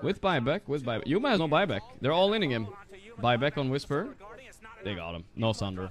With buyback, with buyback. Yuma has no buyback. They're all inning him. Buyback on Whisper. They got him. No Sunder.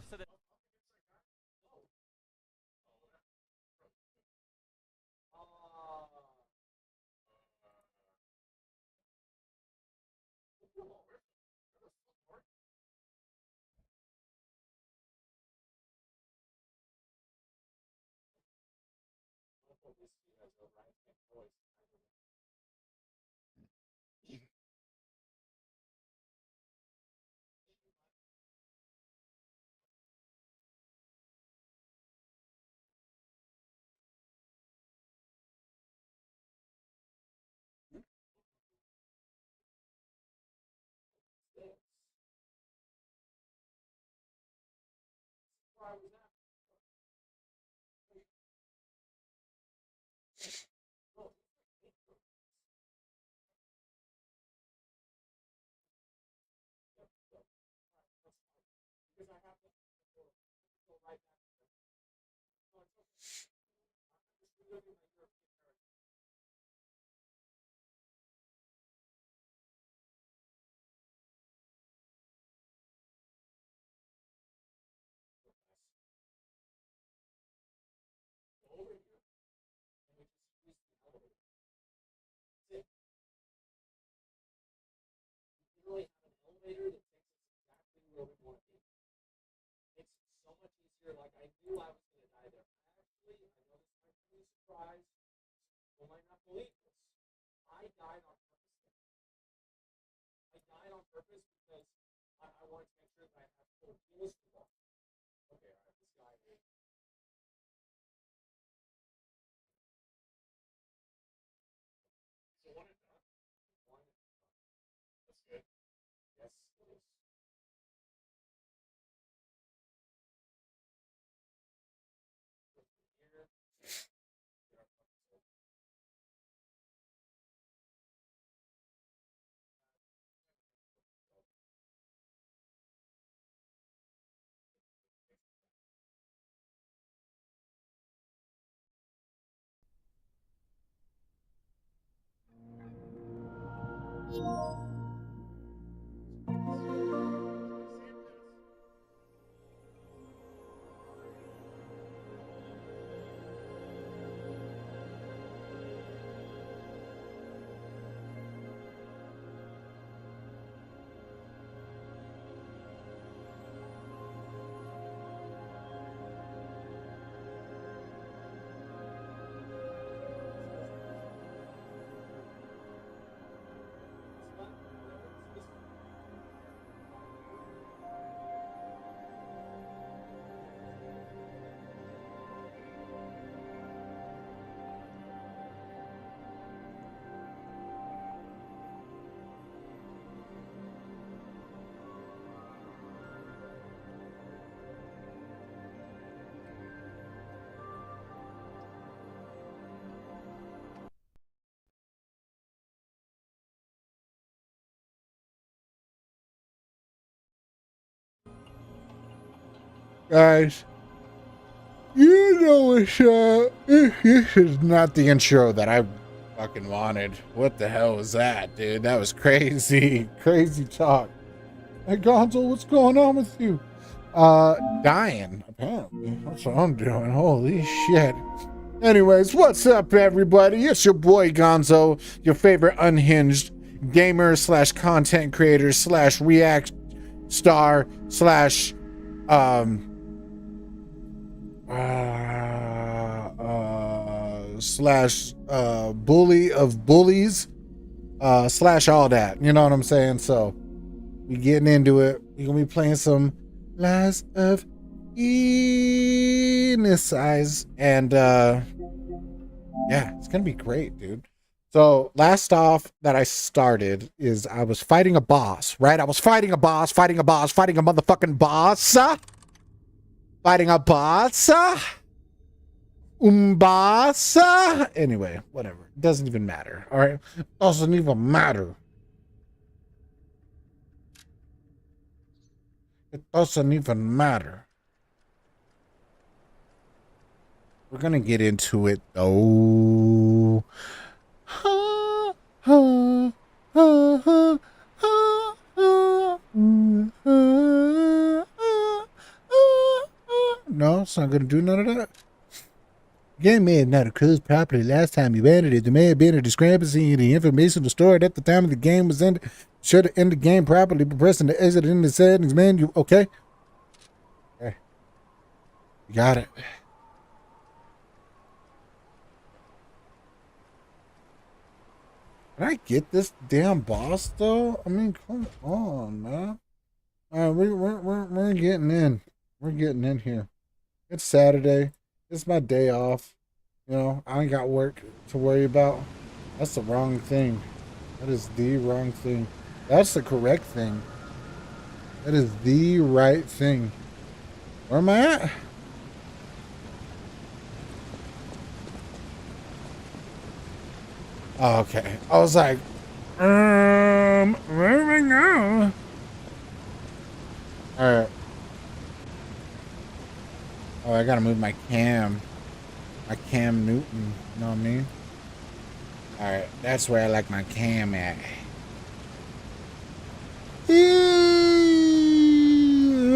Guys, you know this is not the intro that I fucking wanted. What the hell was that, dude? That was crazy. Crazy talk. Hey Gonzo, what's going on with you? Dying, apparently. That's what I'm doing. Holy shit. Anyways, what's up, everybody? It's your boy Gonzo, your favorite unhinged gamer slash content creator slash react star slash slash bully of bullies slash all that. You know what I'm saying? So we getting into it. We're gonna be playing some Lies of Enice, and yeah, it's gonna be great, dude. So last off that I started is I was fighting a boss, right? I was fighting a boss, fighting a motherfucking boss, fighting a boss. Umbasa. Anyway, whatever. It doesn't even matter. All right. Doesn't even matter. It doesn't even matter. We're going to get into it, though. No, it's not going to do none of that. The game may have not occurred properly last time you entered it. There may have been a discrepancy in the information stored at the time of the game was ended. Should have ended the game properly by pressing the exit in the settings menu. Okay. Okay. You got it. Can I get this damn boss though? I mean, come on, man. All right, we're getting in. We're getting in here. It's Saturday. It's my day off. You know, I ain't got work to worry about. That's the wrong thing. That is the wrong thing. That's the correct thing. That is the right thing. Where am I at? Oh, okay. I was like, where am I now? All right. Oh, I gotta move my cam. My Cam Newton. You know what I mean? All right. That's where I like my cam at.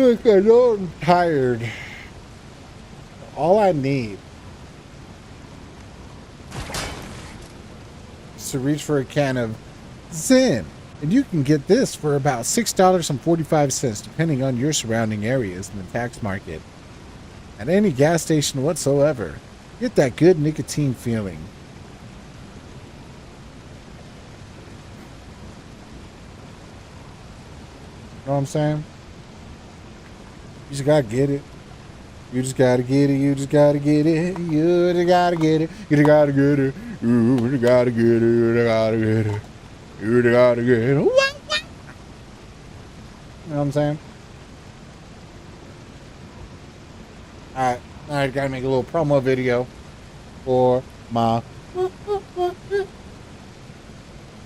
Look, I know I'm tired. All I need is to reach for a can of Zen. And you can get this for about $6.45, depending on your surrounding areas in the tax market. At any gas station whatsoever. Get that good nicotine feeling. Know what I'm saying? You just gotta get it. You just gotta get it. You just gotta get it. You just gotta get it. You just gotta get it. You just gotta get it. You just gotta get it. You just gotta get it. What? You know what I'm saying? Alright. I gotta make a little promo video for my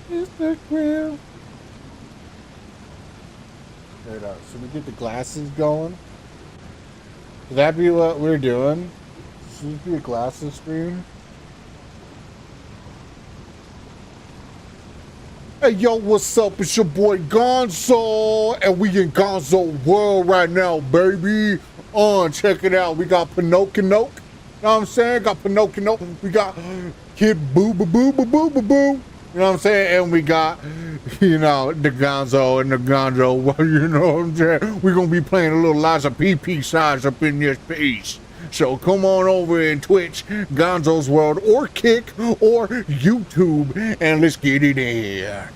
Instagram. Should we get the glasses going? Should that be what we're doing? Should it be a glasses stream? Hey yo, what's up? It's your boy Gonzo, and we in Gonzo World right now, baby. Check it out. We got Pinocchio. You know what I'm saying? Got Pinocchio. We got Kid Boo Boo Boo Boo Boo Boo Boo. You know what I'm saying? And we got, you know, the Gonzo and the Gonzo. You know what I'm saying? We're going to be playing a little lots of PP size up in this piece. So come on over in Twitch, Gonzo's World, or Kick, or YouTube, and let's get it in.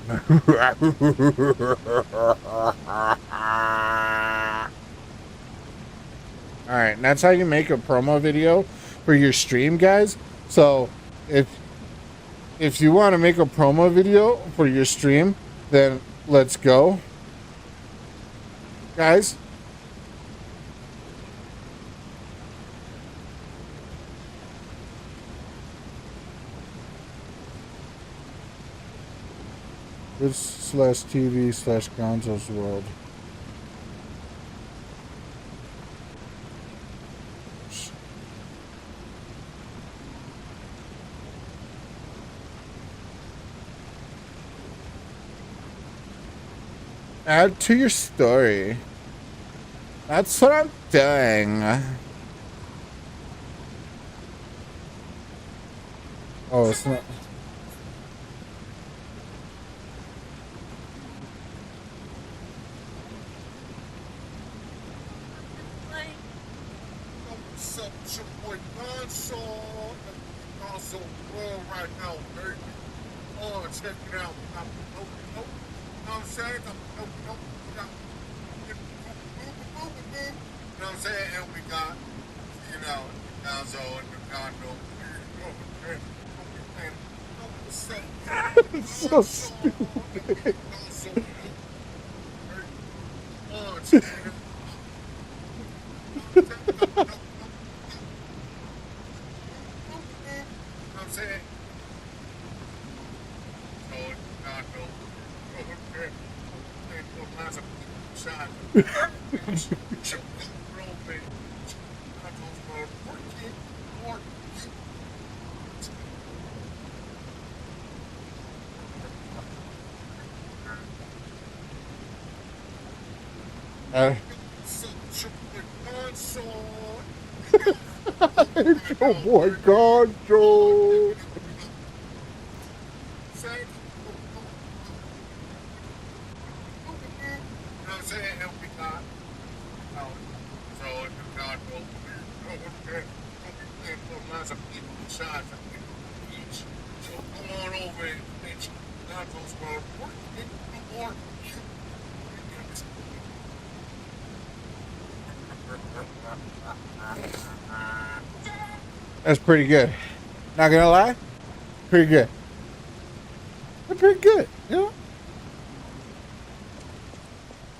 Alright, that's how you make a promo video for your stream, guys. So, if you want to make a promo video for your stream, then let's go. Guys. Twitch/TV/Gonzo's World. Add to your story. That's what I'm doing. Oh, it's not. What's up, it's your boy Gonzo. Gonzo World right now, baby. Check it out. You know what I'm saying? You know what I'm saying? And we got, you know, Gonzo and the Gondo. It's so stupid. Oh my God, Joe. That's pretty good. Not gonna lie, pretty good. That's pretty good, you know?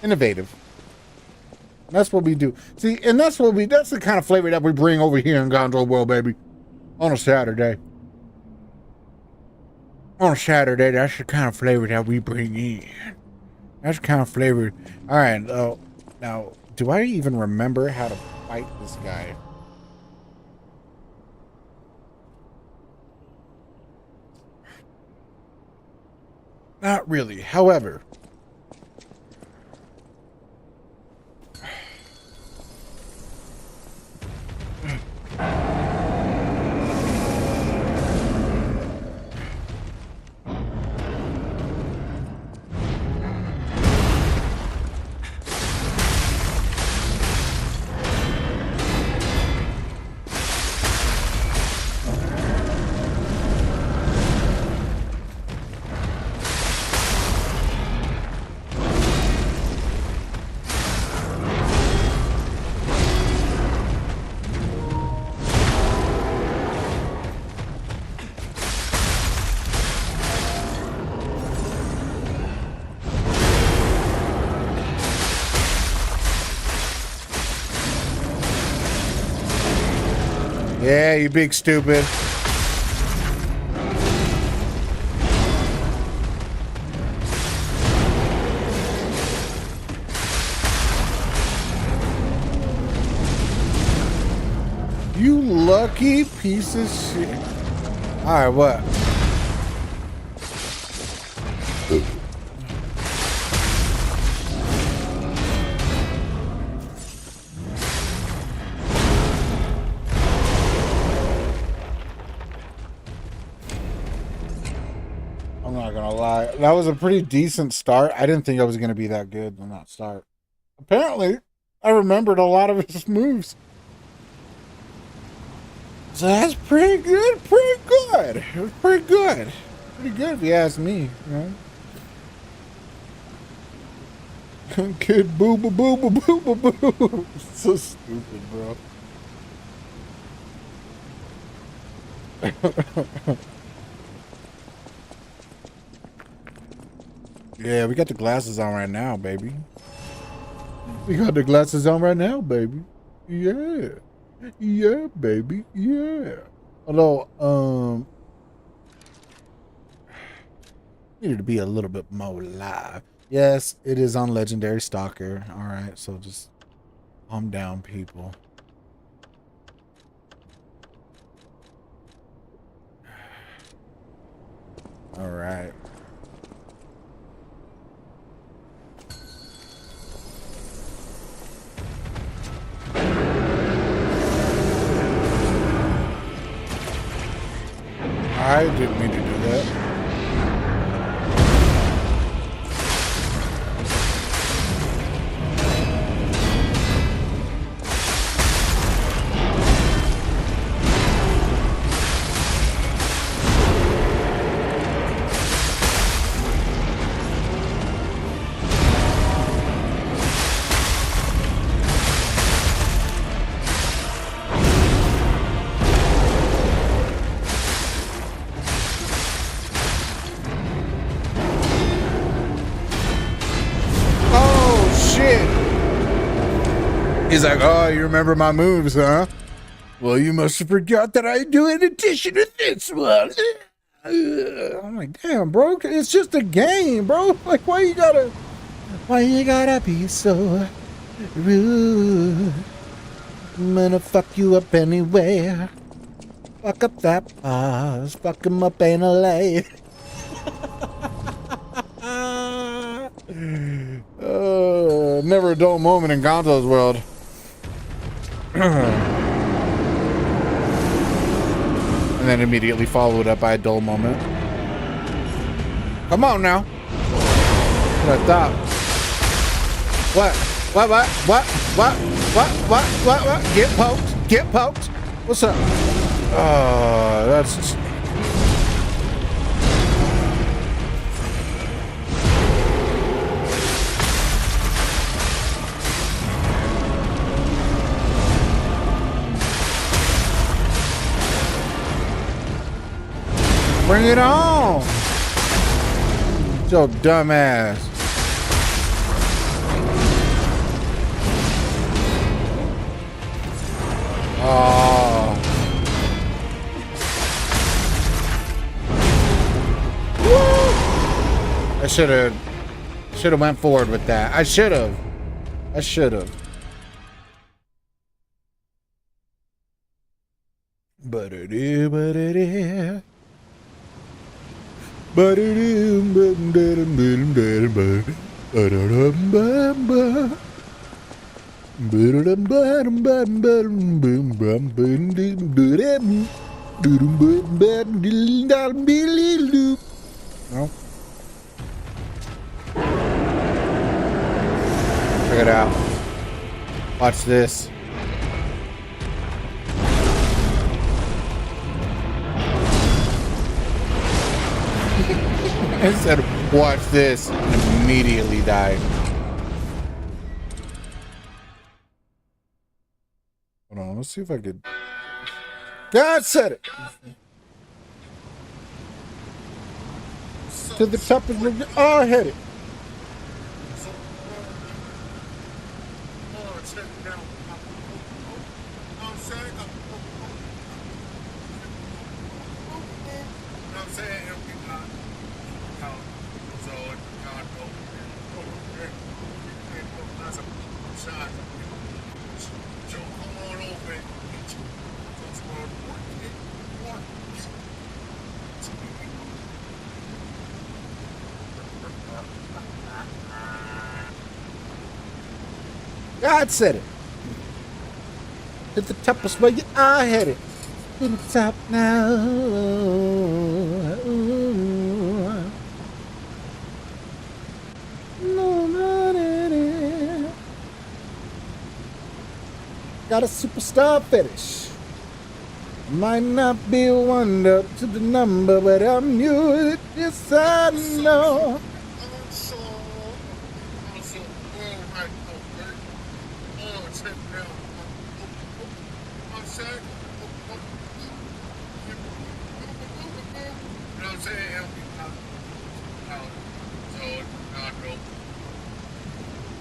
Innovative. That's what we do. See, and that's the kind of flavor that we bring over here in Gonzo World, baby. On a Saturday. On a Saturday, that's the kind of flavor that we bring in. That's the kind of flavor. All right, now, do I even remember how to fight this guy? Not really. However, yeah, you big stupid. You lucky piece of shit. All right, what? I'm not gonna lie. That was a pretty decent start. I didn't think I was gonna be that good on that start. Apparently, I remembered a lot of his moves. So that's pretty good, pretty good. It was pretty good. Pretty good if you ask me, you know? Kid boo boo boo boo boo boo boo. So stupid, bro. Yeah, we got the glasses on right now, baby. We got the glasses on right now, baby. Yeah. Yeah, baby. Yeah. Although, needed to be a little bit more live. Yes, it is on Legendary Stalker. All right, so just calm down, people. All right. I didn't mean to do that. He's like, oh, you remember my moves, huh? Well, you must have forgot that I do an addition to this one. I'm like, damn, bro, it's just a game, bro. Like, why you gotta be so rude? I'm gonna fuck you up anyway. Fuck up that boss, fuck him up anally. Never a dull moment in Gonzo's world. And then immediately followed up by a dull moment. Come on now. What I thought. What? Get poked. What's up? Oh, that's just... Bring it on! Yo, dumbass. Oh. Woo! I should have went forward with that. I should have. No. Check it out. Watch this. I said, watch this, and immediately died. Hold on, let's see if I could. God said it! To the top of the. Oh, I hit it. God said it. To the top is where you are headed. To the top now. No, got a superstar fetish. Might not be one up to the number, but I'm new. Yes, I know.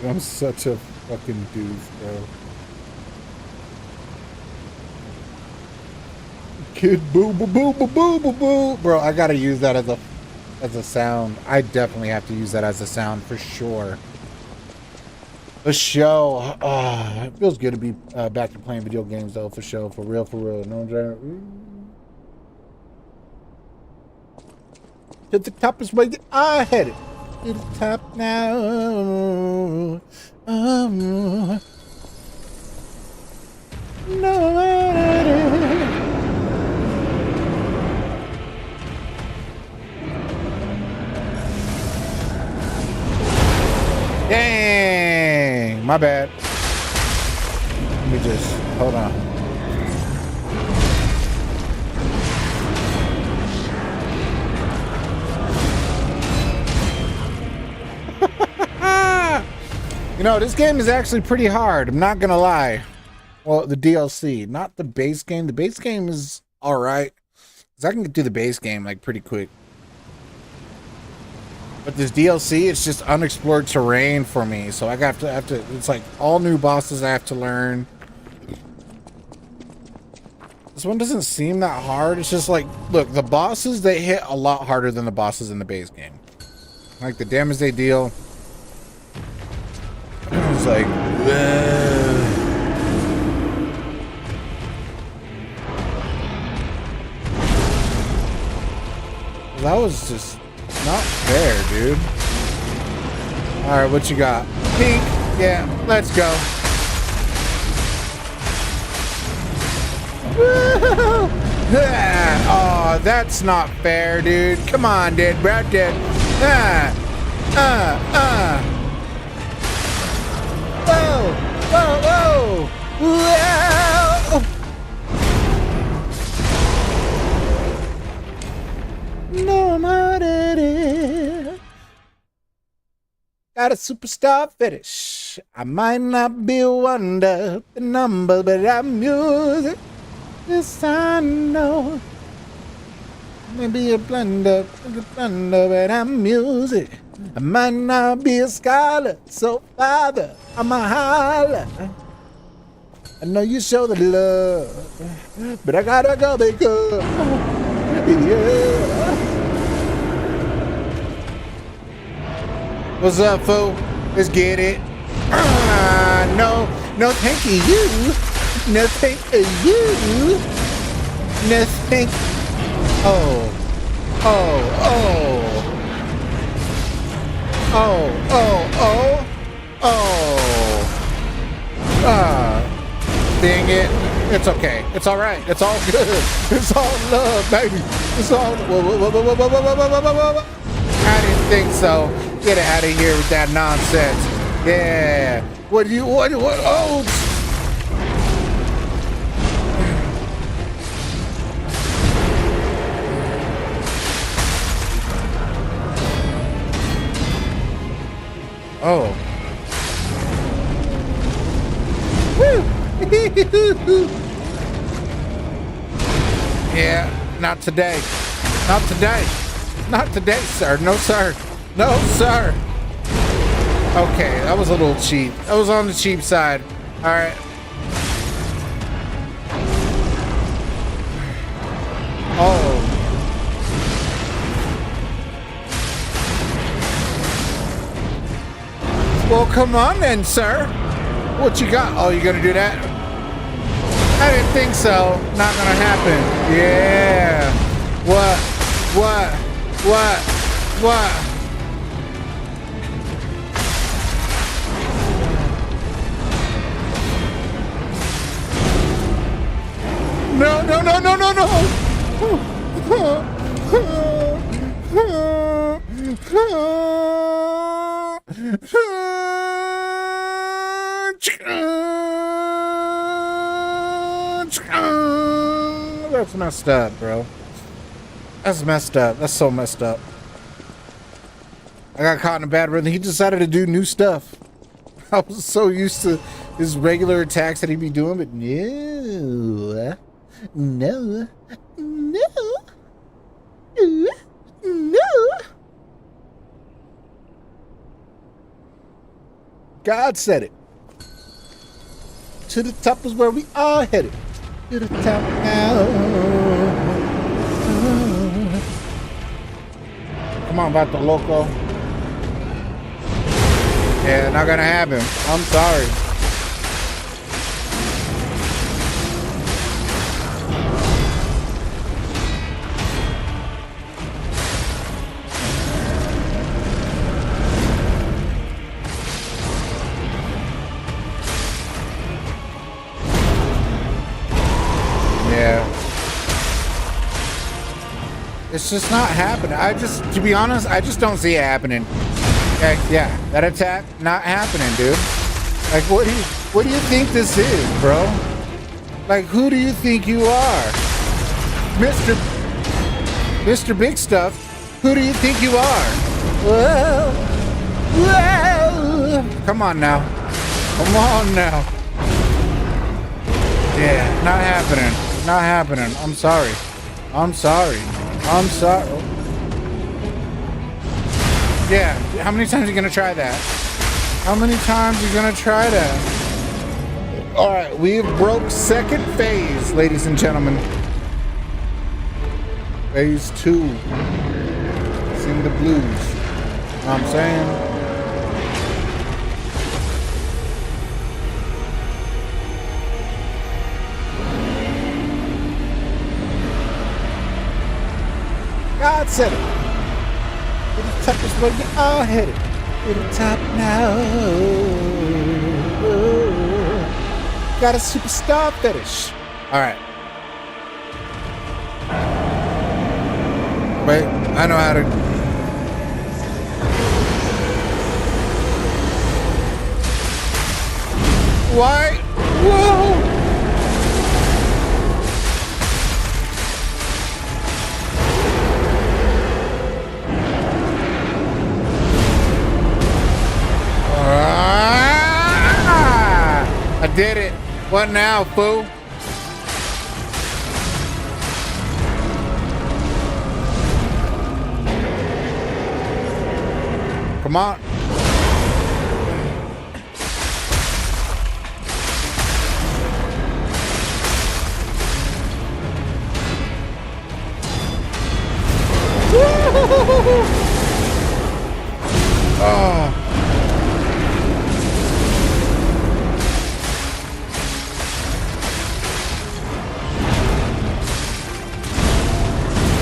I'm such a fucking doof, bro. Kid boo boo boo boo boo boo boo. Bro, I gotta use that as a sound. I definitely have to use that as a sound for sure. The show. It feels good to be back to playing video games though, for sure, for real, for real. No, to the top is where I headed. To the top now. No. Dang, my bad. Let me just hold on. You know, this game is actually pretty hard. I'm not gonna lie. Well, the DLC, not the base game. The base game is all right, cause I can get through the base game like pretty quick. But this DLC, it's just unexplored terrain for me, so I have to. It's like all new bosses I have to learn. This one doesn't seem that hard. It's just like, look, the bosses, they hit a lot harder than the bosses in the base game. Like the damage they deal. It's like, that was just not fair, dude. All right, what you got? Pink. Yeah, let's go. Oh, that's not fair, dude. Come on, dude, bro, dude. Whoa, whoa, whoa, whoa. No matter. Got a superstar fetish. I might not be wonder the number, but I'm music. Yes, I know. Maybe a blunder, but I'm music. I might not be a scholar, so father, I'm a holler. I know you show the love, but I gotta go because, yeah. What's up, fool? Let's get it. No, thank you. No, thank you. No, thank. Oh. Dang it. It's okay. It's all right. It's all good. It's all love, baby. It's all. Whoa. I didn't think so. Get out of here with that nonsense. Yeah. What? Oh. Oh. Woo. Yeah, not today. Not today. Not today, sir. No, sir. No, sir. Okay, that was a little cheap. That was on the cheap side. All right. Oh. Well, come on then, sir. What you got? Oh, you gonna do that? I didn't think so. Not gonna happen. Yeah. What? That's messed up, bro. That's messed up. That's so messed up. I got caught in a bad rhythm. He decided to do new stuff. I was so used to his regular attacks that he'd be doing, but no. God said it. To the top is where we are headed. To the top now. Come on, Vato Loco. Yeah, not gonna happen. I'm sorry. It's just not happening. To be honest, I just don't see it happening. Okay, yeah, that attack, not happening, dude. Like, what do you think this is, bro? Like, who do you think you are? Mr. Big Stuff, who do you think you are? Whoa. Come on now. Come on now. Yeah, not happening. Not happening. I'm sorry. Yeah, how many times are you gonna try that? How many times are you gonna try that? All right, we've broke second phase, ladies and gentlemen. Phase 2. Sing the blues. You know what I'm saying? God said it. To the top is where you all headed. To the top now. Got a superstar fetish. All right. Wait, I know how to. Why? Whoa! I did it. What now, fool? Come on. Oh.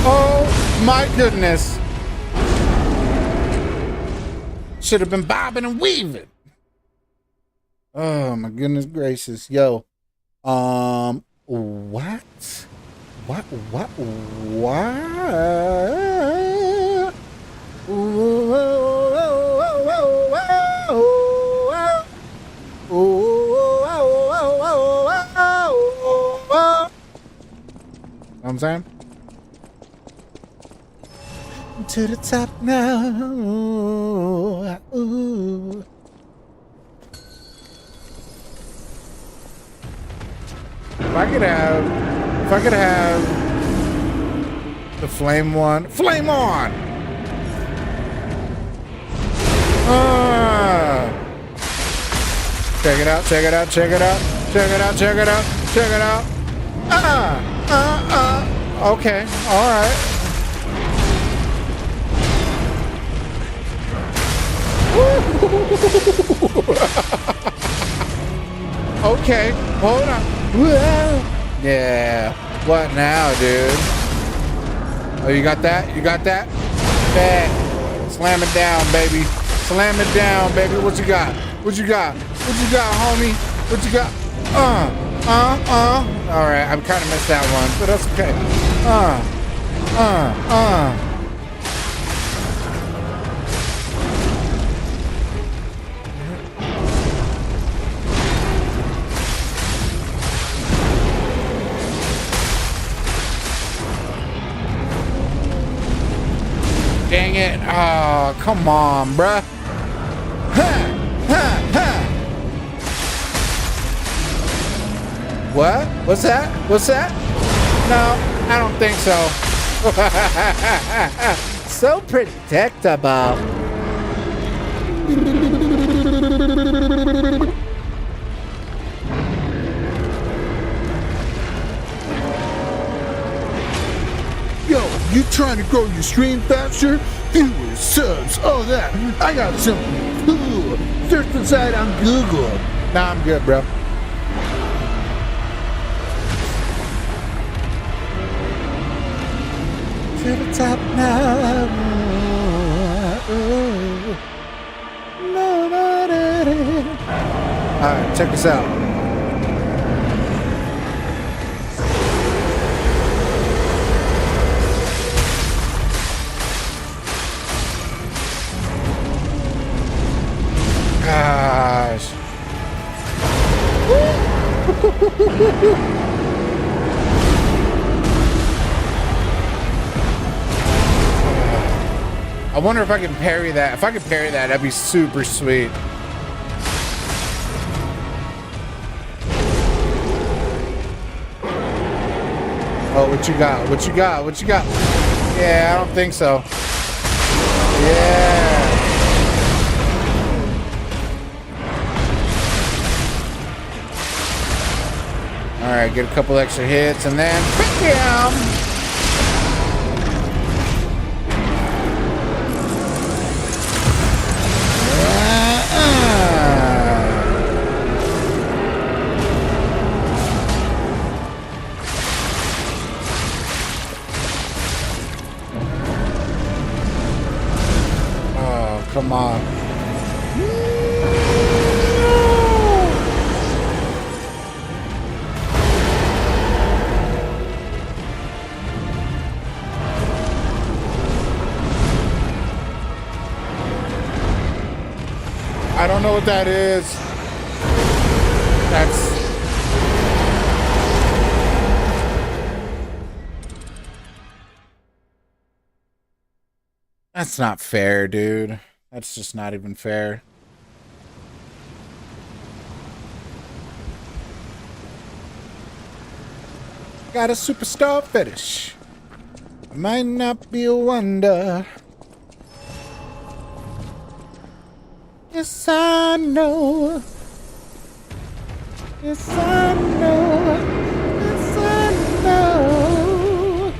Oh my goodness. Should have been bobbing and weaving. Oh my goodness gracious. Yo. What? What? Know what I'm saying? To the top now. Ooh. If I could have the flame one. Flame on! Check it out, check it out, check it out, check it out, check it out, check it out. Okay, alright. Okay, hold on. Yeah. What now, dude? Oh, you got that? You got that? Bad. Slam it down, baby. Slam it down, baby. What you got? What you got? What you got, homie? What you got? All right, I kind of missed that one, but that's okay. Dang it. Oh, come on, bruh. What? What's that? What's that? No, I don't think so. So predictable. Yo, you trying to grow your stream faster? Viewers, subs, all that. I got something cool. Search inside on Google. Nah, I'm good, bro. To the top now. Alright, check this out. Gosh. I wonder if I can parry that. If I could parry that, that'd be super sweet. Oh, what you got? What you got? What you got? Yeah, I don't think so. Yeah. right, get a couple extra hits and then bam! Oh, come on. I don't know what that is. That's not fair, dude. That's just not even fair. Got a superstar fetish. Might not be a wonder. Yes, I know. Yes, I know. Yes, I know.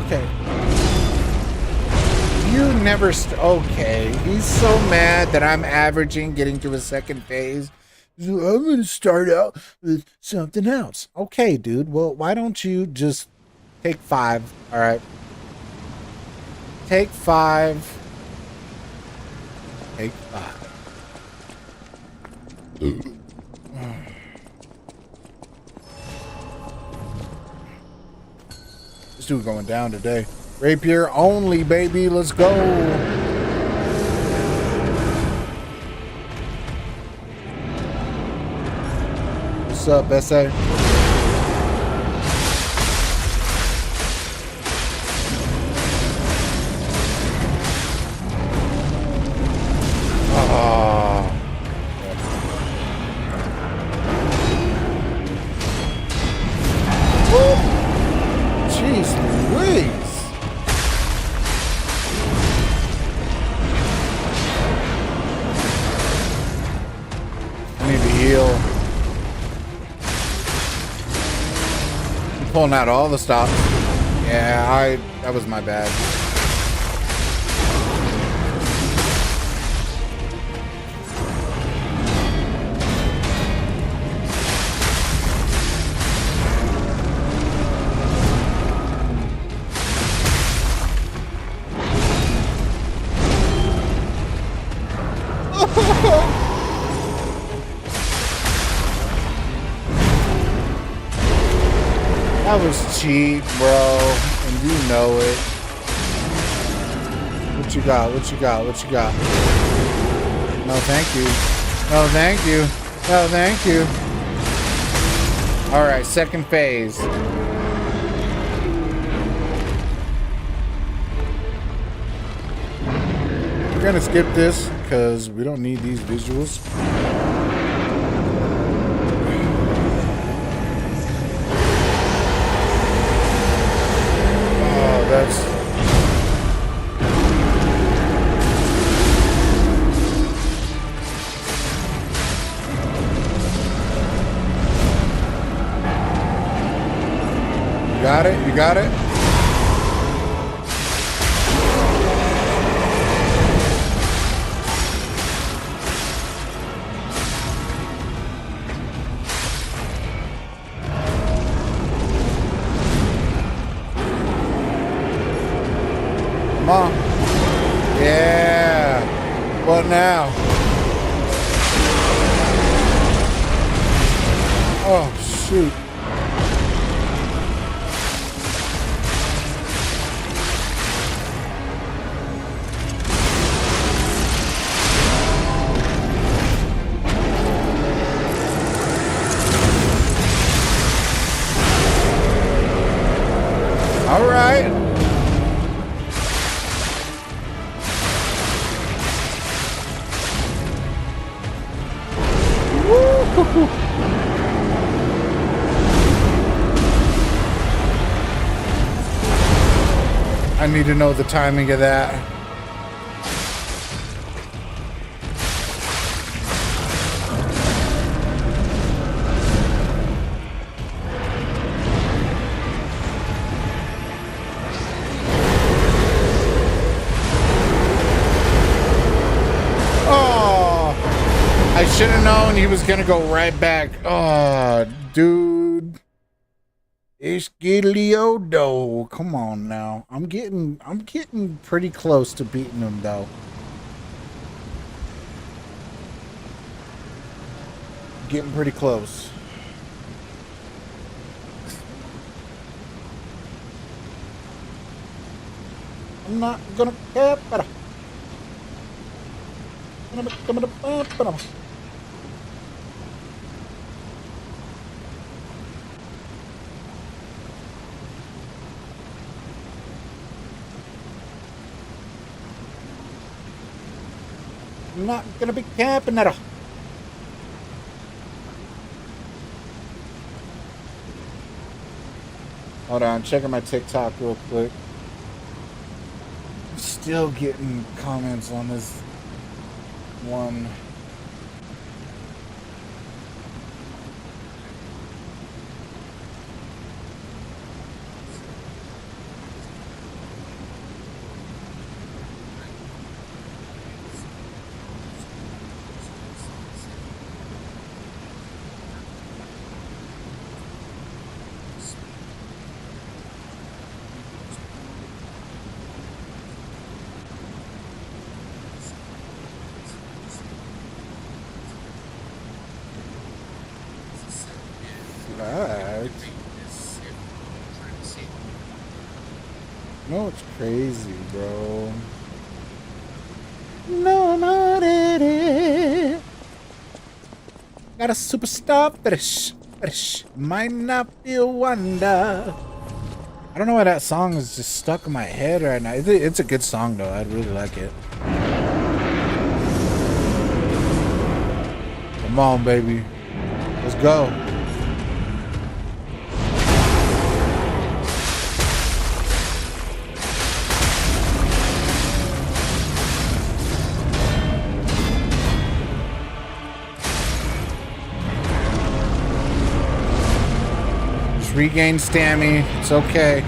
Okay. You never okay. He's so mad that I'm averaging getting to a second phase. So I'm gonna start out with something else. Okay, dude. Well, why don't you just take 5? All right. Take 5. Take 5. This dude going down today. Rapier only, baby. Let's go. What's up, SA? Pulling out all the stops. Yeah, that was my bad. That was cheap, bro, and you know it. What you got? What you got? What you got? No, thank you. No, thank you. No, thank you. All right, second phase. We're gonna skip this because we don't need these visuals. You got it? You got it? Come on. Yeah. What now? Oh, shoot. All right. Woo! I need to know the timing of that. he was gonna go right back. Oh, dude. It's Gigliodo. Come on now. I'm getting pretty close to beating him though. Getting pretty close. I'm not gonna care, but I'm not gonna be camping at all. Hold on, checking my TikTok real quick. I'm still getting comments on this one. No, it's crazy, bro. No, not it. Got a superstar fetish. Might not be a wonder. I don't know why that song is just stuck in my head right now. It's a good song, though. I really like it. Come on, baby. Let's go. Regain stammy. It's okay.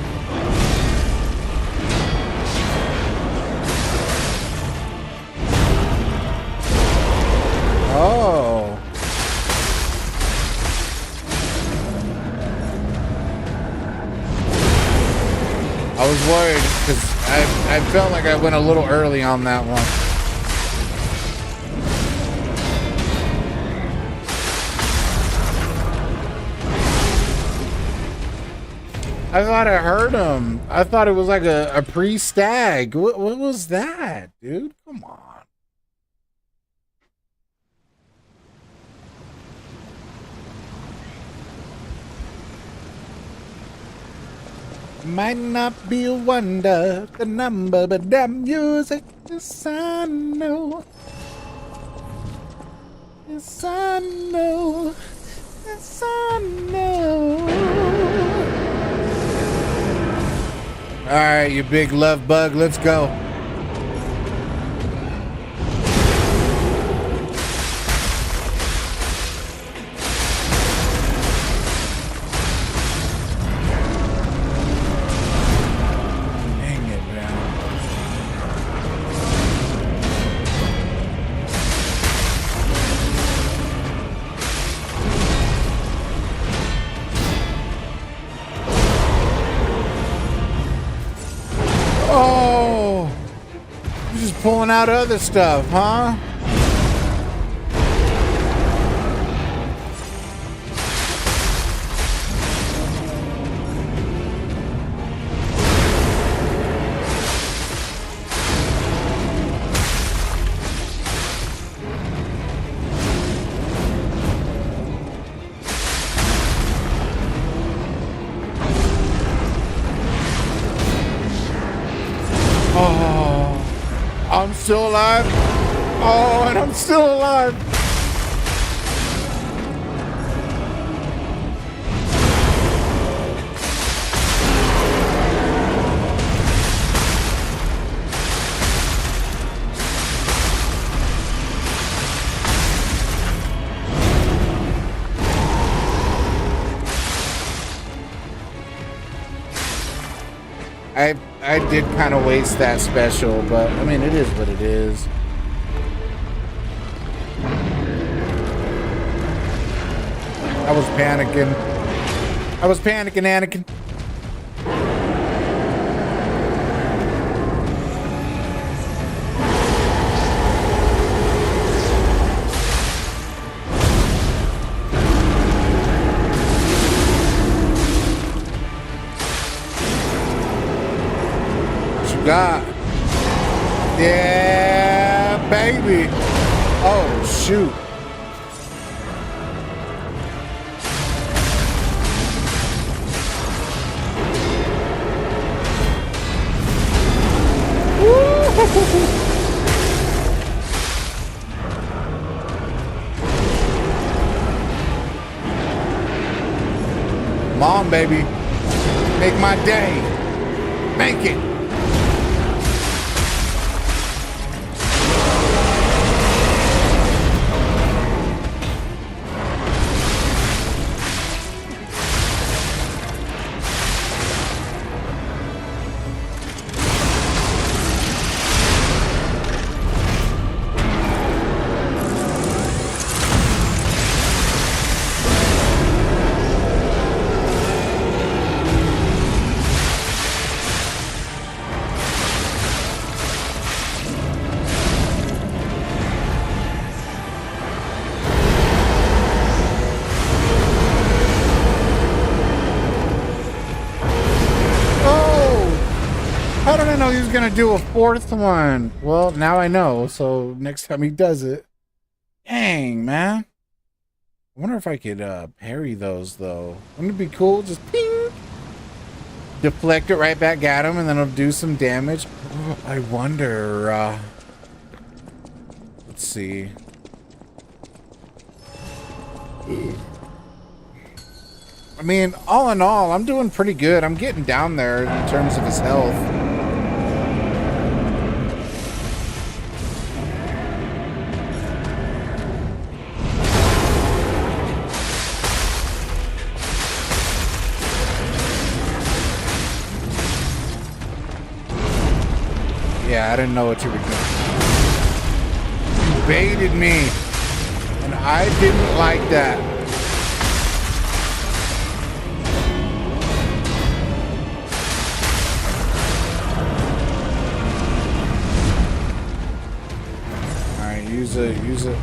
Oh. I was worried because I felt like I went a little early on that one. I thought I heard him. I thought it was like a pre-stag. What was that, dude? Come on. Might not be a wonder, the number, but that music, yes I know. Yes I know. Yes I know. All right, you big love bug, let's go. Dang it, man. Oh, you're just pulling out other stuff, huh? I'm still alive. Oh, and I'm still alive. I did kind of waste that special, but I mean, it is what it is. I was panicking. I was panicking, Anakin. What you got? Yeah, baby. Oh, shoot. Come on, baby. Make my day. Make it. How did I know he was gonna do a fourth one? Well, now I know, so next time he does it. Dang, man. I wonder if I could parry those, though. Wouldn't it be cool? Just ping! Deflect it right back at him, and then it'll do some damage. I wonder, let's see. I mean, all in all, I'm doing pretty good. I'm getting down there in terms of his health. Yeah, I didn't know what you were doing. You baited me, and I didn't like that. All right, use it, use it.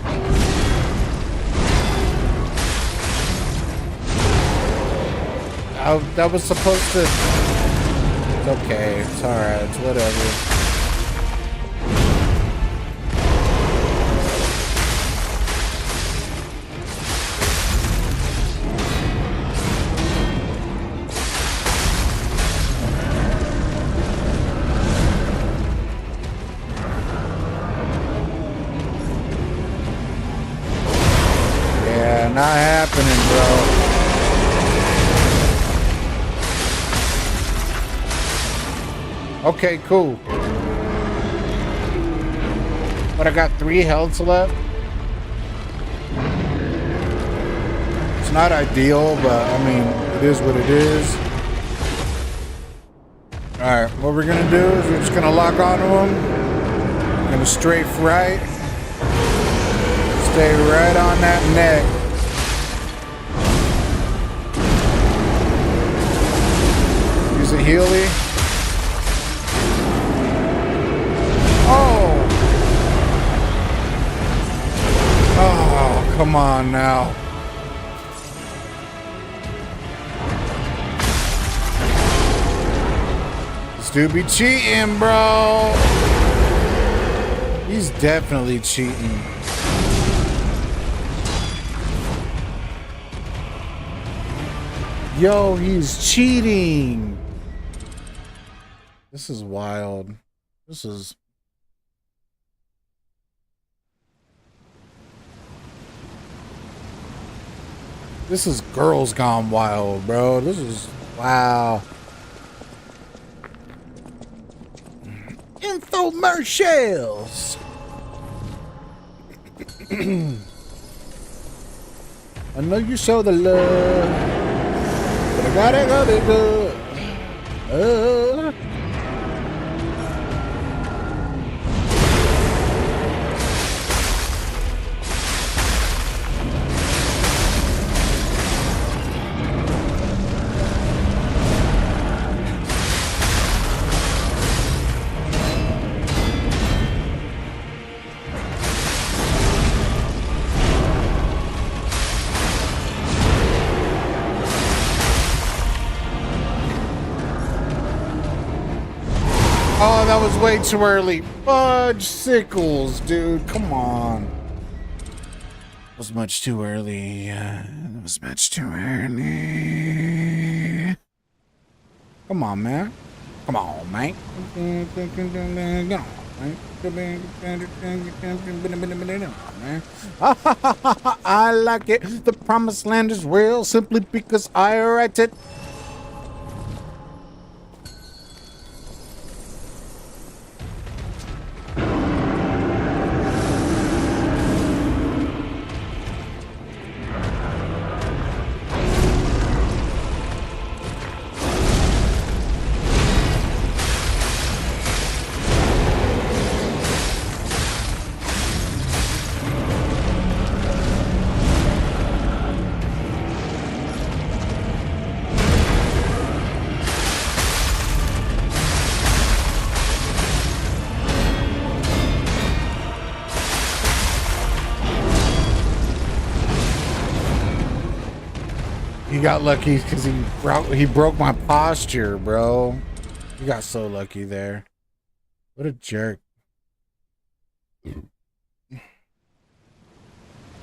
That was supposed to. It's okay. It's all right. It's whatever. Not happening, bro. Okay, cool. But I got 3 healths left. It's not ideal, but I mean, it is what it is. Alright, what we're gonna do is we're just gonna lock onto him. We're gonna strafe right. Stay right on that neck. Use a Healy. Oh! Oh, come on now. This dude be cheating, bro. He's definitely cheating. Yo, he's cheating. This is wild. This is... This is girls gone wild, bro. This is... Wow. Infomercials. I know you show the love, but I gotta go be good. Oh, that was way too early. Fudge sickles, dude. Come on. It was much too early. It was much too early. Come on, man. Come on, man. I like it. The promised land is real simply because I write it. He got lucky because he broke my posture, bro. He got so lucky there. What a jerk.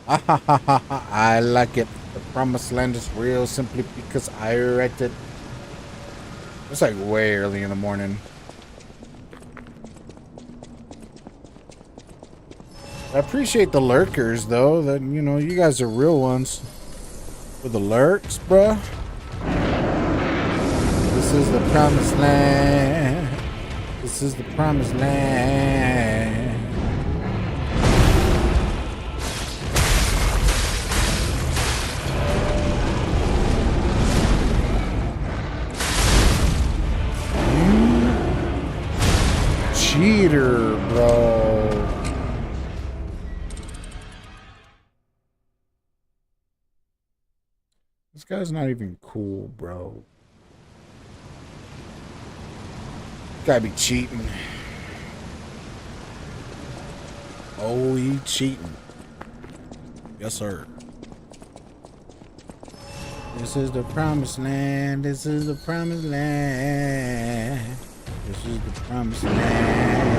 I like it. The promised land is real simply because I write it. It's like way early in the morning. I appreciate the lurkers though. That, you know, you guys are real ones. For the lurks, bruh. This is the promised land. This is the promised land. Cheater, bro. This guy's not even cool, bro. Gotta be cheating. Oh, he cheating. Yes, sir. This is the promised land. This is the promised land. This is the promised land.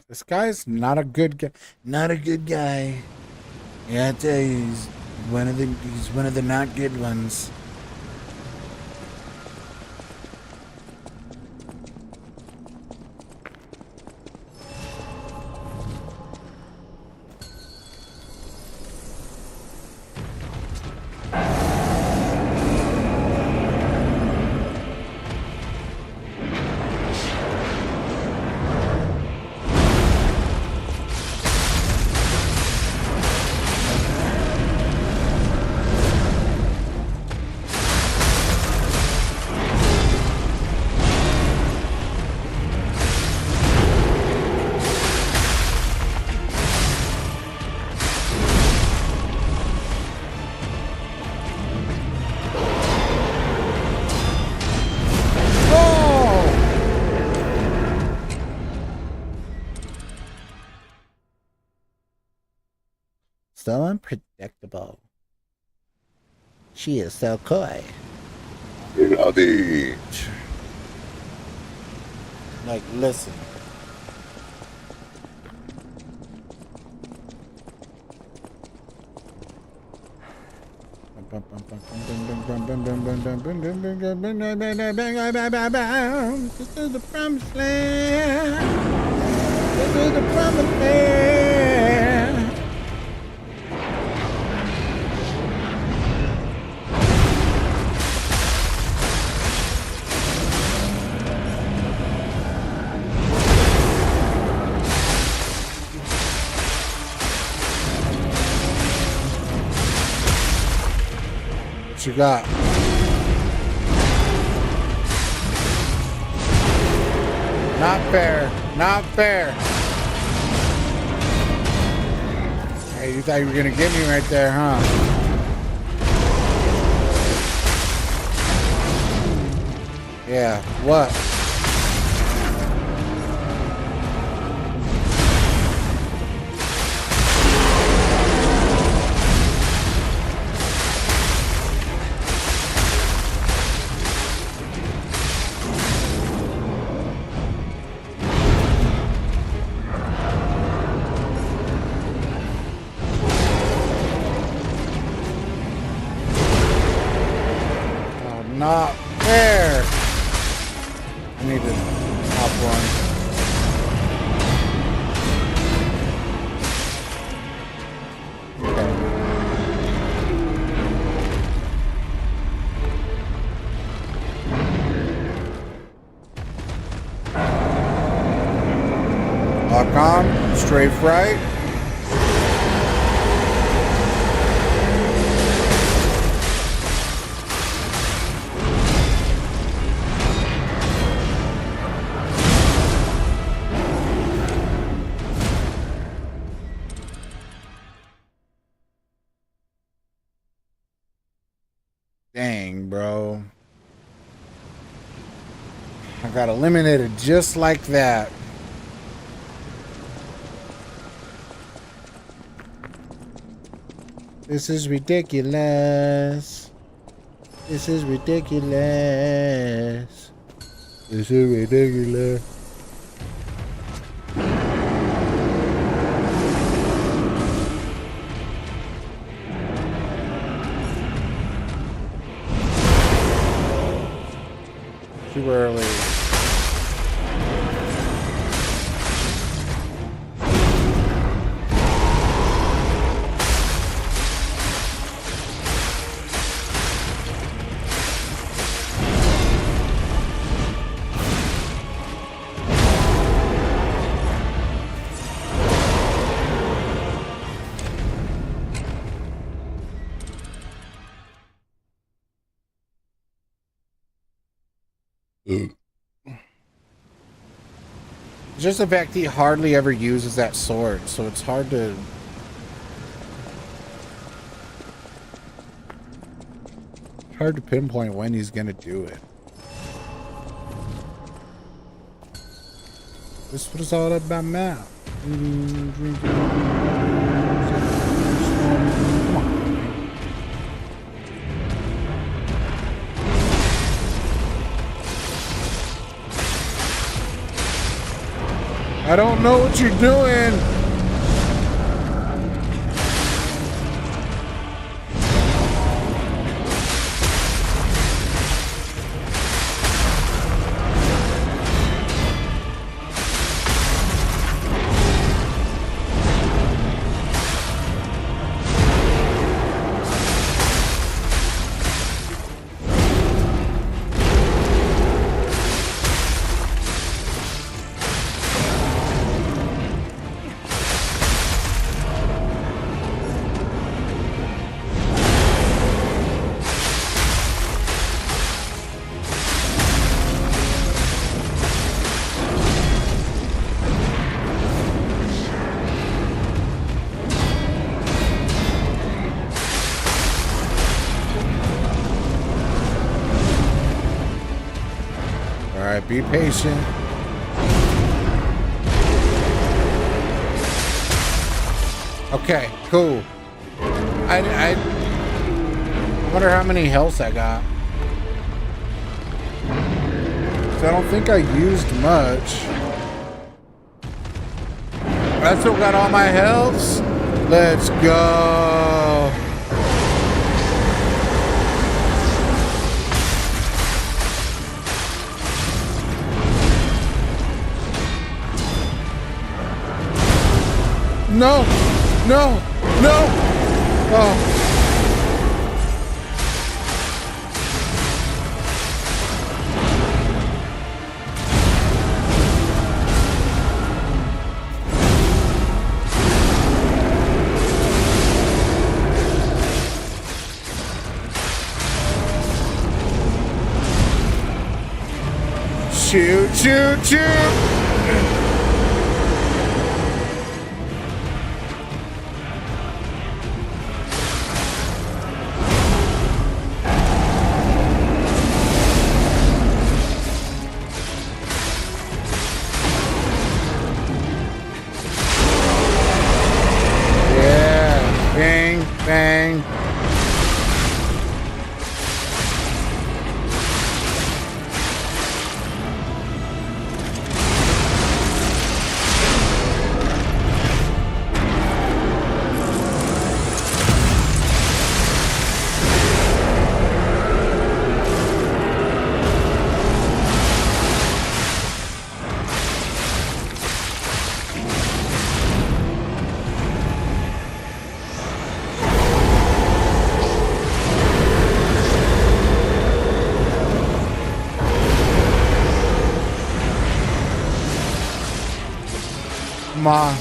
This guy's not a good guy. Not a good guy. Yeah, I tell you, he's one of the not good ones. So unpredictable. She is so coy. Love it. Like, listen. This is the promised land. This is the promised land. What you got? Not fair. Not fair. Hey, you thought you were gonna get me right there, huh? Yeah, what? Not fair. I need to hop one. Lock on, strafe right. Dang, bro. I got eliminated just like that. This is ridiculous. This is ridiculous. This is ridiculous. Too early. Just the fact he hardly ever uses that sword, so it's hard to pinpoint when he's gonna do it. This was all about map. Come on. I don't know what you're doing. Alright, be patient. Okay, cool. I wonder how many health I got. So I don't think I used much. I still got all my healths. Let's go. No, no, no. Oh. Shoot, shoot, shoot! Yeah, bang, bang. Come on.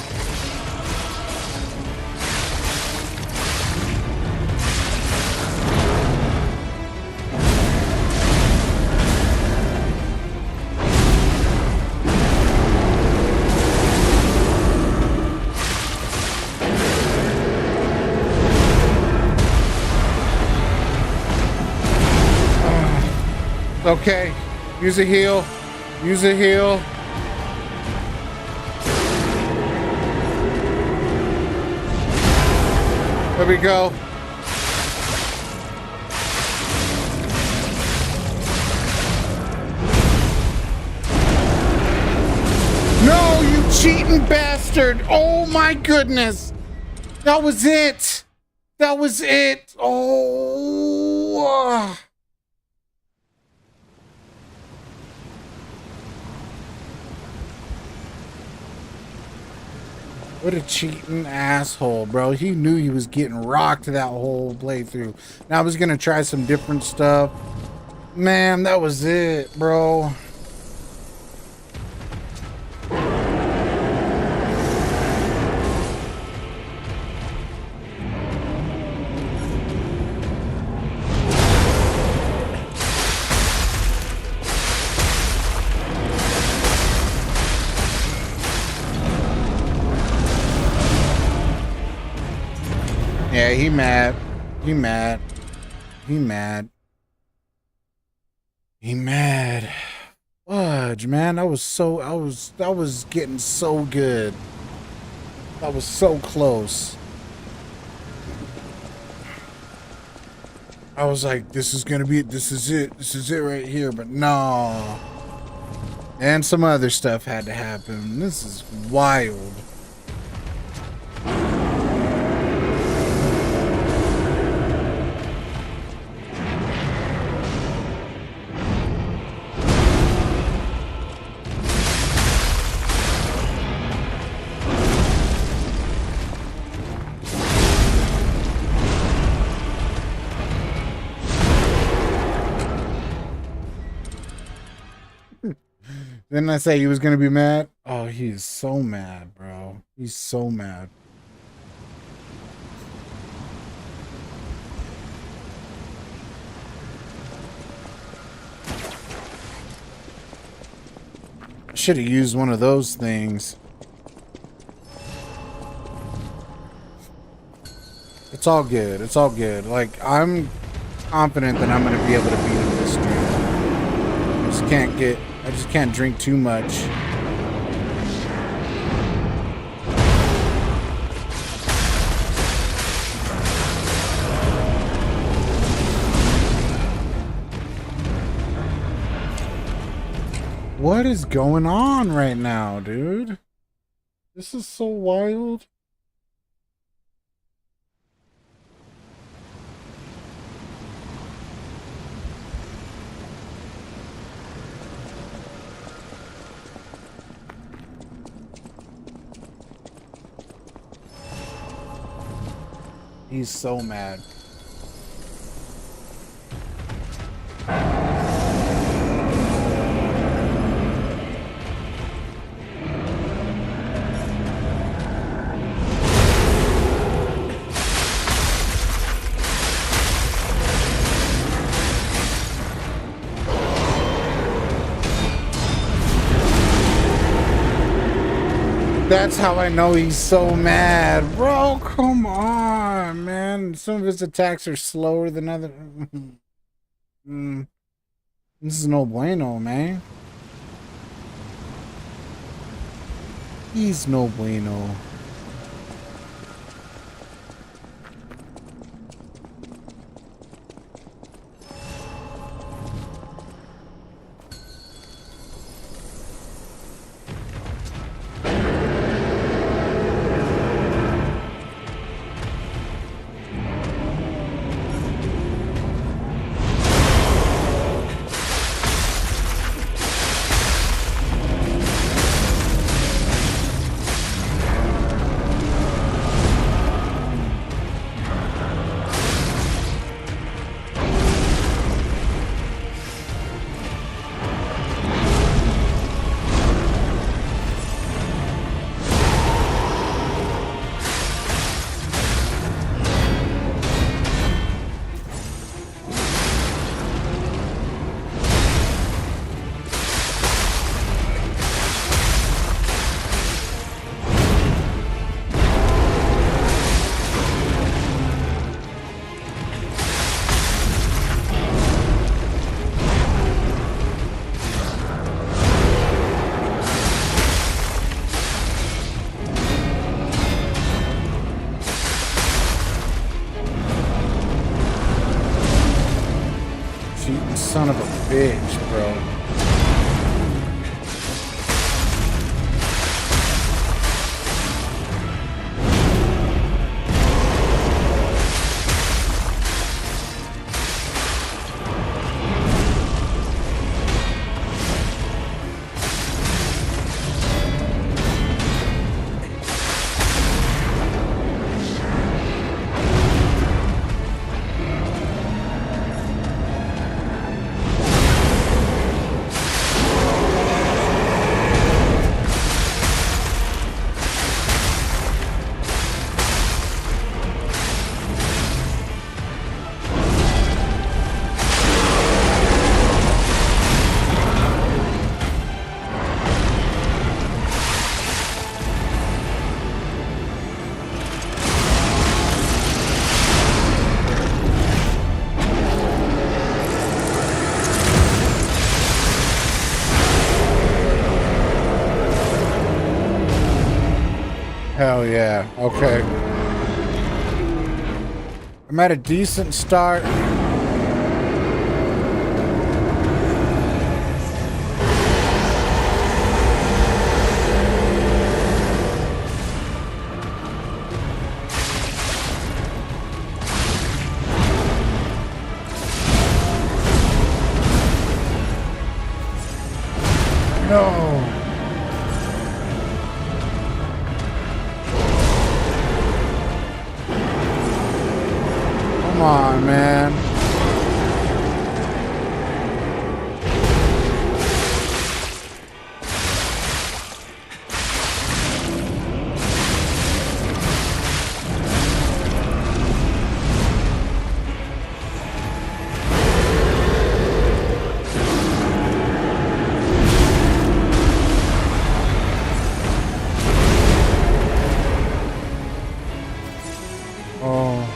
Okay. Use a heal. Use a heal. There we go. No, you cheating bastard. Oh my goodness. That was it. That was it. Oh. What a cheating asshole, bro. He knew he was getting rocked that whole playthrough. Now I was gonna try some different stuff. Man, that was it, bro. Yeah, he mad. He mad. He mad. He mad. Fudge, man. That was getting so good. That was so close. I was like, this is gonna be it. This is it. This is it right here. But no. And some other stuff had to happen. This is wild. Didn't I say he was gonna be mad? Oh, he is so mad, bro. He's so mad. I should have used one of those things. It's all good. It's all good. Like, I'm confident that I'm gonna be able to beat him this stream. I just can't drink too much. What is going on right now, dude? This is so wild. He's so mad. That's how I know he's so mad. Bro, come on, man. Some of his attacks are slower than other. This is no bueno, man. He's no bueno. Son of a bitch, bro. Hell yeah. Okay. I'm at a decent start. No. Come on, man. Oh.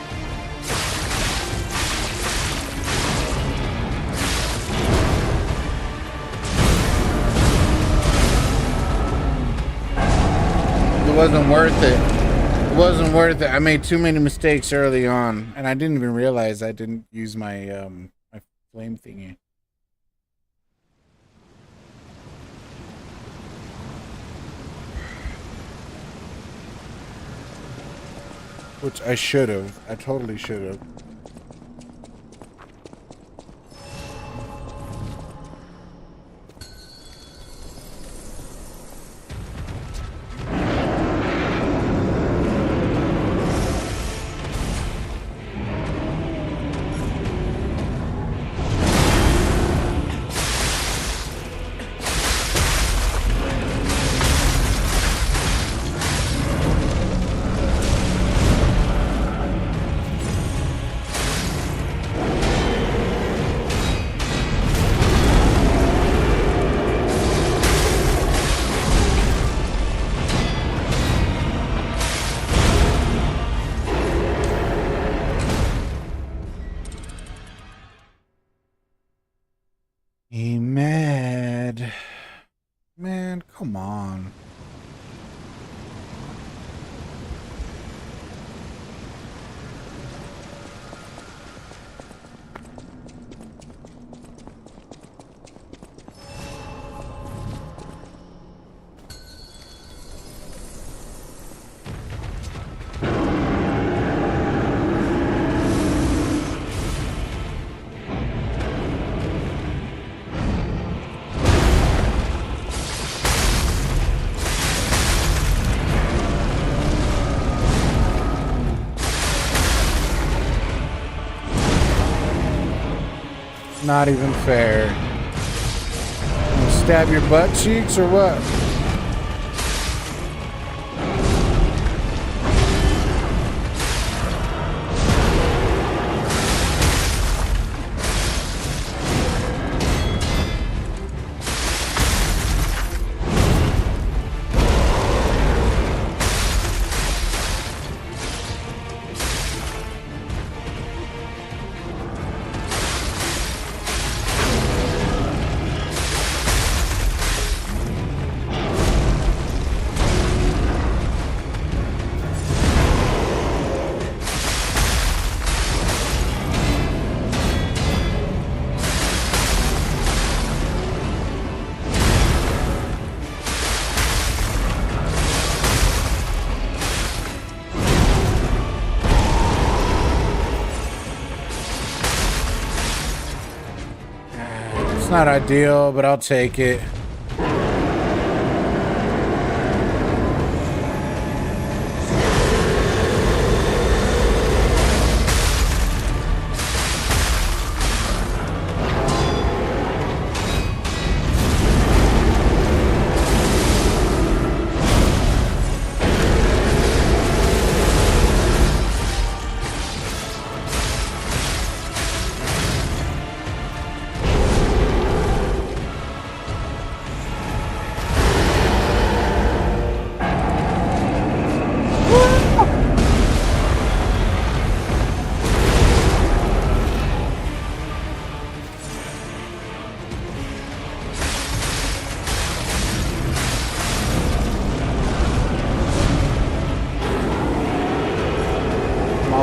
It wasn't worth it. It wasn't worth it. I made too many mistakes early on, and I didn't even realize I didn't use my my flame thingy. Which I should have. I totally should have. Man, come on. Not even fair. You stab your butt cheeks or what? It's not ideal, but I'll take it.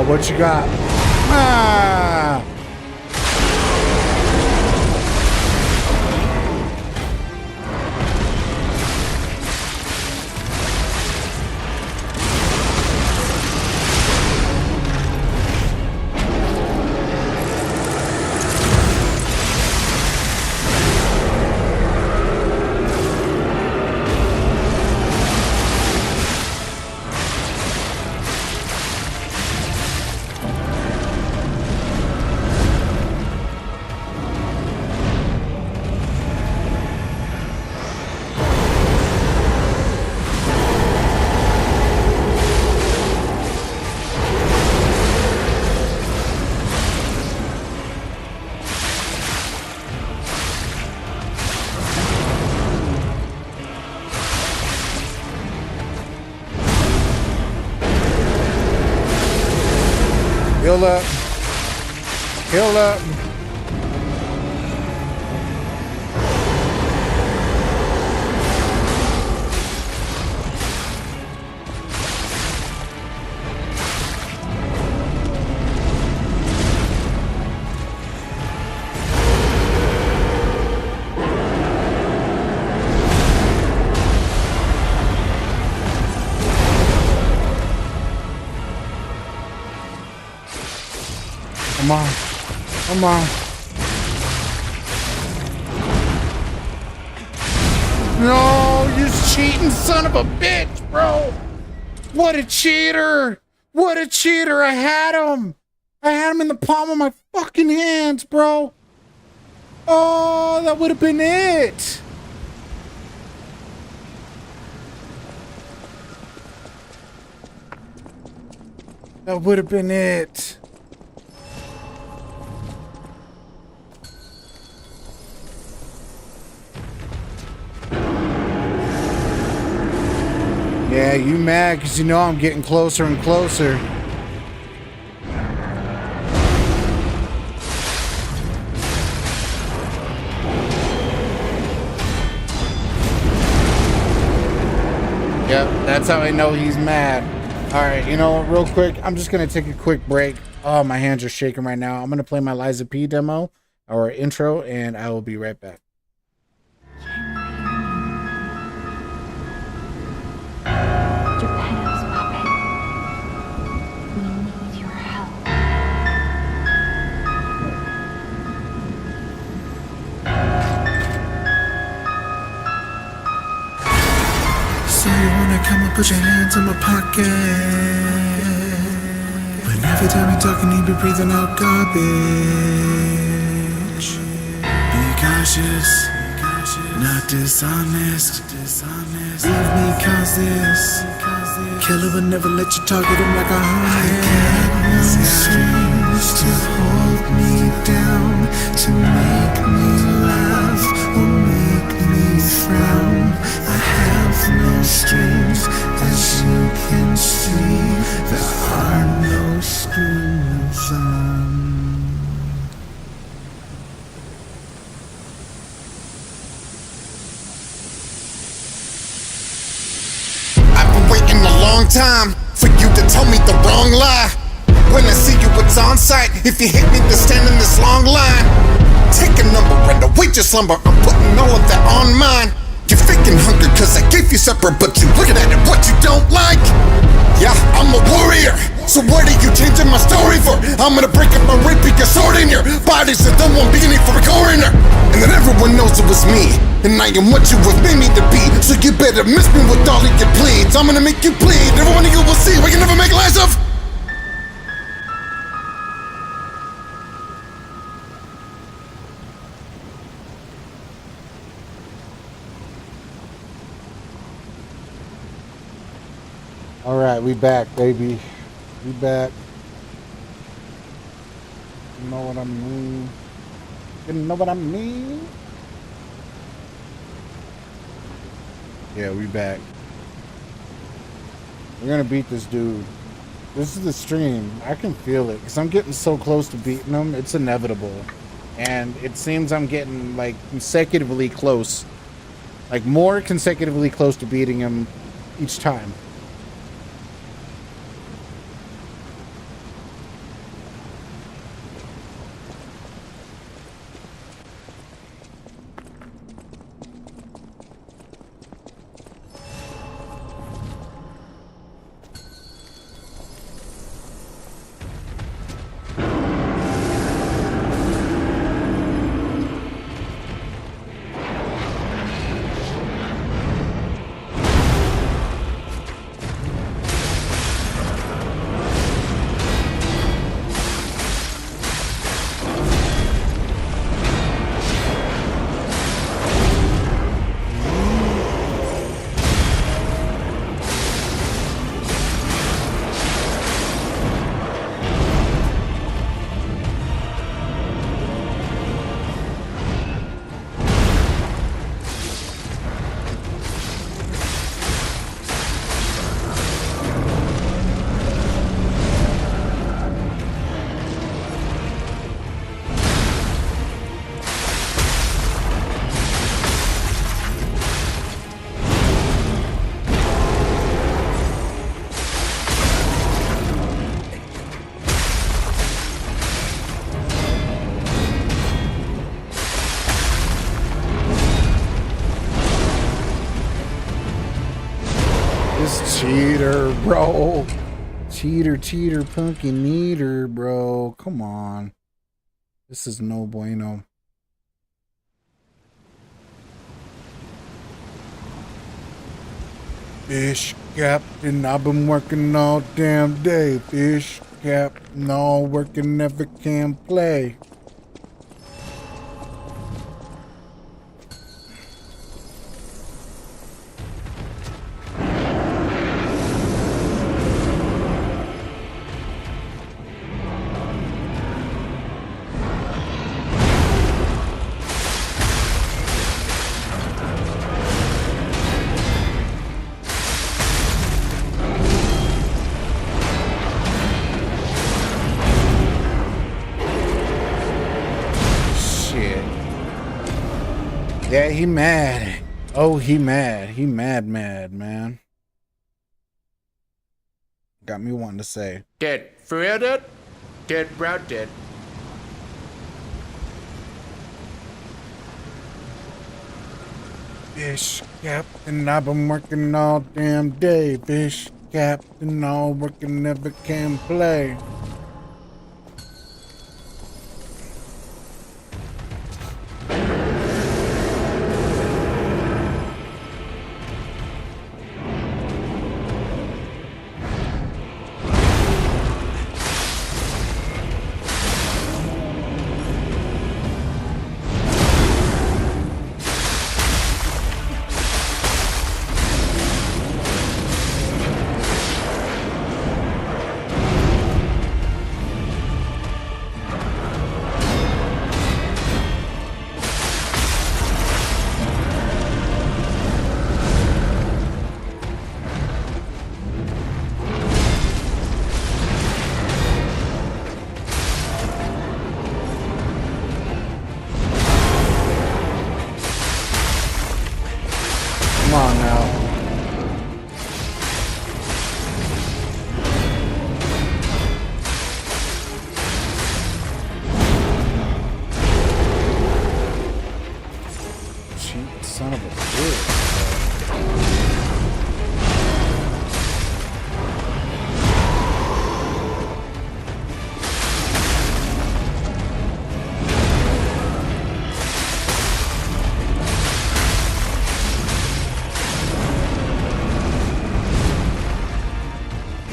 What you got? Ah! Heal up. Heal up. Come on. Come on. No, you cheating son of a bitch, bro. What a cheater. What a cheater. I had him. I had him in the palm of my fucking hands, bro. Oh, that would have been it. That would have been it. Yeah, you mad because you know I'm getting closer and closer. Yep, that's how I know he's mad. All right, you know what, real quick, I'm just going to take a quick break. Oh, my hands are shaking right now. I'm going to play my Liza P demo or intro, and I will be right back. Geppetto's puppet. We need your help. So you wanna come and put your hands in my pocket? But every time you're talking, you be breathing out garbage. Be cautious, not dishonest. Leave me cause this killer will never let you target him like a honey. I got no strings to hold me down, to make me laugh or make me frown. I have no strings, as you can see. There are no strings on. I've been waiting a long time for you to tell me the wrong lie. When I see you, it's on sight. If you hit me, then stand in this long line. Take a number and await your slumber. I'm putting all of that on mine. You're faking hunger cause I gave you supper, but you looking at it what you don't like. Yeah, I'm a warrior, so what are you changing my story for? I'm gonna break up and rape your sword in your body, so don't want beginning for a coroner. And then everyone knows it was me, and I am what you have made me to be. So you better miss me with all of your pleads. I'm gonna make you bleed, every one of you will see we can never make lies of. All right, we back, baby. We back. You know what I mean? You know what I mean? Yeah, we back. We're gonna beat this dude. This is the stream. I can feel it because I'm getting so close to beating him. It's inevitable. And it seems I'm getting like consecutively close. Like more consecutively close to beating him each time. Cheater, bro. Cheater, pumpkin eater, bro. Come on. This is no bueno. Fish captain, I've been working all damn day. Fish captain, all working, never can play. Yeah, he mad. Oh, he mad. He mad, man. Got me wanting to say. Dead. For real, dude? Dead, bro, dead. Fish captain, I've been working all damn day. Fish captain, all working, never can play. Come on now. Cheat son of a bitch.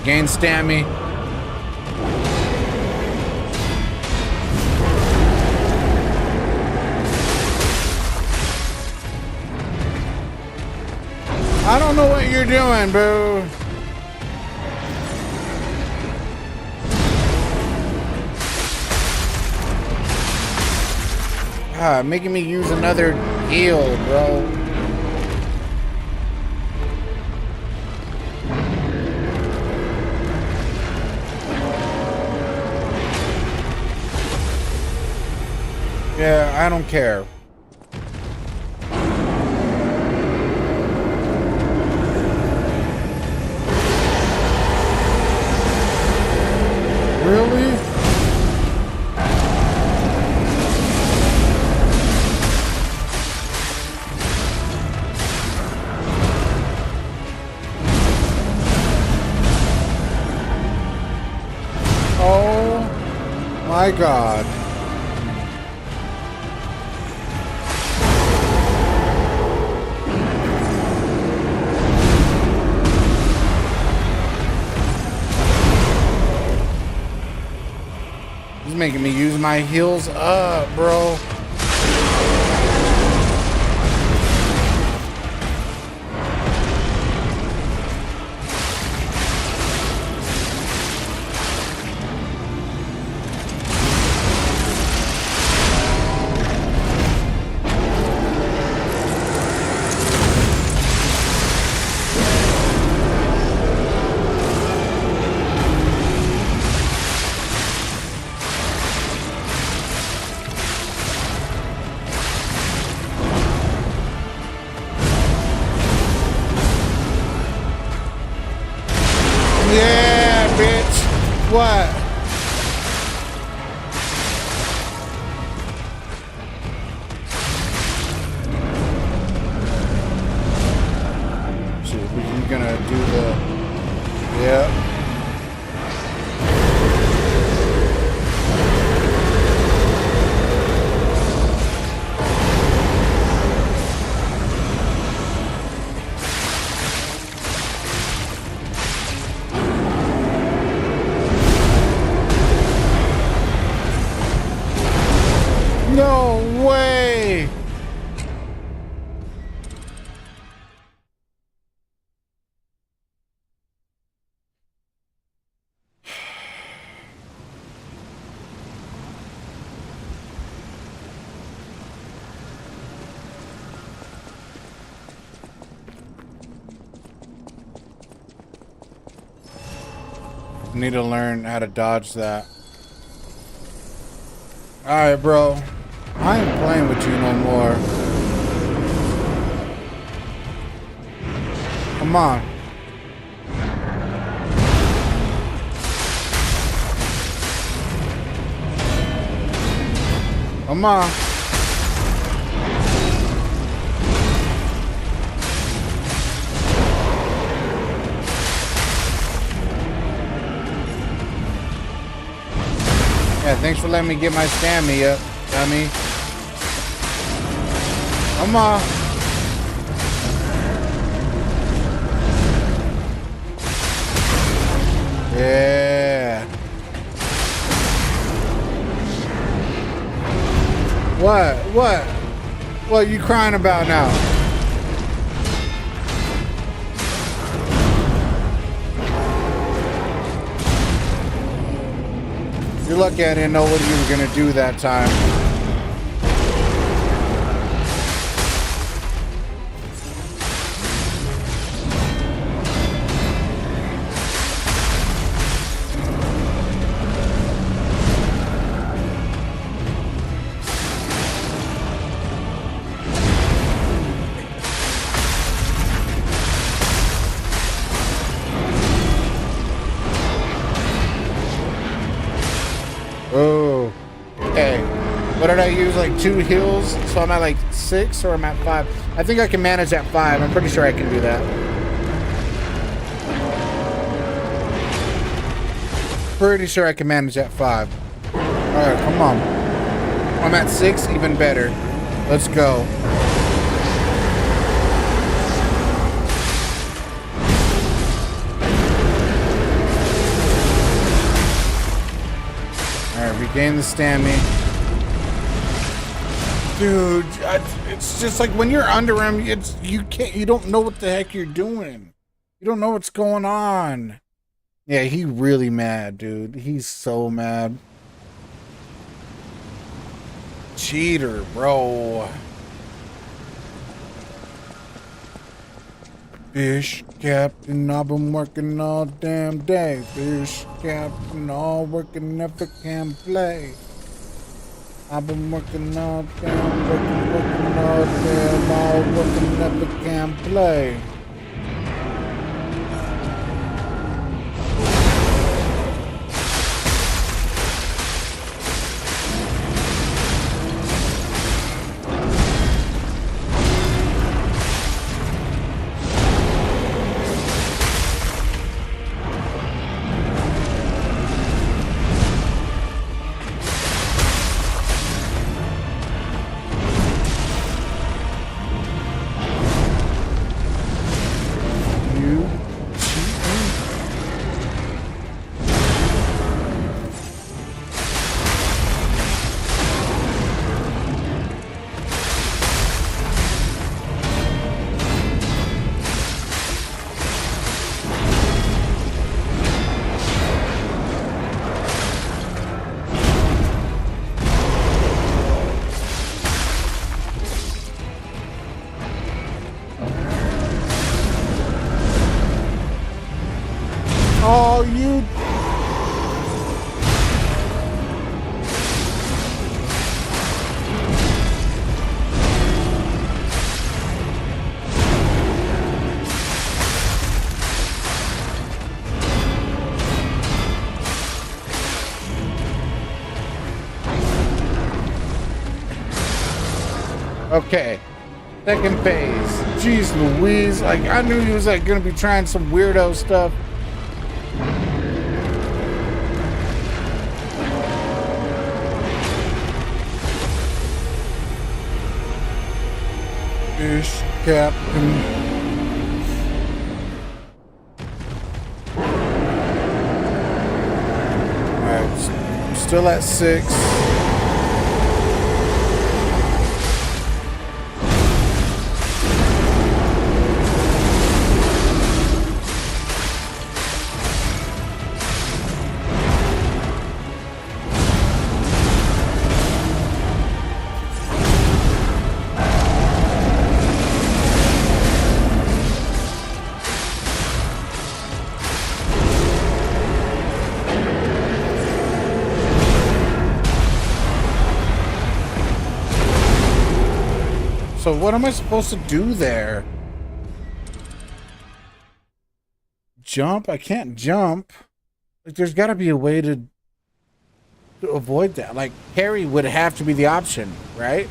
Gain Stammy. I don't know what you're doing, boo. Making me use another heal, bro. Yeah, I don't care. Really? Oh my God. He's making me use my heels up, bro. Yeah, bitch. What? Shit, we're gonna do the... Yeah. No way! Need to learn how to dodge that. Alright, bro. I ain't playing with you no more. Come on. Come on. Yeah, thanks for letting me get my stamina up, dummy. Come on. Yeah. What? What are you crying about now? You're lucky I didn't know what you were gonna do that time. Oh, okay. What did I use? Like 2 heals? So I'm at like 6 or I'm at 5? I think I can manage at 5. I'm pretty sure I can do that. Pretty sure I can manage at 5. Alright, come on. I'm at 6, even better. Let's go. Regain the stamina. Dude, it's just like when you're under him, you don't know what the heck you're doing. You don't know what's going on. Yeah, he really mad, dude. He's so mad. Cheater, bro. Fish captain, I've been working all damn day. Fish captain, all working, never can play. I've been working all damn, working all damn, all working, never can play. Oh, you... Okay. Second phase. Jeez Louise. Like, I knew he was like gonna be trying some weirdo stuff. Fish captain. Alright, still at 6. So what am I supposed to do there? Jump? I can't jump. Like, there's got to be a way to to avoid that. Like, parry would have to be the option, right?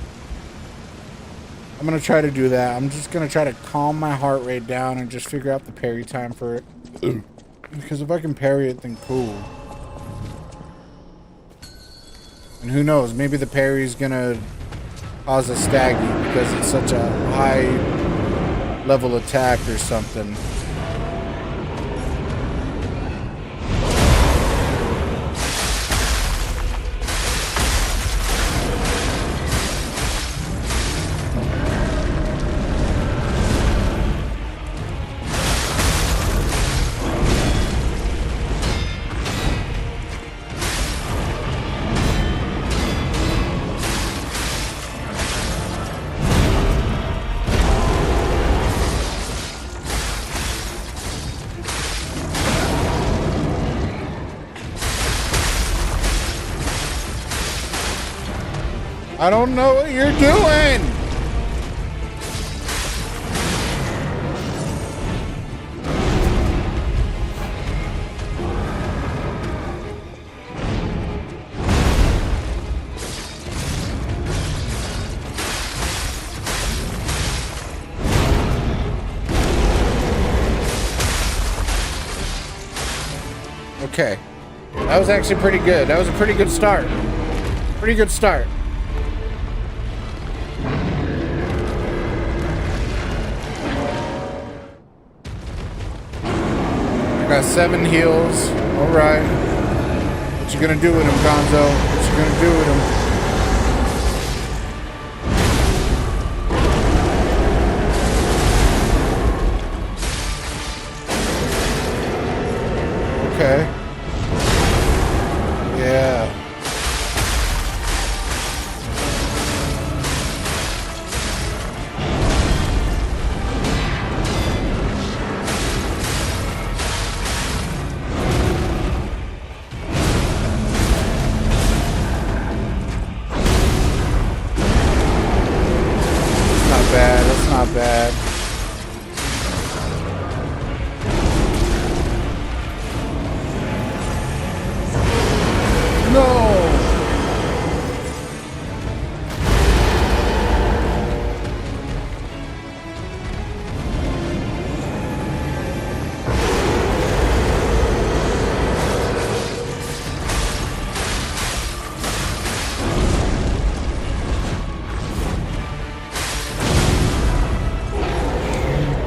I'm gonna try to do that. I'm just gonna try to calm my heart rate down and just figure out the parry time for it. Because if I can parry it, then cool. And who knows, maybe the parry is gonna cause a staggy because it's such a high level attack or something. I don't know what you're doing. Okay. That was actually pretty good. That was a pretty good start. Pretty good start. Got 7 heals. Alright. What you gonna do with him, Gonzo? What you gonna do with him? Okay. Yeah. Not bad. No.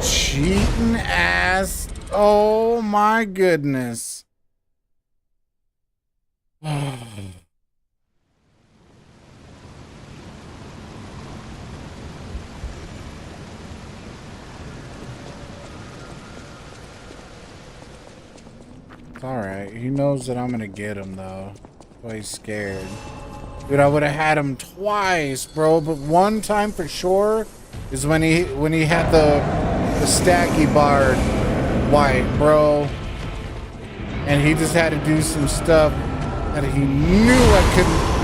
Cheating ass. Oh my goodness. It's alright. He knows that I'm gonna get him though. That's why he's scared. Dude, I would have had him twice, bro, but one time for sure is when he had the stacky bar white, bro. And he just had to do some stuff that he knew I couldn't.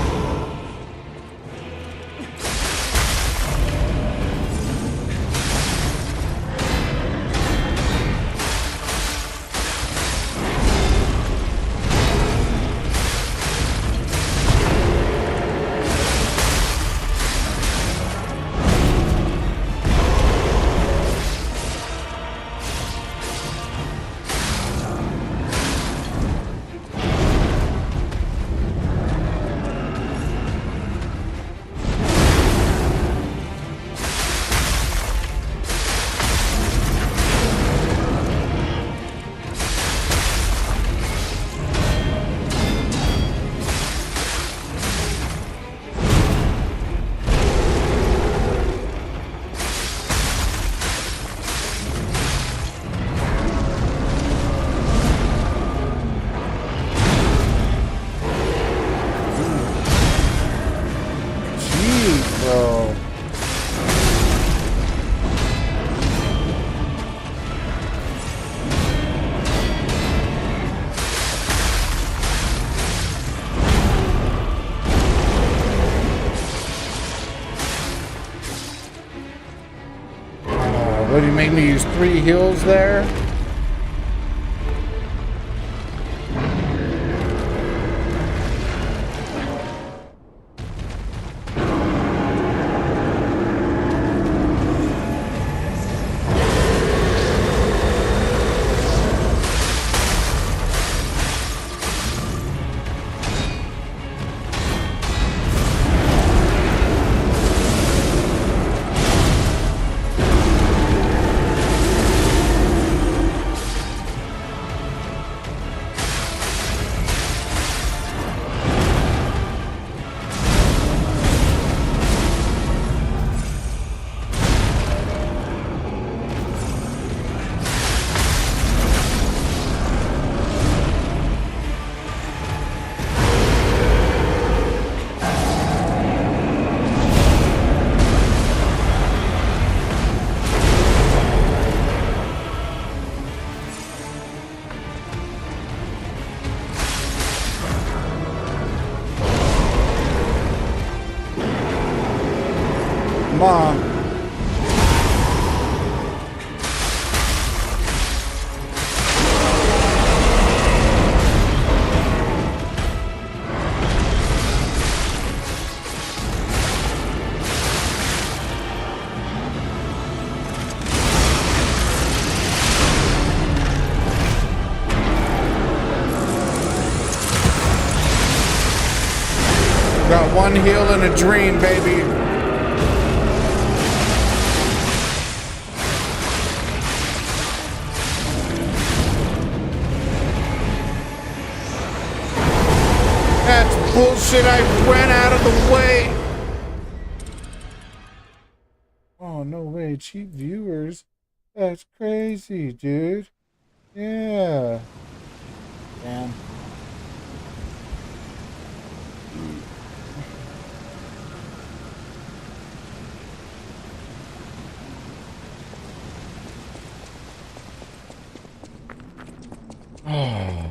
Bro. What do you make me use 3 heals there? one heel and a dream, baby. That's bullshit. I ran out of the way. Oh, no way. Cheap viewers. That's crazy, dude. Yeah. Damn. Oh.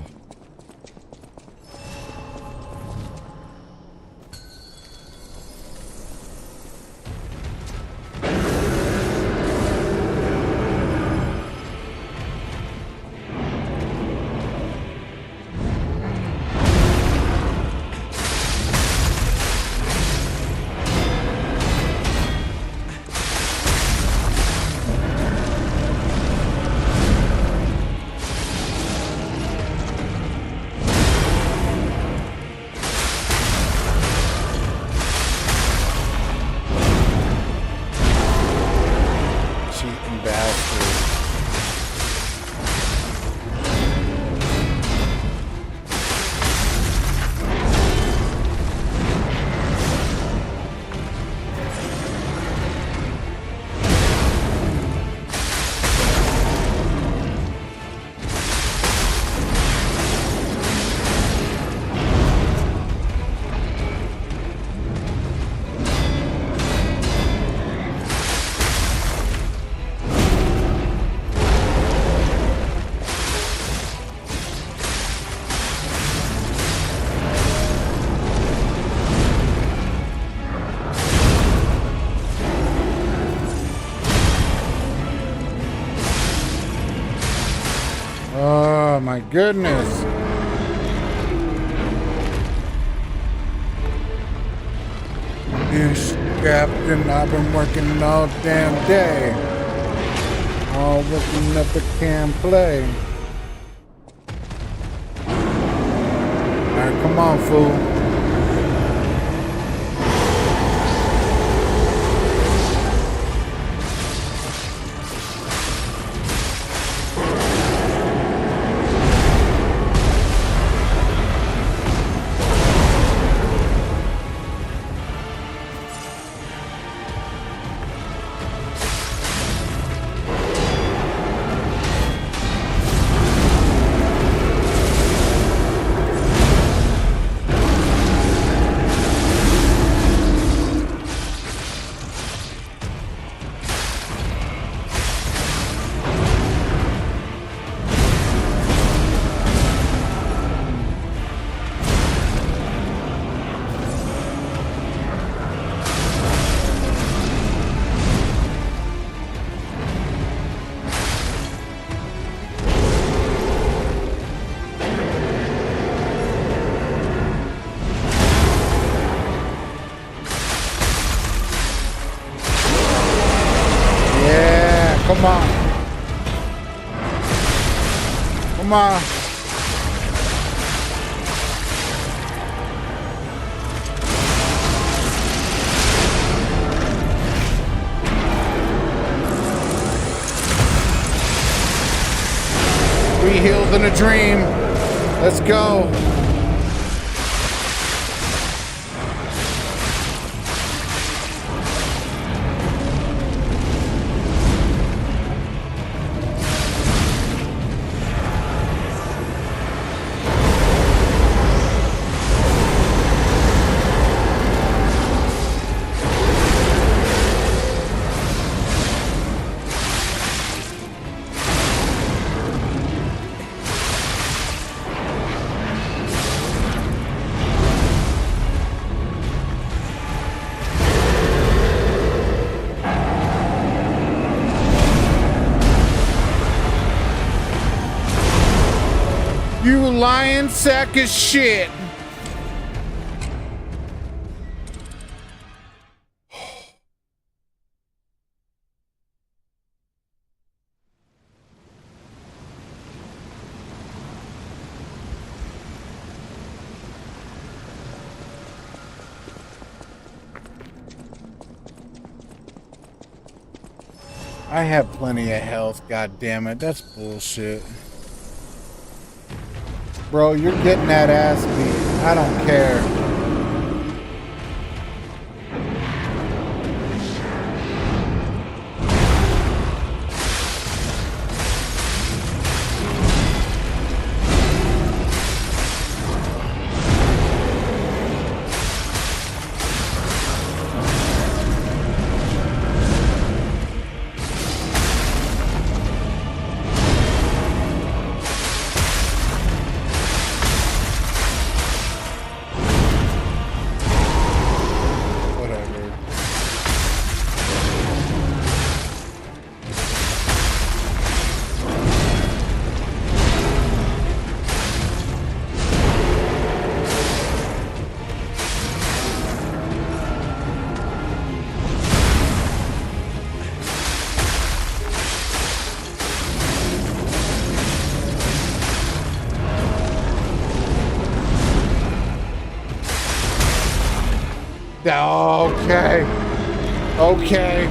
Oh my goodness. Yes, Captain, I've been working all damn day. All working up the can play. Alright, come on, fool. Come on. Come on. We healed in a dream. Let's go. You lying sack of shit. I have plenty of health, god damn it. That's bullshit. Bro, you're getting that ass beat. I don't care. Whatever. Okay. Okay.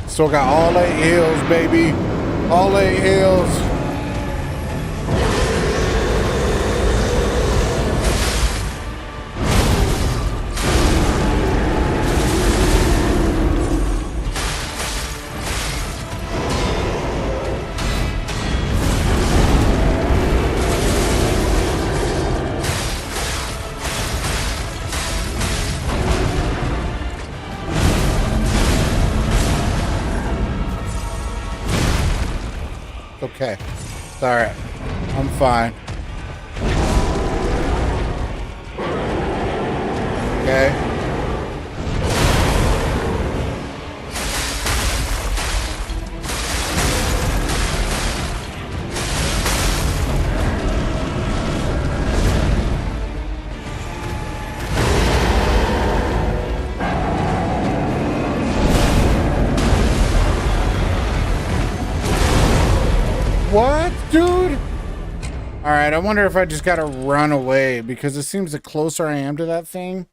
Still got all 8 hills, baby. All 8 hills. Okay. It's all right. I'm fine. Okay. What, dude? All right, I wonder if I just gotta run away because it seems the closer I am to that thing.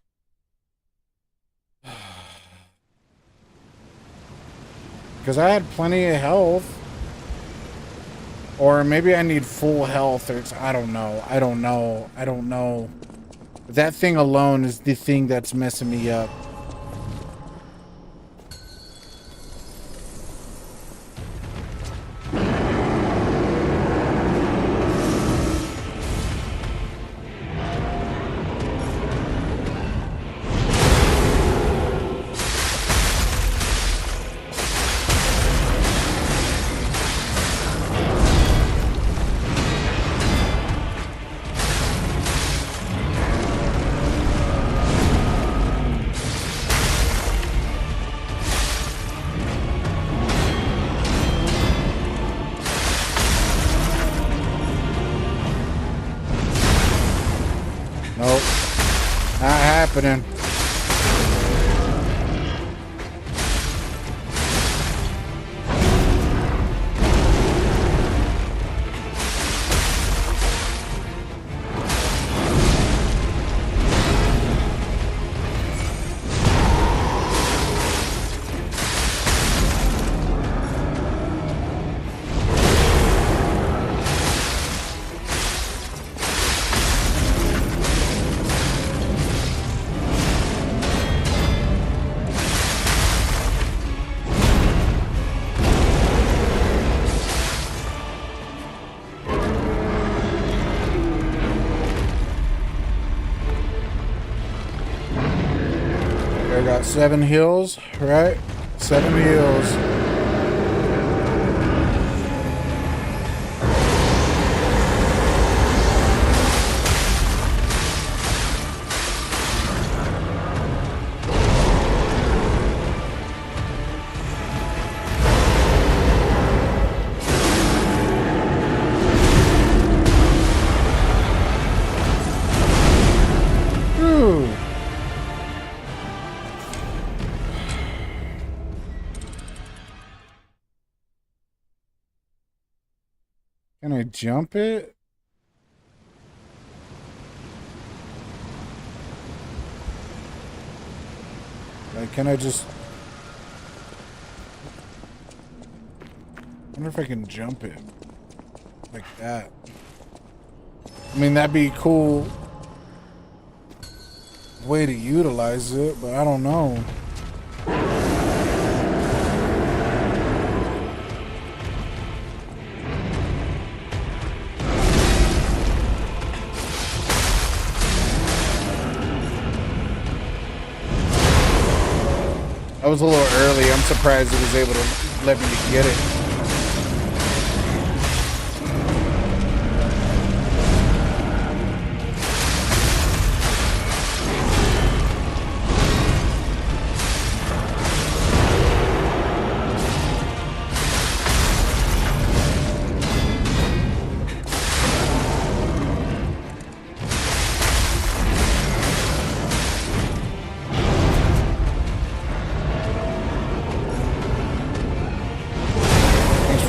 Because I had plenty of health. Or maybe I need full health, or I don't know. I don't know. I don't know. That thing alone is the thing that's messing me up. Nope. Not happening. I got 7 hills, right? 7 hills. Ooh. Can I jump it? Like, can I just... I wonder if I can jump it. Like that. I mean, that'd be a cool way to utilize it, but I don't know. I was a little early. I'm surprised it was able to let me get it.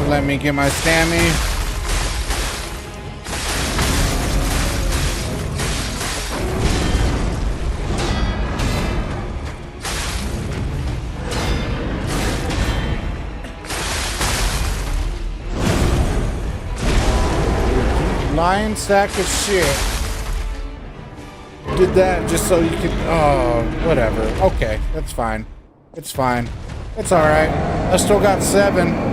Let me get my stammy. Lion sack of shit. Did that just so you could... Oh, whatever. Okay, that's fine. It's fine. It's alright. I still got 7.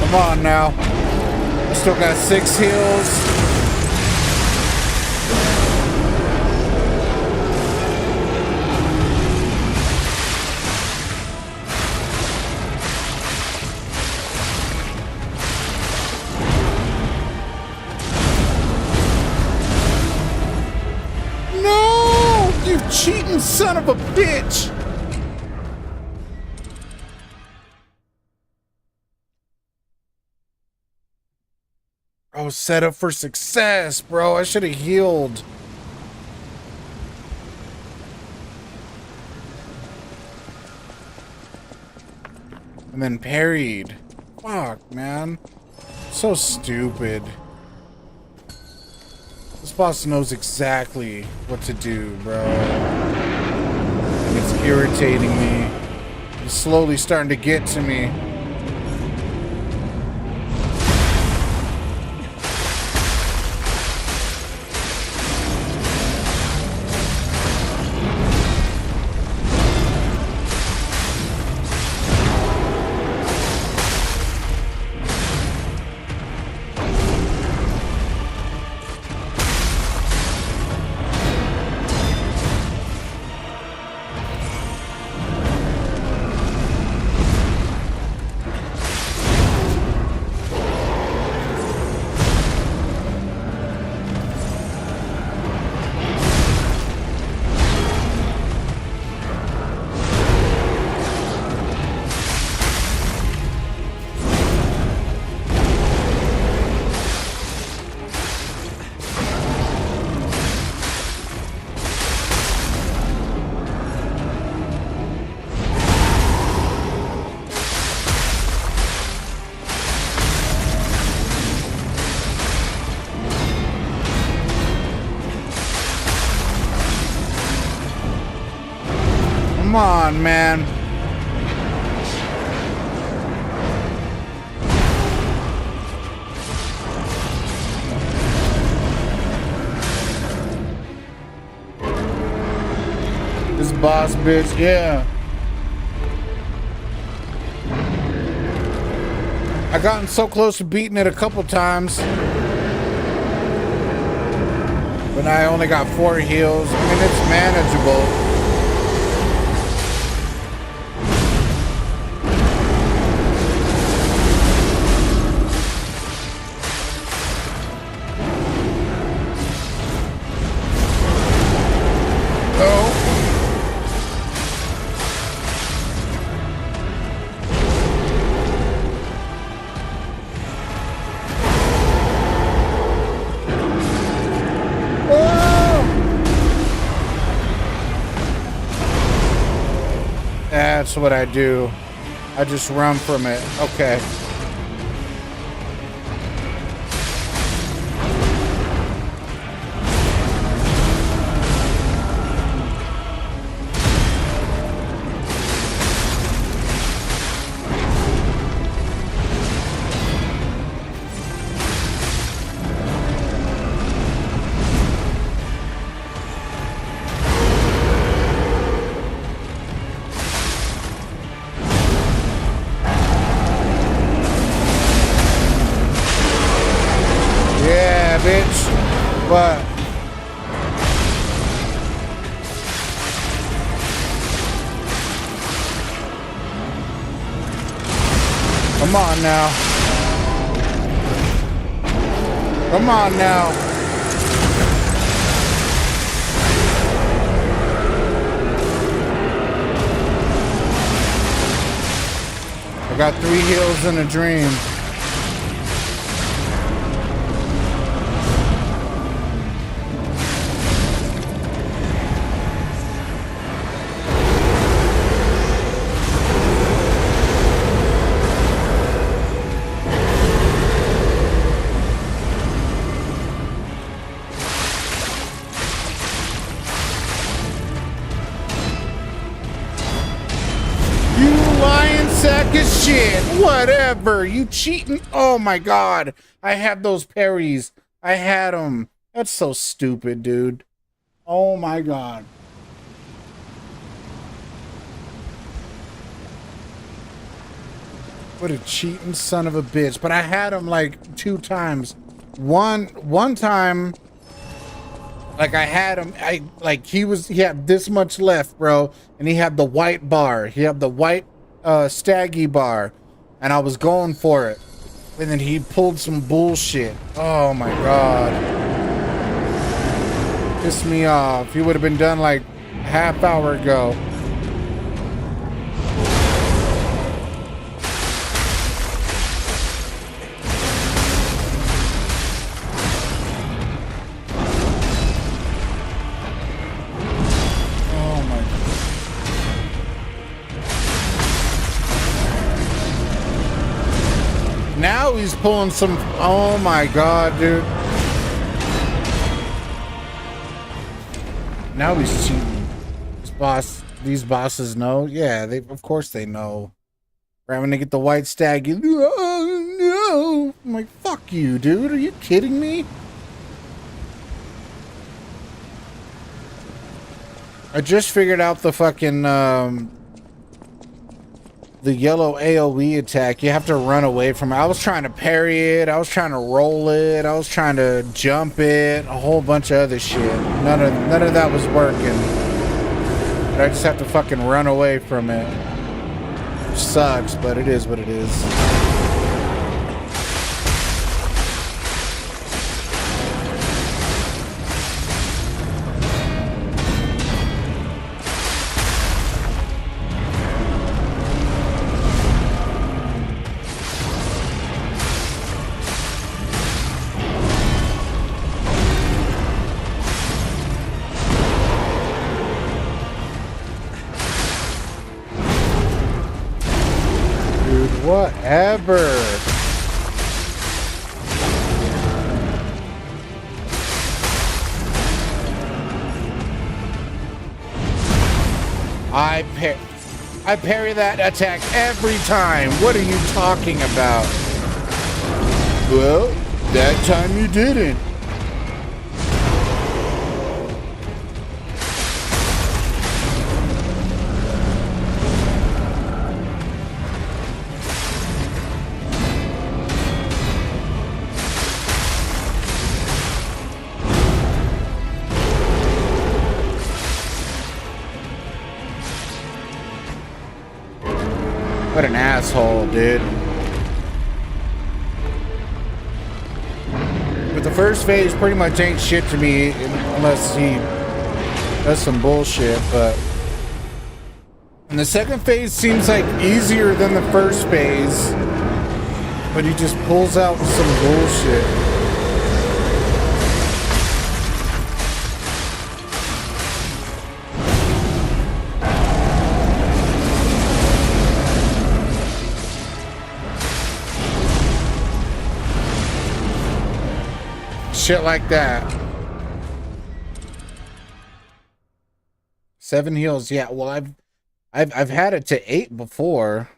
Come on now. I still got 6 heals. No! You cheating son of a bitch! I was set up for success, bro. I should have healed. And then parried. Fuck, man. So stupid. This boss knows exactly what to do, bro. And it's irritating me. It's slowly starting to get to me. Come on, man. This boss bitch, yeah. I gotten so close to beating it a couple times. But I only got 4 heals. I mean, it's manageable. That's what I do. I just run from it. Okay. But come on now. Come on now. I got 3 heals in a dream. Sack of shit. Whatever. You cheating? Oh my god. I had those parries. I had them. That's so stupid, dude. Oh my god. What a cheating son of a bitch. But I had him like 2 times. One time, like I had him, he had this much left, bro, and he had the white bar. He had the white staggy bar, and I was going for it, and then he pulled some bullshit. Oh my god, pissed me off. He would have been done like a half hour ago. Now he's pulling some. Oh my god, dude. Now he's cheating. These bosses know. Yeah, of course they know. We're having to get the white stag. Oh no! I'm like, fuck you, dude. Are you kidding me? I just figured out the fucking the yellow AoE attack. You have to run away from it. I was trying to parry it. I was trying to roll it. I was trying to jump it. A whole bunch of other shit. None of that was working. But I just have to fucking run away from it. Which sucks, but it is what it is. Whatever. I parry that attack every time. What are you talking about? Well, that time you didn't. What an asshole, dude. But the first phase pretty much ain't shit to me unless he does some bullshit, but... And the second phase seems like easier than the first phase, but he just pulls out some bullshit. Shit like that. 7 heals, yeah. Well, I've had it to 8 before.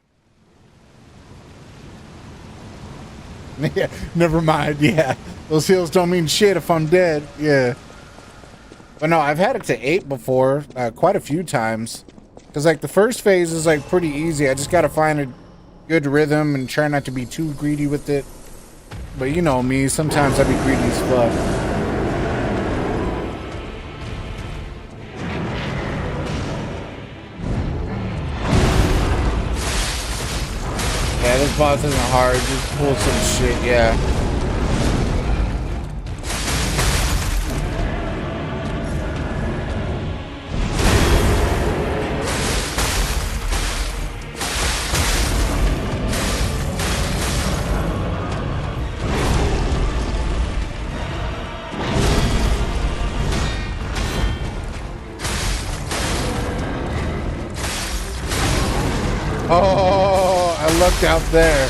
Yeah, never mind. Yeah, those heals don't mean shit if I'm dead. Yeah, but no, I've had it to 8 before, quite a few times. Cause like the first phase is like pretty easy. I just gotta find a good rhythm and try not to be too greedy with it. But you know me, sometimes I be greedy as fuck. Yeah, this boss isn't hard. Just pull some shit, yeah. Oh, I looked out there.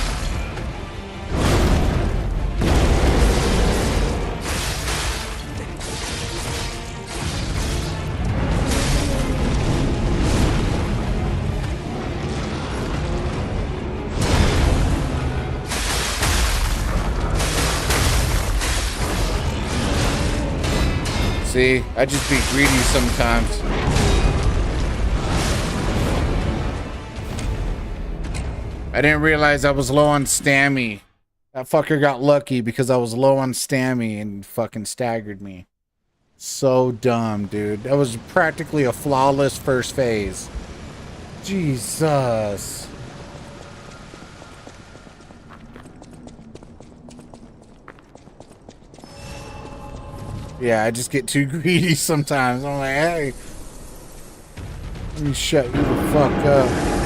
See, I just be greedy sometimes. I didn't realize I was low on stammy. That fucker got lucky because I was low on stammy and fucking staggered me. So dumb, dude. That was practically a flawless first phase. Jesus. Yeah, I just get too greedy sometimes. I'm like, hey, let me shut you the fuck up.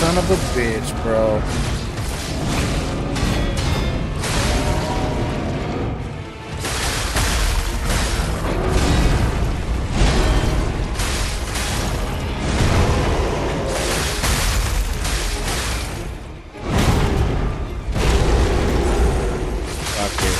Son of a bitch, bro. Fuck it.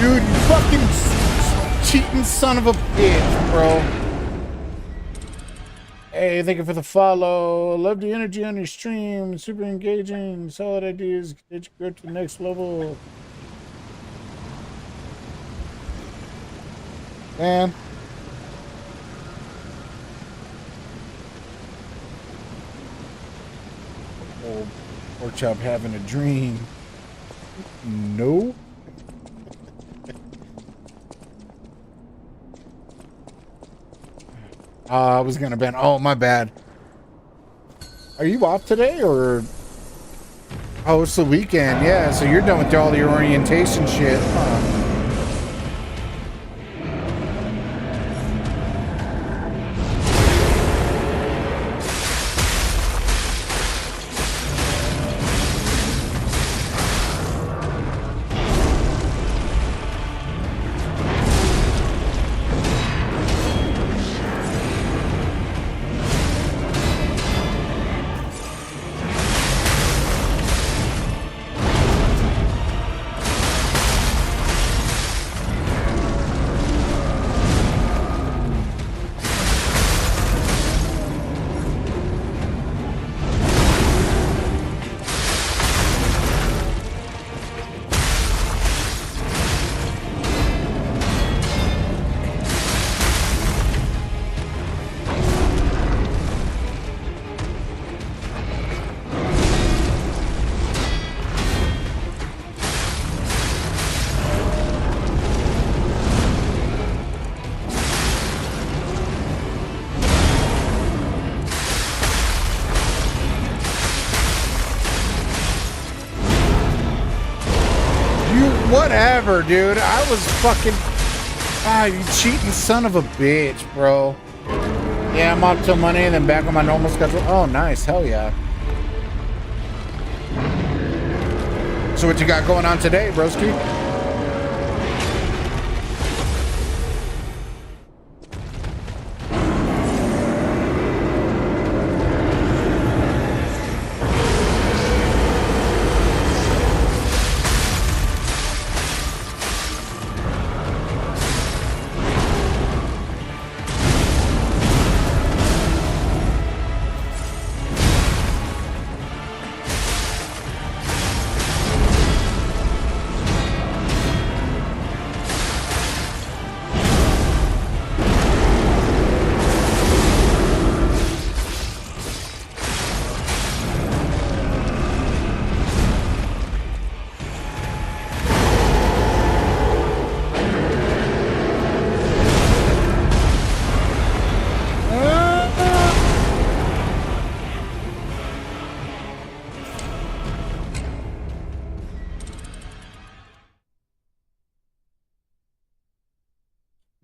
Dude, you fucking cheating son of a bitch, bro. Hey, thank you for the follow. Love the energy on your stream. Super engaging. Solid ideas. Get you go to the next level. Man. Oh, pork chop having a dream. No. I was gonna ban. Oh, my bad. Are you off today or? Oh, it's the weekend. Yeah, so you're done with all your orientation shit. Huh? Whatever, dude. I was fucking... Ah, you cheating son of a bitch, bro. Yeah, I'm off till Monday and then back on my normal schedule. Oh, nice. Hell yeah. So what you got going on today, broski?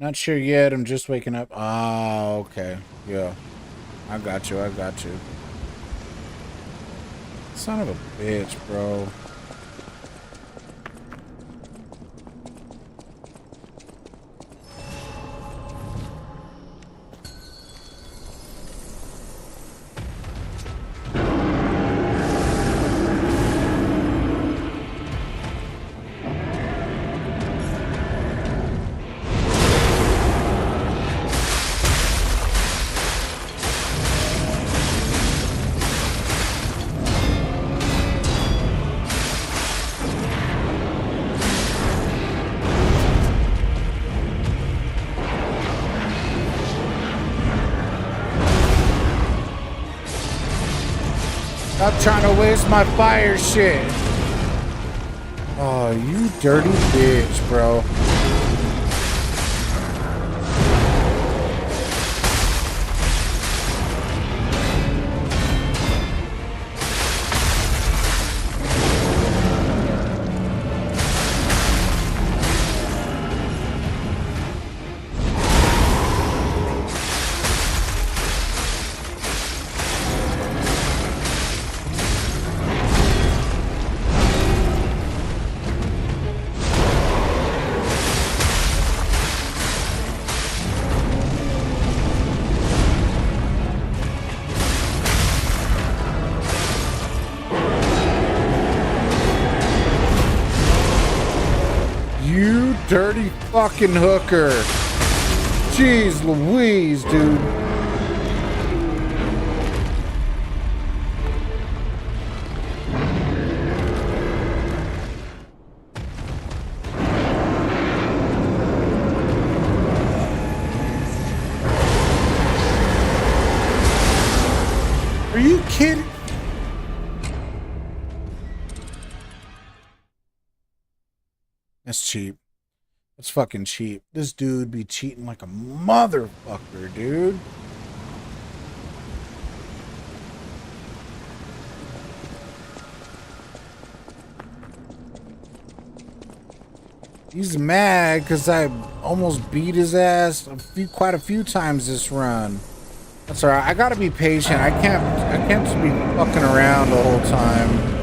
Not sure yet. I'm just waking up. Ah, okay. Yeah. I got you. I got you. Son of a bitch, bro. Stop trying to waste my fire shit. Oh, you dirty bitch, bro. Dirty fucking hooker. Jeez Louise, dude. Are you kidding? That's cheap. That's fucking cheap. This dude be cheating like a motherfucker, dude. He's mad because I almost beat his ass quite a few times this run. That's alright. I gotta be patient. I can't just be fucking around the whole time.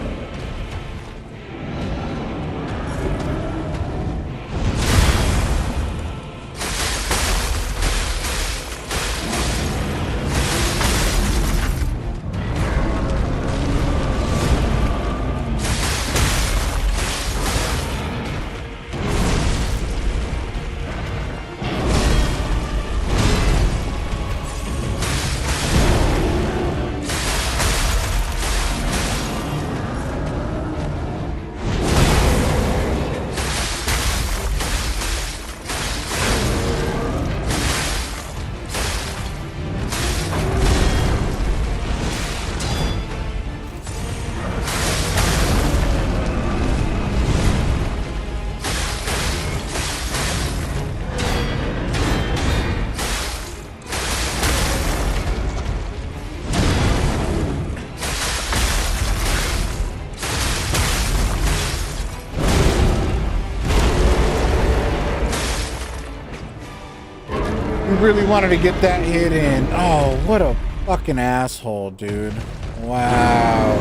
Really wanted to get that hit in. Oh, what a fucking asshole, dude. Wow.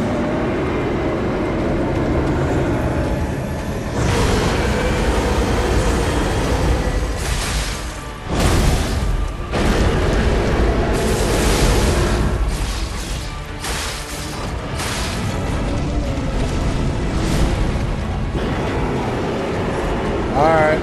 All right.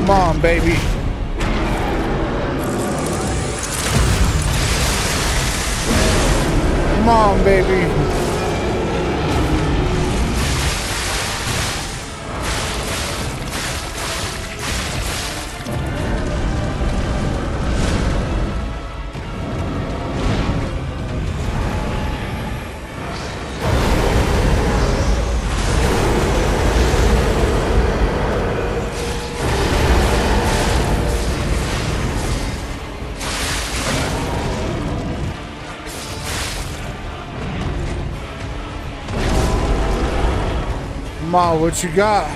Come on, baby. Come on, baby. Come on, what you got?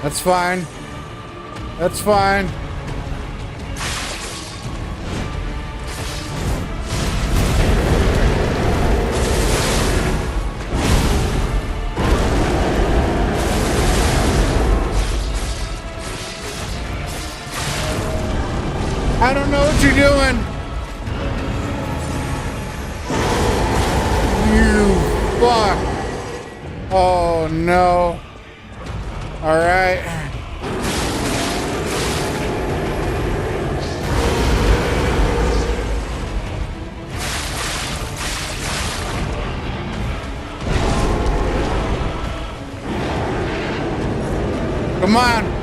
That's fine. That's fine. I don't know what you're doing. You fuck. Oh no. All right. Come on.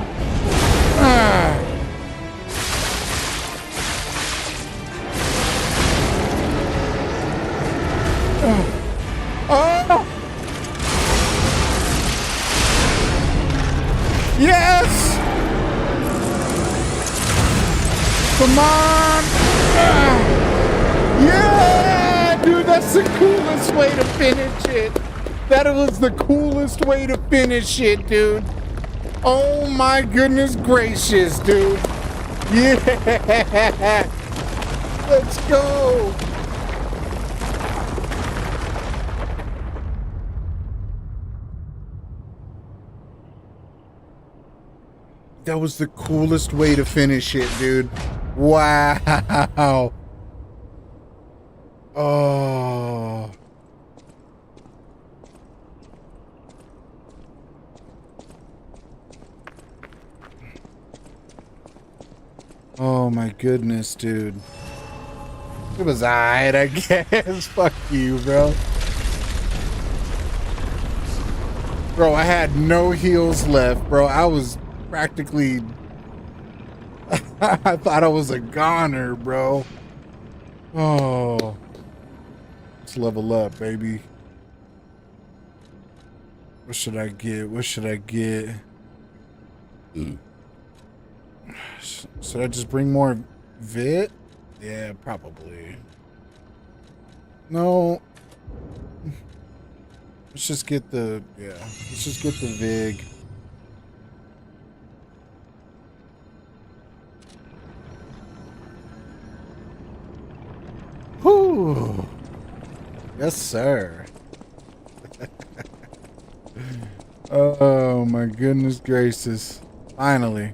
Oh! Yes! Come on! Yeah! Dude, that's the coolest way to finish it. That was the coolest way to finish it, dude. Oh my goodness gracious, dude. Yeah! Let's go! That was the coolest way to finish it, dude. Wow. Oh. Oh my goodness, dude. It was alright, I guess. Fuck you, bro. Bro, I had no heals left, bro. I was practically... I thought I was a goner, bro. Oh. Let's level up, baby. What should I get? What should I get? Should I just bring more Vit? Yeah, probably. No. Let's just get the, yeah. Let's just get the Vig. Whew. Yes, sir. Oh my goodness gracious. Finally.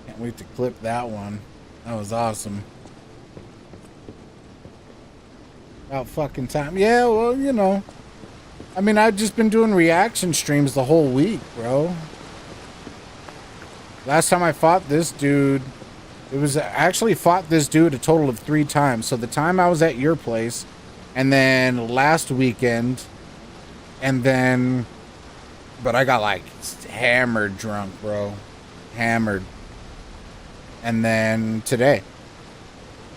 Can't wait to clip that one. That was awesome. About fucking time. Yeah, well, you know. I mean, I've just been doing reaction streams the whole week, bro. Last time I fought this dude, it was actually fought this dude a total of 3 times. So the time I was at your place, and then last weekend, and then, but I got like hammered drunk, bro. Hammered. And then today.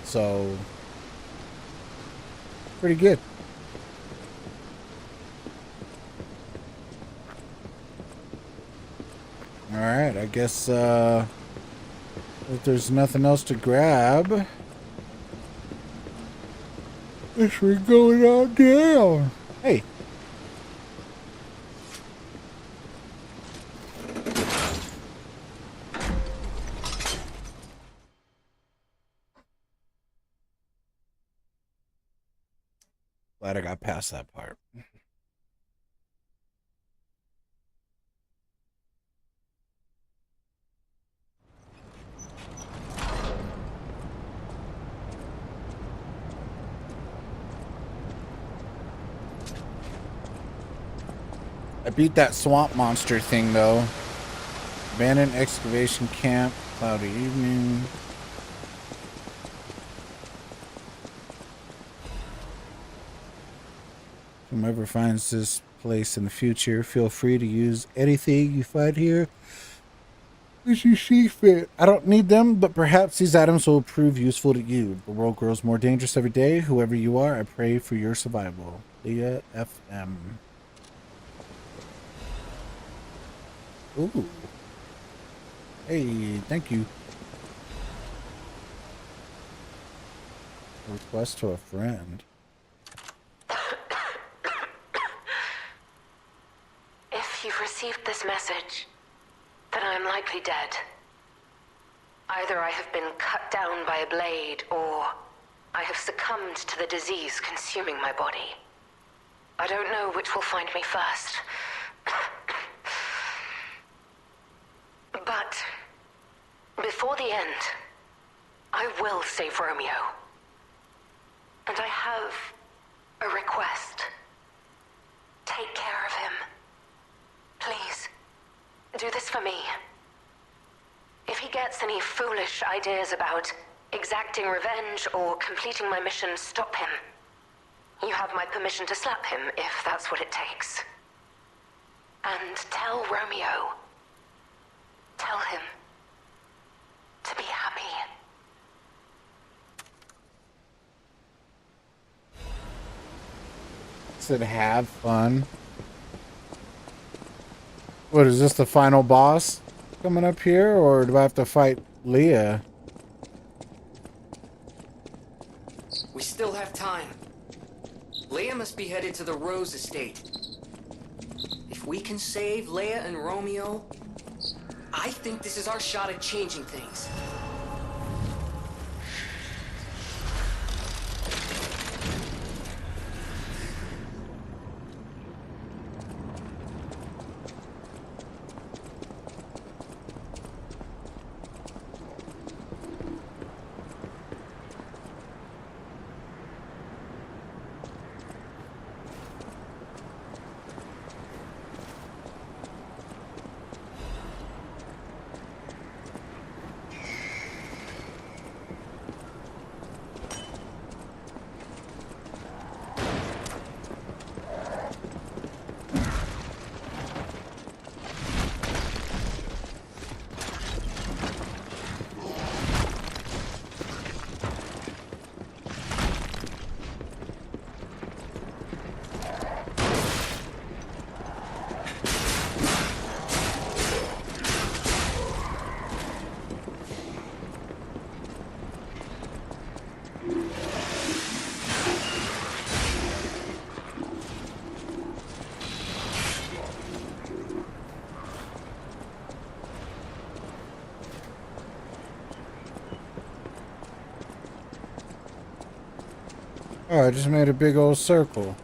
So, pretty good. Alright, I guess, if there's nothing else to grab, this we're going on down. Hey. Glad I got past that part. I beat that swamp monster thing though. Abandoned excavation camp, cloudy evening. Whomever finds this place in the future, feel free to use anything you find here as you see fit. I don't need them, but perhaps these items will prove useful to you. The world grows more dangerous every day. Whoever you are, I pray for your survival. Leah FM. Ooh. Hey, thank you. Request to a friend. If you've received this message, then I am likely dead. Either I have been cut down by a blade, or I have succumbed to the disease consuming my body. I don't know which will find me first. But before the end, I will save Romeo. And I have a request. Take care of him. Please, do this for me. If he gets any foolish ideas about exacting revenge or completing my mission, stop him. You have my permission to slap him if that's what it takes. And tell Romeo. Tell him to be happy. Said have fun. What is this, the final boss coming up here, or do I have to fight Leah? We still have time. Leia must be headed to the Rose Estate. If we can save Leia and Romeo, I think this is our shot at changing things. Oh, I just made a big old circle.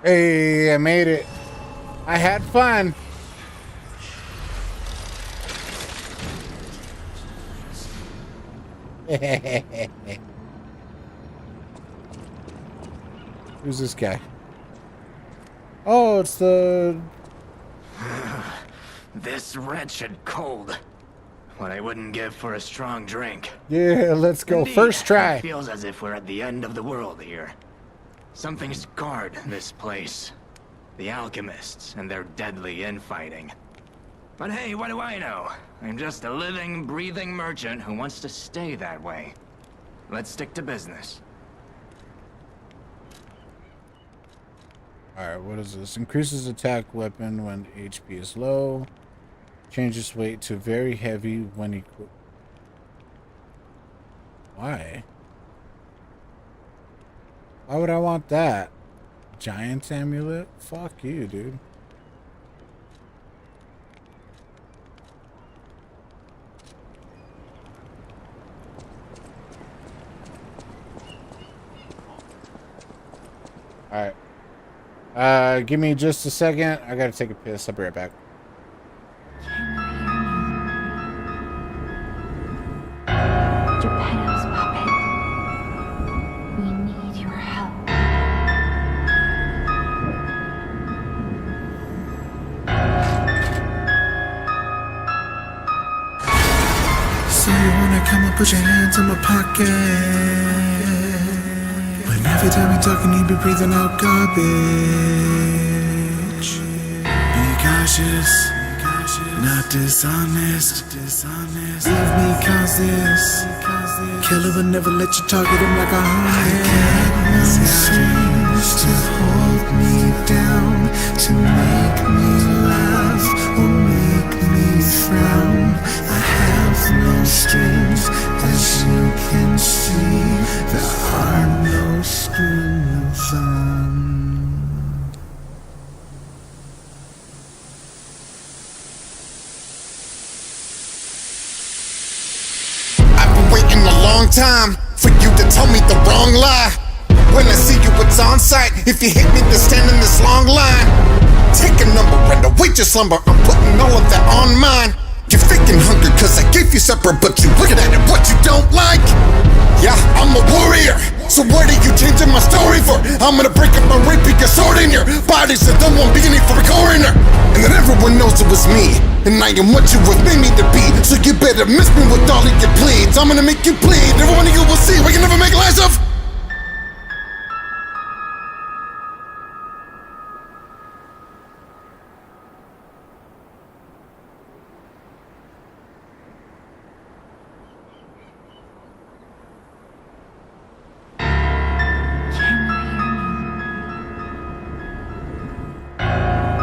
Hey, I made it. I had fun. Who's this guy? Oh, it's the... This wretched cold. What I wouldn't give for a strong drink. Yeah, let's go. Indeed, First try. It feels as if we're at the end of the world here. Something scarred this place. The alchemists and their deadly infighting. But hey, what do I know? I'm just a living, breathing merchant who wants to stay that way. Let's stick to business. Alright, what is this? Increases attack weapon when HP is low. Changes weight to very heavy when equipped. Why? Why would I want that? Giant amulet? Fuck you, dude. Alright. Give me just a second. I gotta take a piss. I'll be right back. Geppetto's puppet. We need your help. So you wanna come and put your hands in my pocket? But every time you're talking, you be breathing out garbage. Be cautious, not dishonest. Leave me cause this killer will never let you target him like a hunter. No strings to hold me down, to make me laugh or make me frown. I have no strings, as you can see. There are no screws on. Waiting a long time for you to tell me the wrong lie. When I see you, it's on sight. If you hit me, then stand in this long line. Take a number and await your slumber. I'm putting all of that on mine. You're faking hunger cause I gave you supper, but you looking at it what you don't like. Yeah, I'm a warrior, so what are you changing my story for? I'm gonna break up my rape, pick a sword in your body, so don't want beginning for a coroner. And then everyone knows it was me, and I am what you have made me to be. So you better miss me with all of your pleads. I'm gonna make you bleed, every one of you will see what you never make lies of.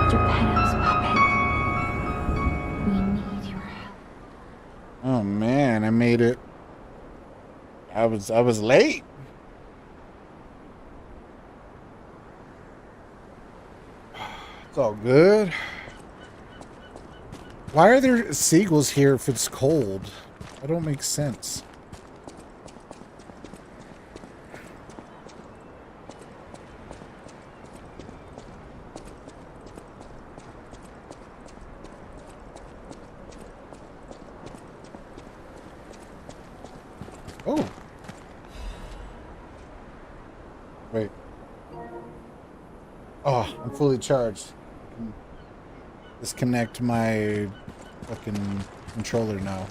Geppetto's puppet. We need your help. Oh man, I made it. I was late. It's all good. Why are there seagulls here if it's cold? That don't make sense. Wait. Oh, I'm fully charged. Disconnect my fucking controller now.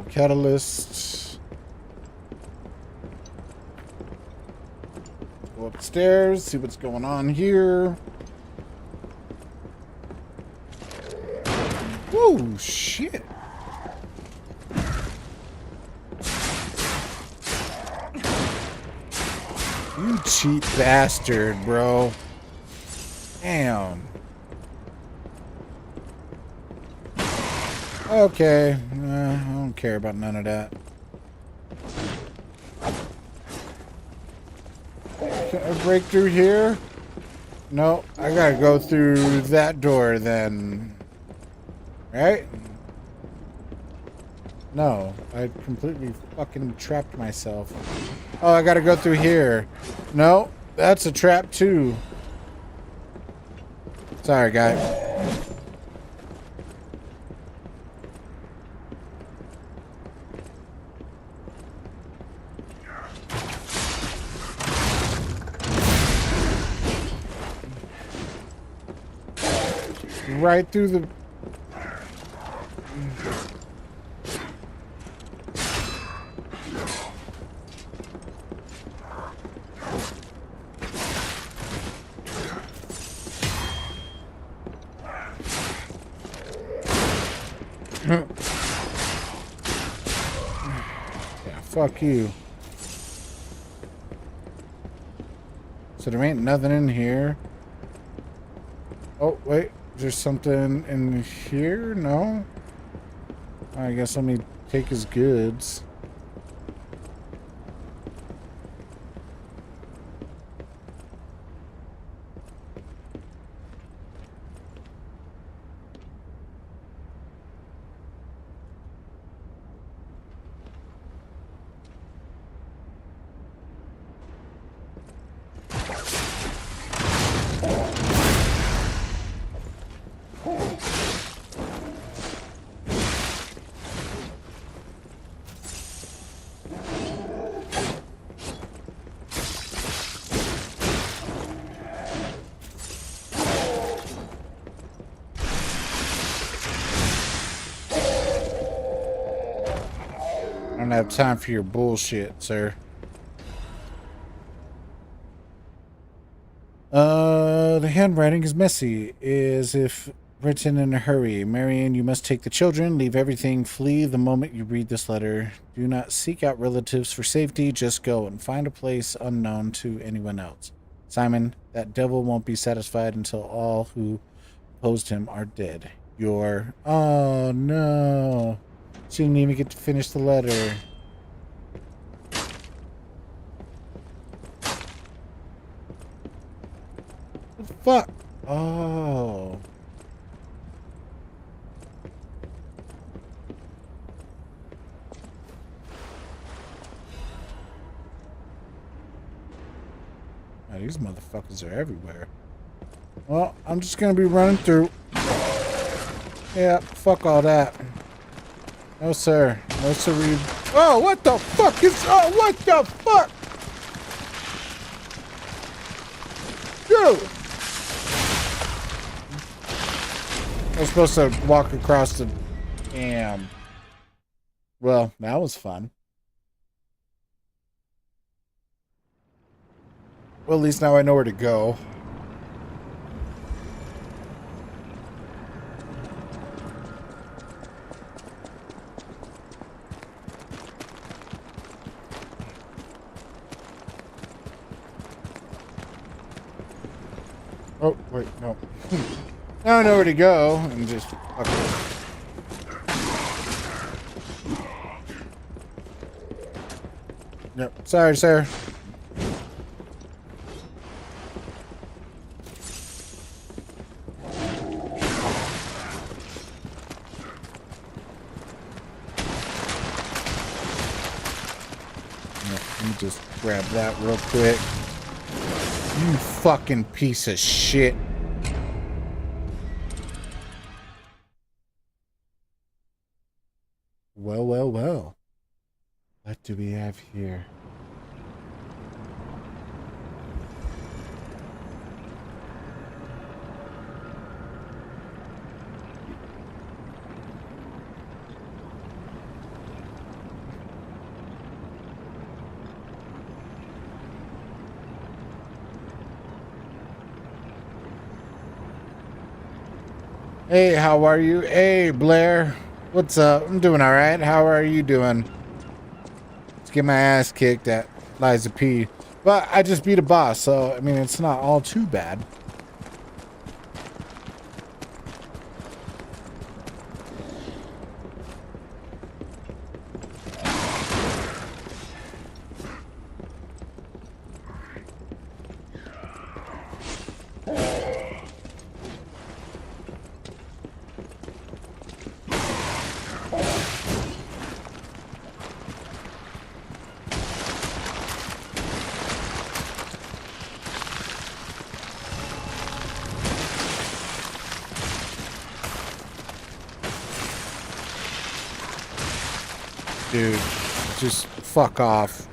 Catalyst. Go upstairs, see what's going on here. Whoa, shit. You cheap bastard, bro. Damn. Okay, I don't care about none of that. Can I break through here? No, I gotta go through that door then. Right? No, I completely fucking trapped myself. Oh, I gotta go through here. No, that's a trap too. Sorry, guy. Right through the... Yeah, fuck you. So there ain't nothing in here. Oh, wait. Is there something in here? No? I guess let me take his goods. I don't have time for your bullshit, sir. The handwriting is messy, as if written in a hurry. Marion, you must take the children, leave everything, flee the moment you read this letter. Do not seek out relatives for safety, just go and find a place unknown to anyone else. Simon, that devil won't be satisfied until all who opposed him are dead. Your... Oh, no. She didn't even get to finish the letter. What the fuck? Oh. Now, these motherfuckers are everywhere. Well, I'm just gonna be running through. Yeah, fuck all that. No, sir. No, sir. Oh, what the fuck is... Oh, what the fuck? Dude! I was supposed to walk across the... Damn. Well, that was fun. Well, at least now I know where to go. Wait, no. Now I know where to go and just fucking... Yep. Sorry, sir. Let me just grab that real quick. You fucking piece of shit. Well, well, well. What do we have here? Hey, how are you? Hey, Blair. What's up? I'm doing alright. How are you doing? Let's get my ass kicked at Liza P. But I just beat a boss, so, I mean, it's not all too bad. Dude, just fuck off.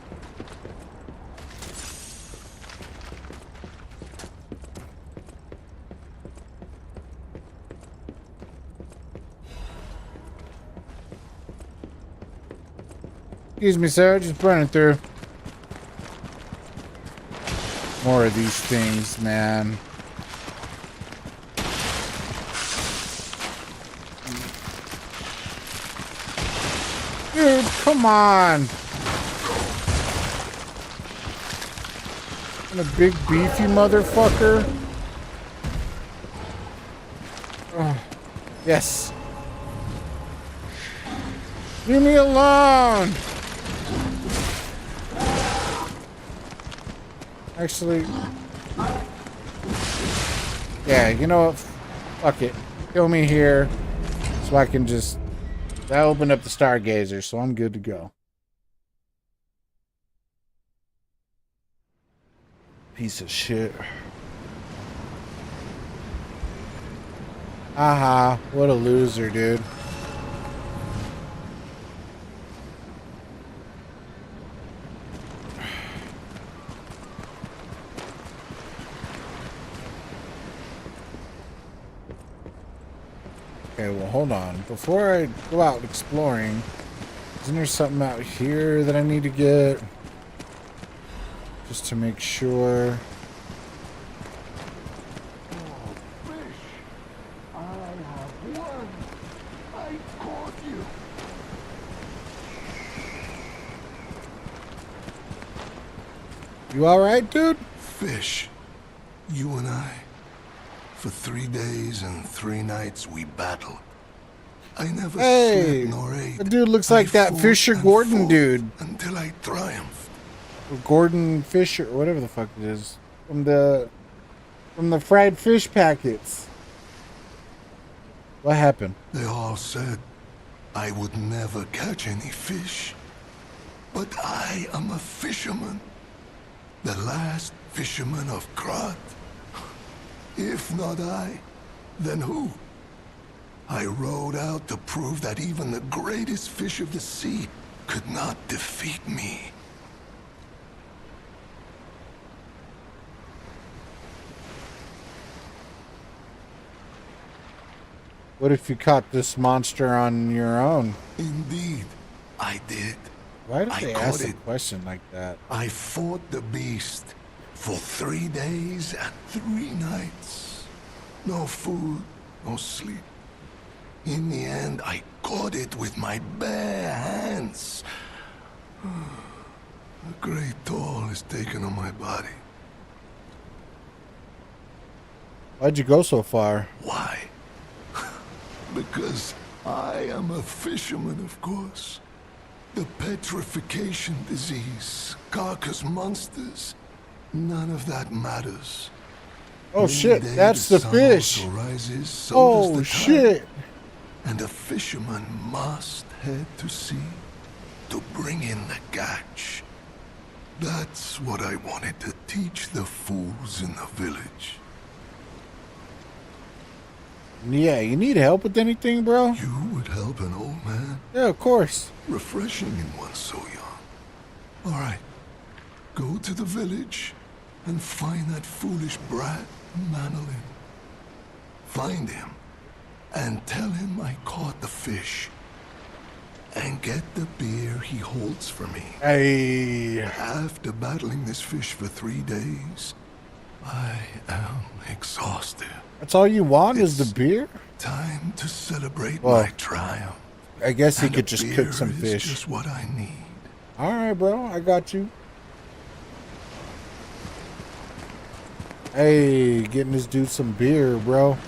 Excuse me, sir, just running through. More of these things, man. Dude, come on. And a big beefy motherfucker. Oh, yes. Leave me alone. Actually, yeah, you know what? Fuck it. Kill me here so I can just... That opened up the Stargazer, so I'm good to go. Piece of shit. Aha, what a loser, dude. Okay, well, hold on. Before I go out exploring, isn't there something out here that I need to get? Just to make sure. Oh, fish! I have won! I caught you! You alright, dude? Fish, you and I. For 3 days and 3 nights we battled. I never Hey, slept nor ate. that dude looks like that fought Fisher and Gordon fought dude. until I triumphed. Or Gordon Fisher, or whatever the fuck it is. From the fried fish packets. What happened? They all said I would never catch any fish. But I am a fisherman. The last fisherman of Krat. If not I, then who? I rode out to prove that even the greatest fish of the sea could not defeat me. What if you caught this monster on your own? Indeed, I did. Why did I they caught ask a it. question like that? I fought the beast for 3 days and 3 nights. No food, no sleep. In the end, I caught it with my bare hands. A great toll is taken on my body. Why'd you go so far? Why? Because I am a fisherman, of course. The petrification disease, carcass monsters, none of that matters. Oh Any shit, day that's the the sun fish. also rises, so does Oh the shit. tide. And a fisherman must head to sea to bring in the catch. That's what I wanted to teach the fools in the village. Yeah, you need help with anything, bro? You would help an old man. Yeah, of course. Refreshing in one so young. All right, go to the village and find that foolish brat, Manolin. Find him and tell him I caught the fish. And get the beer he holds for me. Hey. After battling this fish for 3 days, I am exhausted. That's all you want is the beer? Time to celebrate Well, my triumph. I guess he And could a just beer cook some is fish. just what I need. Alright, bro. I got you. Hey, getting this dude some beer, bro.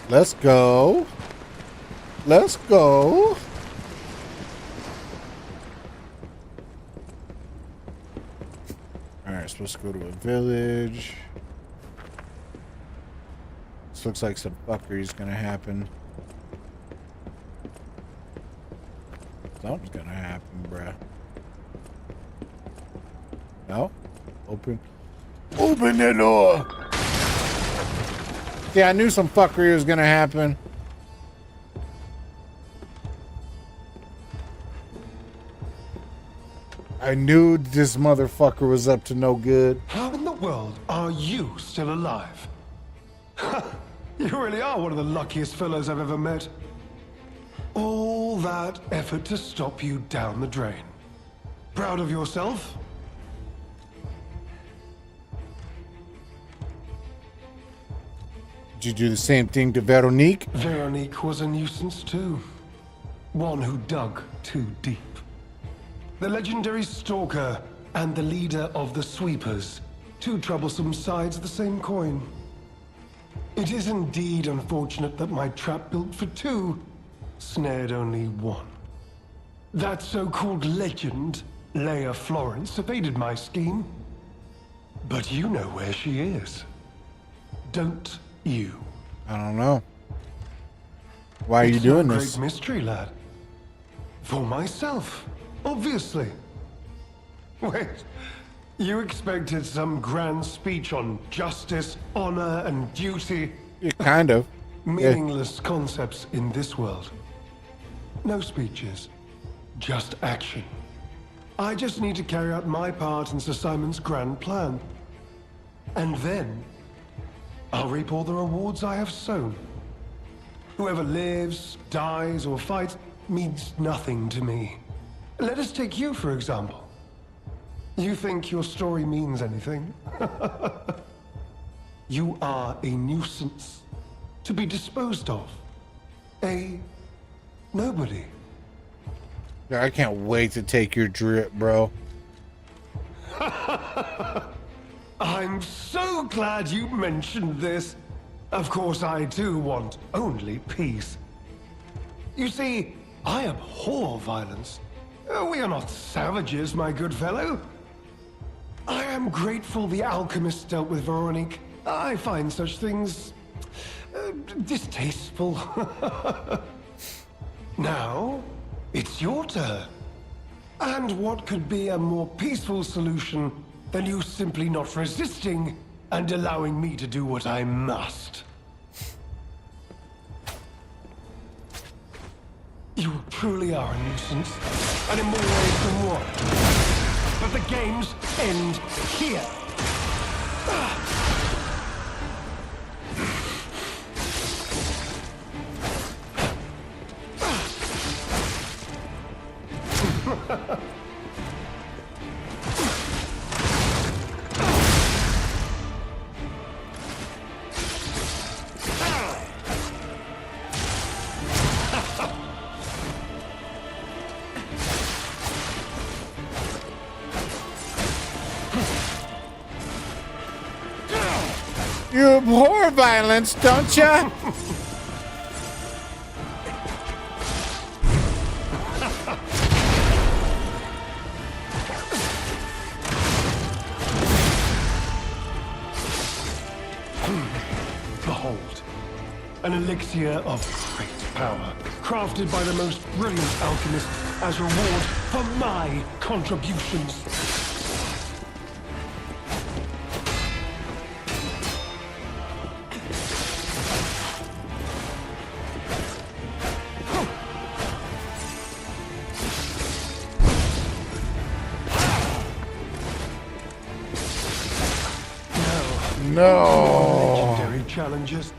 Let's go. Let's go. Alright, supposed to go to a village. This looks like some fuckery's gonna happen. Something's gonna happen, bruh. No? Open. Open the door! Yeah, I knew some fuckery was gonna happen. I knew this motherfucker was up to no good. How in the world are you still alive? You really are one of the luckiest fellows I've ever met. All that effort to stop you down the drain. Proud of yourself? Did you do the same thing to Veronique? Veronique was a nuisance too. One who dug too deep. The legendary stalker and the leader of the sweepers. Two troublesome sides of the same coin. It is indeed unfortunate that my trap built for two snared only one. That so-called legend, Leia Florence, evaded my scheme. But you know where she is. Don't you? I don't know. Why are you doing It's no this? great mystery, lad. For myself, obviously. Wait, you expected some grand speech on justice, honor, and duty? Yeah, kind of. Meaningless concepts in this world. No speeches, just action. I just need to carry out my part in Sir Simon's grand plan. And then, I'll reap all the rewards I have sown. Whoever lives, dies, or fights means nothing to me. Let us take you, for example. You think your story means anything? You are a nuisance to be disposed of. A nobody. Yeah, I can't wait to take your drip, bro. I'm so glad you mentioned this. Of course, I too want only peace. You see, I abhor violence. We are not savages, my good fellow. I am grateful the alchemist dealt with Veronique. I find such things distasteful. Now, it's your turn. And what could be a more peaceful solution than you simply not resisting and allowing me to do what I must? You truly are a nuisance, and in more ways than one. But the games end here. You abhor violence, don't ya? Behold, an elixir of great power, crafted by the most brilliant alchemist as reward for my contributions. No. Legendary challenges,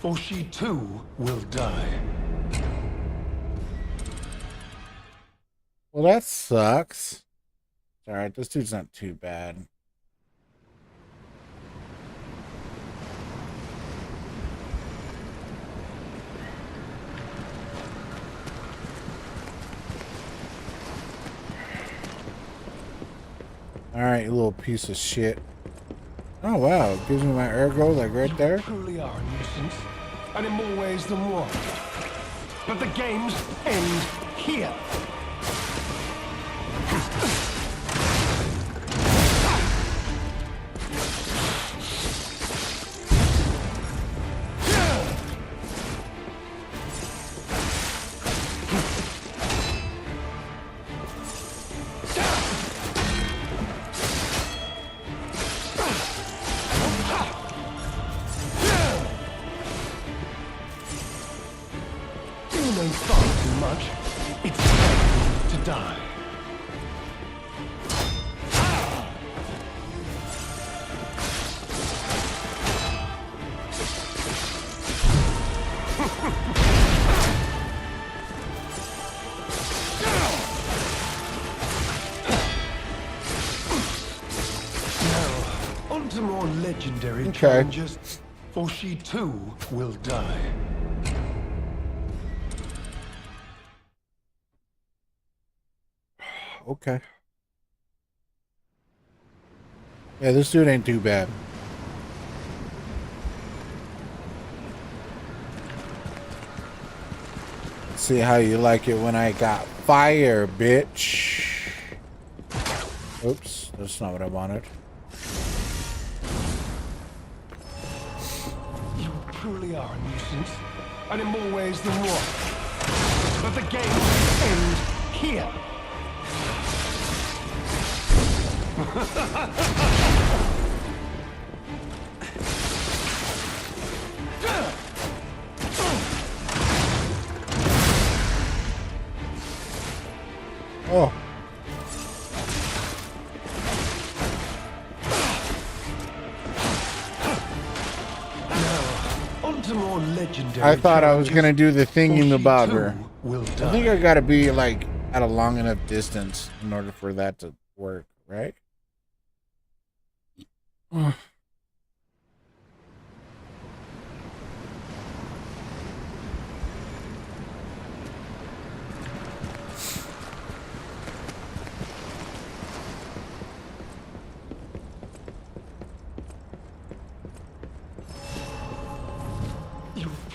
for she too will die. Well, that sucks. Alright, this dude's not too bad. Alright, you little piece of shit. Oh wow, it gives me my ergo like right there. You truly are a nuisance, and in more ways than one. But the games end here. More legendary challenges, for she too will die. Okay. Yeah, this dude ain't too bad. See how you like it when I got fire, bitch. Oops, that's not what I wanted. Truly are a nuisance, and in more ways than one. But the games end here. Oh. More legendary I thought I was gonna do the thinking about her. I think I gotta be like at a long enough distance in order for that to work, right?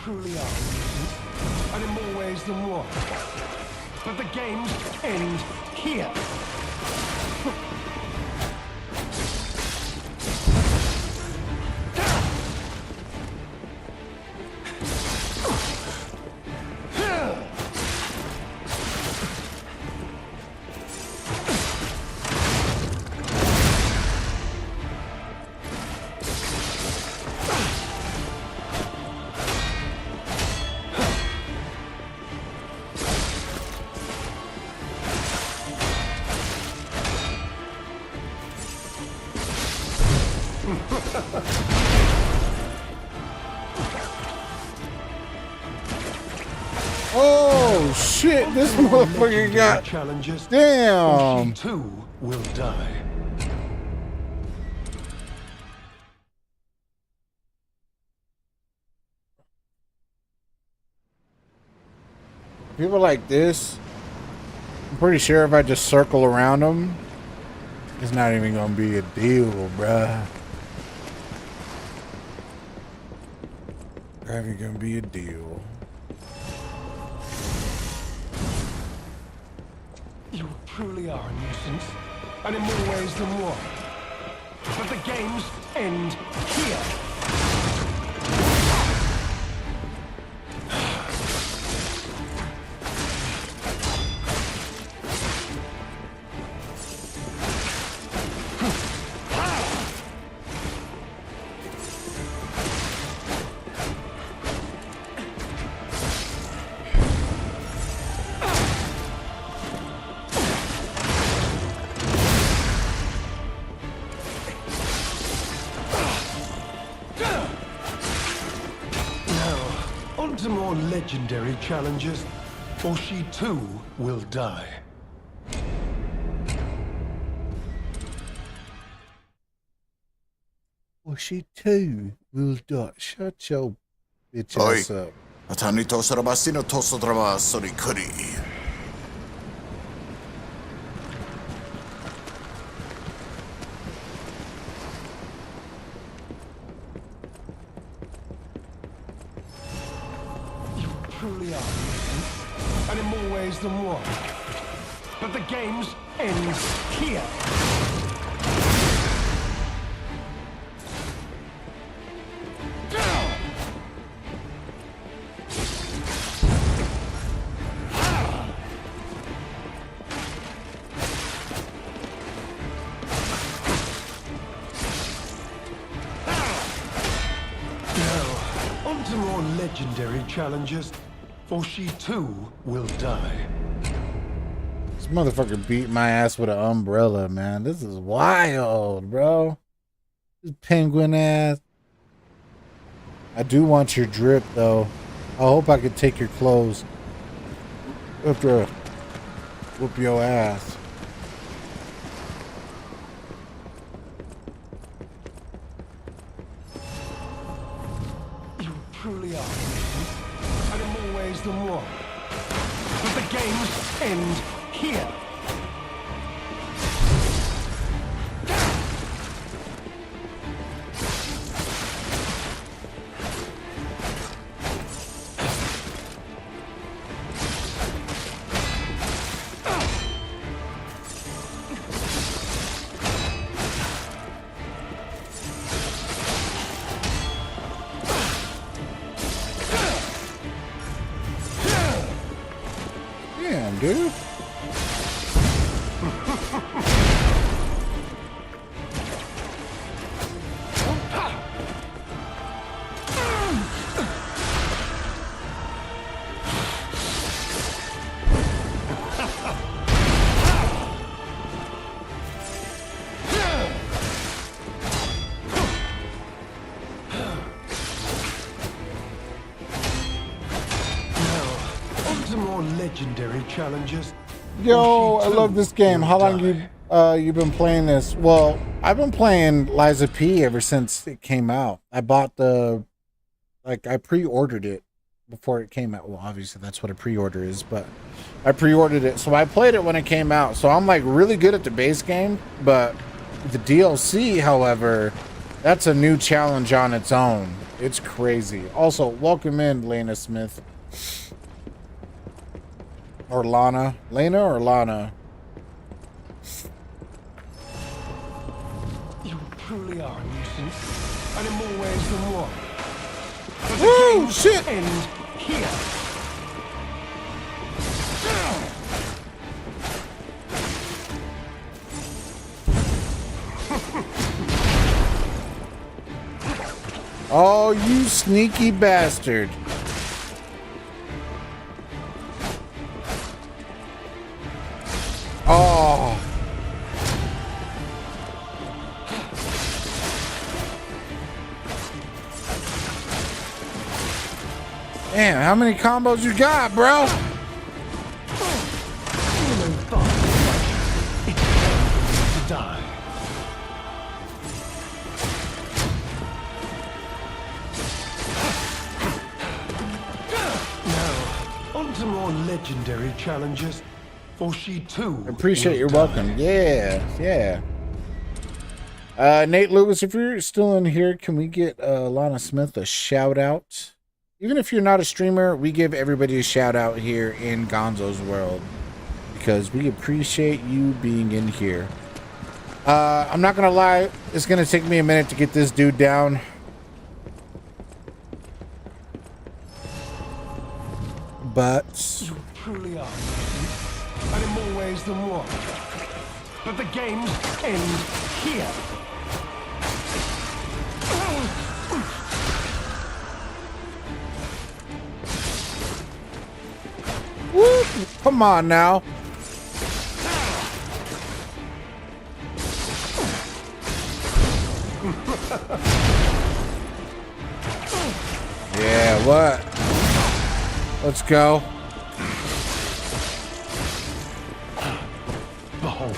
Truly are a nuisance, and in more ways than one. But the games end here. Oh shit! This motherfucker got challenges. Damn. She too will die. People like this, I'm pretty sure if I just circle around them, it's not even gonna be a deal, bruh. Gravity gonna be a deal. You truly are a nuisance, and in more ways than one. But the games end here. To more legendary challenges, or she too will die. Or she too will die. Shut your bitch Oi. ass up. Atani tosarabasino tosodrama sorikuri. Truly are, and in more ways than one. But the games end here. Now, on to more legendary challenges. For she too will die. This motherfucker beat my ass with an umbrella, man. This is wild, bro. This penguin ass. I do want your drip, though. I hope I could take your clothes after I whoop your ass. You truly are. And in more ways than one. But the games end here. Damn, dude. More legendary challenges. Yo, I love this game. How long you been playing this? Well, I've been playing Liza P ever since it came out. I bought I pre-ordered it before it came out. Well, obviously that's what a pre-order is, but I pre-ordered it. So I played it when it came out. So I'm like really good at the base game, but the DLC, however, that's a new challenge on its own. It's crazy. Also, welcome in, Lena Smith. Or Lana. Lena or Lana? You truly are a nuisance, and in more ways than one. But Woo, the games shit! end here. Oh, you sneaky bastard. Oh. Damn, how many combos you got, bro? To die. Now, on to more legendary challenges. For she too. Appreciate your welcome. Yeah, yeah. Nate Lewis, if you're still in here, can we get Lana Smith a shout out? even if you're not a streamer, we give everybody a shout out here in Gonzo's world because we appreciate you being in here. I'm not gonna lie, it's gonna take me a minute to get this dude down. But You truly are, and in more ways than one. But the games end here. woo, come on now. Yeah, what? Let's go. Behold,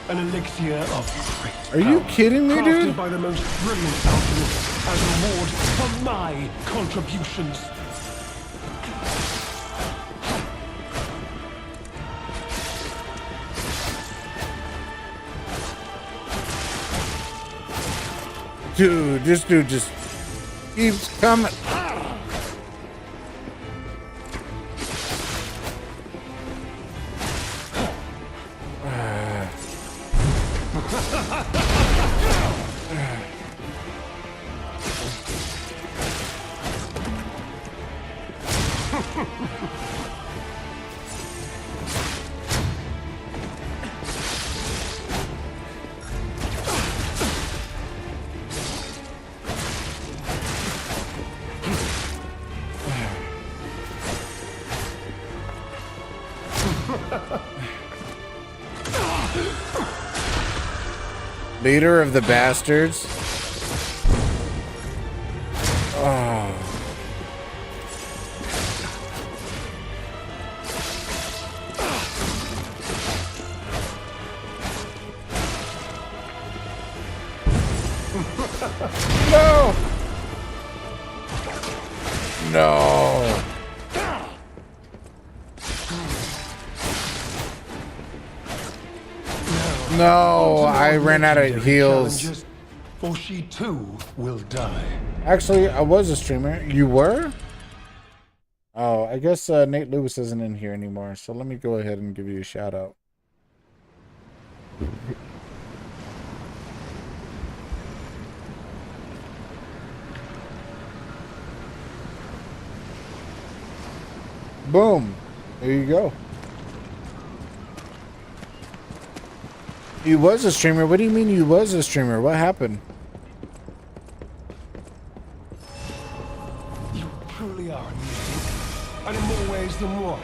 an elixir of great Are you power, kidding me, crafted dude? by the most brilliant alchemist as a reward for my contributions. Dude, this dude just keeps coming. Leader of the bastards. Oh. No. No. No, I ran out of heals. Or she too will die. Actually, I was a streamer. You were? Oh, I guess Nate Lewis isn't in here anymore. So let me go ahead and give you a shout out. Boom. There you go. You was a streamer? What do you mean you was a streamer? What happened? You truly are amusing, and in more ways than one.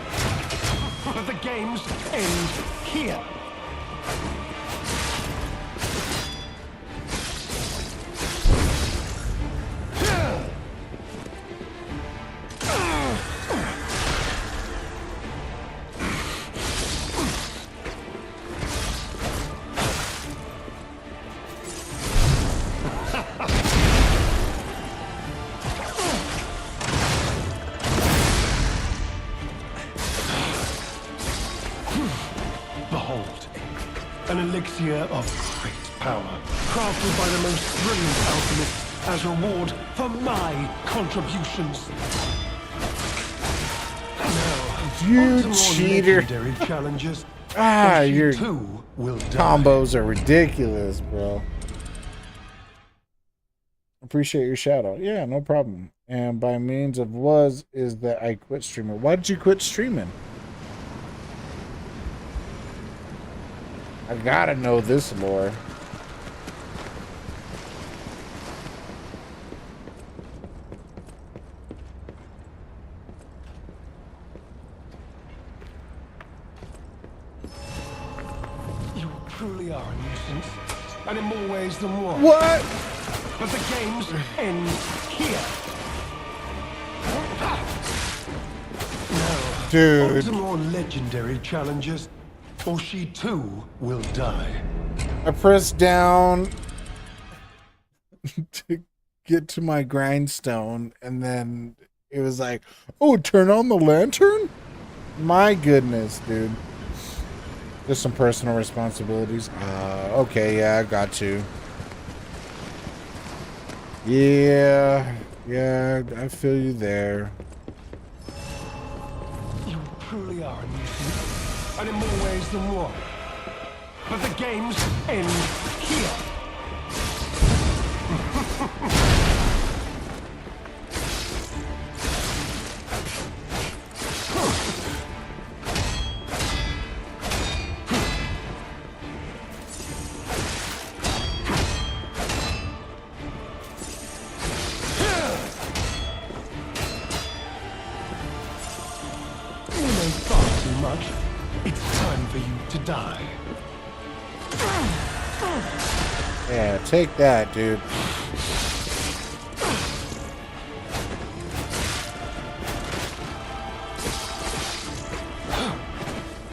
But the games end here. Behold, an elixir of great power, crafted by the most brilliant alchemist as reward for my contributions. Now, You on to more cheater. legendary challenges. Ah, or she your too will die. combos are ridiculous, bro. Appreciate your shout out. Yeah, no problem. And by means of was is that I quit streaming. Why did you quit streaming? I gotta know this lore. You truly are a nuisance, and in more ways than one. What? But the games end here. Now, Dude. on to more legendary challenges, or she too will die. I pressed down to get to my grindstone, and then it was like, oh, turn on the lantern? My goodness, dude. Just some personal responsibilities. Okay, yeah, I got you. Yeah. Yeah, I feel you there. You truly are a nuisance, and in more ways than one. But the games end here. You know far too much. It's time for you to die. Yeah, take that, dude.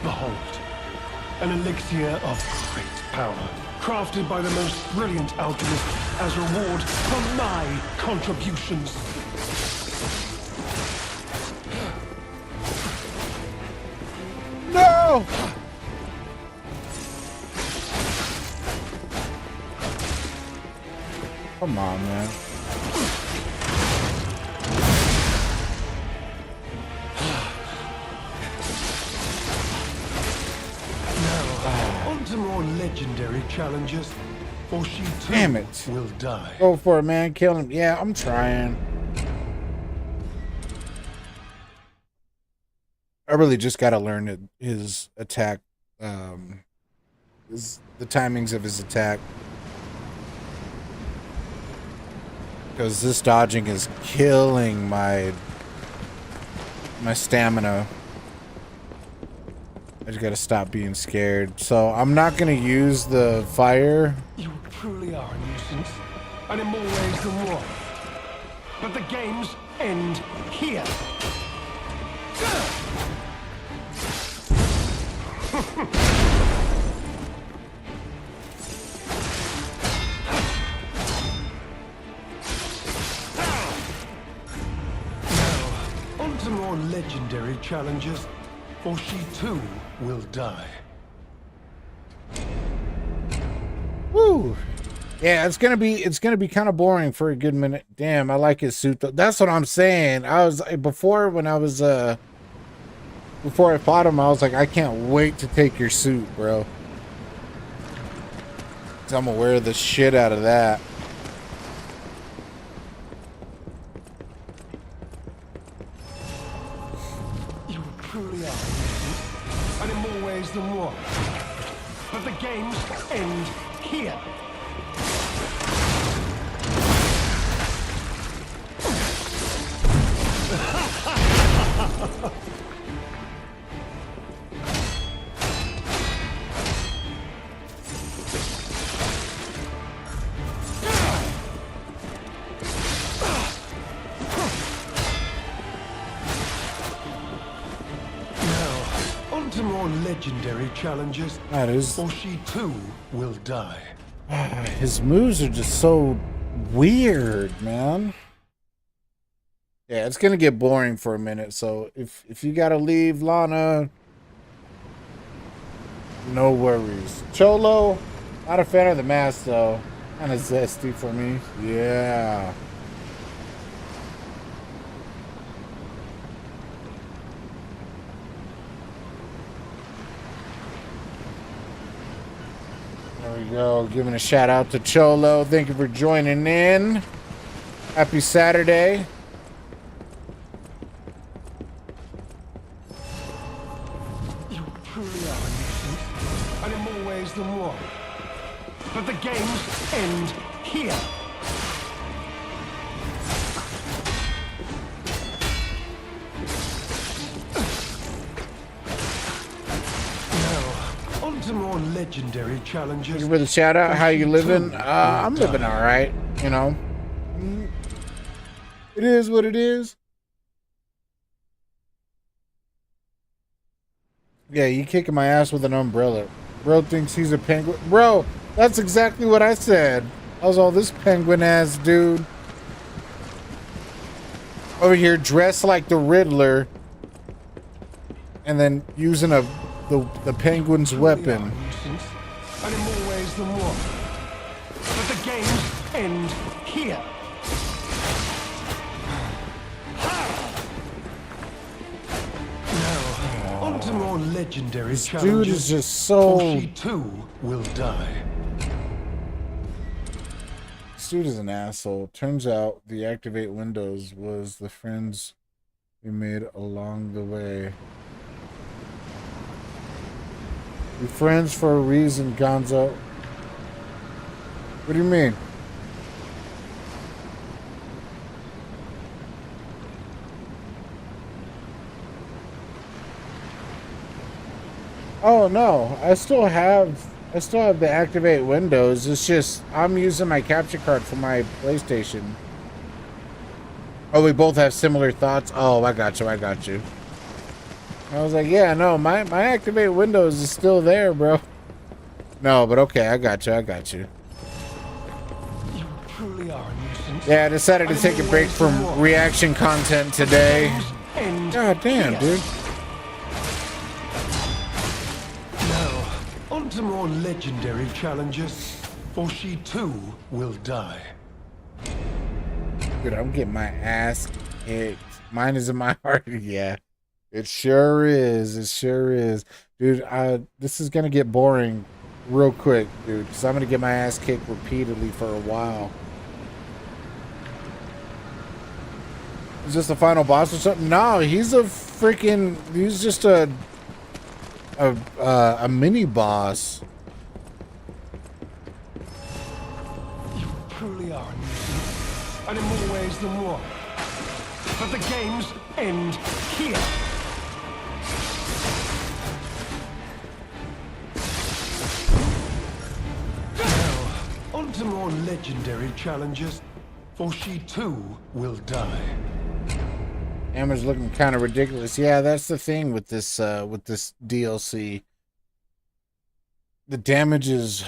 Behold, an elixir of great power, crafted by the most brilliant alchemist as reward for my contributions. No! Come on, man. On to more legendary challenges, or she too Damn it. will die. Go for it, man. Kill him. Yeah, I'm trying. I really just got to learn his attack, the timings of his attack. Because this dodging is killing my stamina. I just gotta stop being scared. So I'm not gonna use the fire. You truly are a nuisance, and in more ways than one. But the games end here. On to more legendary challenges, or she too will die. Woo! Yeah, it's gonna be kind of boring for a good minute. Damn, I like his suit though. That's what I'm saying. I was before I fought him, I was like, I can't wait to take your suit, bro. 'Cause I'm gonna wear the shit out of that. You truly are a nuisance, and in more ways than one. But the games end here. On to more legendary challenges, That is. or she too will die. His moves are just so weird, man. Yeah, it's gonna get boring for a minute. So if you gotta leave, Lana, no worries. Cholo, not a fan of the mask though. Kind of zesty for me. Yeah. There we go. Giving a shout out to Cholo. Thank you for joining in. Happy Saturday. You truly are a nuisance, and in more ways than one. But the games end here. Now, on to more legendary challenges. Thank you for the shout out. How you living? I'm living all right. You know, it is what it is. Yeah, you kicking my ass with an umbrella. Bro thinks he's a penguin. Bro, that's exactly what I said. I was all this penguin ass dude over here dressed like the Riddler, and then using the penguin's weapon. And in more ways than one. But the games end here. to more legendary This dude challenges. is just so. Or she too will die. This dude is an asshole. Turns out the activate windows was the friends we made along the way. We're friends for a reason, Gonzo. What do you mean? Oh no, I still have the activate windows. It's just I'm using my capture card for my PlayStation. Oh, we both have similar thoughts. Oh, I got you. I was like, yeah, no, my activate windows is still there, bro. No, but okay, I got you. You truly are a nuisance. Yeah, I decided to take a break from reaction content today. God damn, dude. Now, on to more legendary challenges, for she too will die. Dude, I'm getting my ass kicked. Mine is in my heart. Yeah, it sure is. Dude, this is going to get boring real quick, dude, because I'm going to get my ass kicked repeatedly for a while. Is this the final boss or something? No, he's just a mini boss. You truly are a nuisance, and in more ways than one. But the games end here. Now, on to more legendary challenges, for she too will die. Hammer's looking kind of ridiculous. Yeah, that's the thing with this DLC. The damage is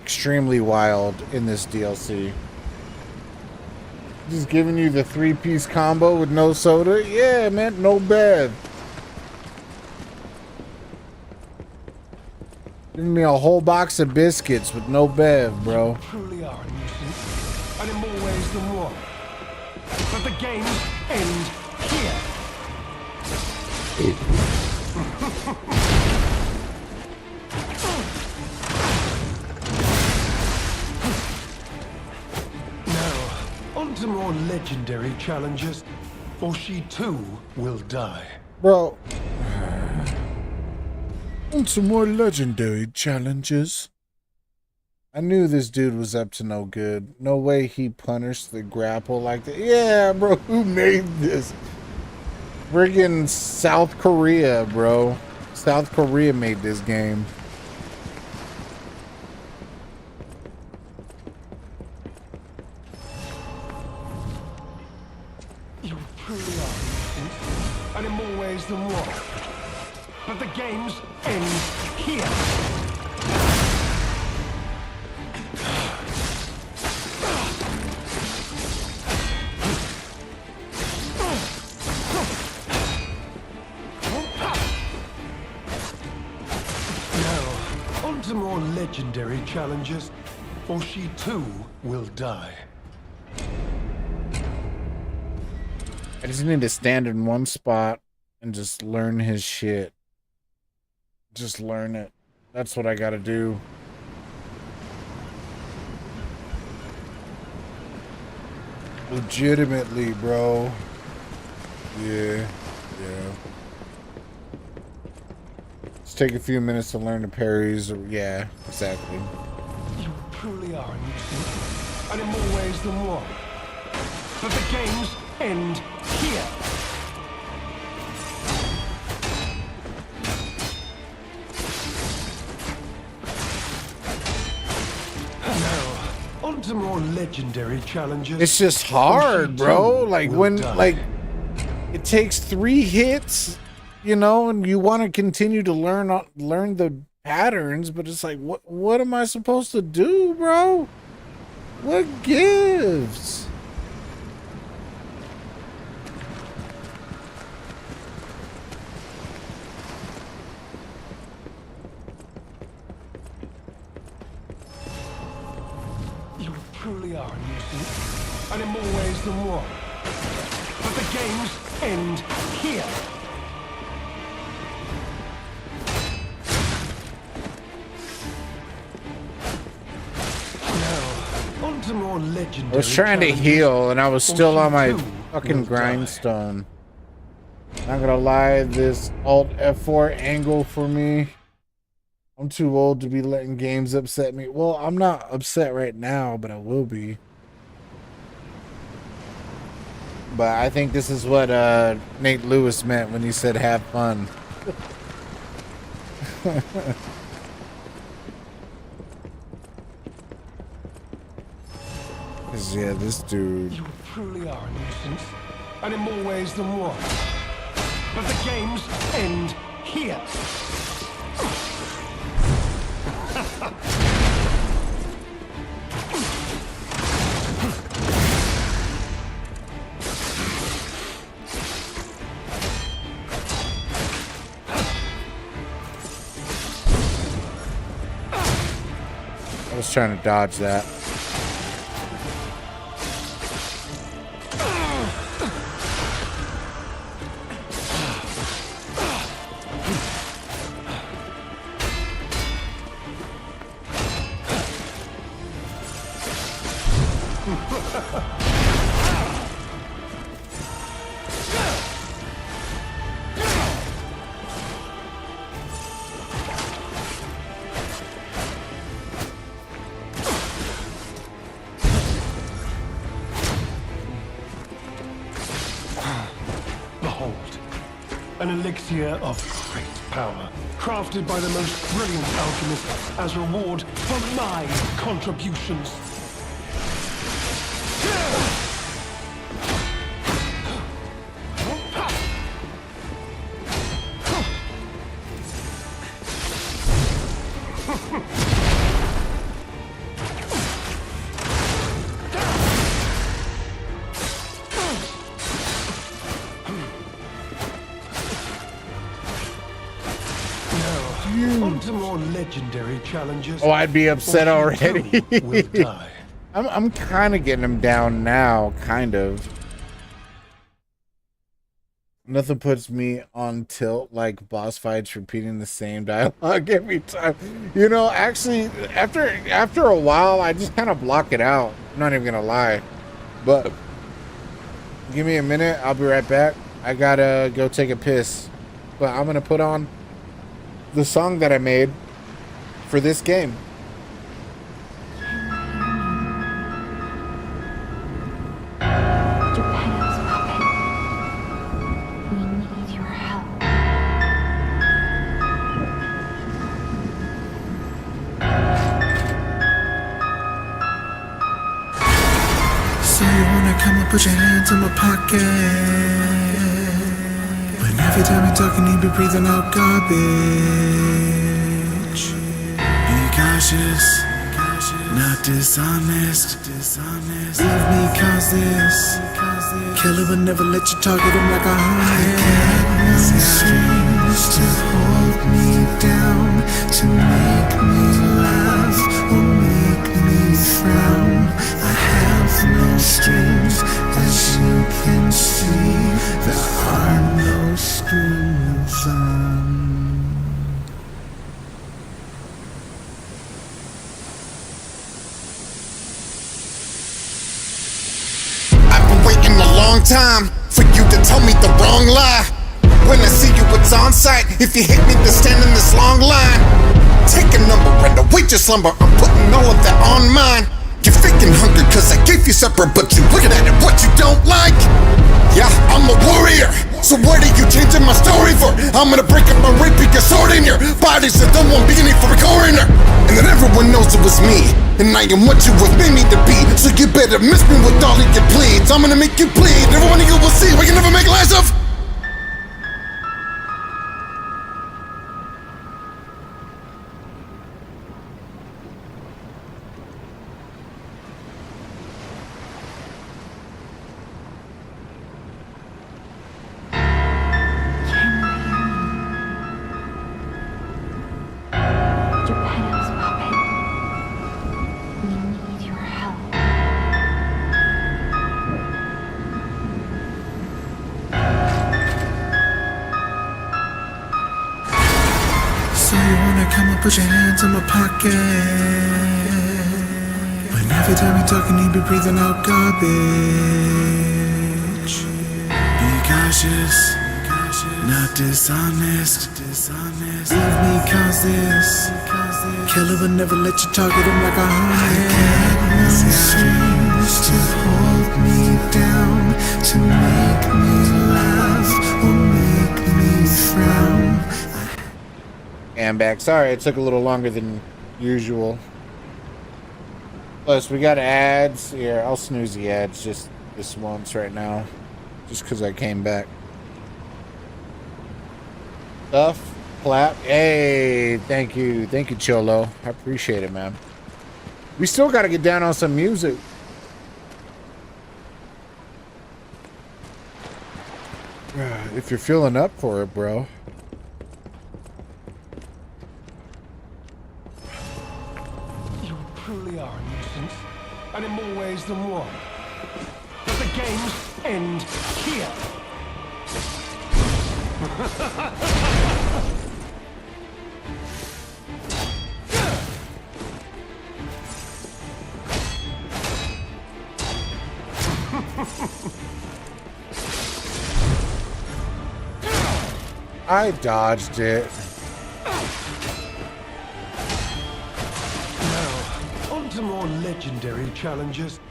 extremely wild in this DLC. Just giving you the 3-piece combo with no soda. Yeah, man, no bad. Giving me a whole box of biscuits with no bev, bro. You truly are a nuisance, and in more ways than one. But the games end here. Now, on to more legendary challenges, for she too will die. Bro. Want some more legendary challenges? I knew this dude was up to no good. No way he punished the grapple like that. Yeah, bro, who made this? Friggin' South Korea, bro. South Korea made this game. You truly are innocent, and in more ways than one. But the games end here. Now, on to more legendary challenges, for she too will die. I just need to stand in one spot and just learn his shit. Just learn it. That's what I gotta do. Legitimately, bro. Yeah. Let's take a few minutes to learn the parries. Yeah, exactly. You truly are a nuisance, and in more ways than one. But the games end here. Now, on to more legendary challenges. It's just hard, bro. Like when, like, it takes 3 hits, you know, and you want to continue to learn the patterns, but it's like, what am I supposed to do, bro? What gives? You truly are a nuisance, and in more ways than one. But the games end here. to more legendary. I was trying to challenges. heal and I was still on my Or you too fucking will die. grindstone. Not gonna lie, this Alt F4 angle for me. I'm too old to be letting games upset me. Well, I'm not upset right now, but I will be. But I think this is what Nate Lewis meant when he said have fun. Cause yeah, this dude. You truly are a nuisance, and in more ways than one. But the games end here. I was trying to dodge that. Behold, an elixir of great power, crafted by the most brilliant alchemist as reward for my contributions. On to more legendary challenges. Oh, I'd be upset Or you already. too will die. I'm kind of getting him down now, kind of. Nothing puts me on tilt like boss fights repeating the same dialogue every time. You know, actually, after a while, I just kind of block it out. I'm not even gonna lie. But give me a minute. I'll be right back. I gotta go take a piss. But I'm gonna put on the song that I made for this game. Geppetto's puppet. We need your help. So you wanna come and put your hands in my pocket? But every time you're talking, you be breathing out garbage. Be cautious, not dishonest. Leave me cause this killer would never let you target him like a hundred. Strings to hold me down, to make me laugh or make me frown. I have no strings, as you can see. There are no strings on. I've been waiting a long time for you to tell me the wrong lie. When I see you, it's on sight. If you hit me, then stand in this long line. Take a number and await your slumber. I'm putting all of that on mine. You're faking hunger cause I gave you supper, but you looking at it what you don't like. Yeah, I'm a warrior, so what are you changing my story for? I'm gonna break up my rape, pick your sword in your body's the dumb one beginning for a coroner. And then everyone knows it was me, and I am what you was made me to be. So you better miss me with all of your pleads. I'm gonna make you bleed, every one of you will see what you never make lies of. Geppetto's puppet. We need your help. So you wanna come and put your hands in my pocket? But And every time you're talking, you be breathing out garbage. Be cautious, not dishonest. Leave me cause this killer will never let you target him like a hornet. No strings to hold me down, to make me laugh or make me frown. And back. Sorry, it took a little longer than usual. Plus, we got ads. Here, I'll snooze the ads just this once right now. Just because I came back. Stuff. Clap. Hey, thank you. Thank you, Cholo. I appreciate it, man. We still got to get down on some music. If you're feeling up for it, bro. You truly are a nuisance, and in more ways than one. But the games end here. I dodged it. Now, on to more legendary challenges.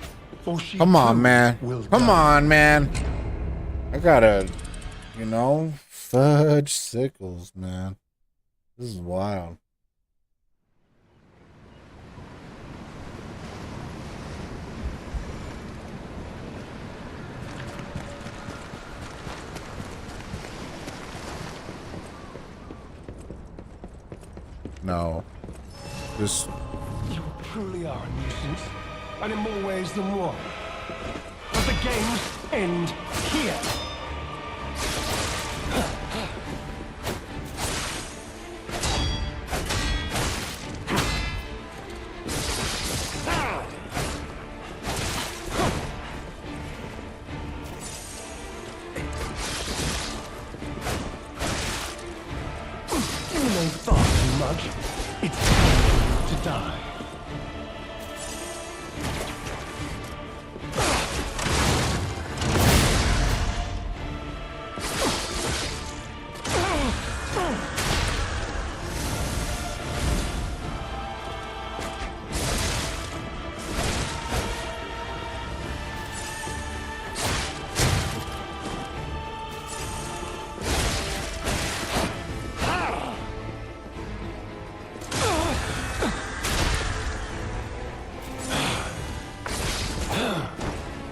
For she Come on, too man. will Come die. on, man. I gotta, you know, fudge sickles, man. This is wild. No. Just You truly are a nuisance, and in more ways than one. But the games end here. You know far too much. It's time to die.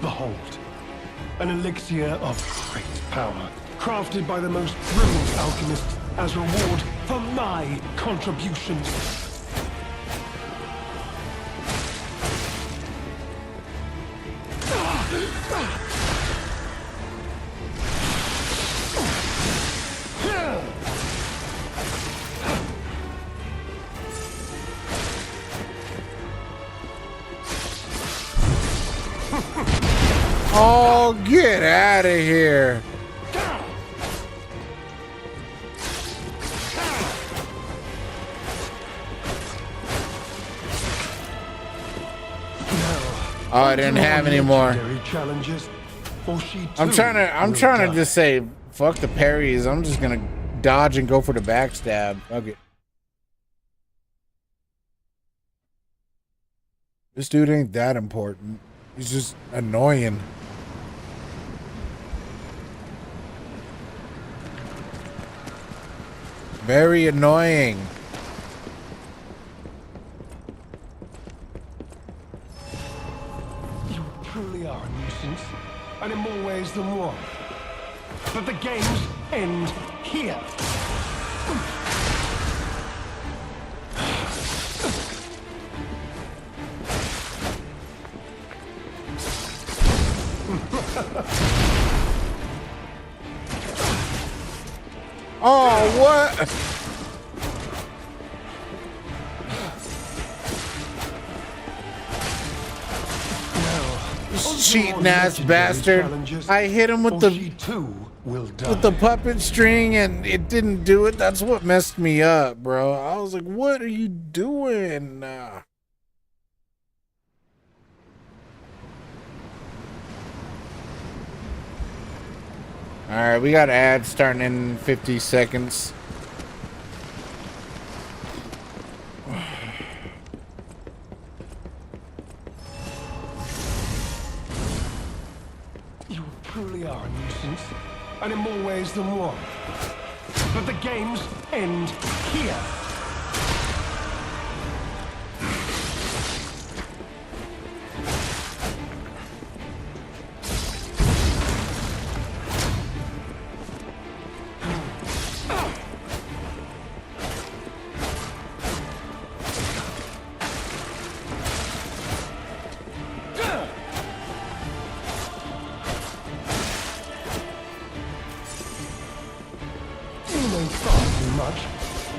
Behold, an elixir of great power, crafted by the most brilliant alchemists as reward for my contributions. Oh, get out of here. Oh, I didn't have any more. I'm trying to just say fuck the parries. I'm just gonna dodge and go for the backstab. Okay. This dude ain't that important. He's just annoying. Very annoying. You truly are a nuisance, and in more ways than one. But the games end here. Oh, what? This cheating ass bastard. I hit him with the puppet string and it didn't do it. That's what messed me up, bro. I was like, what are you doing? All right, we got ads starting in 50 seconds. You truly are a nuisance, and in more ways than one. But the games end here.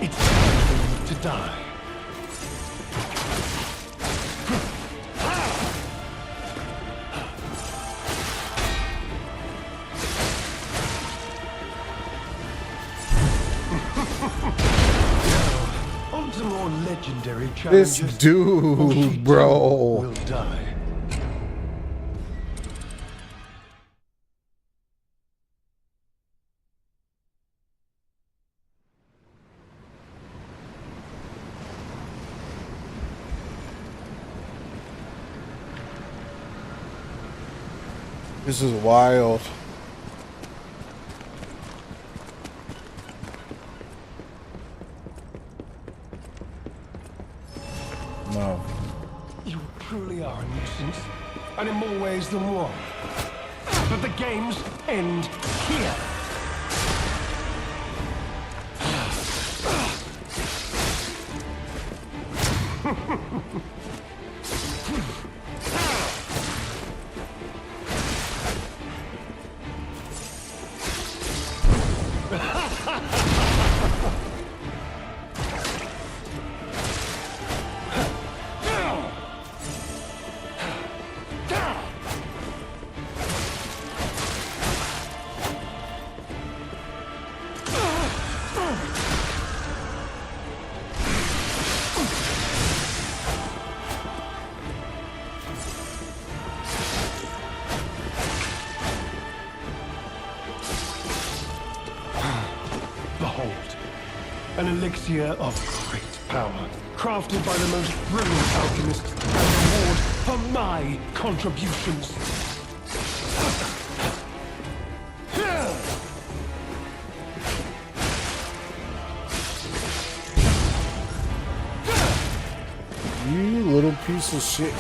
It's time for you to die. On to more legendary This challenges. dude, bro. Will die. This is wild. No. You truly are a nuisance, and in more ways than one. But the games end here. Behold, an elixir of great power, crafted by the most brilliant alchemists as a reward for my contributions. You little piece of shit.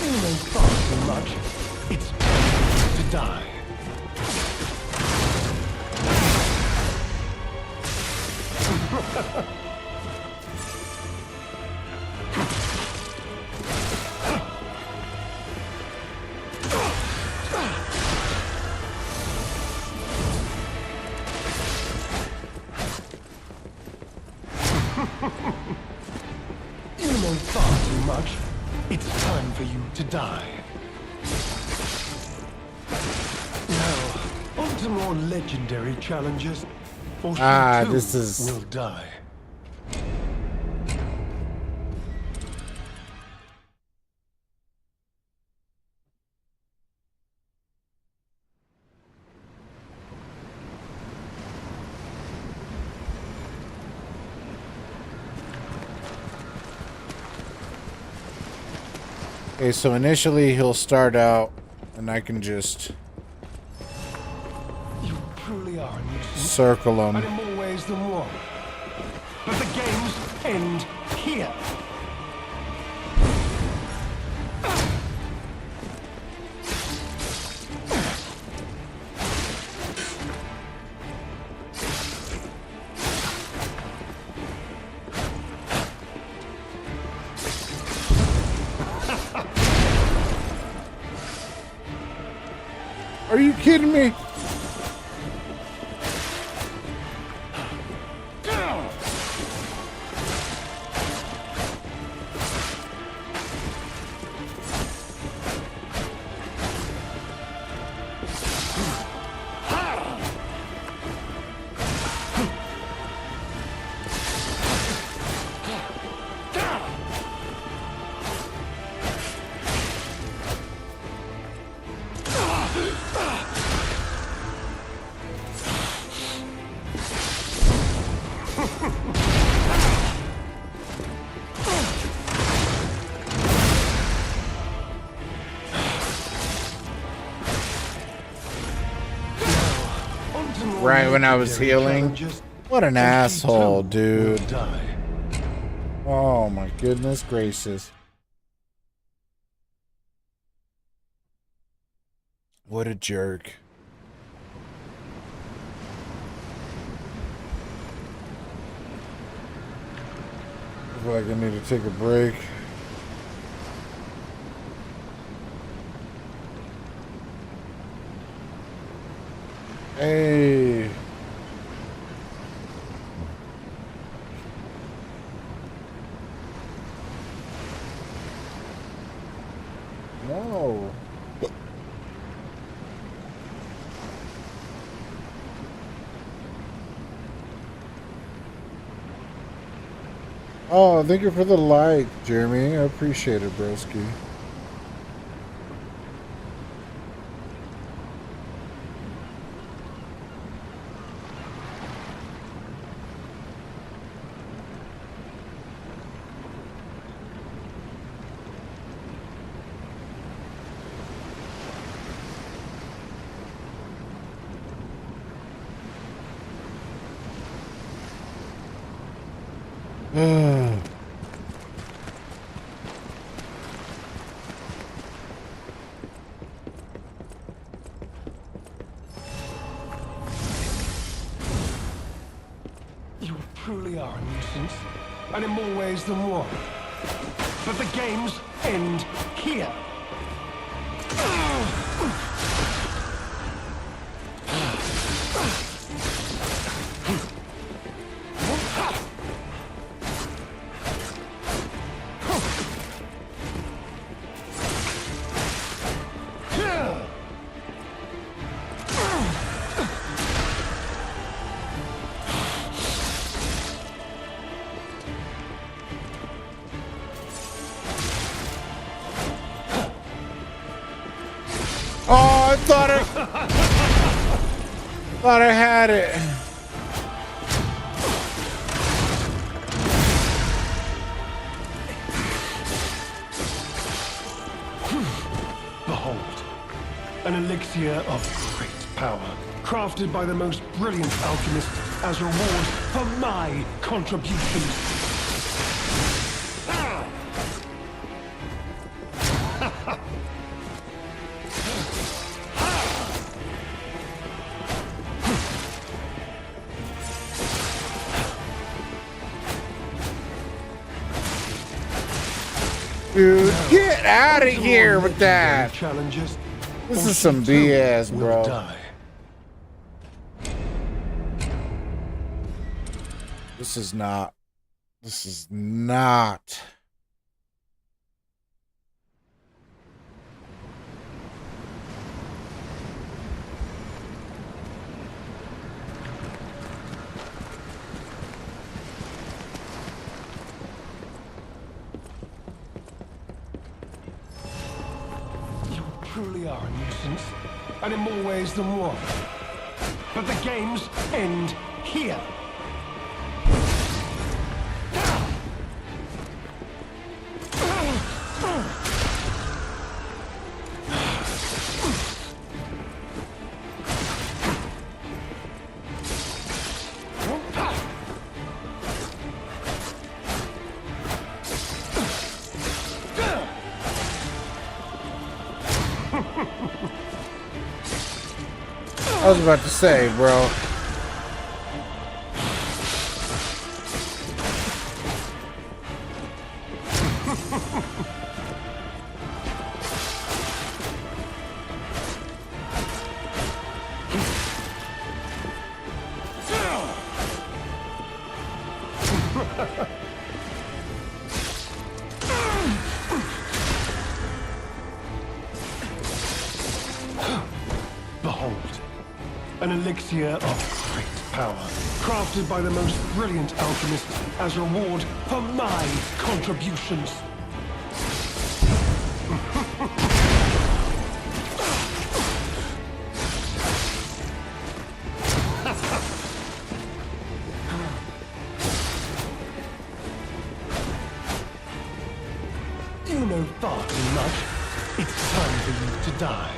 You know far too much. It's time to die. You know far too much. It's time for you to die. Now, on to more legendary challenges. Or she too this is... will die. Okay, so initially he'll start out, and I can just You truly are a nuisance, circle and him. in more ways than one. But the games end here. Are you kidding me? to more right when I was legendary healing. challenges, What an and he asshole, too will dude. die. Oh my goodness gracious. What a jerk. I feel like I need to take a break. Hey. No. Oh, thank you for the like, Jeremy. I appreciate it, broski. You truly are a nuisance, and in more ways than one. But the games end here. Oh, I thought I had it. Behold, an elixir of great power, crafted by the most brilliant alchemists as reward for my contributions. Dude, get out of here with that. Challenges. This is some BS, bro. Die. This is not. This is not. You truly are a nuisance, and in more ways than one. But the games end here. I was about to say, bro. Behold, an elixir of great power, crafted by the most brilliant alchemists as reward for my contributions. You know far too much. It's time for you to die.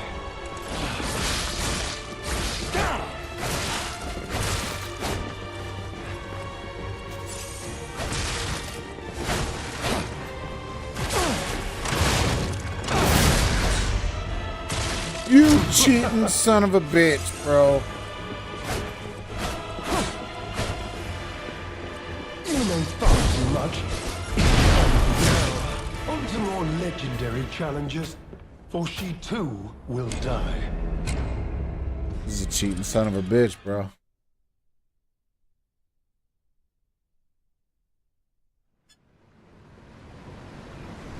cheating son of a bitch, bro. You know far too much. On to more legendary challenges, for she too will die. This is a cheating son of a bitch, bro.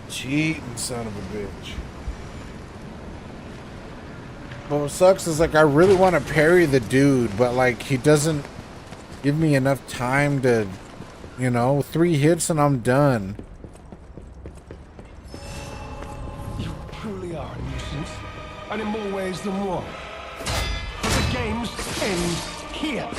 Cheating son of a bitch. But what sucks is like I really want to parry the dude, but like he doesn't give me enough time to, you know, 3 hits and I'm done. You truly are a nuisance, and in more ways than one. But the games end here.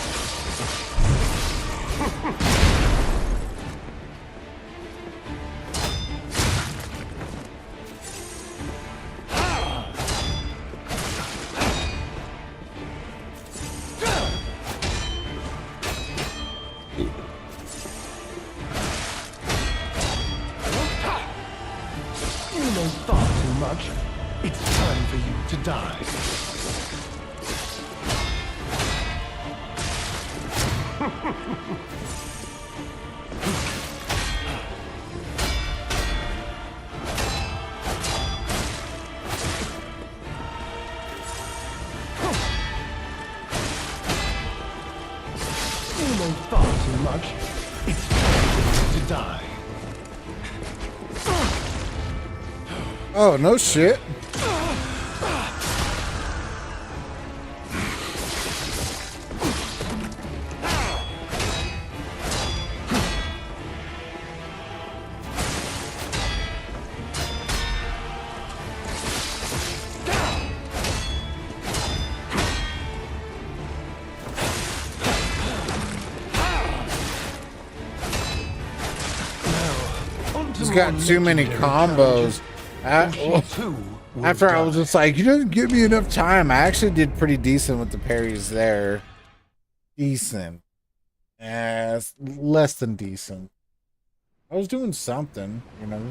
It's time for you to die. You know far too much. It's time for you to die. Oh, no shit. He's got too many combos. After I was just like, he doesn't give me enough time. I actually did pretty decent with the parries there. Decent. Less than decent. I was doing something, you know.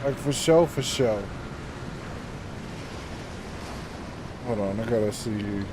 Like for show, for show. Hold on, I gotta see you.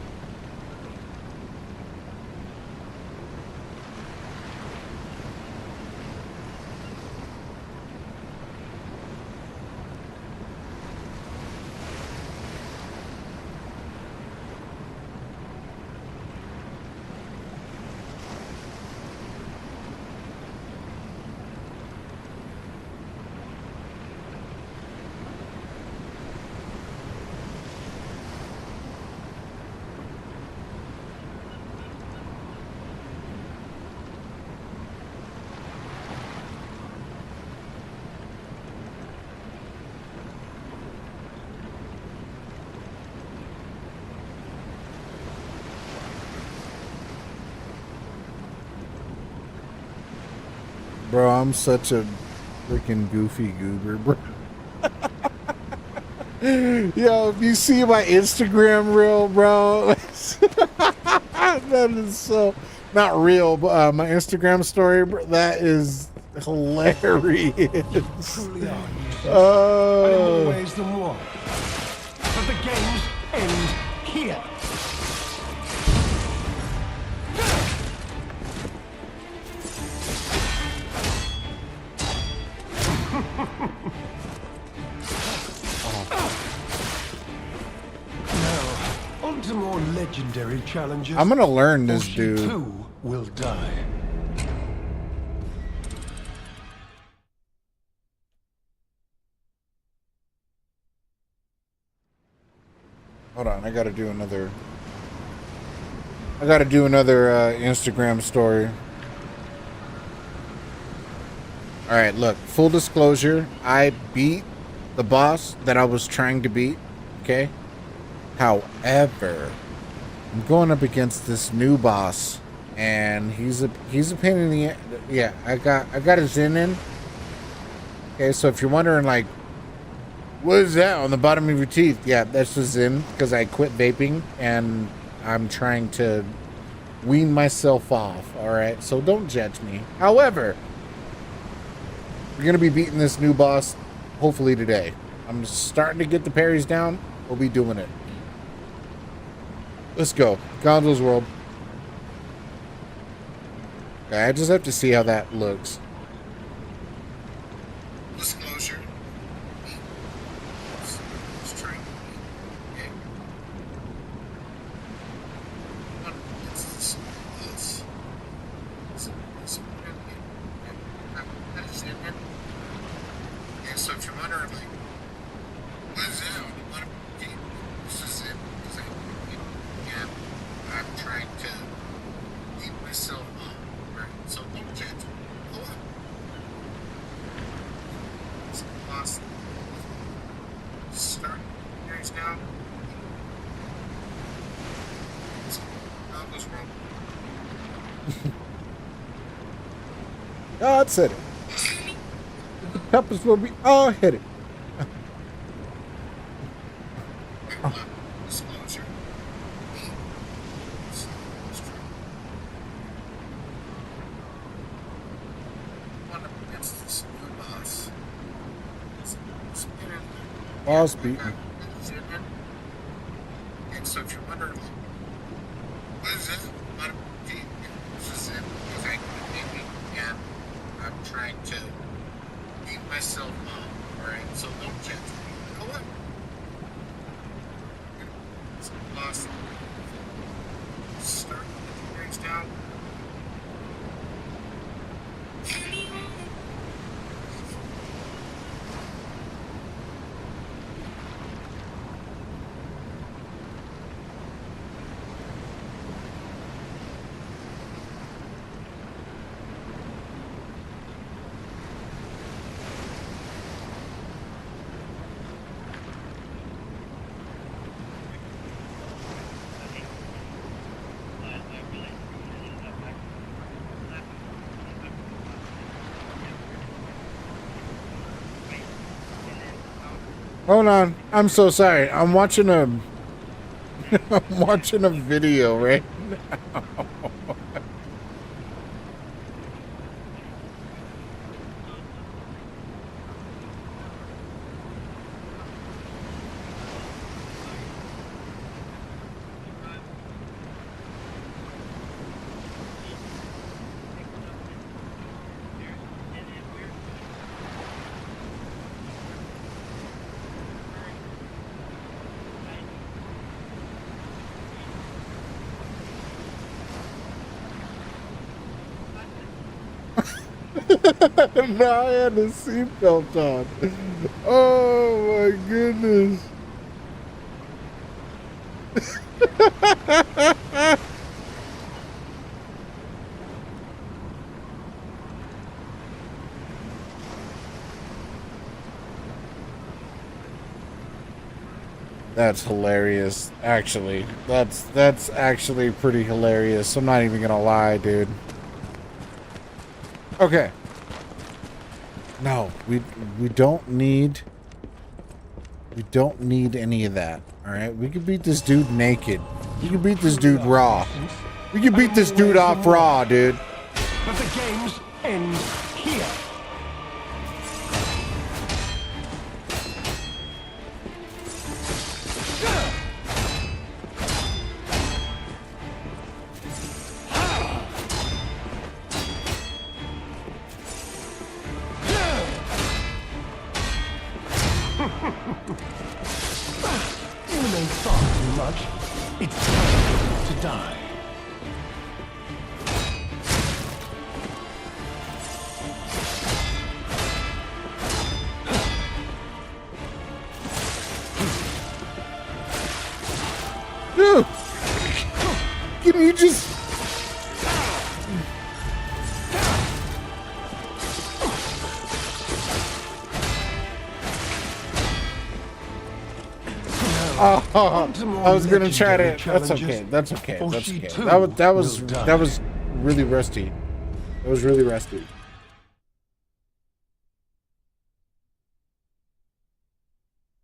Bro, I'm such a freaking goofy goober, bro. Yo, if you see my Instagram reel, bro, that is so not real, but my Instagram story, bro, that is hilarious. Oh. Ways than one. But the games end here. Now, on to more legendary challenges. I'm gonna learn this dude. Too will die. Hold on, I gotta do another Instagram story. Alright, look, full disclosure, I beat the boss that I was trying to beat, okay? However, I'm going up against this new boss, and he's a pain in the... Yeah, I got his in. Okay, so if you're wondering, like, what is that on the bottom of your teeth? Yeah, that's the Zyn, because I quit vaping, and I'm trying to wean myself off, alright? So don't judge me. However, we're going to be beating this new boss hopefully today. I'm starting to get the parries down. We'll be doing it. Let's go. Gonzo's World. Okay, I just have to see how that looks. Disclosure. Let's try. Okay. So if you're wondering, like, what is that? What this is it? Yeah, I'm trying to keep myself up, right? So don't judge. Hold on. It's awesome. Start. Here's now. That was wrong. God said it. The peppers will be all hit it. Disclosure. One against this new boss. Boss beaten. And so if you're wondering, what is it? What is it? Because I and I'm trying to beat myself up, alright? So don't judge me. Hold on. It's awesome. Start with the brakes down. Hold on. I'm so sorry. I'm watching a I'm watching a video right now. Now I had the seatbelt on. Oh my goodness. That's hilarious. Actually, that's actually pretty hilarious. I'm not even gonna lie, dude. Okay. No, we don't need any of that. All right, we can beat this dude naked. We can beat this dude raw. We can beat this dude off raw, dude. But the games end here. You may thought too much. It's time to die. Dude, can you just... Oh, I was gonna try to. That's okay. That's okay. That's okay. That was really rusty. That was really rusty.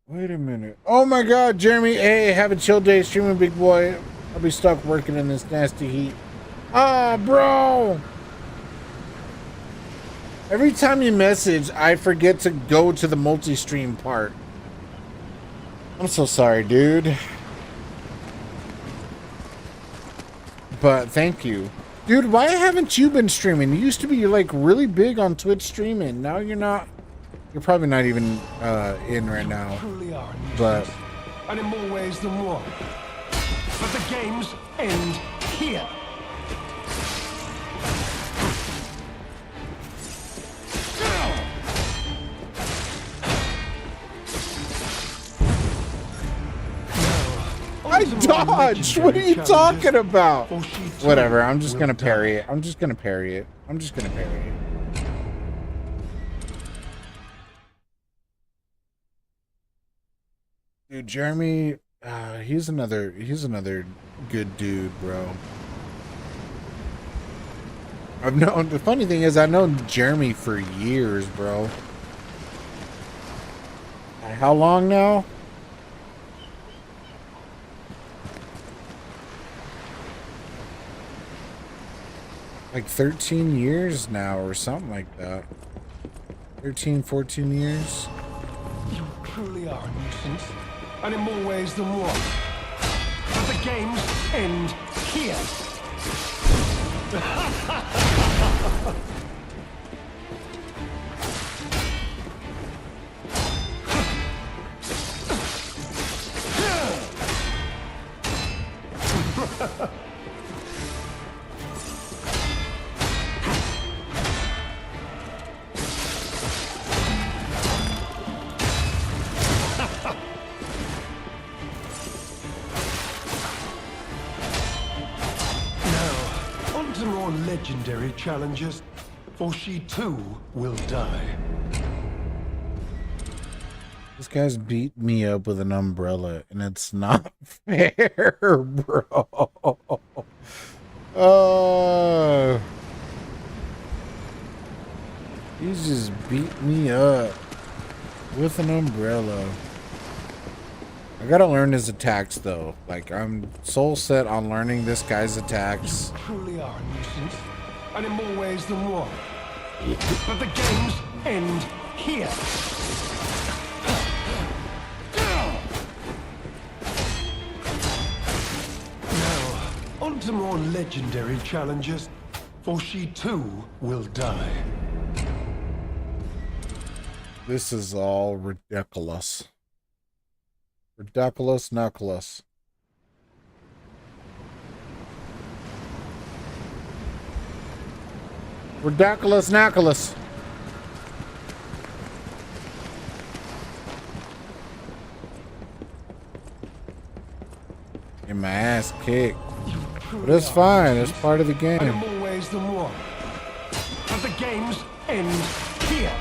Wait a minute. Oh my God, Jeremy. Hey, have a chill day streaming, big boy. I'll be stuck working in this nasty heat. Ah, bro. Every time you message, I forget to go to the multi-stream part. I'm so sorry, dude. But thank you. Dude, why haven't you been streaming? You used to be like really big on Twitch streaming. Now you're not. You're probably not even in right now. But and in more ways than one. But the games end here. I dodged! What are you talking about? Whatever, I'm just gonna parry it. I'm just gonna parry it. I'm just gonna parry it. Dude, Jeremy, he's another good dude, bro. I've known, the funny thing is I've known Jeremy for years, bro. How long now? Like 13 years now or something like that. 13, 14 years. You truly are a nuisance, and in more ways than one. But the games end here. Legendary challenges, for she too will die. This guy's beat me up with an umbrella, and it's not fair, bro. He's just beat me up with an umbrella. I gotta learn his attacks though. Like, I'm soul set on learning this guy's attacks. You truly are a nuisance, and in more ways than one. But the games end here. Now, on to more legendary challenges, for she too will die. This is all ridiculous. Ridiculous knuckles. Ridiculous knuckles. Get my ass kicked. But it's fine, it's part of the game. And in more ways than one. But the games end here.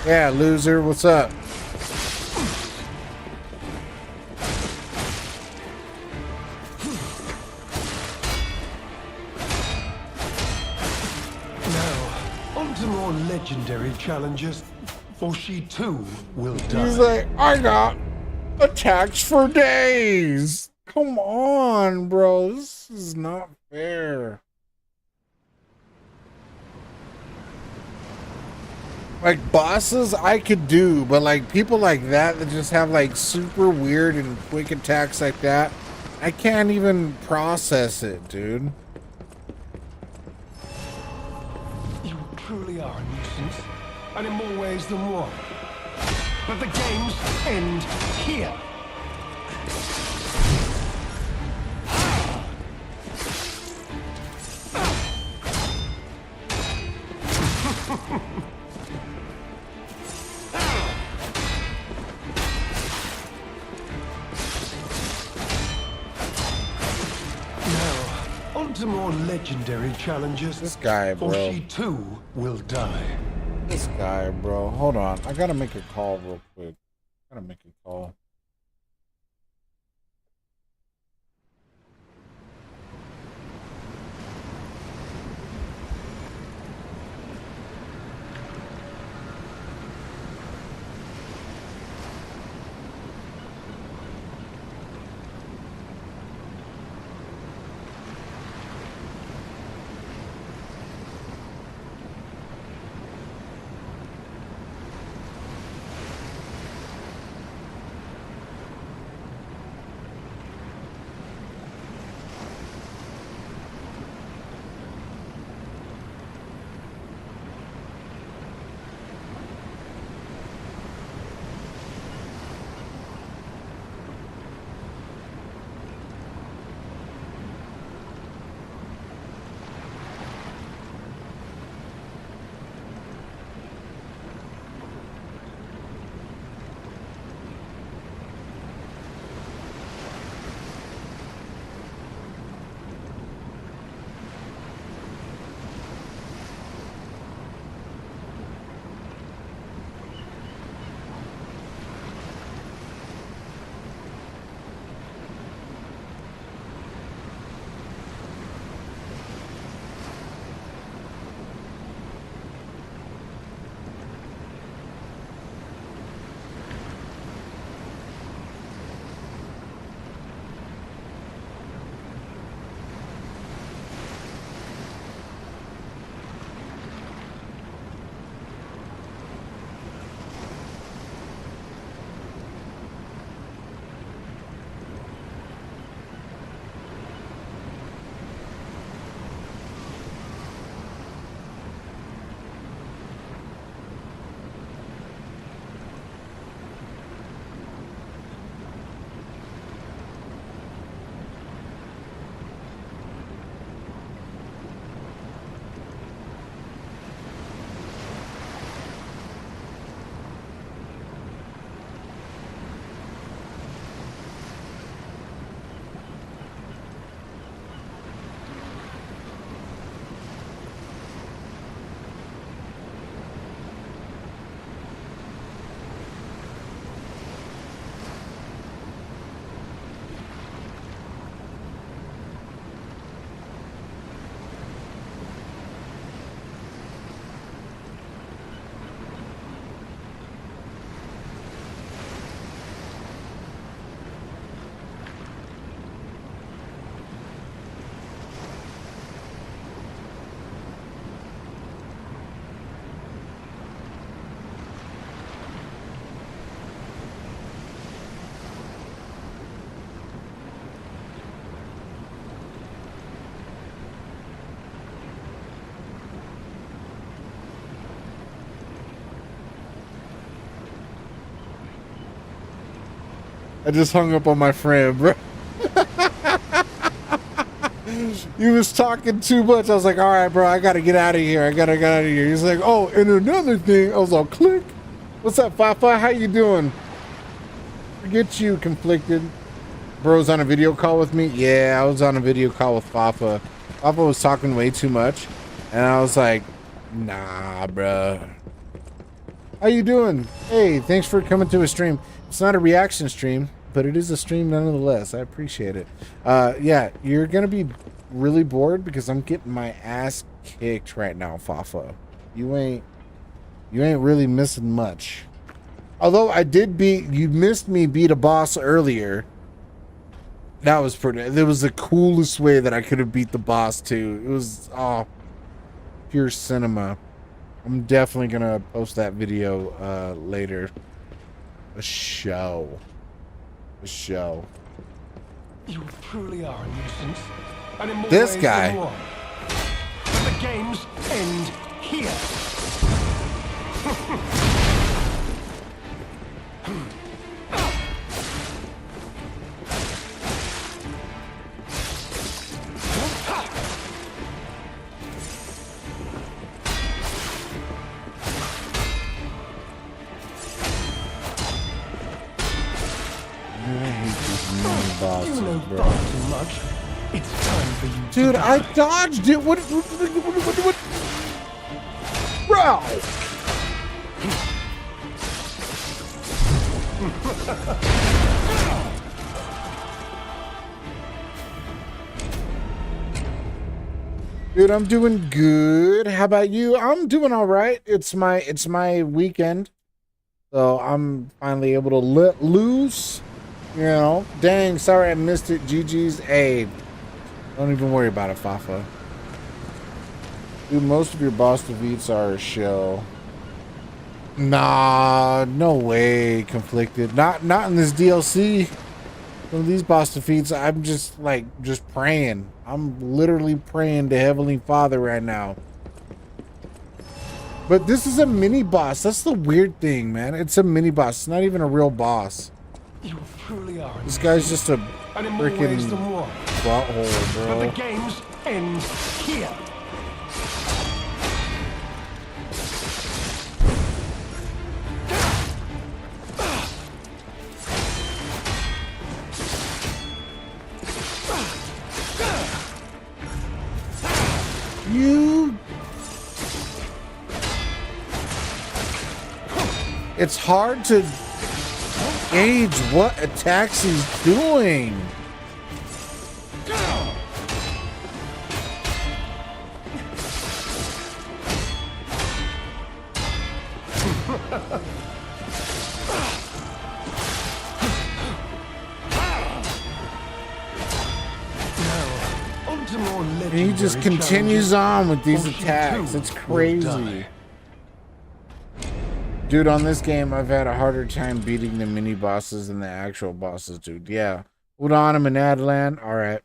Yeah, loser, what's up? Now, on to more legendary challenges, for she too will die. He's like, I got attacks for days. Come on, bro. This is not fair. Like, bosses I could do, but like people like that just have like super weird and quick attacks like that, I can't even process it, dude. You truly are a nuisance, and in more ways than one. But the games end here. To more legendary challenges. This guy, bro. For she too will die. This guy, bro. Hold on. I gotta make a call real quick. Gotta make a call. I just hung up on my friend, bro. He was talking too much. I was like, all right, bro, I gotta get out of here. I gotta get out of here. He's like, oh, and another thing. I was all, click. What's up, Fafa? How you doing? Forget you, Conflicted. Bro's on a video call with me? Yeah, I was on a video call with Fafa. Fafa was talking way too much. And I was like, nah, bruh. How you doing? Hey, thanks for coming to a stream. It's not a reaction stream, but it is a stream nonetheless. I appreciate it. Yeah, you're gonna be really bored because I'm getting my ass kicked right now, Fafa. You ain't really missing much. Although you missed me beat a boss earlier. That was it was the coolest way that I could have beat the boss too. It was pure cinema. I'm definitely gonna post that video later. A show. You truly are a nuisance. And in more This ways guy. than one. The games end here. Bosses, You know bro. far too much. It's time for you Dude, to I die. dodged it. What? Bro. Dude, I'm doing good. How about you? I'm doing all right. It's my weekend. So I'm finally able to let loose. You know, dang, sorry I missed it. GG's. Hey, don't even worry about it, Fafa. Dude, most of your boss defeats are a show. Nah, no way, Conflicted. Not in this DLC. Some of these boss defeats, I'm just praying. I'm literally praying to Heavenly Father right now. But this is a mini boss. That's the weird thing, man. It's a mini boss. It's not even a real boss. You truly are. This guy's just a And in more ways freaking than one. butthole, But bro. the games end here. You... It's hard to gauge what attacks he's doing. And he just continues on with these attacks. It's crazy. Dude, on this game, I've had a harder time beating the mini bosses than the actual bosses, dude. Yeah. Hold on, I'm in Adland. All right.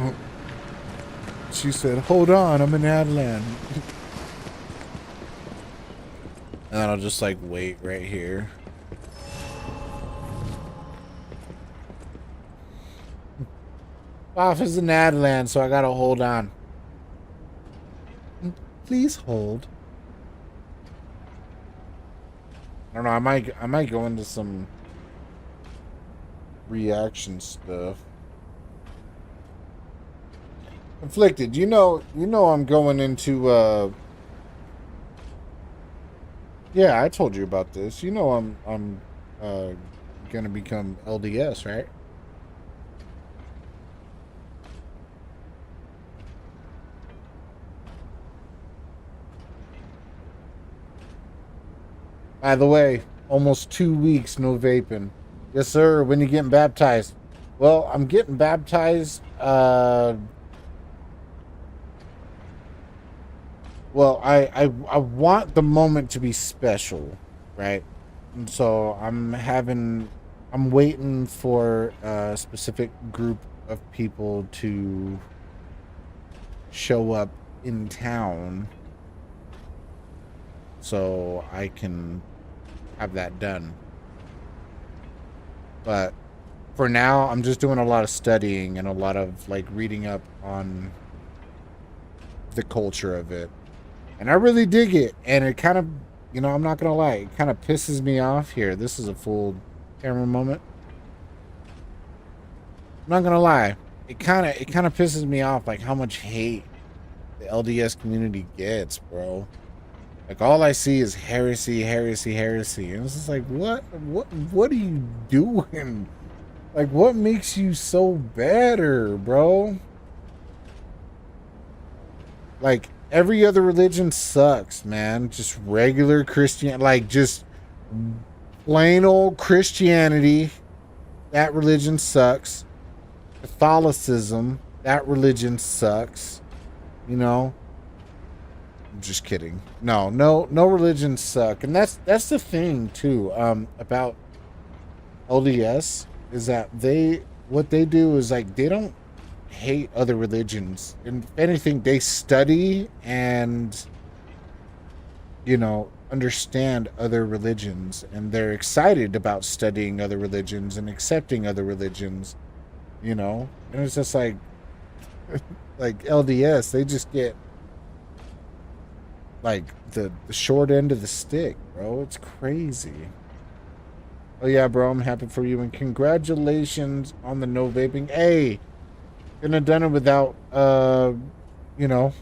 Oh. She said, hold on, I'm in Adland. And then I'll just like wait right here. Off is in Adland, so I gotta hold on. Please hold. I don't know, I might go into some reaction stuff. Conflicted, you know I'm going into yeah, I told you about this. You know I'm gonna become LDS, right? By the way, almost 2 weeks, no vaping. Yes, sir. When you getting baptized? Well, I'm getting baptized. Well, I want the moment to be special, right? And so I'm waiting for a specific group of people to show up in town so I can have that done. But for now, I'm just doing a lot of studying and a lot of like reading up on the culture of it. And I really dig it. And it kind of, you know, I'm not going to lie, it kind of pisses me off here. This is a full camera moment. I'm not going to lie. It kind of pisses me off like how much hate the LDS community gets, bro. Like all I see is heresy, heresy, heresy. And it's just like, what are you doing? Like, what makes you so better, bro? Like, every other religion sucks, man. Just regular Christian, like, just plain old Christianity. That religion sucks. Catholicism, that religion sucks. You know? I'm just kidding. No religions suck. And that's the thing, too, about LDS. Is that what they do is like they don't hate other religions, and if anything they study and, you know, understand other religions, and they're excited about studying other religions and accepting other religions, you know. And it's just like like LDS, they just get like the short end of the stick, bro. It's crazy. Oh yeah, bro, I'm happy for you, and congratulations on the no vaping. Hey, couldn't have done it without, you know,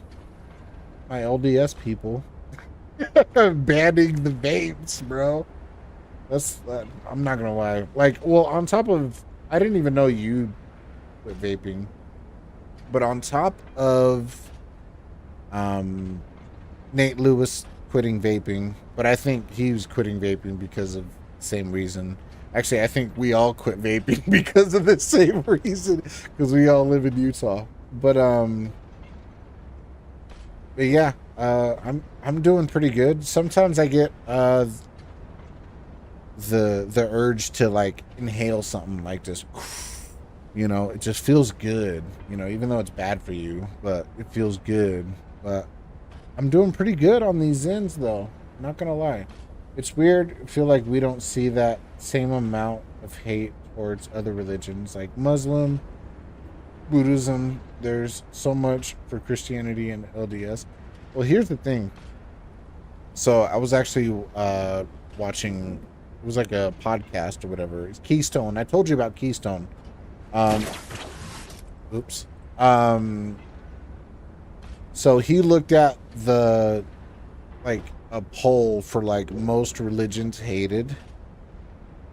my LDS people banning the vapes, bro. That's, I'm not gonna lie. Like, well, on top of, I didn't even know you quit vaping, but on top of, Nate Lewis quitting vaping, but I think he was quitting vaping because of same reason. Actually, I think we all quit vaping because of the same reason, because we all live in Utah. But yeah, I'm doing pretty good. Sometimes I get the urge to like inhale something like this. You know, it just feels good, you know, even though it's bad for you, but it feels good. But I'm doing pretty good on these Zens though, I'm not gonna lie. It's weird. I feel like we don't see that same amount of hate towards other religions like Muslim, Buddhism. There's so much for Christianity and LDS. Well, here's the thing. So I was actually watching, it was like a podcast or whatever. It's Keystone. I told you about Keystone. Oops. So he looked at the, like, a poll for like most religions hated,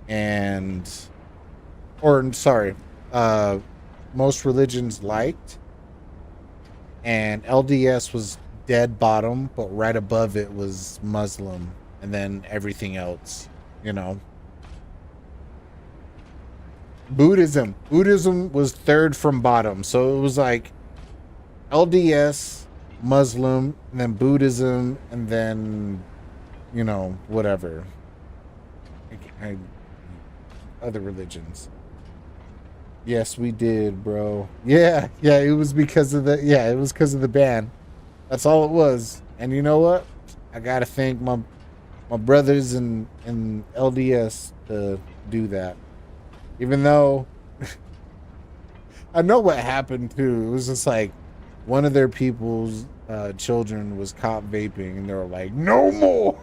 and most religions liked, and LDS was dead bottom, but right above it was Muslim, and then everything else, you know. Buddhism was third from bottom, so it was like LDS, Muslim, and then Buddhism, and then, you know, whatever. Other religions. Yes, we did, bro. Yeah, it was because of the ban. That's all it was. And you know what? I gotta thank my brothers in LDS to do that. Even though I know what happened too. It was just like one of their people's children was caught vaping, and they were like, "No more."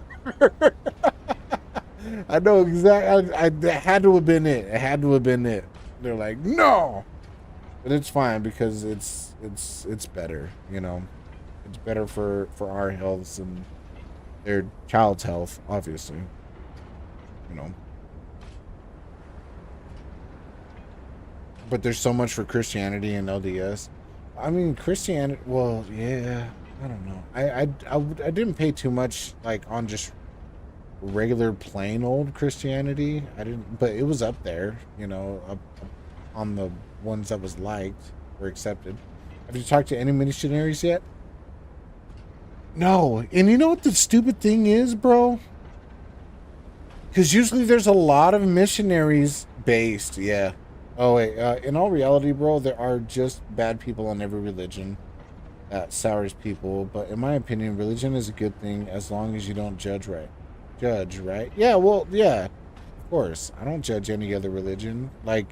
I know exactly. It had to have been it. It had to have been it. They're like, "No," but it's fine because it's better. You know, it's better for our health and their child's health, obviously. You know. But there's so much for Christianity and LDS. I mean, Christianity, well, yeah, I don't know. I didn't pay too much, like, on just regular plain old Christianity. I didn't, but it was up there, you know, up on the ones that was liked or accepted. Have you talked to any missionaries yet? No. And you know what the stupid thing is, bro? Because usually there's a lot of missionaries based, yeah. Oh, wait, in all reality, bro, there are just bad people on every religion. that sours people, but in my opinion, religion is a good thing as long as you don't judge, right? Yeah, well, yeah, of course. I don't judge any other religion. Like,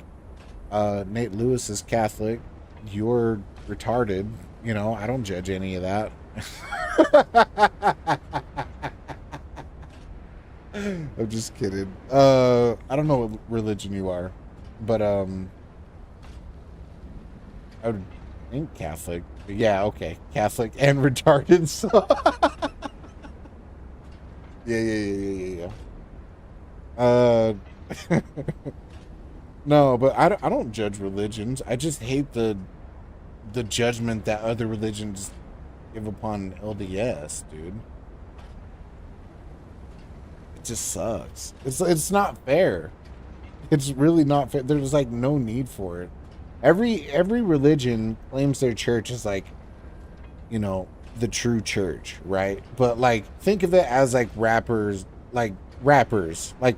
Nate Lewis is Catholic. You're retarded. You know, I don't judge any of that. I'm just kidding. I don't know what religion you are, but I would think Catholic. But yeah, okay, Catholic and retarded. So yeah. No, but I don't judge religions. I just hate the judgment that other religions give upon LDS, dude. It just sucks. It's not fair. It's really not fair. There's like no need for it. Every religion claims their church is like, you know, the true church, right? But like think of it as like rappers like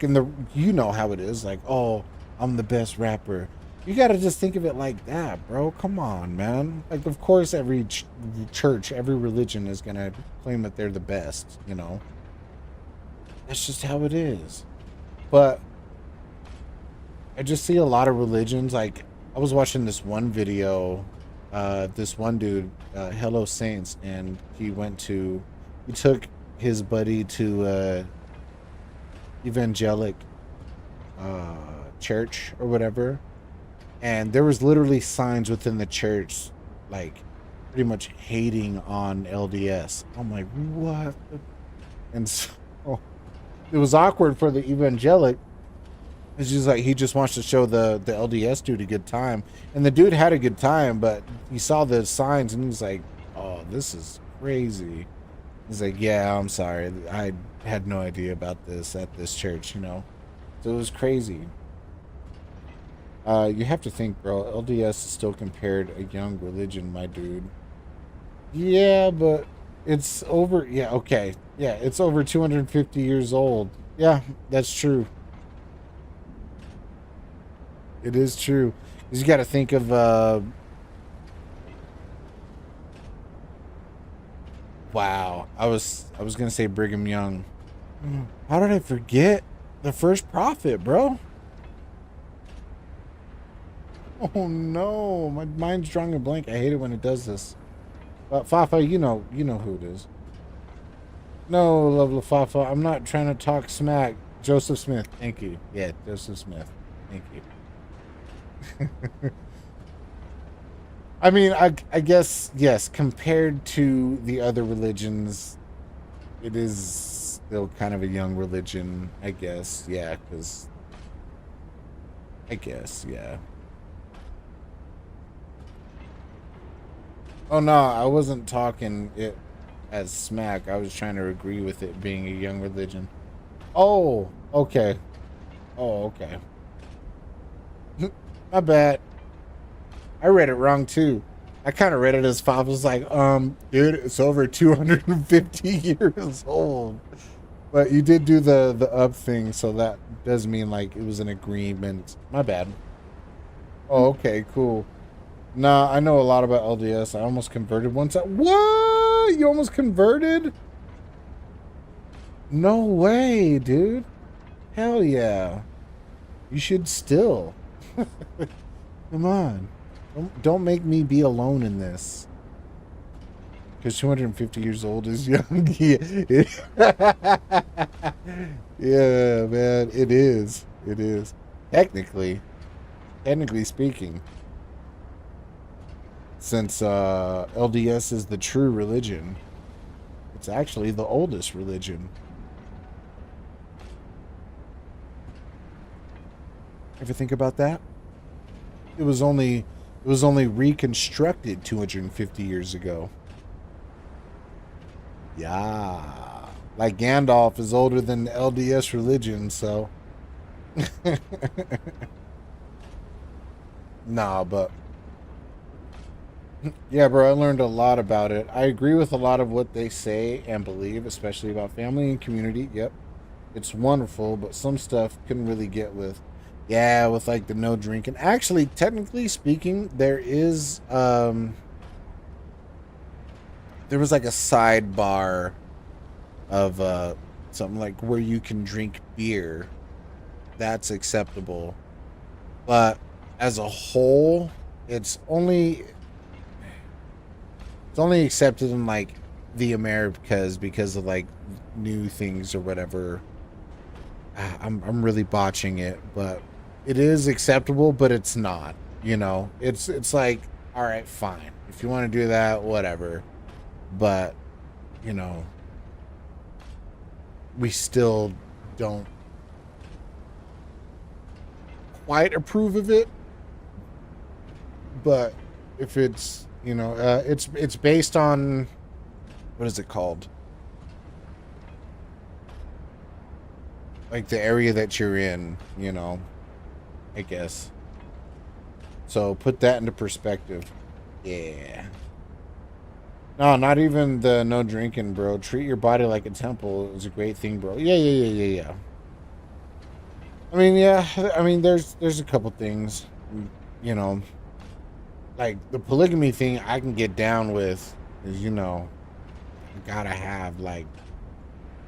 in the, you know how it is, like, oh, I'm the best rapper. You gotta just think of it like that, bro. Come on, man. Like, of course every church, every religion is gonna claim that they're the best, you know. That's just how it is. But I just see a lot of religions. Like, I was watching this one video, this one dude, Hello Saints, and he took his buddy to evangelic church or whatever, and there was literally signs within the church like pretty much hating on LDS. I'm like, what? And so it was awkward for the evangelic. It's just like he just wants to show the LDS dude a good time, and the dude had a good time, but he saw the signs and he's like, oh, this is crazy. He's like, yeah, I'm sorry, I had no idea about this at this church, you know. So it was crazy. You have to think, bro, LDS is still compared a young religion, my dude. Yeah, but it's over. Yeah, okay. Yeah, it's over 250 years old. Yeah, that's true. It is true. 'Cause you got to think of wow, I was gonna say Brigham Young. How did I forget the first prophet, bro? Oh no, my mind's drawing a blank. I hate it when it does this. But Fafa, you know who it is. No, lovely Fafa, I'm not trying to talk smack. Joseph Smith, thank you. Yeah, Joseph Smith, thank you. I mean, I guess, yes, compared to the other religions, it is still kind of a young religion, I guess. Yeah, because I guess, yeah. Oh no, I wasn't talking it as smack. I was trying to agree with it being a young religion. Oh, okay. Oh, okay. My bad. I read it wrong too. I kind of read it as Pop was like, dude, it's over 250 years old. But you did do the up thing, so that does mean like it was an agreement. My bad. Oh, okay, cool. Nah, I know a lot about LDS. I almost converted once. What? You almost converted? No way, dude. Hell yeah. You should still. Come on. Don't make me be alone in this. Because 250 years old is young. Yeah, man. It is. It is. Technically speaking. Since LDS is the true religion, it's actually the oldest religion. Ever think about that? It was only reconstructed 250 years ago. Yeah. Like Gandalf is older than the LDS religion, so nah, but yeah, bro, I learned a lot about it. I agree with a lot of what they say and believe, especially about family and community. Yep. It's wonderful, but some stuff couldn't really get with. Yeah, with like the no drinking. Actually, technically speaking, there is there was like a sidebar of something like where you can drink beer. That's acceptable. But as a whole, it's only accepted in like the Americas because of like new things or whatever. I'm really botching it, but it is acceptable, but it's not, you know. It's like, all right, fine. If you want to do that, whatever. But, you know, we still don't quite approve of it. But if it's, you know, it's based on, what is it called? Like the area that you're in, you know, I guess. So put that into perspective. Yeah. No, not even the no drinking, bro. Treat your body like a temple is a great thing, bro. Yeah. I mean, there's a couple things, you know, like the polygamy thing I can get down with is, you know, you gotta have like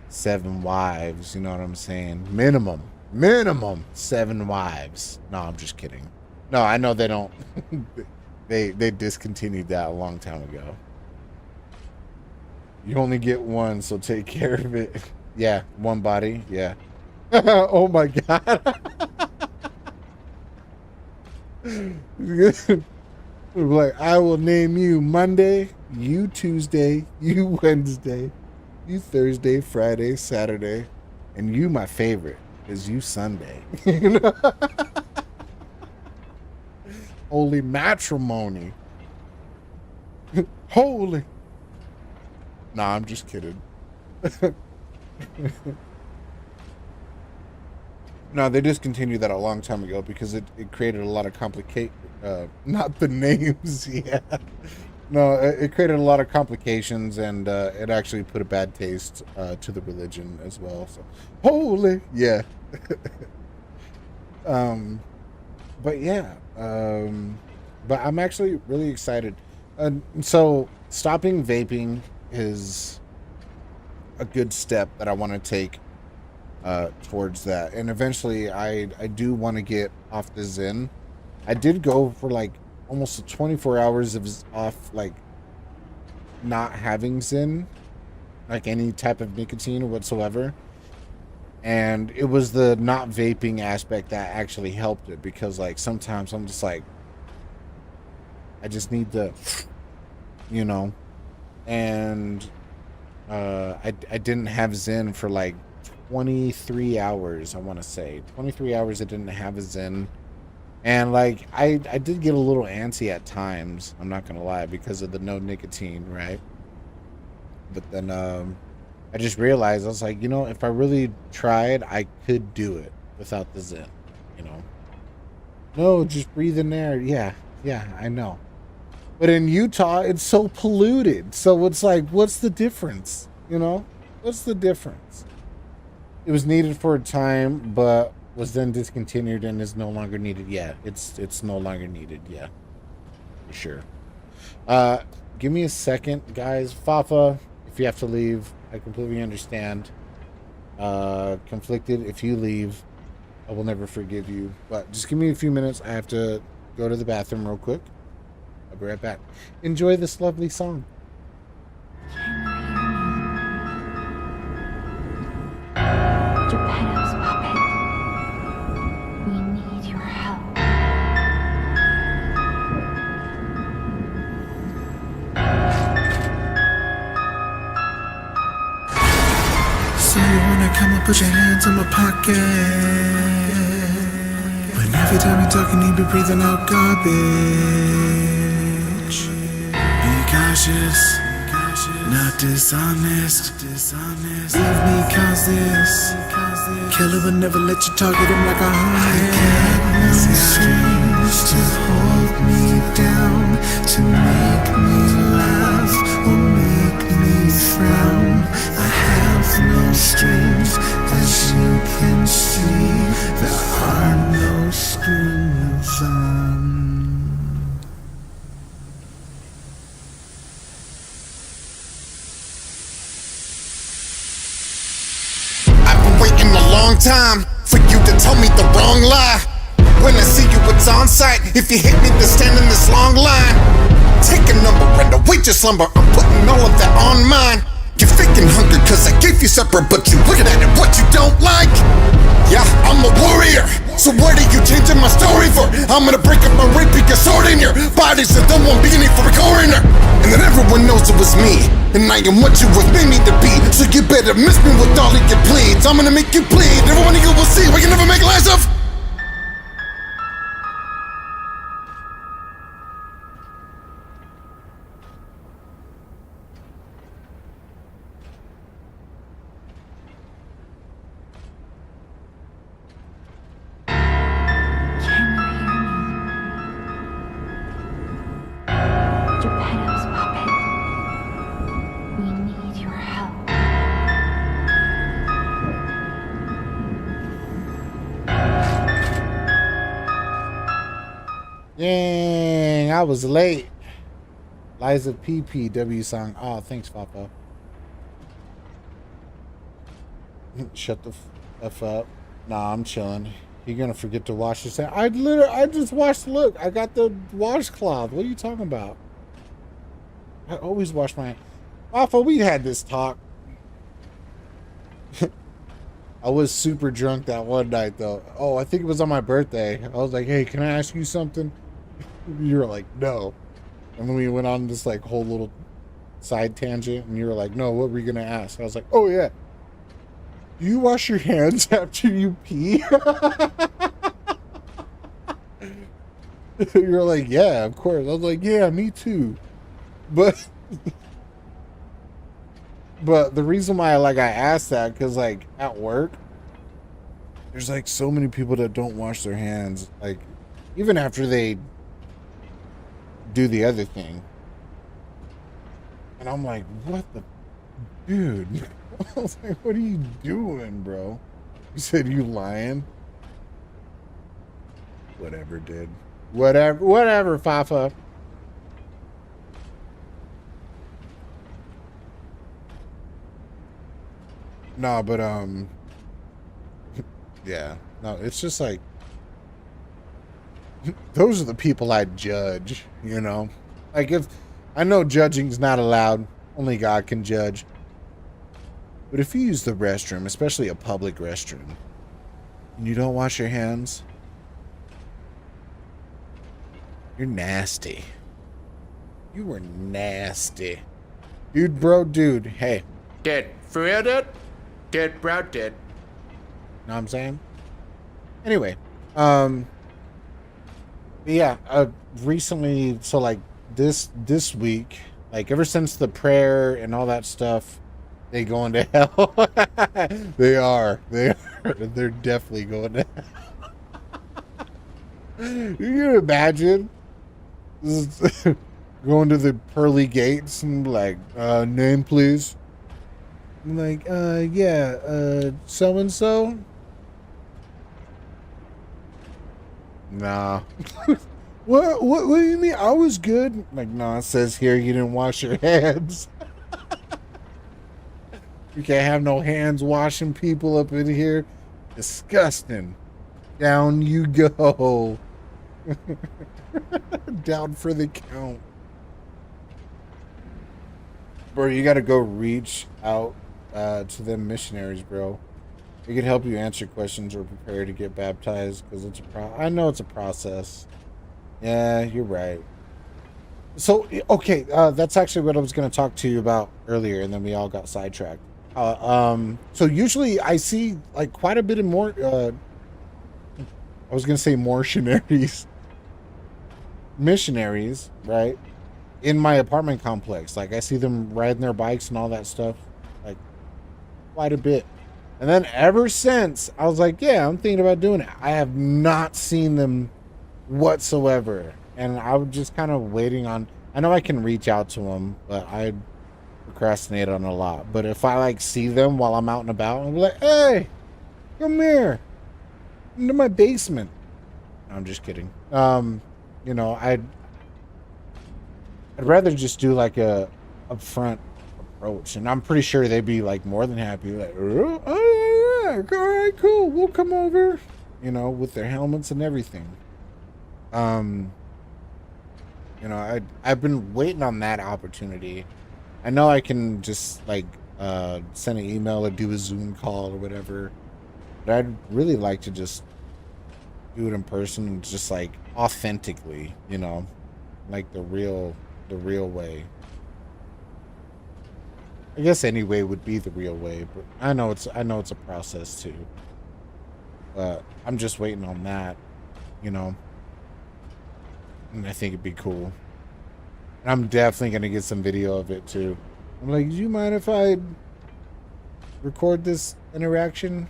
7 wives, you know what I'm saying? Minimum 7 wives. No, I'm just kidding. No, I know they don't. they discontinued that a long time ago. You only get one, so take care of it. Yeah, one body. Yeah. Oh my god. Like, I will name you Monday, you Tuesday, you Wednesday, you Thursday, Friday, Saturday, and you, my favorite, is you Sunday. You know? Holy matrimony. Holy. Nah, I'm just kidding. No, they discontinued that a long time ago because it created a lot of not the names, yeah. No, it created a lot of complications, and it actually put a bad taste to the religion as well. So, holy, yeah. But yeah, but I'm actually really excited. So stopping vaping is a good step that I want to take towards that, and eventually I do want to get off the Zyn. I did go for like almost 24 hours of off, like not having Zyn, like any type of nicotine whatsoever, and it was the not vaping aspect that actually helped it, because like sometimes I'm just like, I just need the, you know, and I didn't have Zyn for like 23 hours. I want to say 23 hours I didn't have a Zyn, and like I did get a little antsy at times, I'm not gonna lie, because of the no nicotine, right? But then I just realized, I was like, you know, if I really tried, I could do it without the Zyn, you know. No, just breathe in air. Yeah, I know. But in Utah, it's so polluted. So it's like, what's the difference? You know? What's the difference? It was needed for a time, but was then discontinued and is no longer needed. Yeah, it's no longer needed. Yeah, for sure. Give me a second, guys. Fafa, if you have to leave, I completely understand. Conflicted, if you leave, I will never forgive you. But just give me a few minutes. I have to go to the bathroom real quick. I'll be right back. Enjoy this lovely song. Geppetto's puppet. We need your help. So you wanna come and put your hands in my pocket? When every time you talk, you need to be breathing out garbage. Be cautious, not dishonest. Leave me cause this killer will never let you target him like a hunter. I got no strings to hold me down, to make me laugh or make me frown. I have no strings, as you can see. There are no strings on. long time for you to tell me the wrong lie. When I see you, it's on site. If you hit me, then stand in this long line. Take a number and await your slumber. I'm putting all of that on mine. You're faking hunger cause I gave you supper, but you looking at it what you don't like. Yeah, I'm a warrior, so what are you changing my story for? I'm gonna break up my rape, pick a sword in your bodies and don't want beginning for the coroner. And then everyone knows it was me, and I am what you have made me to be. So you better miss me with all of your pleads. I'm gonna make you bleed, every one of you will see what you never make lies of. Geppetto's puppet. We need your help. Dang, I was late. Liza PPW song. Oh, thanks, Papa. Shut the F up. Nah, I'm chilling. You're gonna forget to wash your hands. I just washed. Look, I got the washcloth. What are you talking about? I always wash my hands. Papa, we had this talk. I was super drunk that one night, though. Oh, I think it was on my birthday. I was like, hey, can I ask you something? You were like, no. And then we went on this like whole little side tangent, and you were like, no, what were you gonna ask? I was like, oh yeah. Do you wash your hands after you pee? You're like, yeah, of course. I was like, yeah, me too. But the reason why I asked that, because like at work, there's like so many people that don't wash their hands, like even after they do the other thing. And I'm like, what the dude? I was like, what are you doing, bro? You said you lying? Whatever, dude. Whatever, Fafa. No, but yeah. No, it's just like those are the people I judge, you know? Like, if I know judging's not allowed, only God can judge. But if you use the restroom, especially a public restroom, and you don't wash your hands, you're nasty. You were nasty. Dude, hey. Dead. For real, dude? Dead, bro, dead. Know what I'm saying? Anyway, yeah, recently, so like this week, like ever since the prayer and all that stuff, they going to hell. They're definitely going to hell. You can imagine going to the pearly gates and like, name please. I'm like, yeah, so and so. Nah. What do you mean? I was good. Like, no, it says here you didn't wash your hands. You can't have no hands washing people up in here. Disgusting. Down you go. Down for the count. Bro, you gotta go reach out to them missionaries, bro. They can help you answer questions or prepare to get baptized, because it's I know it's a process. Yeah, you're right. So, okay, that's actually what I was going to talk to you about earlier, and then we all got sidetracked. So usually I see like quite a bit of more, I was going to say missionaries, right? In my apartment complex. Like I see them riding their bikes and all that stuff, like quite a bit. And then ever since, I was like, yeah, I'm thinking about doing it. I have not seen them whatsoever. And I was just kind of waiting on, I know I can reach out to them, but I procrastinate on a lot. But if I like see them while I'm out and about, I'm like, hey, come here into my basement. No, I'm just kidding. You know, I'd rather just do like a upfront approach, and I'm pretty sure they'd be like more than happy, like, oh yeah, all right, cool. We'll come over, you know, with their helmets and everything. You know, I've been waiting on that opportunity. I know I can just like send an email or do a Zoom call or whatever, but I'd really like to just do it in person, just like authentically, you know, like the real way. I guess any way would be the real way, but I know it's a process too. But I'm just waiting on that, you know. And I think it'd be cool. And I'm definitely gonna get some video of it too. I'm like, do you mind if I record this interaction?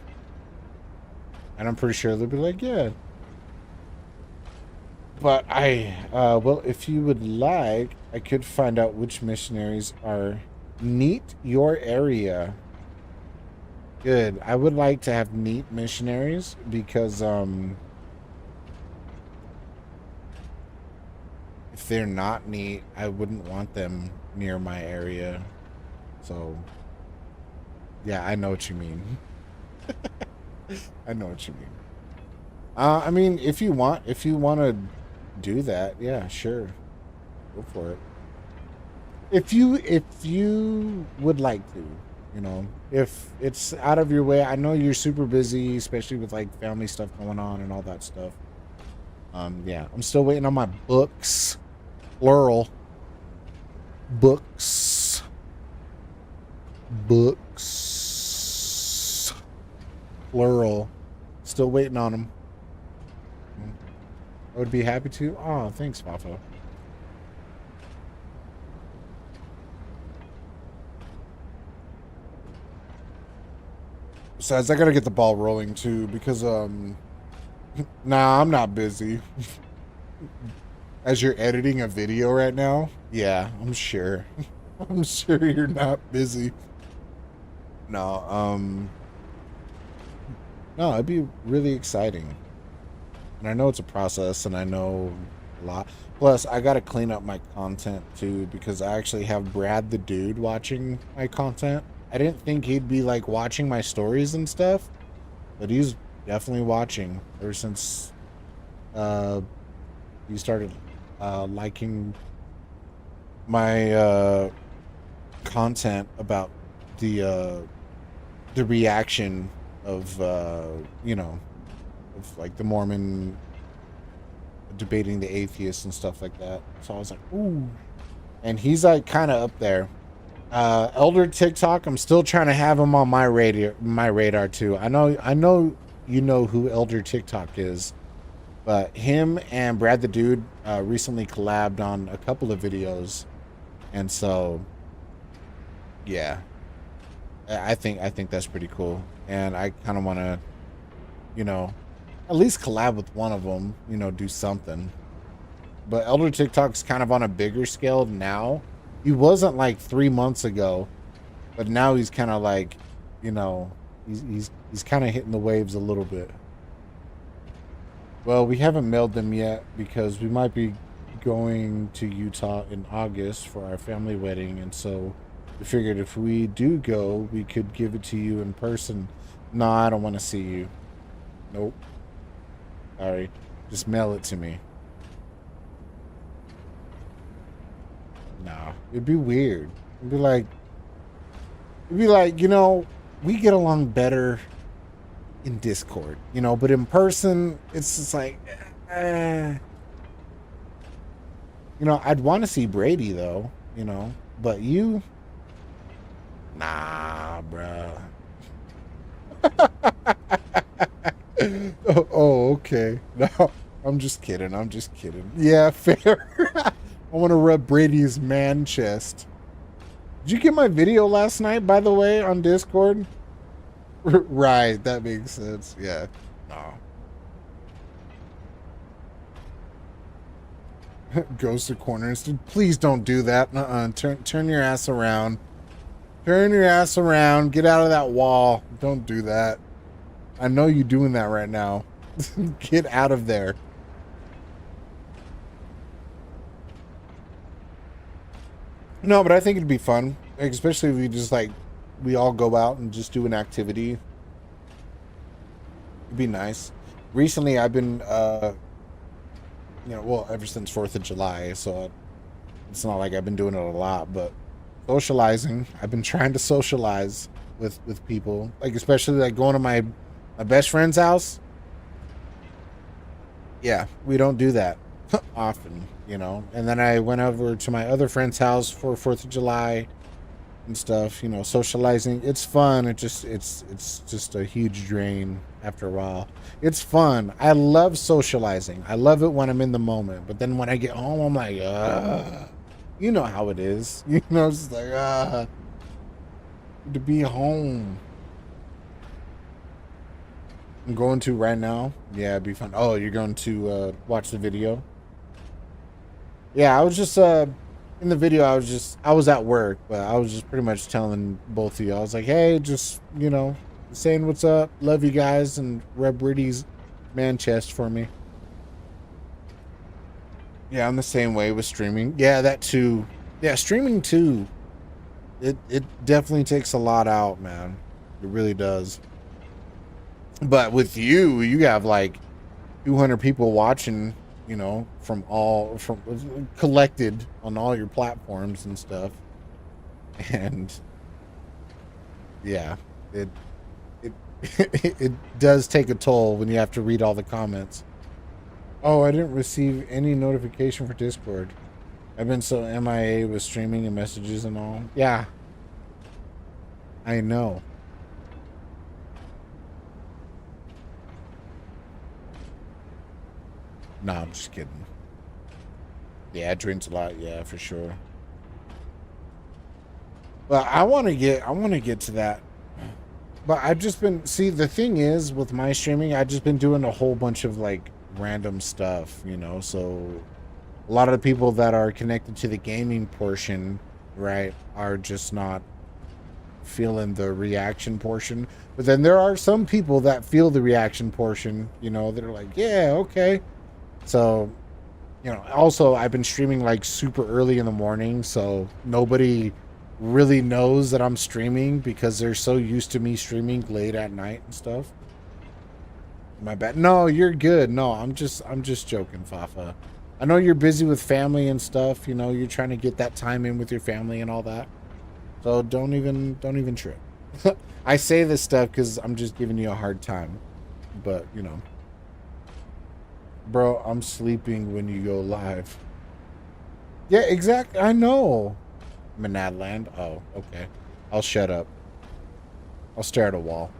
And I'm pretty sure they'll be like, yeah. But well, if you would like, I could find out which missionaries are neat your area. Good. I would like to have neat missionaries because if they're not neat, I wouldn't want them near my area. So yeah, I know what you mean. I know what you mean. I mean, if you want to do that, yeah, sure, go for it. If you would like to, you know, if it's out of your way. I know you're super busy, especially with like family stuff going on and all that stuff. Yeah, I'm still waiting on my books, plural. Books. Plural. Still waiting on them. I would be happy to. Oh, thanks, Fafo. Besides, I gotta get the ball rolling too because nah, I'm not busy. As you're editing a video right now, yeah, I'm sure. I'm sure you're not busy. No, no, it'd be really exciting. And I know it's a process and I know a lot. Plus, I gotta clean up my content too because I actually have Brad the Dude watching my content. I didn't think he'd be like watching my stories and stuff, but he's definitely watching ever since he started liking my content about the reaction of you know, of like the Mormon debating the atheists and stuff like that. So I was like, ooh. And he's like kind of up there. Elder TikTok, I'm still trying to have him on my radar too. I know you know who Elder TikTok is, but him and Brad the Dude recently collabed on a couple of videos, and so yeah, I think that's pretty cool, and I kind of want to, you know, at least collab with one of them, you know, do something. But Elder TikTok's kind of on a bigger scale now. He wasn't like 3 months ago, but now he's kind of like, you know, he's kind of hitting the waves a little bit. Well, we haven't mailed them yet because we might be going to Utah in August for our family wedding, and so we figured if we do go, we could give it to you in person. No, I don't want to see you. Nope. Sorry. Just mail it to me. No, it'd be weird. It'd be like, you know, we get along better in Discord, you know, but in person, it's just like, you know, I'd want to see Brady though, you know, but you, nah, bruh. Oh, okay. No, I'm just kidding. Yeah, fair. I want to rub Brady's man chest. Did you get my video last night, by the way, on Discord? Right, that makes sense. Yeah. No. Goes to corner instant. Please don't do that. Turn your ass around. Turn your ass around. Get out of that wall. Don't do that. I know you're doing that right now. Get out of there. No, but I think it'd be fun, like, especially if we just like we all go out and just do an activity. It'd be nice. Recently, I've been, well, ever since 4th of July, so it's not like I've been doing it a lot, but socializing. I've been trying to socialize with people, like especially like going to my best friend's house. Yeah, we don't do that often, And then I went over to my other friend's house for 4th of July and stuff, socializing. It's fun. It's just a huge drain after a while. It's fun. I love socializing. I love it when I'm in the moment. But then when I get home, I'm like, you know how it is. It's like, to be home. I'm going to right now. Yeah, it'd be fun. Oh, you're going to watch the video? Yeah, I was just in the video. I was at work, but I was just pretty much telling both of you. I was like, hey, just saying what's up. Love you guys, and rub Riddy's man chest for me. Yeah, I'm the same way with streaming. Yeah, that too. Yeah, streaming too. It definitely takes a lot out, man. It really does. But with you have like 200 people watching, from collected on all your platforms and stuff. And yeah, it it does take a toll when you have to read all the comments. Oh, I didn't receive any notification for Discord. I've been so MIA with streaming and messages and all. Yeah, I know. No, I'm just kidding. Yeah, it drains a lot. Yeah, for sure. Well, I want to get to that. But I've just been, see, the thing is with my streaming, I've just been doing a whole bunch of like random stuff, so a lot of the people that are connected to the gaming portion, right, are just not feeling the reaction portion. But then there are some people that feel the reaction portion, that are like, yeah, okay. So, also I've been streaming like super early in the morning, so nobody really knows that I'm streaming because they're so used to me streaming late at night and stuff. My bad. No, you're good. No, I'm just joking, Fafa. I know you're busy with family and stuff, you're trying to get that time in with your family and all that. So don't even trip. I say this stuff because I'm just giving you a hard time. But, Bro, I'm sleeping when you go live. Yeah, exactly. I know. Manadland. Oh, okay. I'll shut up. I'll stare at a wall.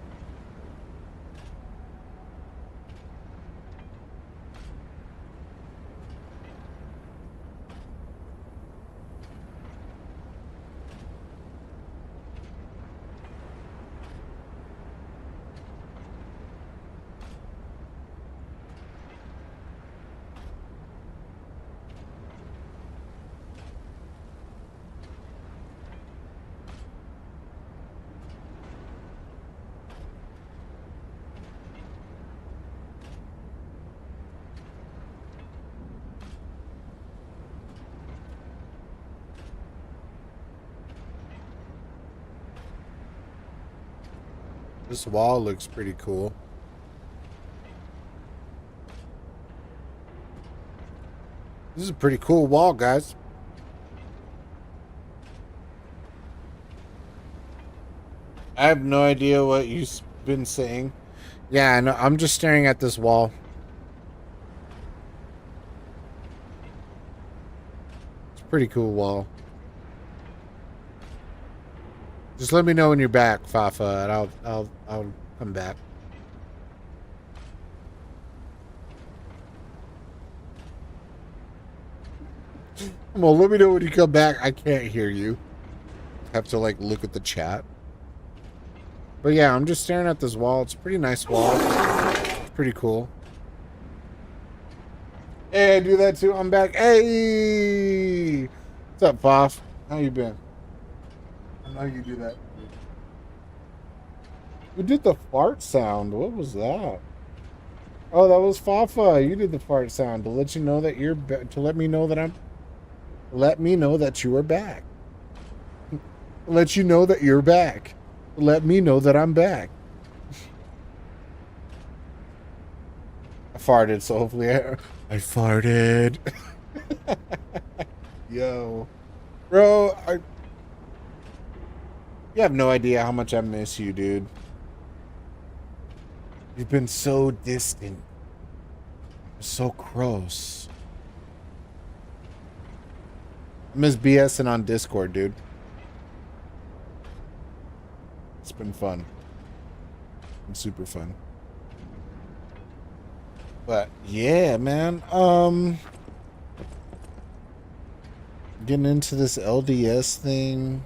This wall looks pretty cool. This is a pretty cool wall, guys. I have no idea what you've been saying. Yeah, I know. I'm just staring at this wall. It's a pretty cool wall. Just let me know when you're back, Fafa, and I'll come back. Well, let me know when you come back. I can't hear you. Have to like look at the chat. But yeah, I'm just staring at this wall. It's a pretty nice wall. It's pretty cool. Hey, I do that too. I'm back. Hey, what's up, Faf? How you been? I know you do that. You did the fart sound. What was that? Oh, that was Fafa. You did the fart sound to let you know that you're to let me know that I'm. Let me know that you are back. Let you know that you're back. Let me know that I'm back. farted, so hopefully I farted. Yo. Bro, you have no idea how much I miss you, dude. You've been so distant. So gross. I miss BSing on Discord, dude. It's been fun. Been super fun. But yeah, man. Getting into this LDS thing.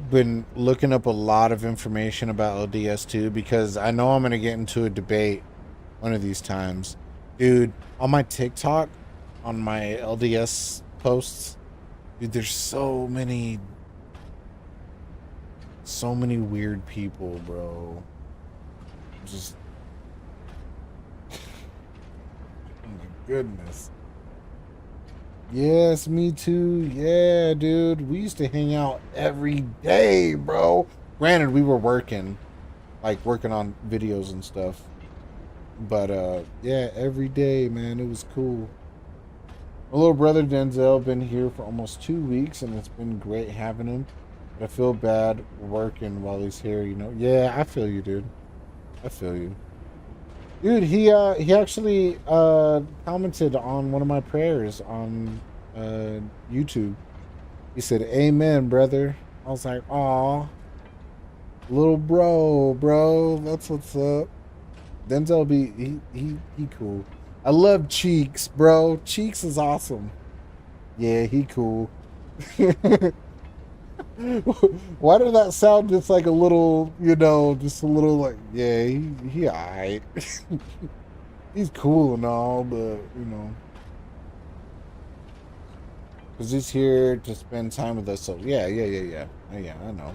Been looking up a lot of information about LDS too, because I know I'm gonna get into a debate one of these times. Dude, on my TikTok, on my LDS posts, dude, there's so many weird people, bro. Just oh my goodness. Yes, me too. Yeah, dude. We used to hang out every day, bro. Granted, we were working on videos and stuff. But yeah, every day, man. It was cool. My little brother Denzel been here for almost 2 weeks, and it's been great having him. But I feel bad working while he's here, you know. Yeah, I feel you, dude. I feel you. Dude, he actually commented on one of my prayers on YouTube. He said, "Amen, brother." I was like, "Aw, little bro, that's what's up." Denzel he cool. I love Cheeks, bro. Cheeks is awesome. Yeah, he cool. Why did that sound just like a little, you know, just a little like, yeah, he alright. He's cool and all, but, you know. Because he's here to spend time with us, so yeah. Yeah, I know.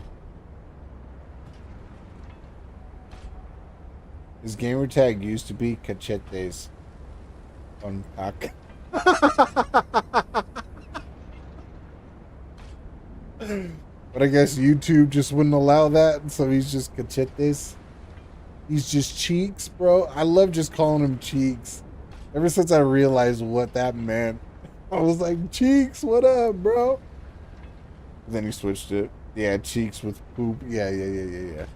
His gamer tag used to be Cachetes on cock. But I guess YouTube just wouldn't allow that, so he's just Cachetes. He's just Cheeks, bro. I love just calling him Cheeks. Ever since I realized what that meant, I was like, Cheeks, what up, bro? Then he switched it. Yeah, Cheeks with poop. Yeah.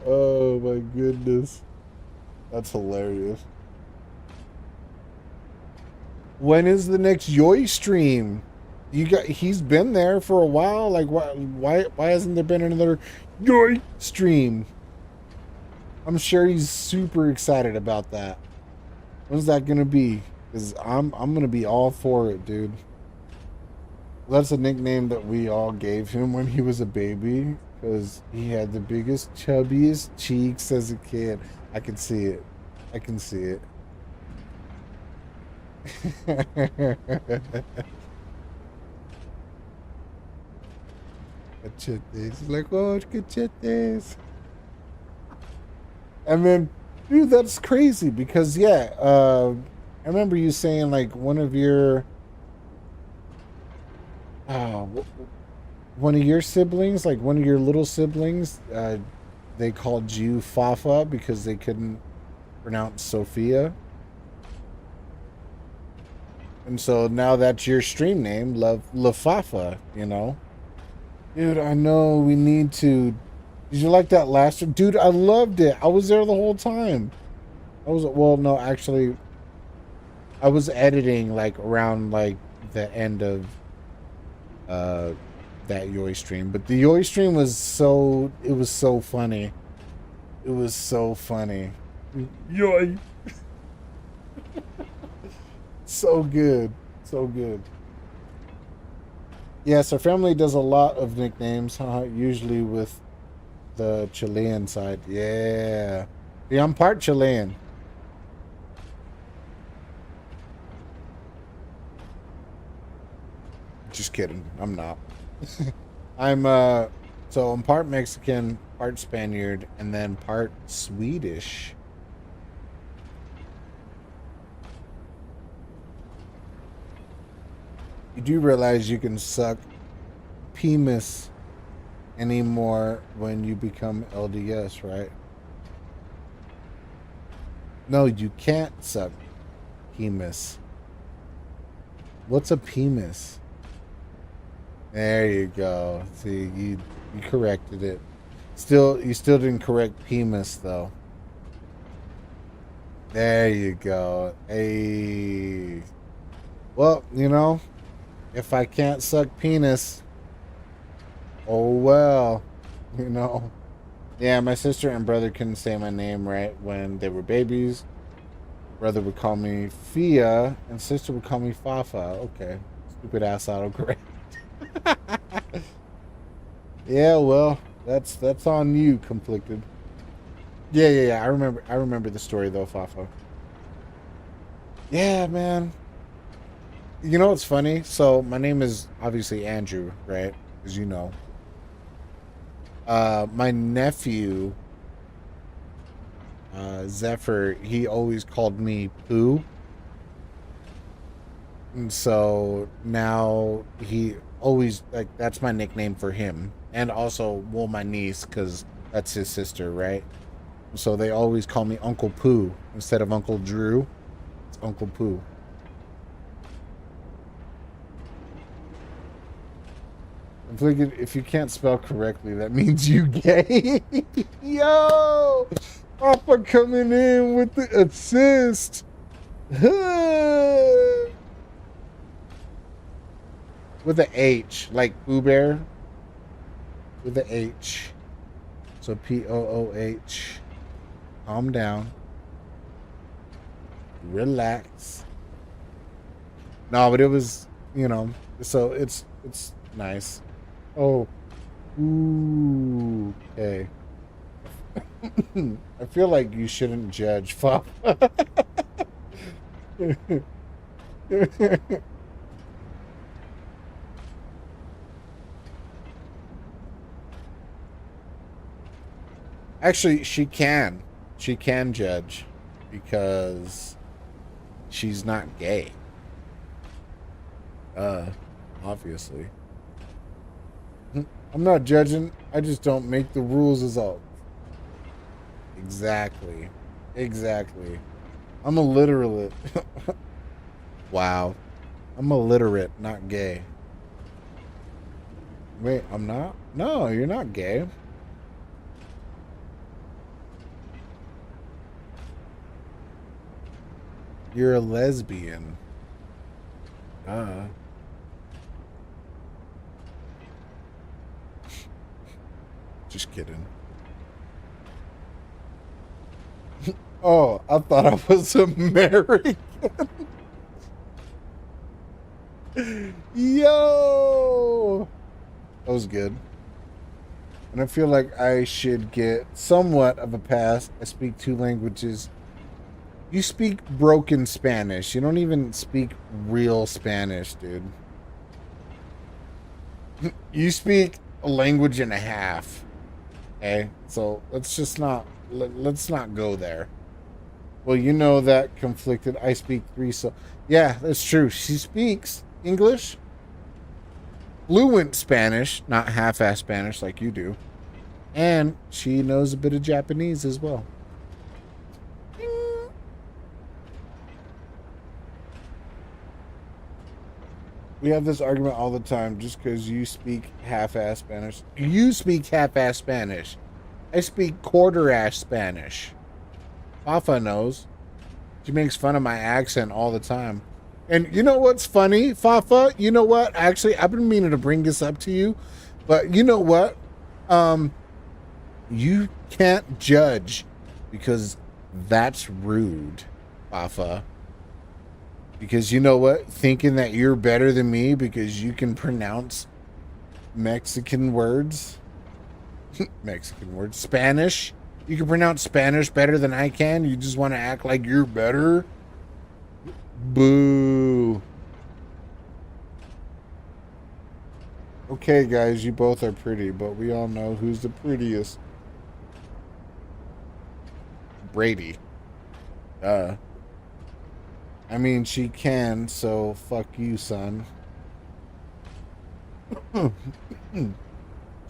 Oh my goodness. That's hilarious. When is the next Yoi stream? He's been there for a while. Like, why hasn't there been another Yoi stream? I'm sure he's super excited about that. When's that gonna be? Because I'm gonna be all for it, dude. That's a nickname that we all gave him when he was a baby, because he had the biggest, chubbiest cheeks as a kid. I can see it. I can see it. Cachetes. Like, oh, cachetes. And then, dude, that's crazy because, yeah, I remember you saying, like, one of your siblings, like one of your little siblings, they called you Fafa because they couldn't pronounce Sophia. And so now that's your stream name, LaFafa, you know? Dude, I know we need to. Did you like that last one? Dude, I loved it. I was there the whole time. Well, no, actually, I was editing, like, around, like, the end of that Yoi stream. But the Yoi stream was it was so funny. It was so funny. Yoi! So good. So good. Yes, our family does a lot of nicknames, usually with the Chilean side. Yeah. Yeah, I'm part Chilean. Just kidding. I'm not. I'm part Mexican, part Spaniard, and then part Swedish. You do realize you can suck penis anymore when you become LDS, right? No, you can't suck penis. What's a penis? There you go. See, you corrected it. You still didn't correct penis though. There you go. Hey. Well, you know, if I can't suck penis, oh well, you know. Yeah, my sister and brother couldn't say my name right when they were babies. Brother would call me Fia, and sister would call me Fafa. Okay, stupid ass autocorrect. Yeah, well, that's on you, Conflicted. Yeah. I remember the story though, Fafa. Yeah, man. You know what's funny? So my name is obviously Andrew, right? As you know. My nephew, Zephyr, he always called me Pooh. And so now he always, like, that's my nickname for him. And also, well, my niece, because that's his sister, right? So they always call me Uncle Pooh instead of Uncle Drew. It's Uncle Pooh. If you can't spell correctly, that means you gay. Yo! Papa coming in with the assist. With the H, like Pooh Bear. With the H. So Pooh. Calm down. Relax. No, but it was, you know, so it's nice. Oh. Ooh. Okay. I feel like you shouldn't judge, Fop. Actually, she can. She can judge because she's not gay. Obviously. I'm not judging. I just don't make the rules as all. Exactly. I'm a literate. Wow. I'm illiterate, not gay. Wait, I'm not? No, you're not gay. You're a lesbian. Just kidding. Oh, I thought I was American. Yo! That was good. And I feel like I should get somewhat of a pass. I speak 2 languages. You speak broken Spanish. You don't even speak real Spanish, dude. You speak a language and a half. Okay? So let's not go there. Well, you know that, Conflicted. I speak 3, so yeah, that's true. She speaks English, fluent Spanish, not half-ass Spanish like you do, and she knows a bit of Japanese as well. We have this argument all the time just because you speak half-ass Spanish. You speak half-ass Spanish. I speak quarter-ass Spanish. Fafa knows. She makes fun of my accent all the time. And you know what's funny, Fafa? You know what? Actually, I've been meaning to bring this up to you. But you know what? You can't judge because that's rude, Fafa. Because you know what? Thinking that you're better than me because you can pronounce Mexican words. Mexican words. Spanish. You can pronounce Spanish better than I can. You just want to act like you're better. Boo. Okay, guys, you both are pretty, but we all know who's the prettiest. Brady. I mean, she can, so fuck you, son.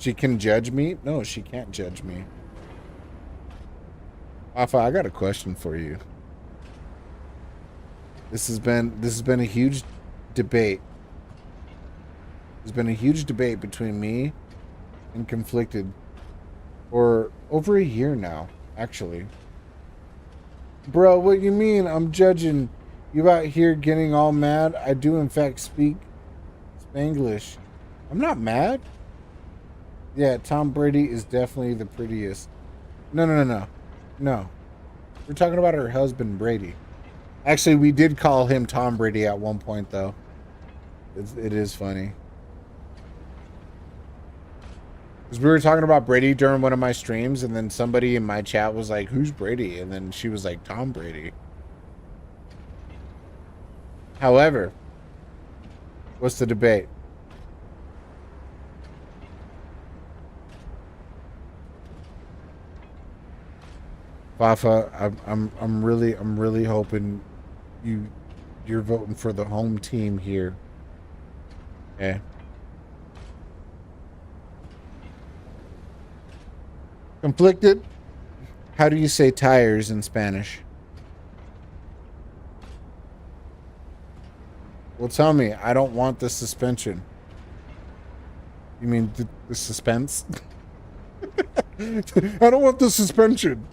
She can judge me? No, she can't judge me. Alpha, I got a question for you. This has been a huge debate. There's been a huge debate between me and Conflicted for over a year now, actually. Bro, what you mean? I'm judging you out here getting all mad. I do in fact speak Spanglish. I'm not mad. Yeah, Tom Brady is definitely the prettiest. No. We're talking about her husband, Brady. Actually, we did call him Tom Brady at one point, though. It is funny. Because we were talking about Brady during one of my streams, and then somebody in my chat was like, who's Brady? And then she was like, Tom Brady. However, what's the debate? Fafa, I'm really hoping you're voting for the home team here. Okay. Conflicted. How do you say tires in Spanish? Well, tell me. I don't want the suspension. You mean the suspense? I don't want the suspension.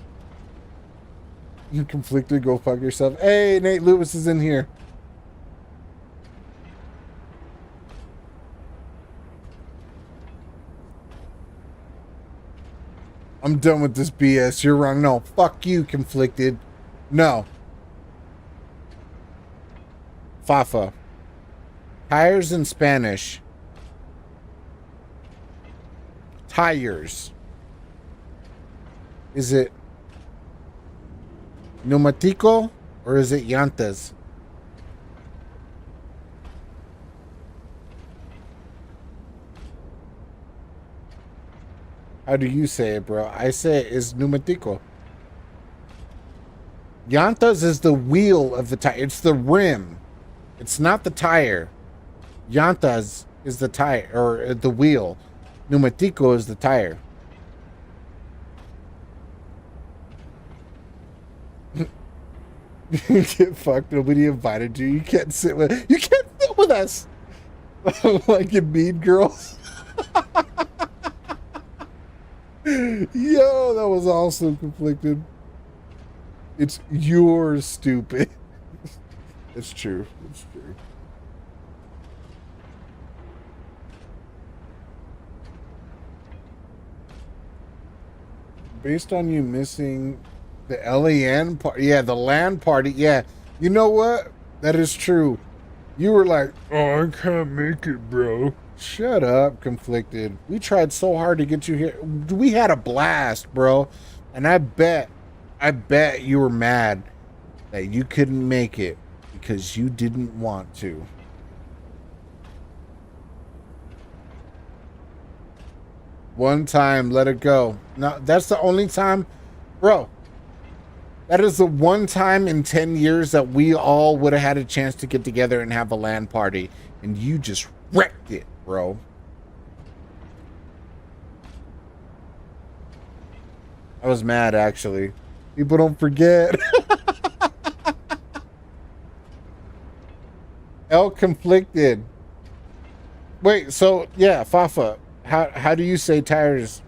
You Conflicted, go fuck yourself. Hey, Nate Lewis is in here. I'm done with this BS. You're wrong. No, fuck you, Conflicted. No. Fafa. Tires in Spanish. Tires. Is it pneumatico or is it llantas? How do you say it, bro? I say it is pneumatico. Llantas is the wheel of the tire. It's the rim. It's not the tire. Llantas is the tire, or the wheel. Pneumatico is the tire. You get fucked. Nobody invited you. You can't sit with us. Like in Mean Girls. Yo, that was also Conflicted. It's you're stupid. It's true. It's true. Based on you missing the LAN party. Yeah, the LAN party. Yeah. You know what? That is true. You were like, oh, I can't make it, bro. Shut up, Conflicted. We tried so hard to get you here. We had a blast, bro. And I bet you were mad that you couldn't make it because you didn't want to. One time, let it go. No, that's the only time, bro. That is the one time in 10 years that we all would have had a chance to get together and have a LAN party, and you just wrecked it, bro. I was mad, actually. People don't forget. El Conflicted. Wait, so yeah, Fafa. How do you say tires?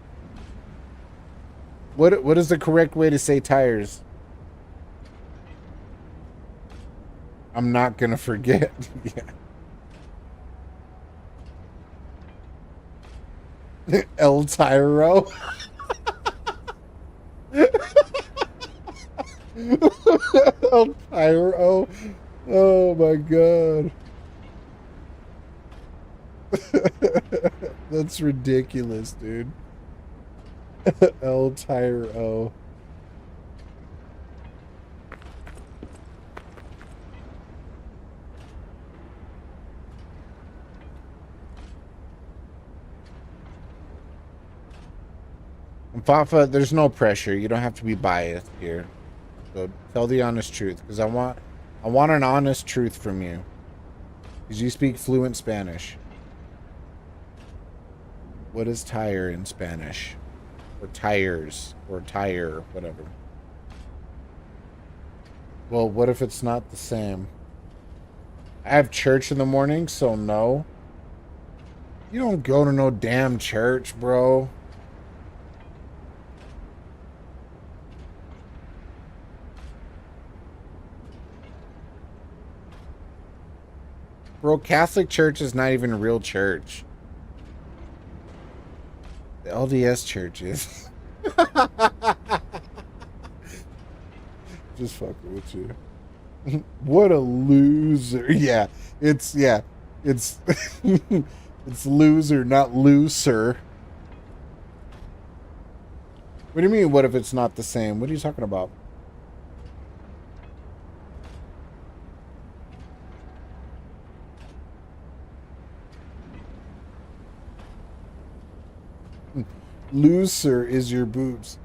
What is the correct way to say tires? I'm not gonna forget. Yeah. El Tyro. El Tyro. Oh my god. That's ridiculous, dude. El Tyro. Fafa, there's no pressure. You don't have to be biased here. So tell the honest truth, because I want an honest truth from you. Because you speak fluent Spanish. What is tire in Spanish? Or tires, or tire, whatever. Well, what if it's not the same? I have church in the morning, so no. You don't go to no damn church, bro. Bro, Catholic Church is not even a real church. The LDS church is. Just fucking with you. What a loser. Yeah, it's it's loser, not looser. What do you mean, what if it's not the same? What are you talking about? Looser is your boobs.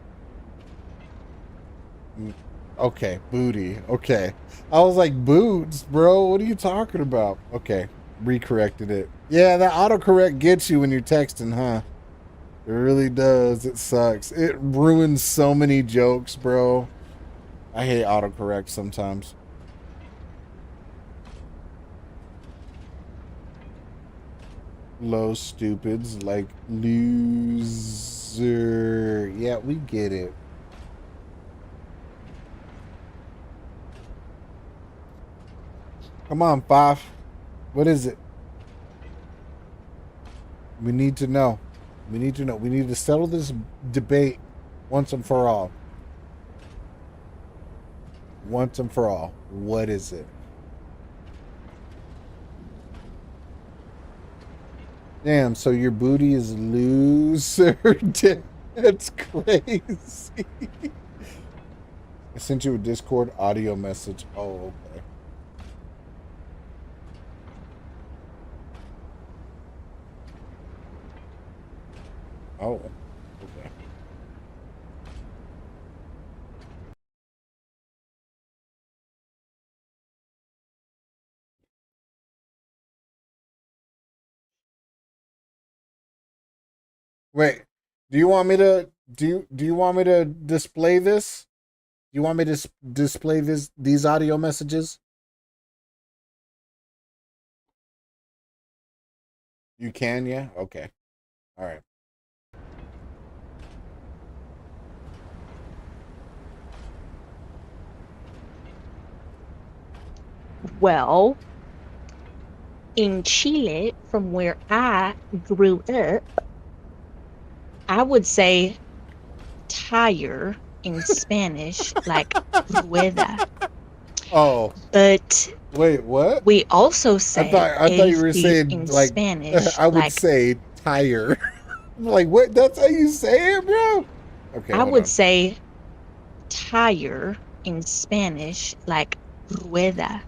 Okay, booty. Okay. I was like, boots, bro. What are you talking about? Okay, recorrected it. Yeah, that autocorrect gets you when you're texting, huh? It really does. It sucks. It ruins so many jokes, bro. I hate autocorrect sometimes. Low stupids like loser. Yeah, we get it. Come on, Five. What is it? We need to know. We need to know. We need to settle this debate once and for all. Once and for all. What is it? Damn, so your booty is loser? That's crazy. I sent you a Discord audio message. Oh, okay. Oh, okay. Wait, do you want me to do you want me to display this? Do you want me to display these audio messages? You can, yeah? Okay. All right. Well, in Chile, from where I grew up, I would say tire in Spanish, like rueda. Oh. But wait, what? We also say I thought you were saying in like Spanish. I would like, say tire. Like what? That's how you say it, bro? Okay. I would say tire in Spanish, like rueda.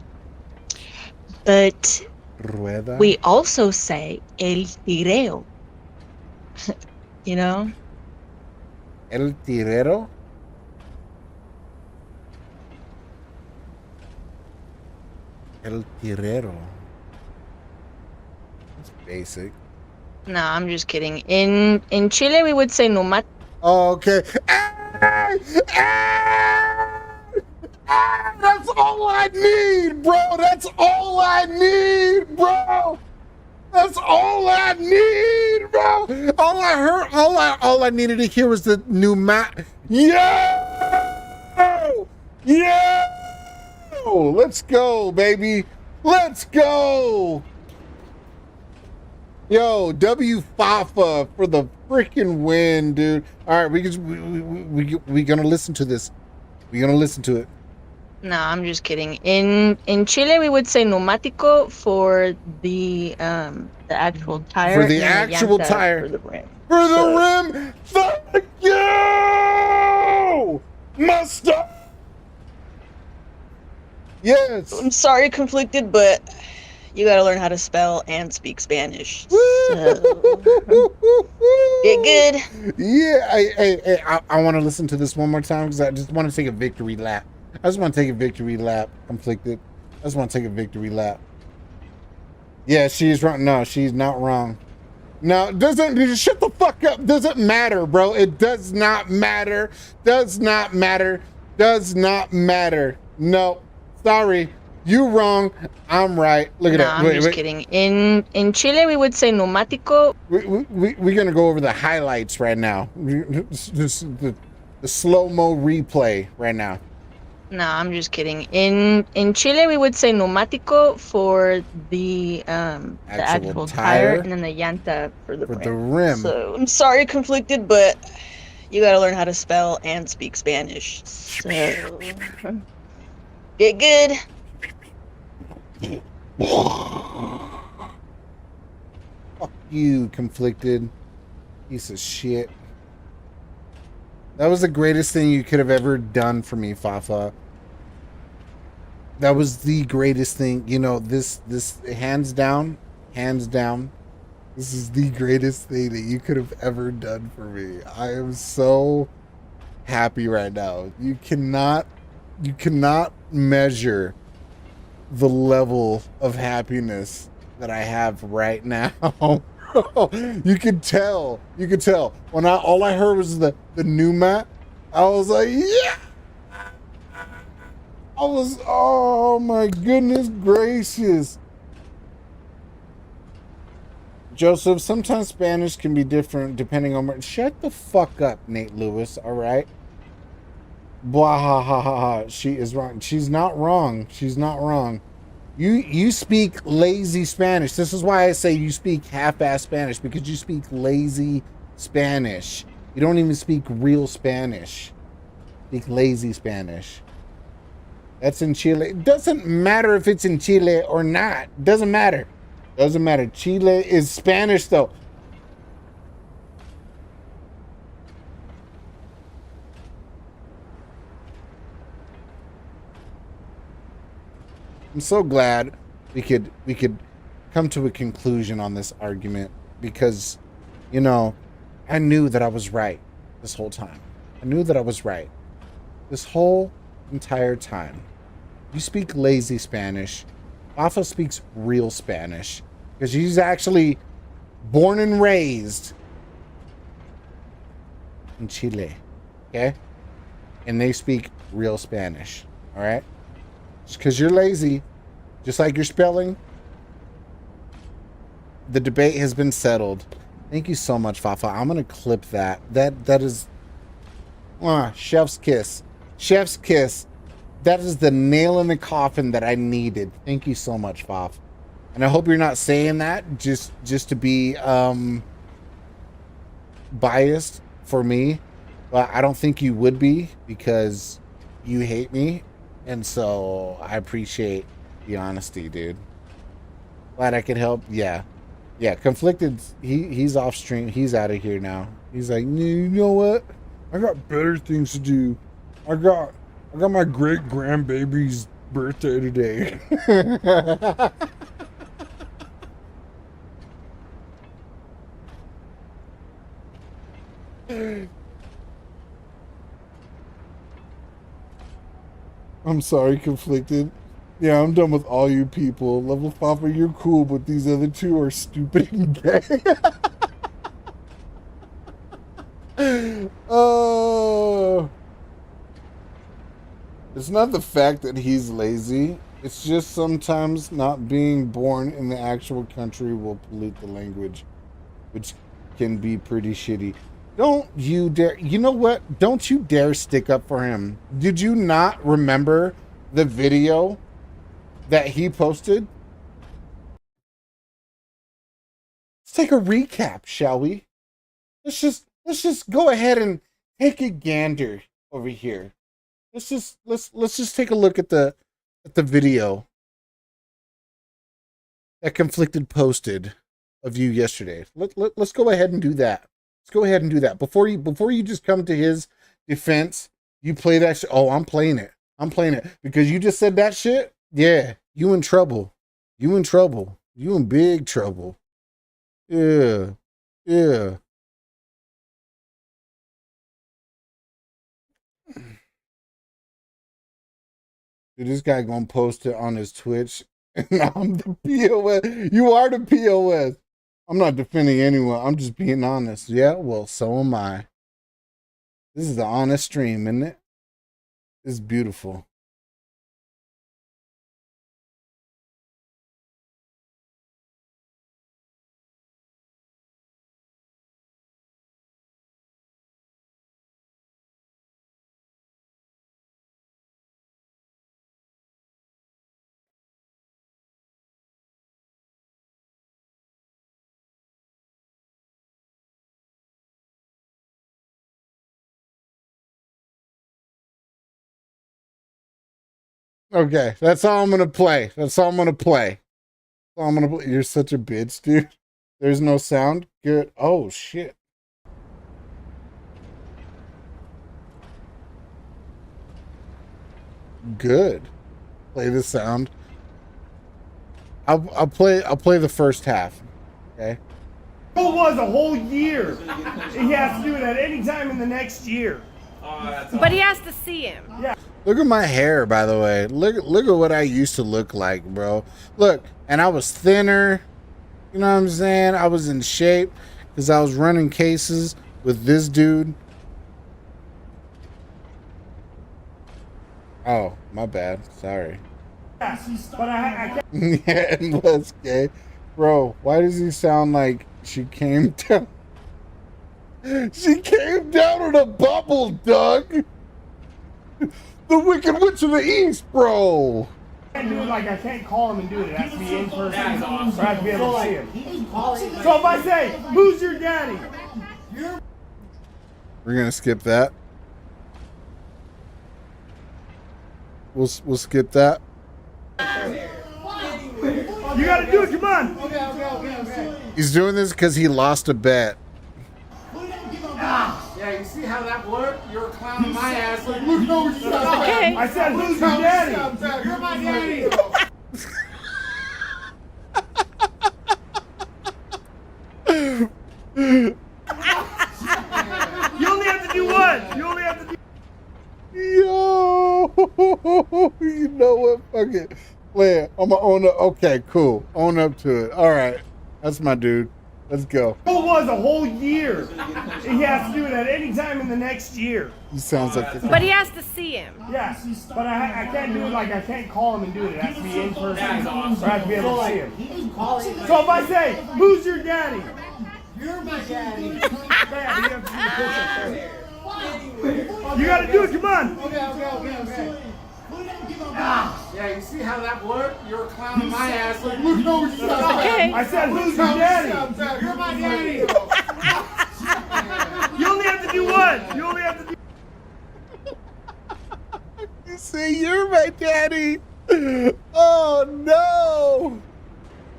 But rueda? We also say el tireo. You know? El tirero? El tirero. That's basic. No, I'm just kidding. In Chile, we would say pneumático. Oh, okay. That's all I need, bro. That's all I need, bro. That's all I need, bro. All I heard, all I needed to hear was the pneumatic. Yo! Yo! Let's go, baby. Let's go. Yo, W Fafa for the freaking win, dude. All right, we gonna listen to this. We gonna listen to it. No, I'm just kidding. In Chile, we would say pneumático for the actual tire. For the actual tire. For the rim. For the rim. Thank you, Master. Yes. I'm sorry, conflicted, but you gotta learn how to spell and speak Spanish. So, get good. Yeah, I want to listen to this one more time because I just want to take a victory lap. I just want to take a victory lap. Conflicted. I just want to take a victory lap. Yeah, she's wrong. No, she's not wrong. No, doesn't, shut the fuck up. Doesn't matter, bro. It does not matter. Does not matter. Does not matter. No, sorry. You wrong. I'm right. Look at No, that. I'm just kidding. In Chile, we would say pneumatico. We're gonna go over the highlights right now. The slow-mo replay right now. No, I'm just kidding. In Chile, we would say pneumatico for the actual tire, and then the llanta for the rim. So I'm sorry, conflicted, but you gotta learn how to spell and speak Spanish. So get good. Fuck you, conflicted piece of shit. That was the greatest thing you could have ever done for me, Fafa. That was the greatest thing. You know, this hands down, this is the greatest thing that you could have ever done for me. I am so happy right now. You cannot measure the level of happiness that I have right now. You could tell. When all I heard was the Pneuma, I was like, yeah. Oh my goodness gracious. Joseph, sometimes Spanish can be different depending on where. Shut the fuck up, Nate Lewis, all right? Blah ha ha ha ha. She is wrong. She's not wrong. She's not wrong. You speak lazy Spanish. This is why I say you speak half-ass Spanish, because you speak lazy Spanish. You don't even speak real Spanish. Speak lazy Spanish. That's in Chile. It doesn't matter if it's in Chile or not. Doesn't matter. Doesn't matter. Chile is Spanish though. I'm so glad we could come to a conclusion on this argument, because, you know, I knew that I was right this whole time. I knew that I was right this whole entire time. You speak lazy Spanish. Fafa speaks real Spanish, because she's actually born and raised in Chile, okay? And they speak real Spanish, all right? Just because you're lazy, just like your spelling, the debate has been settled. Thank you so much, Fafa. I'm gonna clip that. That is, chef's kiss. Chef's kiss. That is the nail in the coffin that I needed. Thank you so much, Faf. And I hope you're not saying that just to be biased for me. But I don't think you would be, because you hate me. And so I appreciate the honesty, dude. Glad I could help. Yeah. Conflicted. He's off stream. He's out of here now. He's like, you know what? I got better things to do. I got my great grandbaby's birthday today. I'm sorry, conflicted. Yeah, I'm done with all you people. Level 5, you're cool, but these other two are stupid and gay. Oh. It's not the fact that he's lazy. It's just sometimes not being born in the actual country will pollute the language, which can be pretty shitty. Don't you dare. You know what? Don't you dare stick up for him. Did you not remember the video that he posted? Let's take a recap, shall we? Let's just go ahead and take a gander over here. Let's just take a look at the video that Conflicted posted of you yesterday. Let's go ahead and do that. Let's go ahead and do that. Before you just come to his defense, you play that shit. Oh, I'm playing it. Because you just said that shit. Yeah, you in trouble. You in trouble. You in big trouble. Yeah. Dude, this guy gonna post it on his Twitch. And I'm the POS. You are the POS. I'm not defending anyone. I'm just being honest. Yeah, well, so am I. This is an honest stream, isn't it? It's beautiful. Okay, that's all I'm gonna play. That's all I'm gonna play. That's all I'm gonna play. You're such a bitch, dude. There's no sound. Good. Oh shit. Good. Play the sound. I'll play the first half. Okay. It was a whole year. He has to do it at any time in the next year. But he has to see him. Yeah. Look at my hair, by the way. Look at what I used to look like, bro. Look, and I was thinner. You know what I'm saying? I was in shape because I was running cases with this dude. Oh, my bad. Sorry. Yeah, but I can't. Yeah, and was gay. Bro, why does he sound like she came down? She came down in a bubble, Doug. The Wicked Witch of the East, bro. I can't do it like I can't call him and do it. It has to be in person. Or I have to be able to see him. So if I say, who's your daddy? We're gonna skip that. We'll skip that. You gotta do it, come on. Okay. He's doing this because he lost a bet. Yeah, you see how that worked? You're clowning my ass. Like, look over your okay. I said, who's your daddy? You're my daddy. You only have to do one. You only have to do. Yo, you know what? Fuck it. Play it. I'm gonna own up. Okay, cool. Own up to it. All right. That's my dude. Let's go. It was a whole year. He has to do it at any time in the next year. He sounds like But he has to see him. Yeah, but I can't do it like I can't call him and do it. It has to be in person. Or I have to be able to see him. So if I say, who's your daddy? You're my daddy. You gotta do it, come on. Okay. Yeah, you see how that worked? You're clowning my ass. Like, look over your okay. I said, who's your daddy? You're my daddy. You only have to do one. You only have to do. You say you're my daddy. Oh no.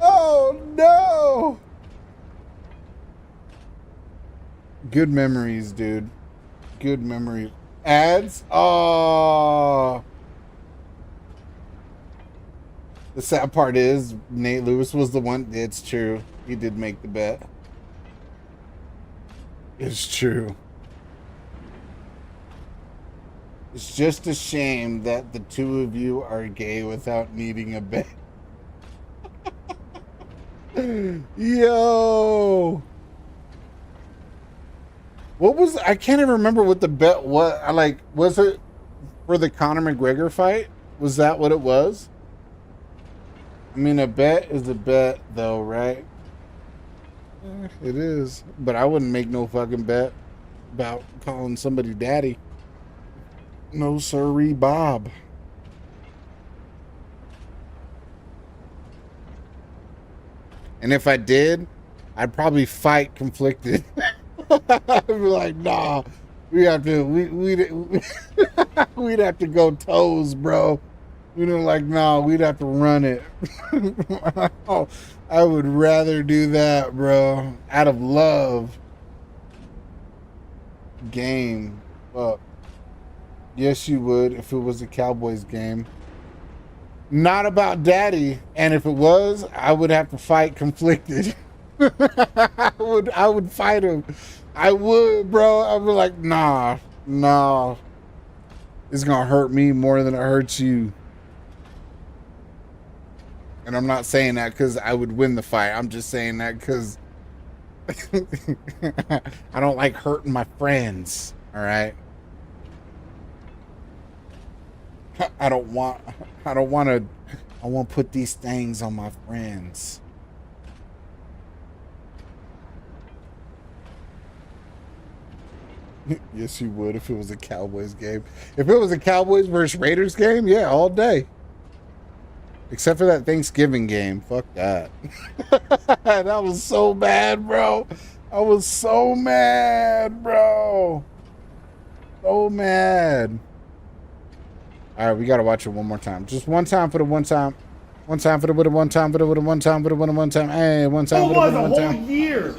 Oh no. Good memories, dude. Good memories. Ads? Oh. The sad part is Nate Lewis was the one. It's true. He did make the bet. It's true. It's just a shame that the two of you are gay without needing a bet. Yo. What was, I can't even remember what the bet was. Was it for the Conor McGregor fight? Was that what it was? I mean, a bet is a bet, though, right? It is. But I wouldn't make no fucking bet about calling somebody daddy. No sirree, Bob. And if I did, I'd probably fight conflicted. I'd be like, nah, we'd have to go toes, bro. We don't like, no, we'd have to run it. I would rather do that, bro. Out of love. Game. Well, yes, you would if it was a Cowboys game. Not about daddy. And if it was, I would have to fight conflicted. I would fight him. I would, bro. I'd be like, nah. It's gonna hurt me more than it hurts you. And I'm not saying that because I would win the fight. I'm just saying that because I don't like hurting my friends. All right. I won't put these things on my friends. Yes, you would if it was a Cowboys game. If it was a Cowboys versus Raiders game, yeah, all day. Except for that Thanksgiving game. Fuck that. That was so bad, bro. I was so mad, bro. So mad. All right, we got to watch it one more time. Just one time for the one time. One time for the one time for the one time for the one time. Hey, one time for the one time. A whole year.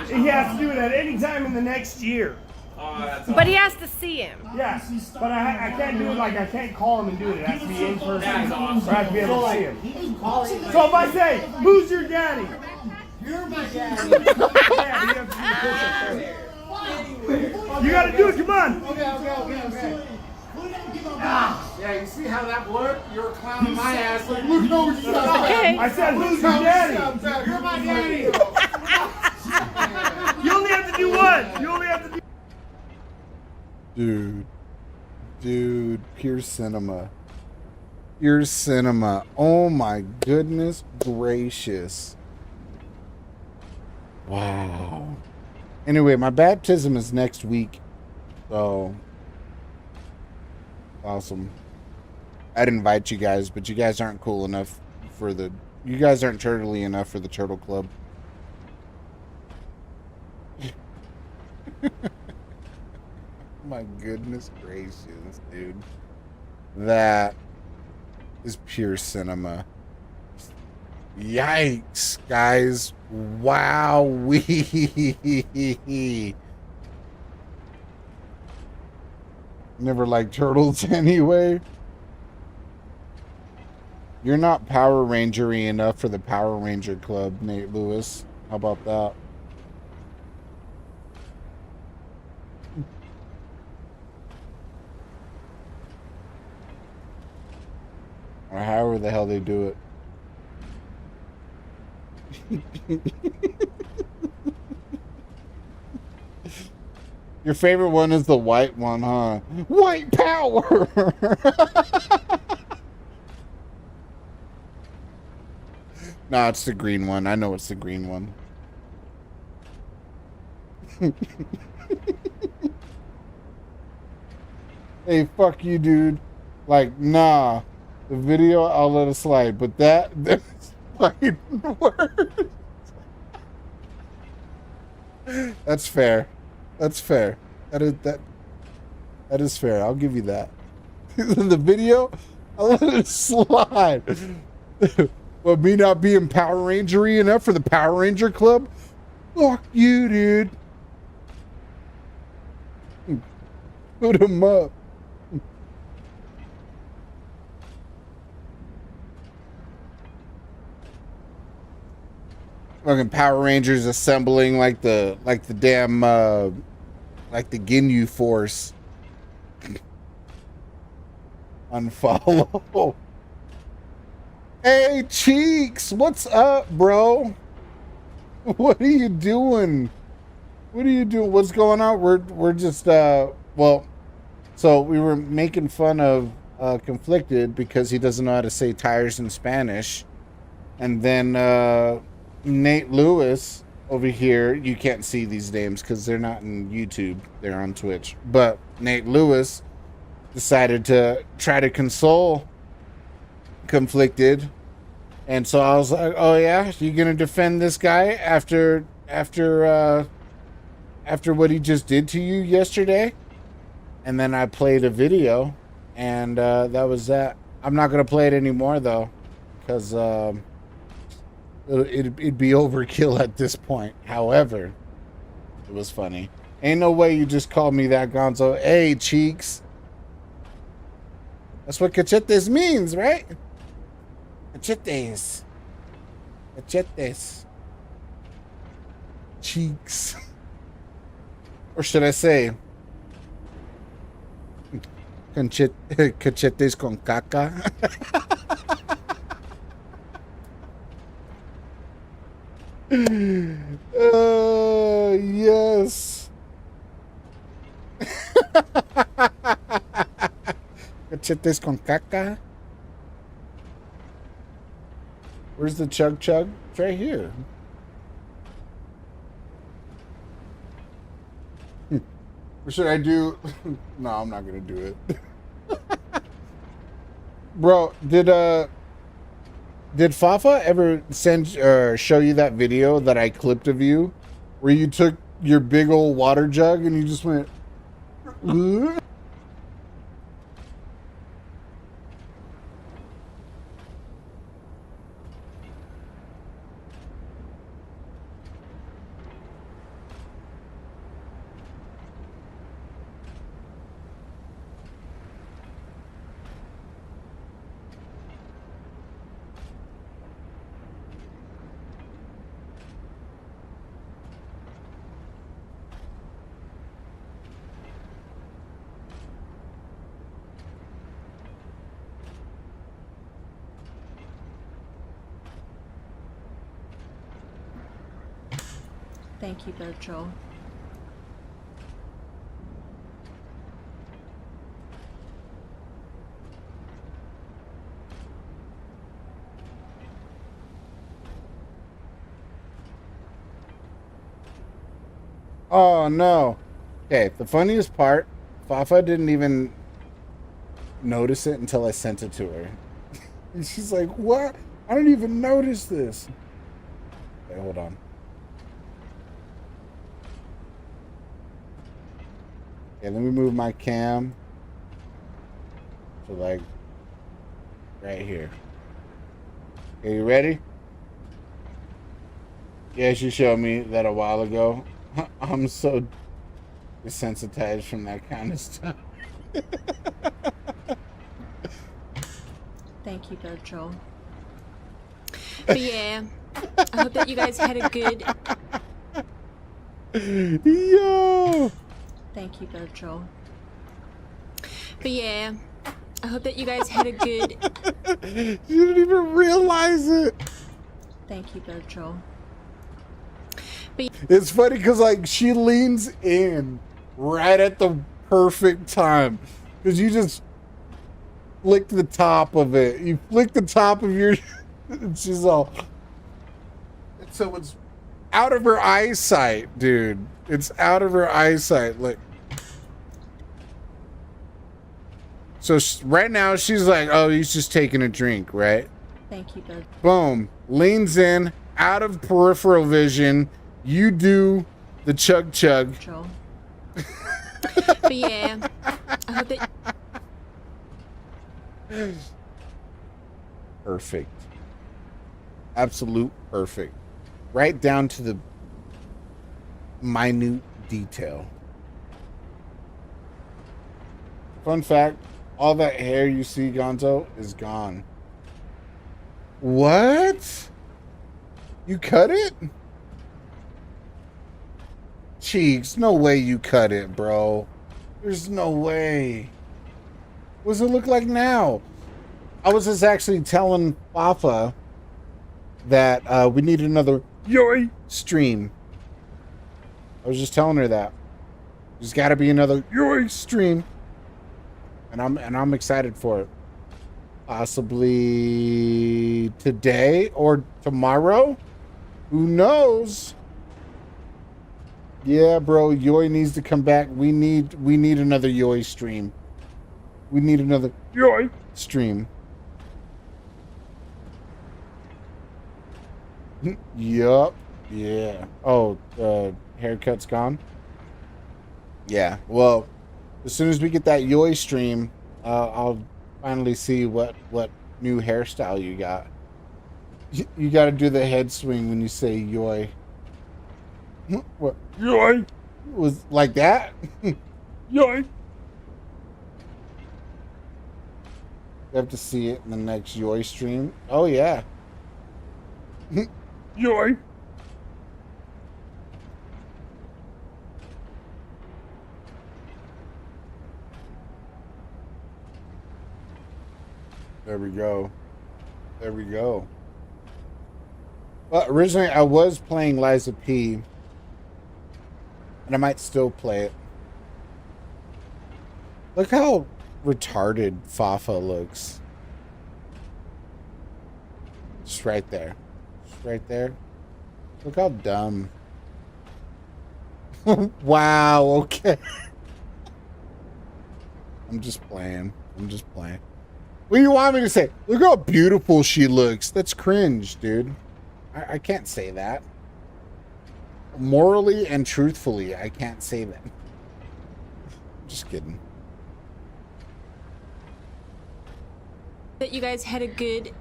He has to do it at any time in the next year. But he has to see him. Yeah, but I can't do it like I can't call him and do it. It has to be in person. Or I have to be able to see him. So if I say, who's your daddy? You're my daddy. You gotta do it, come on. Okay. Yeah, you see how that worked? You're clowning my ass like, look over yourself. Okay. I said, who's your daddy? You're my daddy. You only have to do one. You only have to do. Dude, pure cinema. Pure cinema. Oh my goodness gracious. Wow. Anyway, my baptism is next week. So awesome. I'd invite you guys, but you guys aren't cool enough for the... You guys aren't turtly enough for the Turtle Club. My goodness gracious, dude. That is pure cinema. Yikes, guys. Wowee. Never liked turtles anyway. You're not Power Ranger-y enough for the Power Ranger Club, Nate Lewis. How about that? Or however the hell they do it. Your favorite one is the white one, huh? White power! Nah, it's the green one. I know it's the green one. Hey, fuck you, dude. Like, nah. The video, I'll let it slide. But that's fucking worse. That's fair. That's fair. That is fair. I'll give you that. The video, I'll let it slide. But me not being Power Ranger-y enough for the Power Ranger Club? Fuck you, dude. Put him up. Fucking Power Rangers assembling like the damn like the Ginyu Force. Unfollow. Hey Cheeks, what's up, bro? What are you doing? What are you doing? What's going on? We're just well, so we were making fun of Conflicted because he doesn't know how to say tires in Spanish, and then Nate Lewis over here, you can't see these names because they're not in YouTube, they're on Twitch, but Nate Lewis decided to try to console Conflicted, and so I was like, oh yeah, you gonna defend this guy after what he just did to you yesterday? And then I played a video, and that was that. I'm not gonna play it anymore though, because it'd be overkill at this point. However, it was funny. Ain't no way you just called me that, Gonzo. Hey, Cheeks. That's what cachetes means, right? Cachetes. Cachetes. Cheeks. Or should I say cachetes con caca? cachetes con caca. Where's the chug chug? It's right here. Or should I do? No, I'm not gonna do it. Bro, did Fafa ever send or show you that video that I clipped of you, where you took your big old water jug and you just went? Thank you, Bertro. Oh no. Okay, the funniest part, Fafa didn't even notice it until I sent it to her. And she's like, what? I didn't even notice this. Okay, hold on. Okay, let me move my cam to like right here. Okay, you ready? Yeah, she showed me that a while ago. I'm so desensitized from that kind of stuff. Thank you, Bertro. But yeah, I hope that you guys had a good... Yo! Thank you, Bertro. But yeah, I hope that you guys had a good... You didn't even realize it. Thank you, Bertro. It's funny because like she leans in right at the perfect time because you just flick the top of it. You flick the top of your... and she's all... So it's out of her eyesight, dude. It's out of her eyesight. Like, so right now she's like, oh, he's just taking a drink, right? Thank you, Bertro. Boom. Leans in, out of peripheral vision. You do the chug chug. But yeah, I hope that... Perfect. Absolute perfect. Right down to the minute detail. Fun fact, all that hair you see, Gonzo, is gone. What? You cut it? Cheeks, no way you cut it, bro. There's no way. What does it look like now? I was just actually telling Fafa that we need another Yoi stream. I was just telling her that. There's got to be another Yoi stream. And I'm excited for it. Possibly today or tomorrow. Who knows? Yeah, bro, Yoi needs to come back. We need another Yoi stream. We need another Yoi stream. Yup. Yeah. Oh, haircut's gone? Yeah. Well, as soon as we get that Yoi stream, I'll finally see what new hairstyle you got. You got to do the head swing when you say Yoi. What? Yoi! Was like that? Yoi! You have to see it in the next Yoi stream. Oh, yeah. Yoi! There we go. There we go. Well, originally I was playing Liza P. And I might still play it. Look how retarded Fafa looks. Just right there. Just right there. Look how dumb. Wow, okay. I'm just playing. I'm just playing. What do you want me to say? Look how beautiful she looks. That's cringe, dude. I can't say that. Morally and truthfully, I can't say that. Just kidding. That you guys had a good...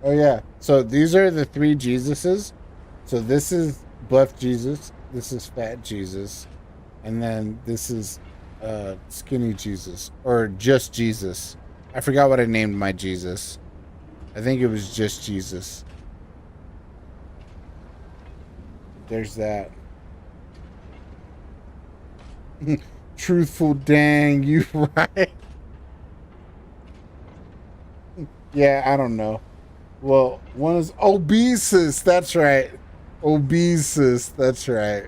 Oh yeah. So these are the three Jesuses. So this is buff Jesus. This is fat Jesus. And then this is skinny Jesus. Or just Jesus. I forgot what I named my Jesus. I think it was just Jesus. There's that. Truthful, dang, you right. Yeah, I don't know. Well, one is Obesus. That's right. Obesus. That's right.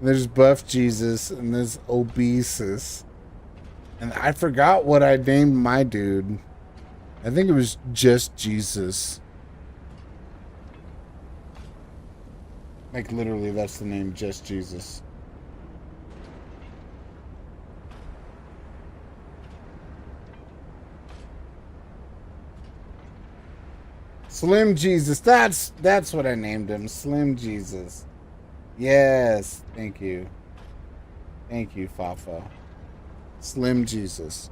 There's buff Jesus and there's Obesus. And I forgot what I named my dude. I think it was just Jesus. Like literally that's the name, just Jesus. Slim Jesus. That's what I named him. Slim Jesus. Yes. Thank you. Thank you, Fafa. Slim Jesus.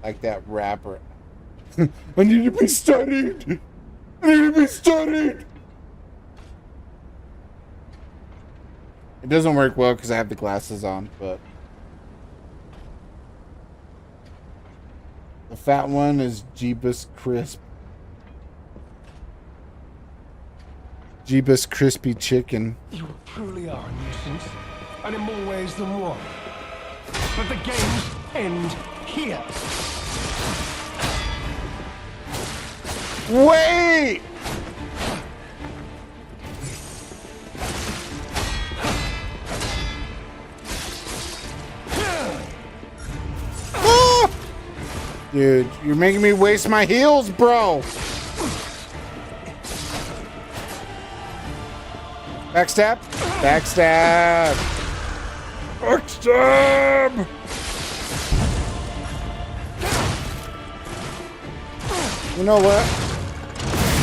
Like that rapper. I need to be studied. I need to be studied. It doesn't work well because I have the glasses on, but the fat one is Jeebus Crisp. Jeebus Crispy Chicken. You truly are a nuisance, and in more ways than one. But the games end here. Wait! Ah! Dude, you're making me waste my heals, bro. Backstab. Backstab. Backstab. You know what?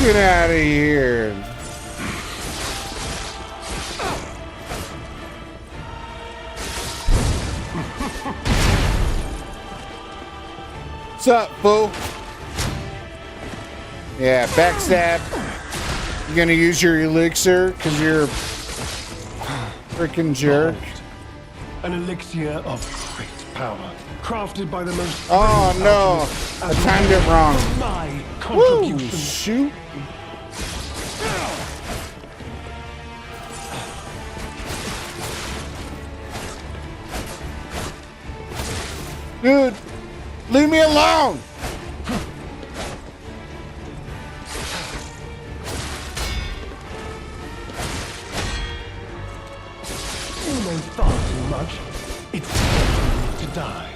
Get out of here. What's up, fool? Yeah, backstab. You gonna use your elixir because you're a freaking jerk. An elixir of great power, crafted by the most. Oh no! I timed it wrong. My Woo! Shoot! Dude, leave me alone! You know far too much. It's time to die.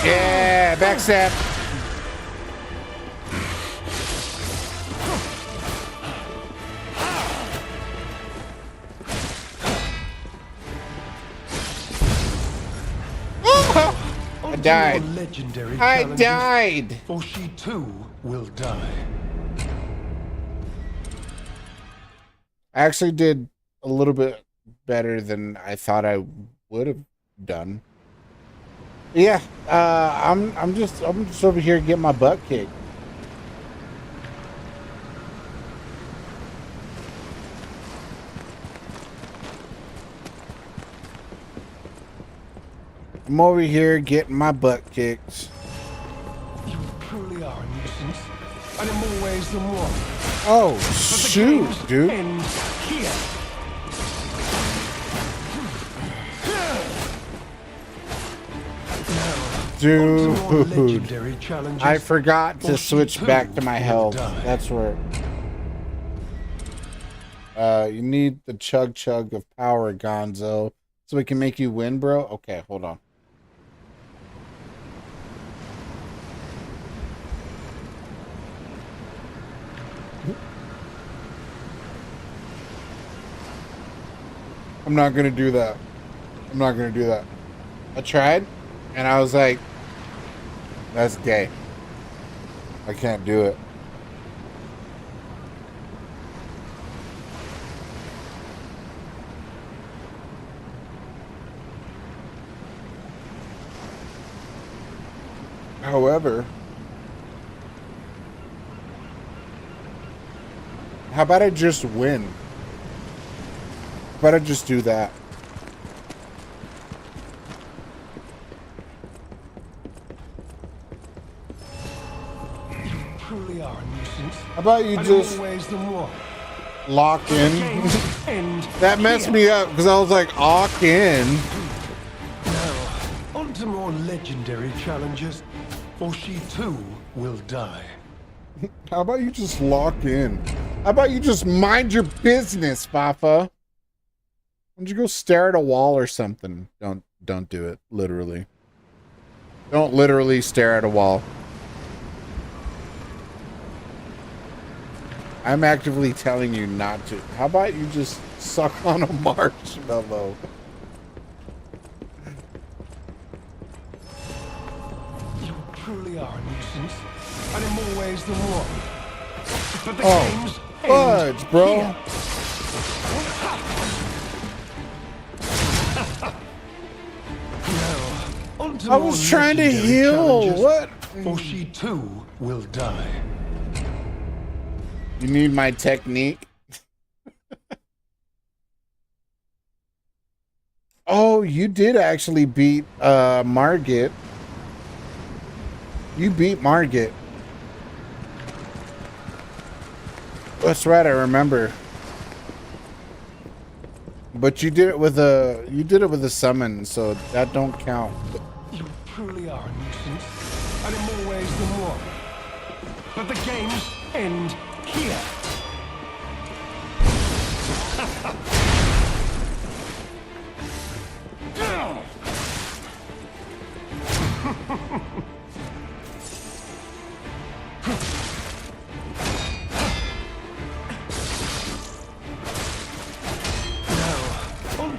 Yeah, backstab. I died. I died. Or she too will die. I actually did a little bit better than I thought I would have done. Yeah, I'm just over here getting my butt kicked. I'm over here getting my butt kicked. You truly are a nuisance, and in more ways the more. Oh, shoot, dude. End here. Dude, I forgot to switch back to my health. That's where. You need the chug of power, Gonzo, so we can make you win, bro. Okay, hold on. I'm not gonna do that. I'm not gonna do that. I tried, and I was like, that's gay. I can't do it. However, how about I just win? How about I just do that? Truly are a nuisance. How about you just lock in? That messed me up because I was like, lock in. Now, on to more legendary challenges, or she too will die. How about you just lock in? How about you just mind your business, Fafa? Why don't you go stare at a wall or something? Don't do it, literally. Don't literally stare at a wall. I'm actively telling you not to. How about you just suck on a marshmallow? You truly are a nuisance, and in more ways than one. But the game's fudge, bro. Here. Now, on to I was trying to heal. What? Or she too will die. You need my technique? Oh, you did actually beat Margit. You beat Margit. That's right, I remember. But you did it with a summon, so that don't count. You truly are a nuisance, and in more ways than one. But the games end here.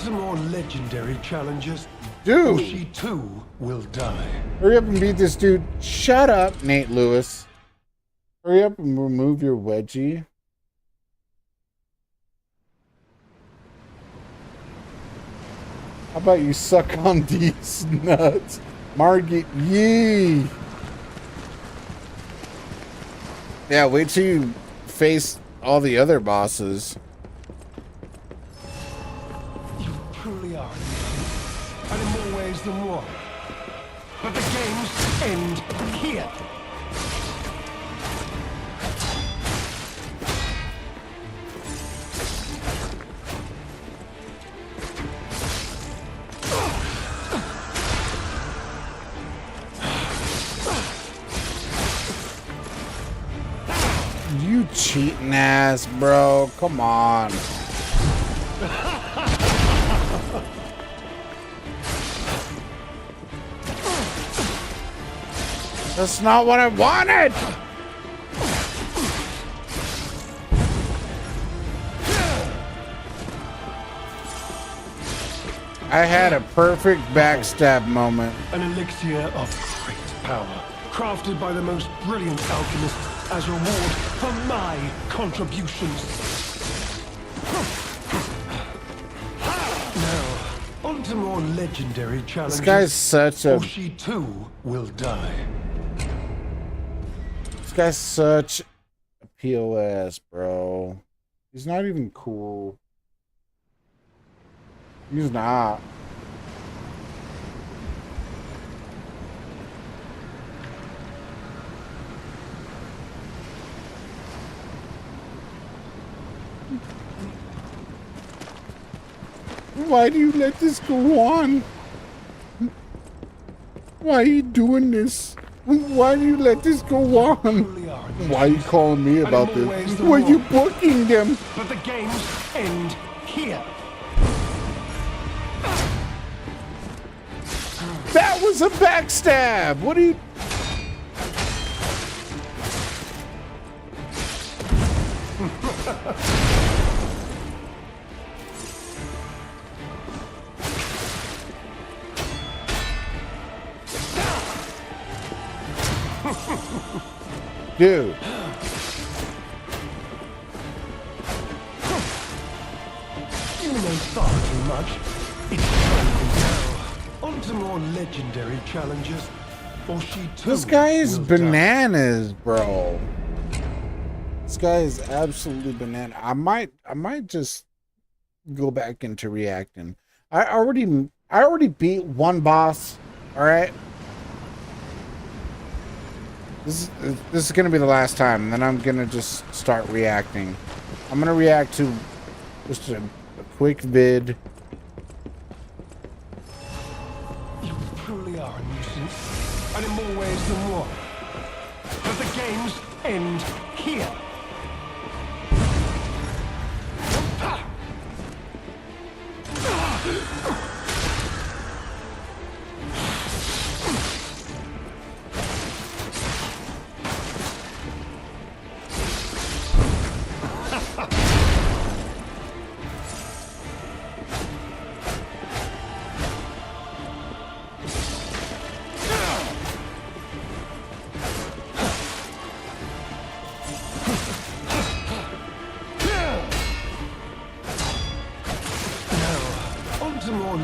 More legendary challenges. Dude, or she too will die. Hurry up and beat this dude. Shut up, Nate Lewis. Hurry up and remove your wedgie. How about you suck on these nuts? Margit, yee. Yeah, wait till you face all the other bosses. Truly are, and in more ways than one. But the games end here. You cheating ass, bro. Come on. That's not what I wanted! I had a perfect backstab moment. An elixir of great power, crafted by the most brilliant alchemists as reward for my contributions. Now, on to more legendary challenges. This guy's such a... Or she too will die. This guy's such a POS, bro. He's not even cool. He's not. Why do you let this go on? Why are you doing this? Why do you let this go on? Why are you calling me about this? Why are you booking them? But the games end here. That was a backstab. What are you? Dude. You know far too much. It's time now. On to more legendary challenges. Or she too This guy is will die. bananas, bro. This guy is absolutely banana. I might just go back into reacting. I already beat one boss. All right. This is gonna be the last time, and then I'm gonna just start reacting. I'm gonna react to just a quick vid. You truly are a nuisance, and in more ways than one. But the games end here.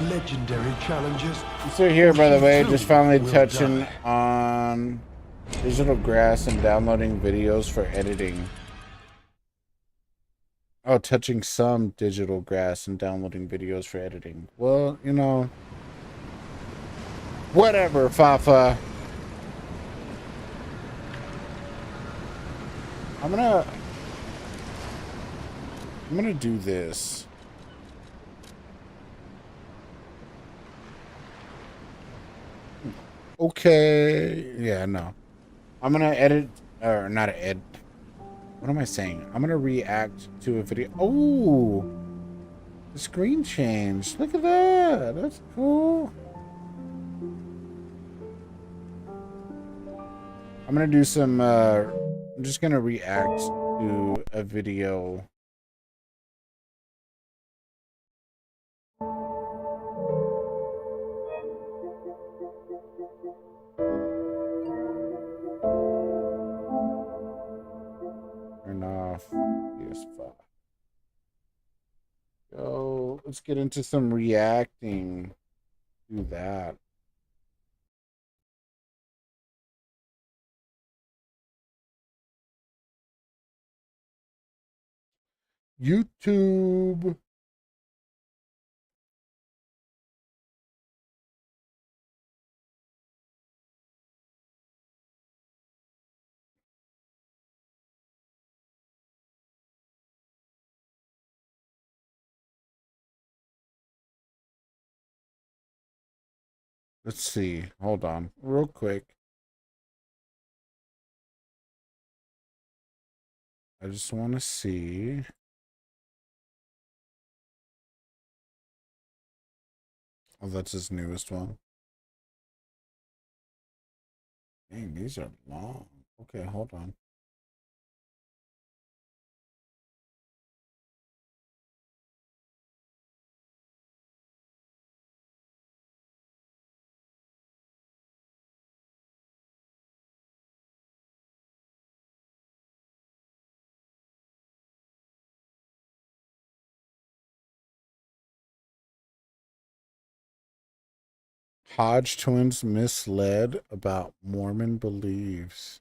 Legendary challenges. I'm still here, by the way, just finally touching on digital grass and downloading videos for editing. Oh, touching some digital grass and downloading videos for editing. Well, you know, whatever, Fafa. I'm gonna do this. Okay. Yeah, no. I'm gonna edit, or not edit. What am I saying? I'm gonna react to a video. Oh, the screen changed. Look at that. That's cool. I'm gonna do some, I'm just gonna react to a video. Turn off PS5. So let's get into some reacting to that. YouTube. Let's see. Hold on. Real quick. I just want to see. Oh, that's his newest one. Dang, these are long. Okay, hold on. Hodge twins misled about Mormon beliefs.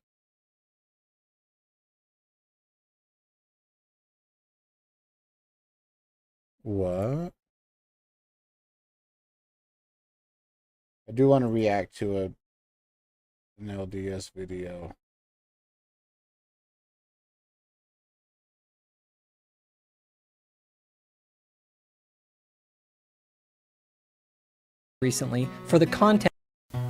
What? I do want to react to an LDS video. recently for the content.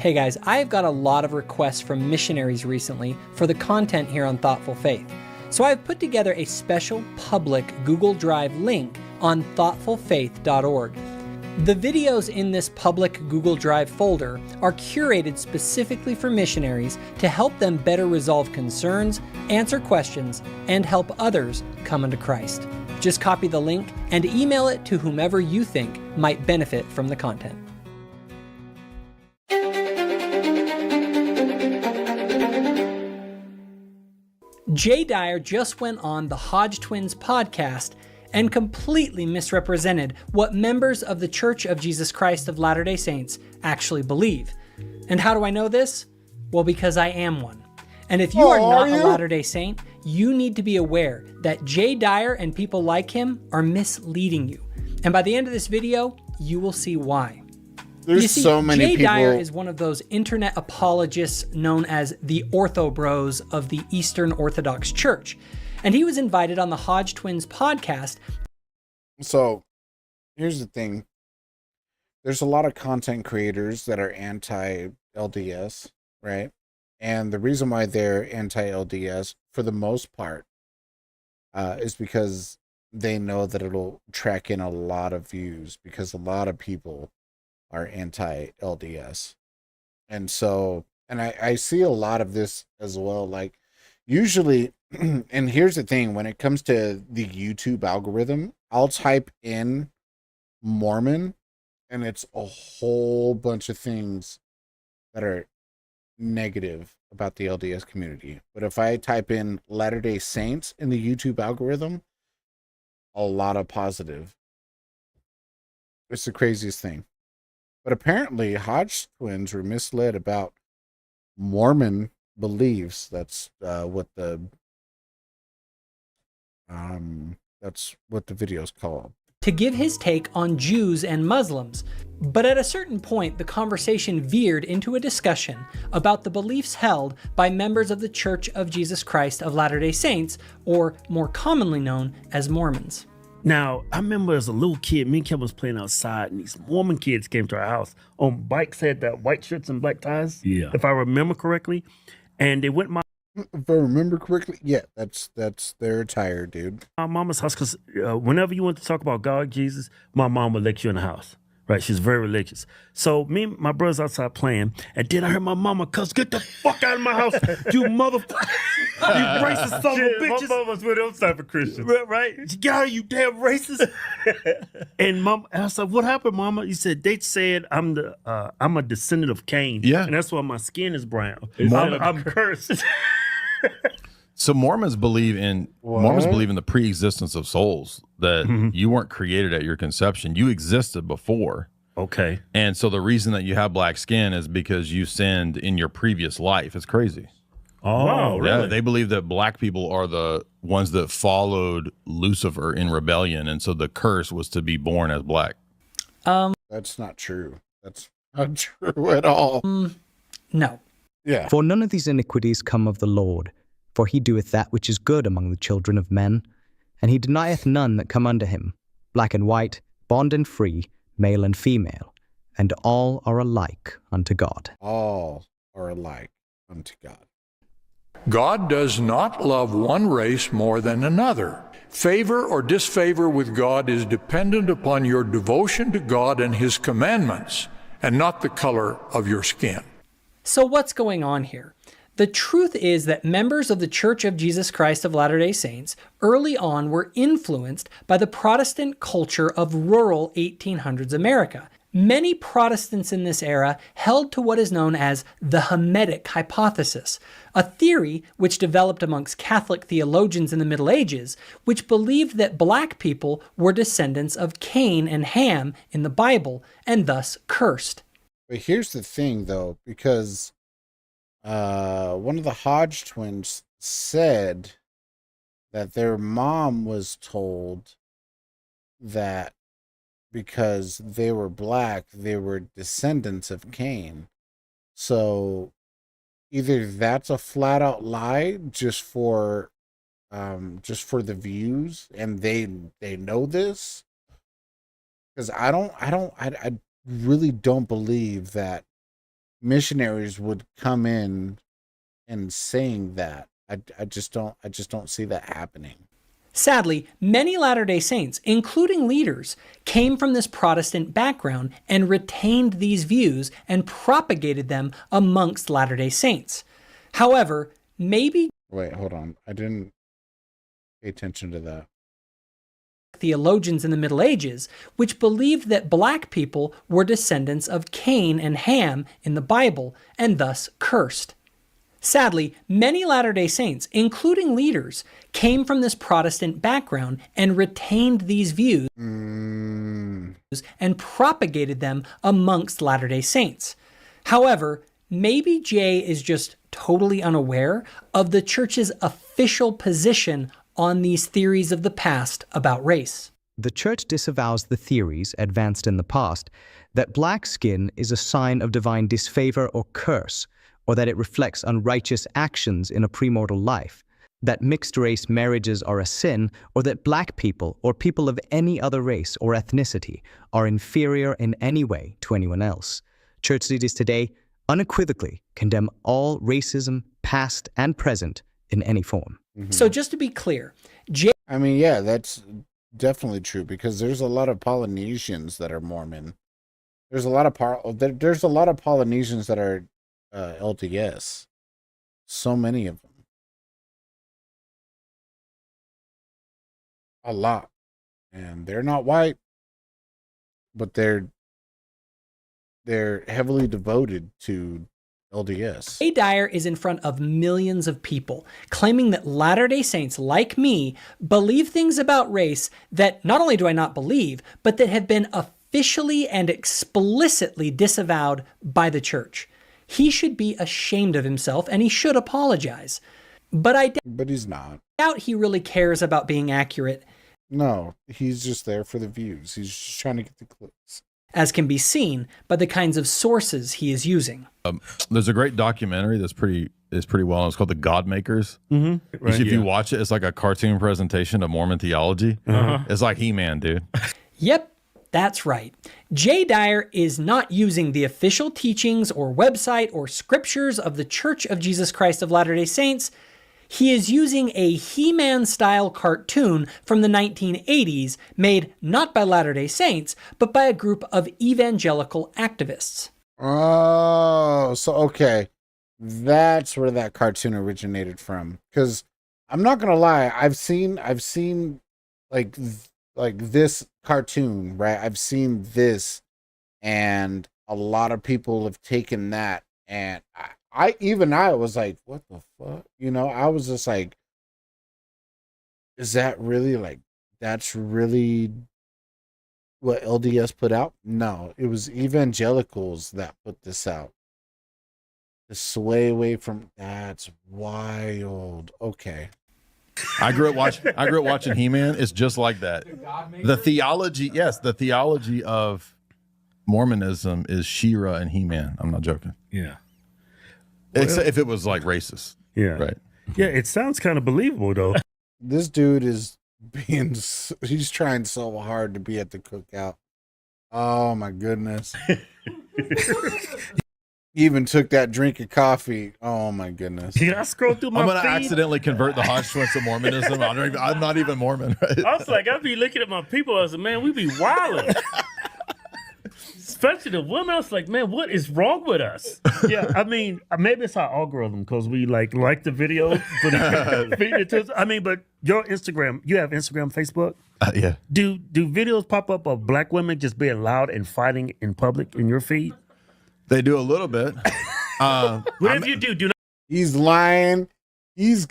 Hey guys, I've got a lot of requests from missionaries recently for the content here on Thoughtful Faith. So I've put together a special public Google Drive link on thoughtfulfaith.org. The videos in this public Google Drive folder are curated specifically for missionaries to help them better resolve concerns, answer questions, and help others come unto Christ. Just copy the link and email it to whomever you think might benefit from the content. Jay Dyer just went on the Hodge Twins podcast and completely misrepresented what members of the Church of Jesus Christ of Latter-day Saints actually believe. And how do I know this? Well, because I am one. And if you are not a Latter-day Saint, you need to be aware that Jay Dyer and people like him are misleading you. And by the end of this video, you will see why. There's so many Jay people. Dyer is one of those internet apologists known as the Ortho Bros of the Eastern Orthodox Church. And he was invited on the Hodge Twins podcast. So here's the thing. There's a lot of content creators that are anti-LDS, right? And the reason why they're anti-LDS, for the most part, is because they know that it'll track in a lot of views, because a lot of people are anti-LDS. And so, and I see a lot of this as well. Like, usually, and here's the thing, when it comes to the YouTube algorithm, I'll type in Mormon, and it's a whole bunch of things that are negative about the LDS community. But if I type in Latter-day Saints in the YouTube algorithm, a lot of positive. It's the craziest thing. But apparently Hodge Twins were misled about Mormon beliefs. That's what the video's called. To give his take on Jews and Muslims. But at a certain point, the conversation veered into a discussion about the beliefs held by members of the Church of Jesus Christ of Latter-day Saints, or more commonly known as Mormons. Now, I remember as a little kid, me and Kevin was playing outside, and these Mormon kids came to our house on bikes, had that white shirts and black ties, if I remember correctly. And they went if I remember correctly, yeah, that's their attire, dude. My mama's house, because whenever you want to talk about God, Jesus, my mom would let you in the house. Right, she's very religious. So me and my brother's outside playing, and then I heard my mama cuss, "Get the fuck out of my house, you motherfucker! You racist son of a bitches!" My mama's with those type of Christians, right? Get out, you damn racist! And I said, "What happened, Mama?" He said, "They said I'm a descendant of Cain, and that's why my skin is brown. I'm cursed." So Mormons believe in the pre-existence of souls, that you weren't created at your conception. You existed before. Okay. And so the reason that you have black skin is because you sinned in your previous life. It's crazy. Oh, wow, really? Yeah, they believe that black people are the ones that followed Lucifer in rebellion, and so the curse was to be born as black. That's not true. That's not true at all. No. Yeah. For none of these iniquities come of the Lord, for he doeth that which is good among the children of men, and he denieth none that come unto him, black and white, bond and free, male and female, and all are alike unto God. All are alike unto God. God does not love one race more than another. Favor or disfavor with God is dependent upon your devotion to God and his commandments, and not the color of your skin. So what's going on here? The truth is that members of the Church of Jesus Christ of Latter-day Saints early on were influenced by the Protestant culture of rural 1800s America. Many Protestants in this era held to what is known as the Hamitic hypothesis, a theory which developed amongst Catholic theologians in the Middle Ages, which believed that black people were descendants of Cain and Ham in the Bible, and thus cursed. But here's the thing, though, because one of the Hodge twins said that their mom was told that because they were black, they were descendants of Cain. So either that's a flat out lie just for the views, and they know this, because I really don't believe that missionaries would come in and saying that. I just don't see that happening. Sadly, many Latter-day Saints, including leaders, came from this Protestant background and retained these views and propagated them amongst Latter-day Saints. However, maybe... Wait, hold on. I didn't pay attention to that. Theologians in the Middle Ages, which believed that black people were descendants of Cain and Ham in the Bible, and thus cursed. Sadly, many Latter-day Saints, including leaders, came from this Protestant background and retained these views and propagated them amongst Latter-day Saints. However, maybe Jay is just totally unaware of the church's official position on these theories of the past about race. The church disavows the theories advanced in the past that black skin is a sign of divine disfavor or curse, or that it reflects unrighteous actions in a premortal life, that mixed-race marriages are a sin, or that black people or people of any other race or ethnicity are inferior in any way to anyone else. Church leaders today unequivocally condemn all racism, past and present, in any form. So just to be clear, I mean, yeah, that's definitely true, because there's a lot of Polynesians that are Mormon. There's a lot of Polynesians that are LDS. So many of them. A lot. And they're not white, but they're heavily devoted to LDS. Jay Dyer is in front of millions of people, claiming that Latter-day Saints like me believe things about race that not only do I not believe, but that have been officially and explicitly disavowed by the church. He should be ashamed of himself and he should apologize. But he's not. Doubt he really cares about being accurate. No, he's just there for the views. He's just trying to get the clicks. As can be seen by the kinds of sources he is using. There's a great documentary that's pretty well known. It's called The God Makers. Mm-hmm. If you watch it, it's like a cartoon presentation of Mormon theology. It's like He-Man, dude. Yep, that's right. Jay Dyer is not using the official teachings or website or scriptures of the Church of Jesus Christ of Latter-day Saints. He is using a He-Man style cartoon from the 1980s made not by Latter-day Saints, but by a group of evangelical activists. Oh, so okay. That's where that cartoon originated from. Because I'm not gonna lie, I've seen like this cartoon, right? I've seen this, and a lot of people have taken that, and I was like, what the fuck? You know, I was just like, is that really that's really what LDS put out? No, it was evangelicals that put this out. The sway away from, that's wild. Okay. I grew up watching He-Man. It's just like that. The theology of Mormonism is She-Ra and He-Man. I'm not joking. Yeah. Except if it was like racist. Yeah. Right. Yeah, it sounds kind of believable though. This dude is he's trying so hard to be at the cookout. Oh my goodness. Even took that drink of coffee. Oh my goodness. Did I scroll through my I'm gonna feed? accidentally convert the Hodgson to Mormonism. I'm not even Mormon, right? I was like, I'd be looking at my people. I was like, man, we be wilding. Especially the women. I was like, man, what is wrong with us? Yeah, I mean, maybe it's our algorithm because we like the videos. But I mean, but your Instagram, you have Instagram, Facebook? Yeah. Do videos pop up of black women just being loud and fighting in public in your feed? They do a little bit. Whatever you do not. He's lying. He's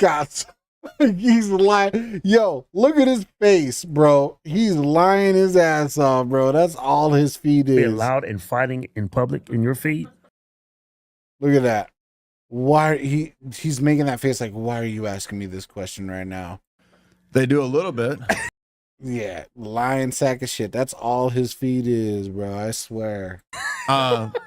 lying. Yo, look at his face, bro. He's lying his ass off, bro. That's all his feed is. Being loud and fighting in public in your feed. Look at that. Why he's making that face like, why are you asking me this question right now? They do a little bit. Yeah, lying sack of shit. That's all his feed is, bro. I swear.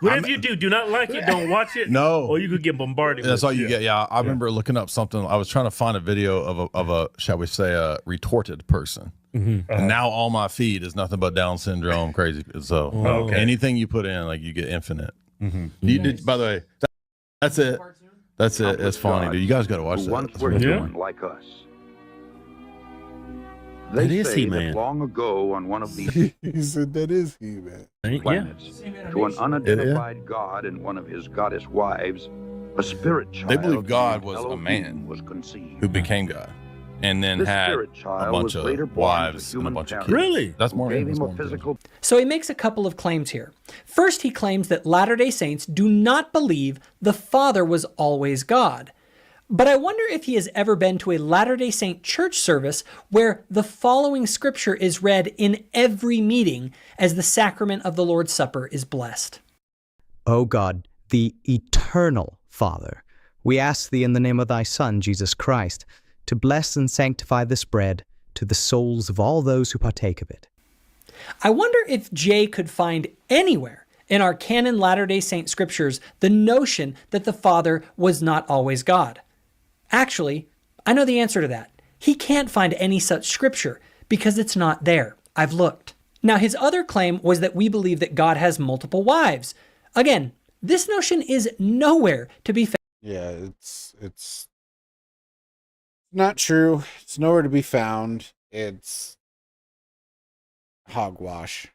Whatever you do not like it, don't watch it. No. Or you could get bombarded. That's with all you get. Yeah, I remember looking up something. I was trying to find a video of a shall we say, a retorted person. And now all my feed is nothing but Down syndrome crazy. So anything you put in, like you get infinite. By the way, that's it. That's it. It's funny, dude. You guys got to watch that. Once were human like us. They That is say He-Man. that long ago on one of these He said that is He-Man. planets, to an unidentified god and one of his goddess wives, a spirit child. They believe God was a Elohim man was conceived. who became God, and then This had spirit a child bunch was of later born to wives and a human bunch of kids. parents. Really? That's more. Gave That's him a more physical. So he makes a couple of claims here. First, he claims that Latter-day Saints do not believe the Father was always God. But I wonder if he has ever been to a Latter-day Saint church service where the following scripture is read in every meeting as the sacrament of the Lord's Supper is blessed. O God, the eternal Father, we ask thee in the name of thy Son, Jesus Christ, to bless and sanctify this bread to the souls of all those who partake of it. I wonder if Jay could find anywhere in our canon Latter-day Saint scriptures the notion that the Father was not always God. Actually, I know the answer to that. He can't find any such scripture because it's not there. I've looked. Now, his other claim was that we believe that God has multiple wives. Again, this notion is nowhere to be found. Yeah, it's not true. It's nowhere to be found. It's hogwash.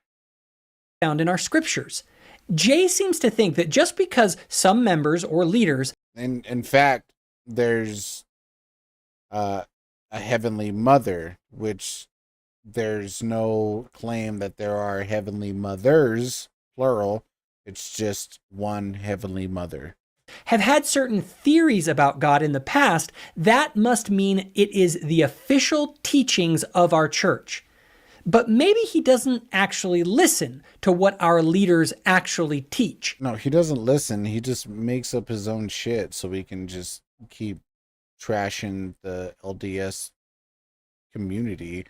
Found in our scriptures. Jay seems to think that just because some members or leaders, In fact, there's a heavenly mother, which there's no claim that there are heavenly mothers, plural. It's just one heavenly mother. have had certain theories about God in the past, that must mean it is the official teachings of our church. But maybe he doesn't actually listen to what our leaders actually teach. No, he doesn't listen. He just makes up his own shit so we can just keep trashing the LDS community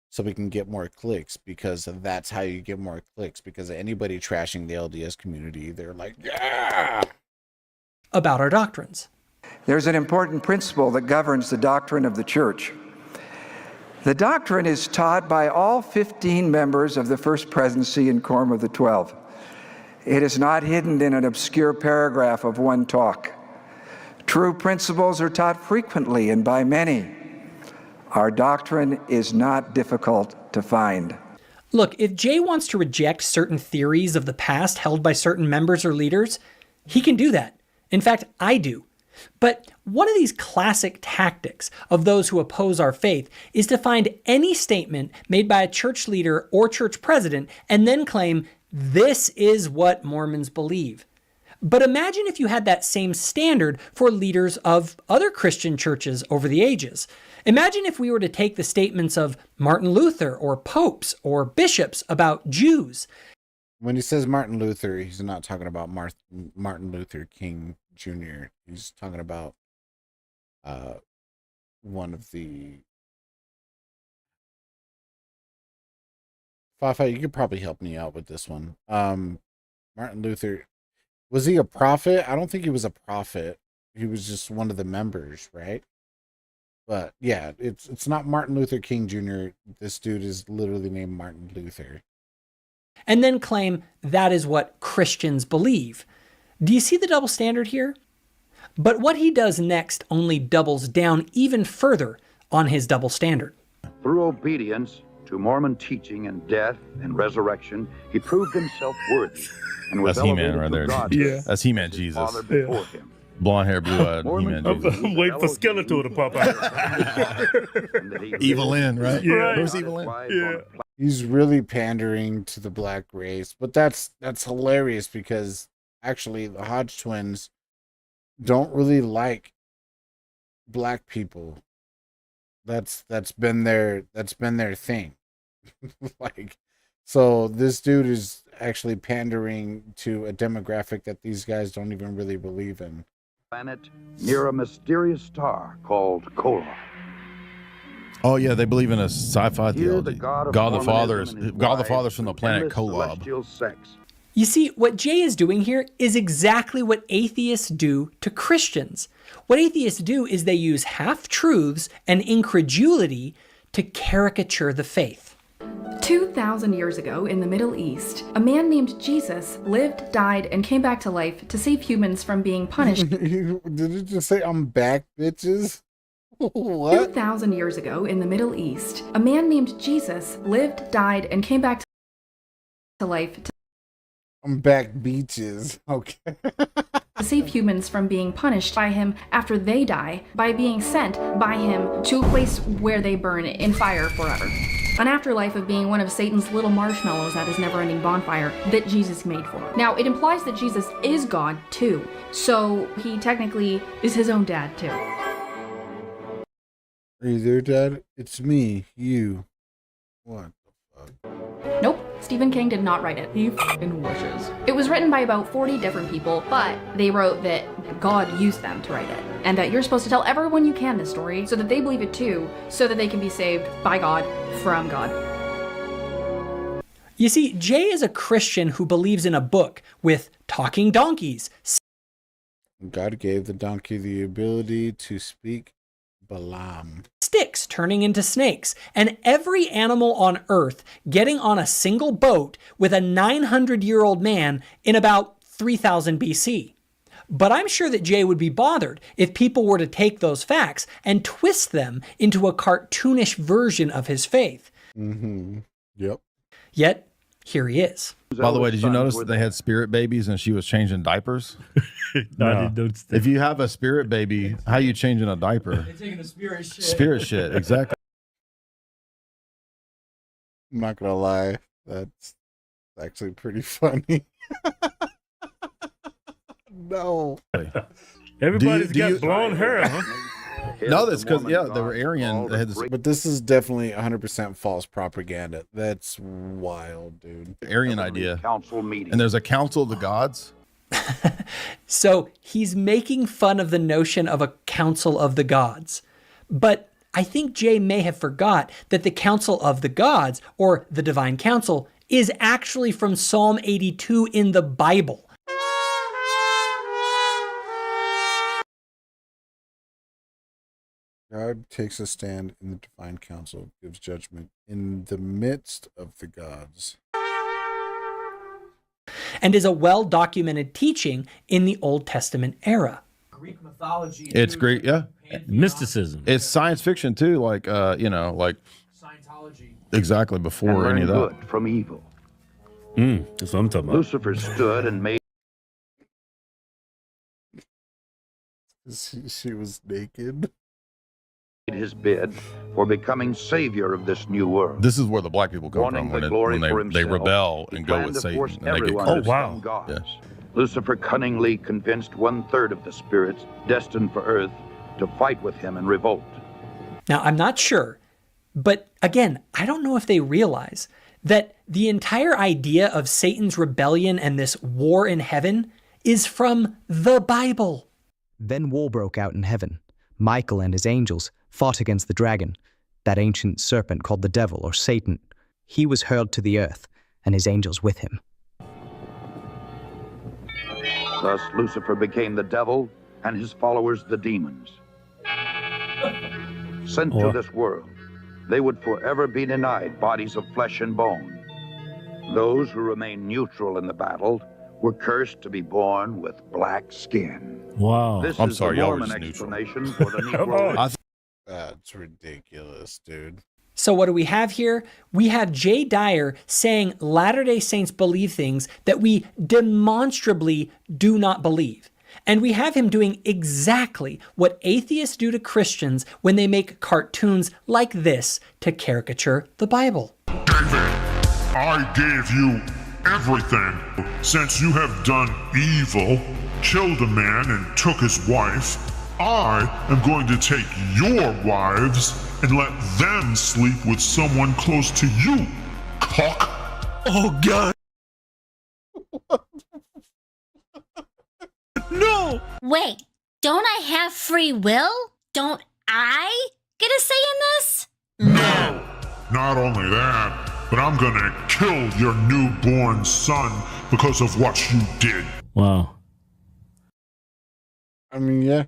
so we can get more clicks, because that's how you get more clicks. Because anybody trashing the LDS community, they're like, yeah! About our doctrines. There's an important principle that governs the doctrine of the church. The doctrine is taught by all 15 members of the First Presidency and Quorum of the 12. It is not hidden in an obscure paragraph of one talk. True principles are taught frequently and by many. Our doctrine is not difficult to find. Look, if Jay wants to reject certain theories of the past held by certain members or leaders, he can do that. In fact, I do. But one of these classic tactics of those who oppose our faith is to find any statement made by a church leader or church president and then claim, this is what Mormons believe. But imagine if you had that same standard for leaders of other Christian churches over the ages. Imagine if we were to take the statements of Martin Luther or popes or bishops about Jews. When he says Martin Luther, he's not talking about Martin Luther King Jr. He's talking about one of the... Fafa, you could probably help me out with this one. Martin Luther, was he a prophet? I don't think he was a prophet. He was just one of the members, right? But yeah, it's not Martin Luther King Jr. This dude is literally named Martin Luther. And then claim that is what Christians believe. Do you see the double standard here? But what he does next only doubles down even further on his double standard. Through obedience to Mormon teaching and death and resurrection, he proved himself worthy and was That's He-Man elevated right to there. God. Yeah. That's He-Man Jesus. Father before him. Blonde hair, blue-eyed He-Man Jesus. I'm waiting for Skeletor to pop out. Evil Lynn, right? Yeah. Who's Evil Lynn? Yeah. He's really pandering to the black race, but that's hilarious because actually the Hodge twins don't really like black people. That's been their thing. Like, so this dude is actually pandering to a demographic that these guys don't even really believe in. Planet near a mysterious star called Koloth. Oh yeah, they believe in a sci-fi Here, theology. the God of God the Father Mormonism and his God the wives Father's from the planet endless Kolob. celestial sex You see, what Jay is doing here is exactly what atheists do to Christians. What atheists do is they use half-truths and incredulity to caricature the faith. 2,000 years ago in the Middle East, a man named Jesus lived, died, and came back to life to save humans from being punished. Did you just say, I'm back, bitches? What? 2,000 years ago in the Middle East, a man named Jesus lived, died, and came back to life to I'm back, beaches. Okay. to save humans from being punished by him after they die by being sent by him to a place where they burn in fire forever. An afterlife of being one of Satan's little marshmallows at his never-ending bonfire that Jesus made for him. Now, it implies that Jesus is God, too. So, he technically is his own dad, too. Are you there, Dad? It's me, you. What the fuck? Nope, Stephen King did not write it. He f***ing wishes. It was written by about 40 different people, but they wrote that God used them to write it. And that you're supposed to tell everyone you can this story so that they believe it too, so that they can be saved by God, from God. You see, Jay is a Christian who believes in a book with talking donkeys. God gave the donkey the ability to speak Balaam. Sticks turning into snakes, and every animal on Earth getting on a single boat with a 900-year-old man in about 3000 BC. But I'm sure that Jay would be bothered if people were to take those facts and twist them into a cartoonish version of his faith. Mm-hmm. Yep. Yet, here he is. By the way, did you notice that they had spirit babies and she was changing diapers? No, I didn't notice that. If you have a spirit baby, how you changing a diaper? They're taking the spirit shit. Spirit shit, exactly. I'm not gonna lie, that's actually pretty funny. No. Everybody's got blonde hair, huh? No, that's because, yeah, they were Aryan. They had this But this is definitely 100% false propaganda. That's wild, dude. Aryan idea. And there's a council of the gods. So he's making fun of the notion of a council of the gods. But I think Jay may have forgot that the council of the gods, or the divine council, is actually from Psalm 82 in the Bible. God takes a stand in the divine council, gives judgment in the midst of the gods. And is a well-documented teaching in the Old Testament era. Greek mythology. It's Greek, yeah. Mysticism. It's science fiction too, like like Scientology. Exactly before any of that. Good from evil. That's what I'm talking about. Lucifer stood and made She was naked. His bid for becoming savior of this new world. This is where the black people come from when they rebel and go with Satan and they get close. Yeah. Lucifer cunningly convinced 1/3 of the spirits destined for Earth to fight with him in revolt. Now, I'm not sure, but again, I don't know if they realize that the entire idea of Satan's rebellion and this war in heaven is from the Bible. Then war broke out in heaven. Michael and his angels fought against the dragon, that ancient serpent called the devil or Satan. He was hurled to the earth, and his angels with him. Thus Lucifer became the devil, and his followers the demons. Sent to this world, they would forever be denied bodies of flesh and bone. Those who remained neutral in the battle were cursed to be born with black skin. Wow. This I'm is sorry, the y'all were Mormon just neutral. explanation for the Negro. That's ridiculous, dude. So what do we have here? We have Jay Dyer saying Latter-day Saints believe things that we demonstrably do not believe. And we have him doing exactly what atheists do to Christians when they make cartoons like this to caricature the Bible. David, I gave you everything. Since you have done evil, killed a man and took his wife, I am going to take your wives and let them sleep with someone close to you, cock. Oh, God. No! Wait, don't I have free will? Don't I get a say in this? No! Not only that, but I'm gonna kill your newborn son because of what you did. Wow. I mean, yeah.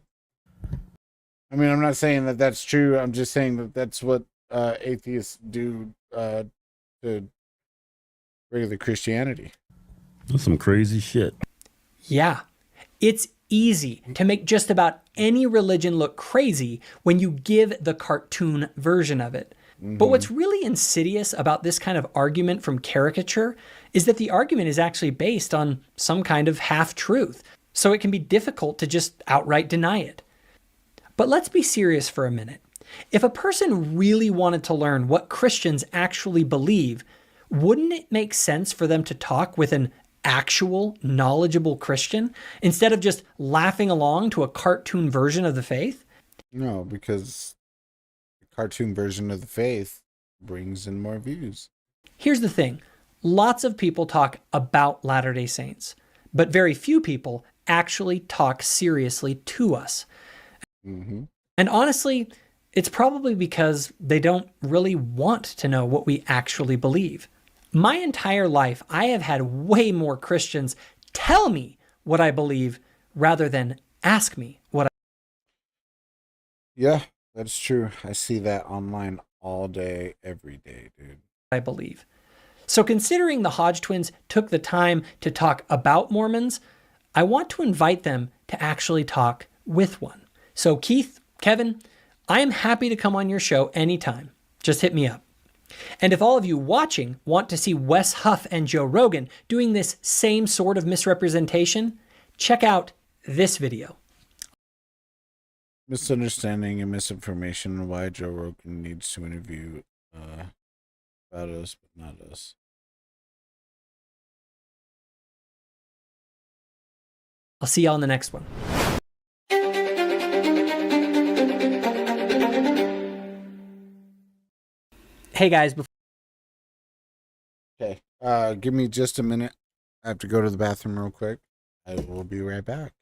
I mean, I'm not saying that that's true. I'm just saying that that's what atheists do to regular Christianity. That's some crazy shit. Yeah. It's easy to make just about any religion look crazy when you give the cartoon version of it. But what's really insidious about this kind of argument from caricature is that the argument is actually based on some kind of half-truth, so it can be difficult to just outright deny it. But let's be serious for a minute. If a person really wanted to learn what Christians actually believe, wouldn't it make sense for them to talk with an actual, knowledgeable Christian instead of just laughing along to a cartoon version of the faith? No, because the cartoon version of the faith brings in more views. Here's the thing. Lots of people talk about Latter-day Saints, but very few people actually talk seriously to us. And honestly, it's probably because they don't really want to know what we actually believe. My entire life, I have had way more Christians tell me what I believe rather than ask me what Yeah, that's true. I see that online all day, every day, dude. I believe. So considering the Hodge twins took the time to talk about Mormons, I want to invite them to actually talk with one. So Keith, Kevin, I am happy to come on your show anytime. Just hit me up. And if all of you watching want to see Wes Huff and Joe Rogan doing this same sort of misrepresentation, check out this video. Misunderstanding and misinformation on why Joe Rogan needs to interview about us, but not us. I'll see y'all in the next one. Hey guys, Okay, give me just a minute. I have to go to the bathroom real quick. I will be right back.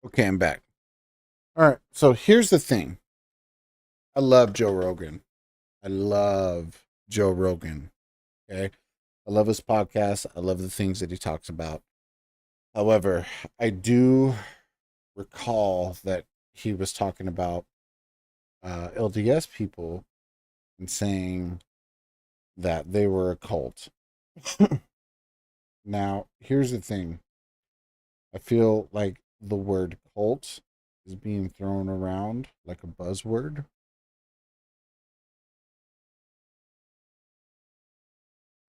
Okay, I'm back. All right, so here's the thing. I love Joe Rogan. I love Joe Rogan. Okay, I love his podcast. I love the things that he talks about. However, I do recall that he was talking about LDS people and saying that they were a cult. Now, here's the thing. I feel like the word cult is being thrown around like a buzzword.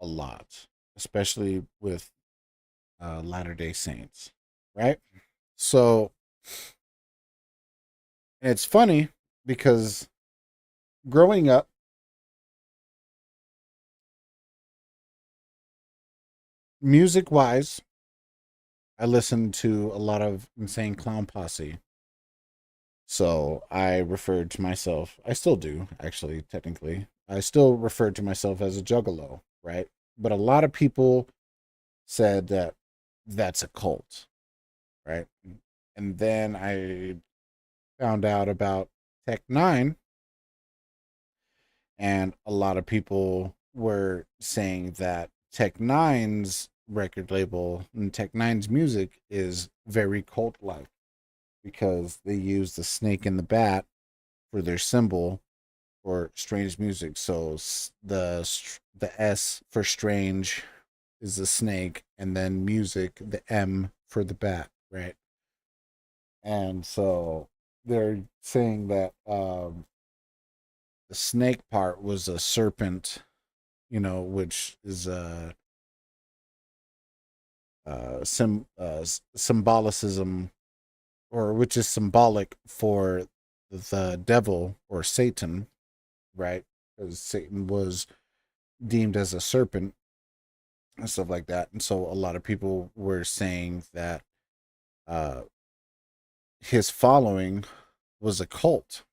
A lot, especially with Latter-day Saints, right? So, and it's funny because growing up, music-wise, I listened to a lot of Insane Clown Posse. So I referred to myself, I still do, actually, technically. I still refer to myself as a juggalo, right? But a lot of people said that that's a cult, right? And then I found out about Tech Nine, and a lot of people were saying that Tech Nine's record label and Tech Nine's music is very cult-like because they use the snake and the bat for their symbol for strange music. So the S for strange is the snake, and then music, the M for the bat, right? And so they're saying that the snake part was a serpent, which is symbolicism, or which is symbolic for the devil or Satan, right? Because Satan was deemed as a serpent and stuff like that. And so a lot of people were saying that his following was a cult.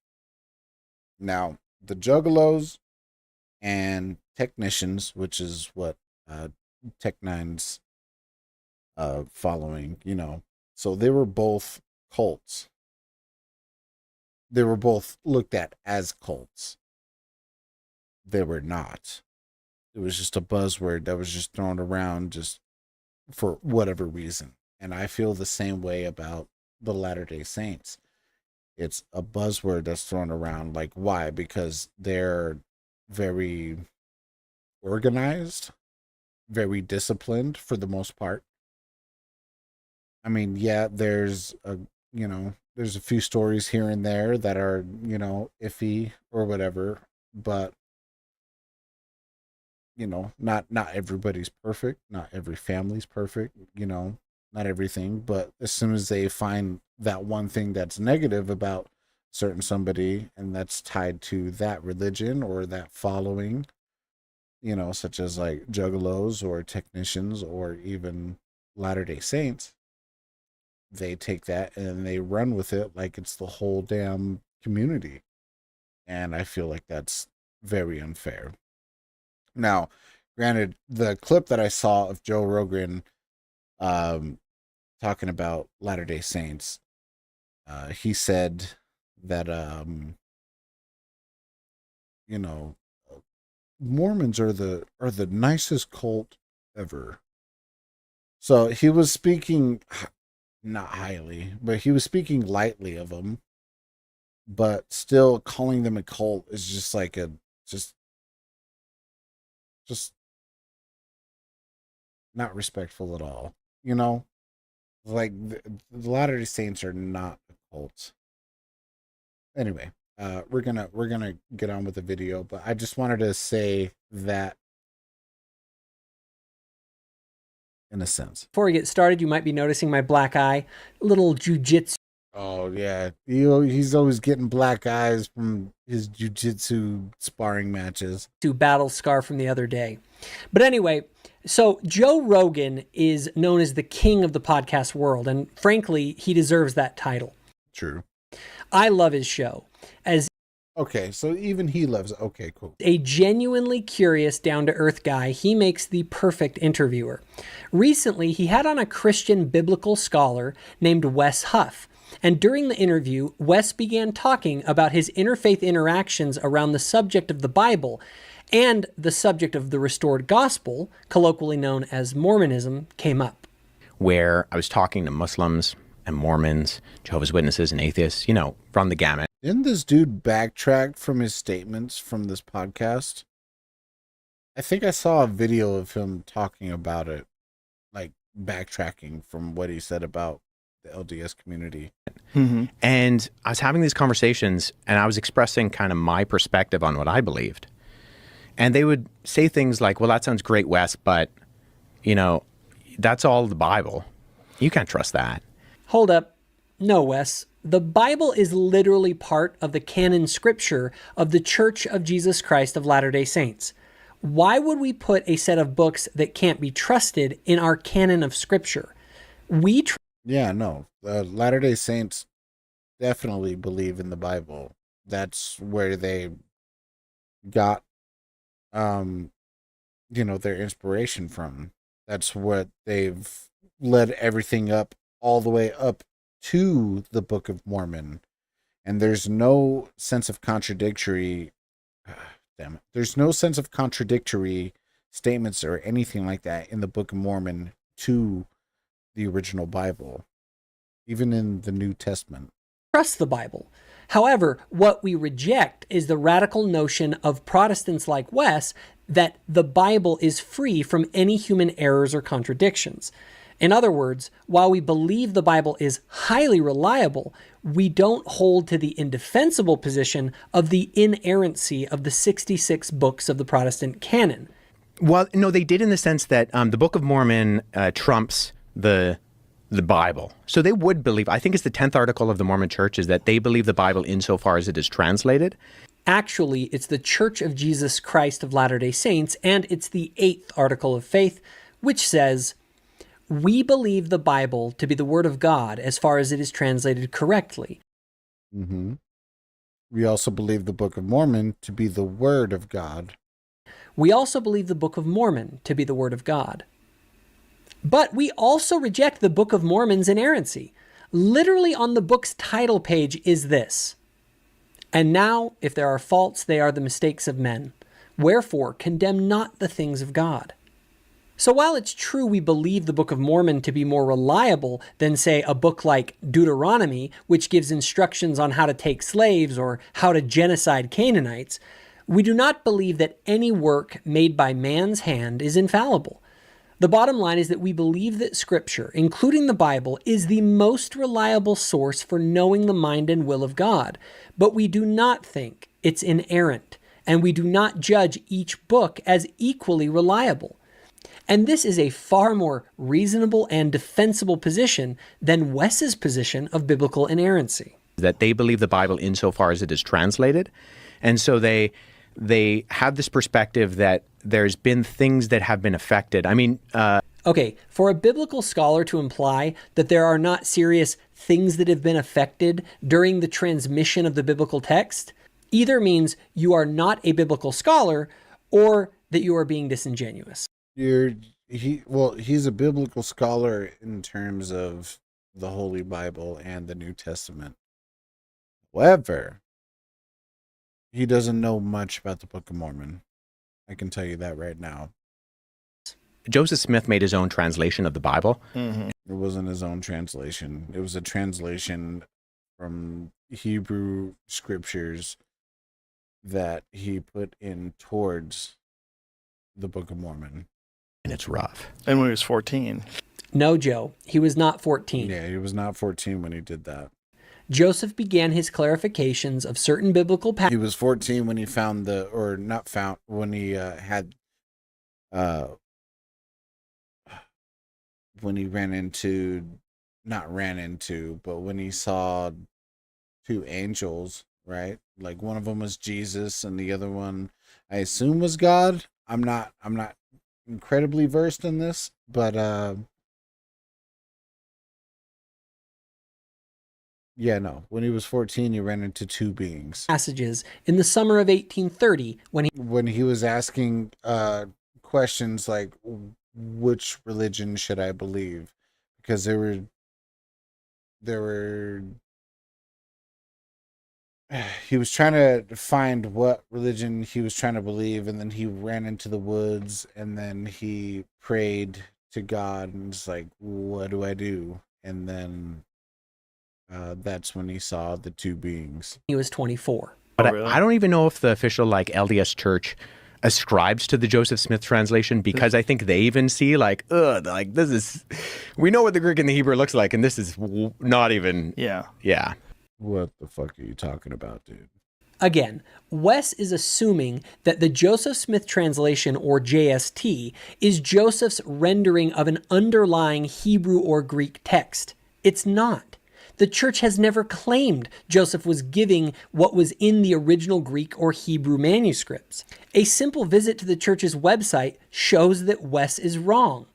Now, the Juggalos and Technicians, which is what Tech Nine's following, so they were both cults. They were both looked at as cults. They were not. It was just a buzzword that was just thrown around just for whatever reason. And I feel the same way about the Latter-day Saints. It's a buzzword that's thrown around. Like, why? Because they're very organized, very disciplined for the most part. I mean, yeah, there's a few stories here and there that are, iffy or whatever, but not everybody's perfect. Not every family's perfect, not everything. But as soon as they find that one thing that's negative about certain somebody, and that's tied to that religion or that following, such as like Juggalos or Technicians or even Latter-day Saints, they take that and they run with it like it's the whole damn community. And I feel like that's very unfair. Now, granted, the clip that I saw of Joe Rogan talking about Latter-day Saints, he said that Mormons are the nicest cult ever. So he was speaking not highly, but he was speaking lightly of them, but still calling them a cult is just like just not respectful at all. Like the Latter-day Saints are not a cult. Anyway, we're gonna get on with the video, but I just wanted to say that in a sense. Before we get started, you might be noticing my black eye, little jujitsu. Oh yeah, he's always getting black eyes from his jujitsu sparring matches. To battle scar from the other day. But anyway, so Joe Rogan is known as the king of the podcast world, and frankly, he deserves that title. True. I love his show. Okay, so even he loves it. Okay, cool. A genuinely curious, down-to-earth guy, he makes the perfect interviewer. Recently, he had on a Christian biblical scholar named Wes Huff. And during the interview, Wes began talking about his interfaith interactions around the subject of the Bible, and the subject of the restored gospel, colloquially known as Mormonism, came up. Where I was talking to Muslims and Mormons, Jehovah's Witnesses and atheists, run the gamut. Didn't this dude backtrack from his statements from this podcast? I think I saw a video of him talking about it, like backtracking from what he said about the LDS community. Mm-hmm. And I was having these conversations and I was expressing kind of my perspective on what I believed. And they would say things like, well, that sounds great, Wes, but, that's all the Bible. You can't trust that. Hold up. No, Wes. The Bible is literally part of the canon scripture of the Church of Jesus Christ of Latter-day Saints. Why would we put a set of books that can't be trusted in our canon of scripture? Yeah, no. Latter-day Saints definitely believe in the Bible. That's where they got, their inspiration from. That's what they've led everything up all the way up to the Book of Mormon. And there's no sense of contradictory, there's no sense of contradictory statements or anything like that in the Book of Mormon to the original Bible, even in the New Testament. Trust the Bible. However, what we reject is the radical notion of Protestants like Wes that the Bible is free from any human errors or contradictions. In other words, while we believe the Bible is highly reliable, we don't hold to the indefensible position of the inerrancy of the 66 books of the Protestant canon. Well, no, they did in the sense that the Book of Mormon trumps the Bible. So they would believe, I think it's the 10th article of the Mormon Church, is that they believe the Bible insofar as it is translated. Actually, it's the Church of Jesus Christ of Latter-day Saints, and it's the 8th article of faith, which says, "We believe the Bible to be the Word of God as far as it is translated correctly." Mm-hmm. We also believe the Book of Mormon to be the Word of God. We also believe the Book of Mormon to be the Word of God. But we also reject the Book of Mormon's inerrancy. Literally on the book's title page is this: "And now, if there are faults, they are the mistakes of men. Wherefore, condemn not the things of God." So while it's true we believe the Book of Mormon to be more reliable than, say, a book like Deuteronomy, which gives instructions on how to take slaves or how to genocide Canaanites, we do not believe that any work made by man's hand is infallible. The bottom line is that we believe that Scripture, including the Bible, is the most reliable source for knowing the mind and will of God, but we do not think it's inerrant, and we do not judge each book as equally reliable. And this is a far more reasonable and defensible position than Wes's position of biblical inerrancy. That they believe the Bible insofar as it is translated, and so they have this perspective that there's been things that have been affected. I mean... Okay, for a biblical scholar to imply that there are not serious things that have been affected during the transmission of the biblical text either means you are not a biblical scholar or that you are being disingenuous. He's a biblical scholar in terms of the Holy Bible and the New Testament. However, he doesn't know much about the Book of Mormon. I can tell you that right now. Joseph Smith made his own translation of the Bible. Mm-hmm. It wasn't his own translation. It was a translation from Hebrew scriptures that he put in towards the Book of Mormon. And it's rough. And when he was 14. No, Joe, he was not 14. Yeah, he was not 14 when he did that. Joseph began his clarifications of certain biblical passages. He was 14 when he found when he when he saw two angels, right? Like one of them was Jesus and the other one I assume was God. I'm not incredibly versed in this, but when he was 14, he ran into two beings. Passages in the summer of 1830 when he was asking questions like, which religion should I believe? Because there were he was trying to find what religion he was trying to believe, and then he ran into the woods, and then he prayed to God and was like, what do I do? And then that's when he saw the two beings. He was 24. But I don't even know if the official LDS Church ascribes to the Joseph Smith translation, because I think they even see this is, we know what the Greek and the Hebrew looks like, and this is not even. Yeah. What the fuck are you talking about, dude? Again, Wes is assuming that the Joseph Smith translation, or JST, is Joseph's rendering of an underlying Hebrew or Greek text. It's not. The church has never claimed Joseph was giving what was in the original Greek or Hebrew manuscripts. A simple visit to the church's website shows that Wes is wrong.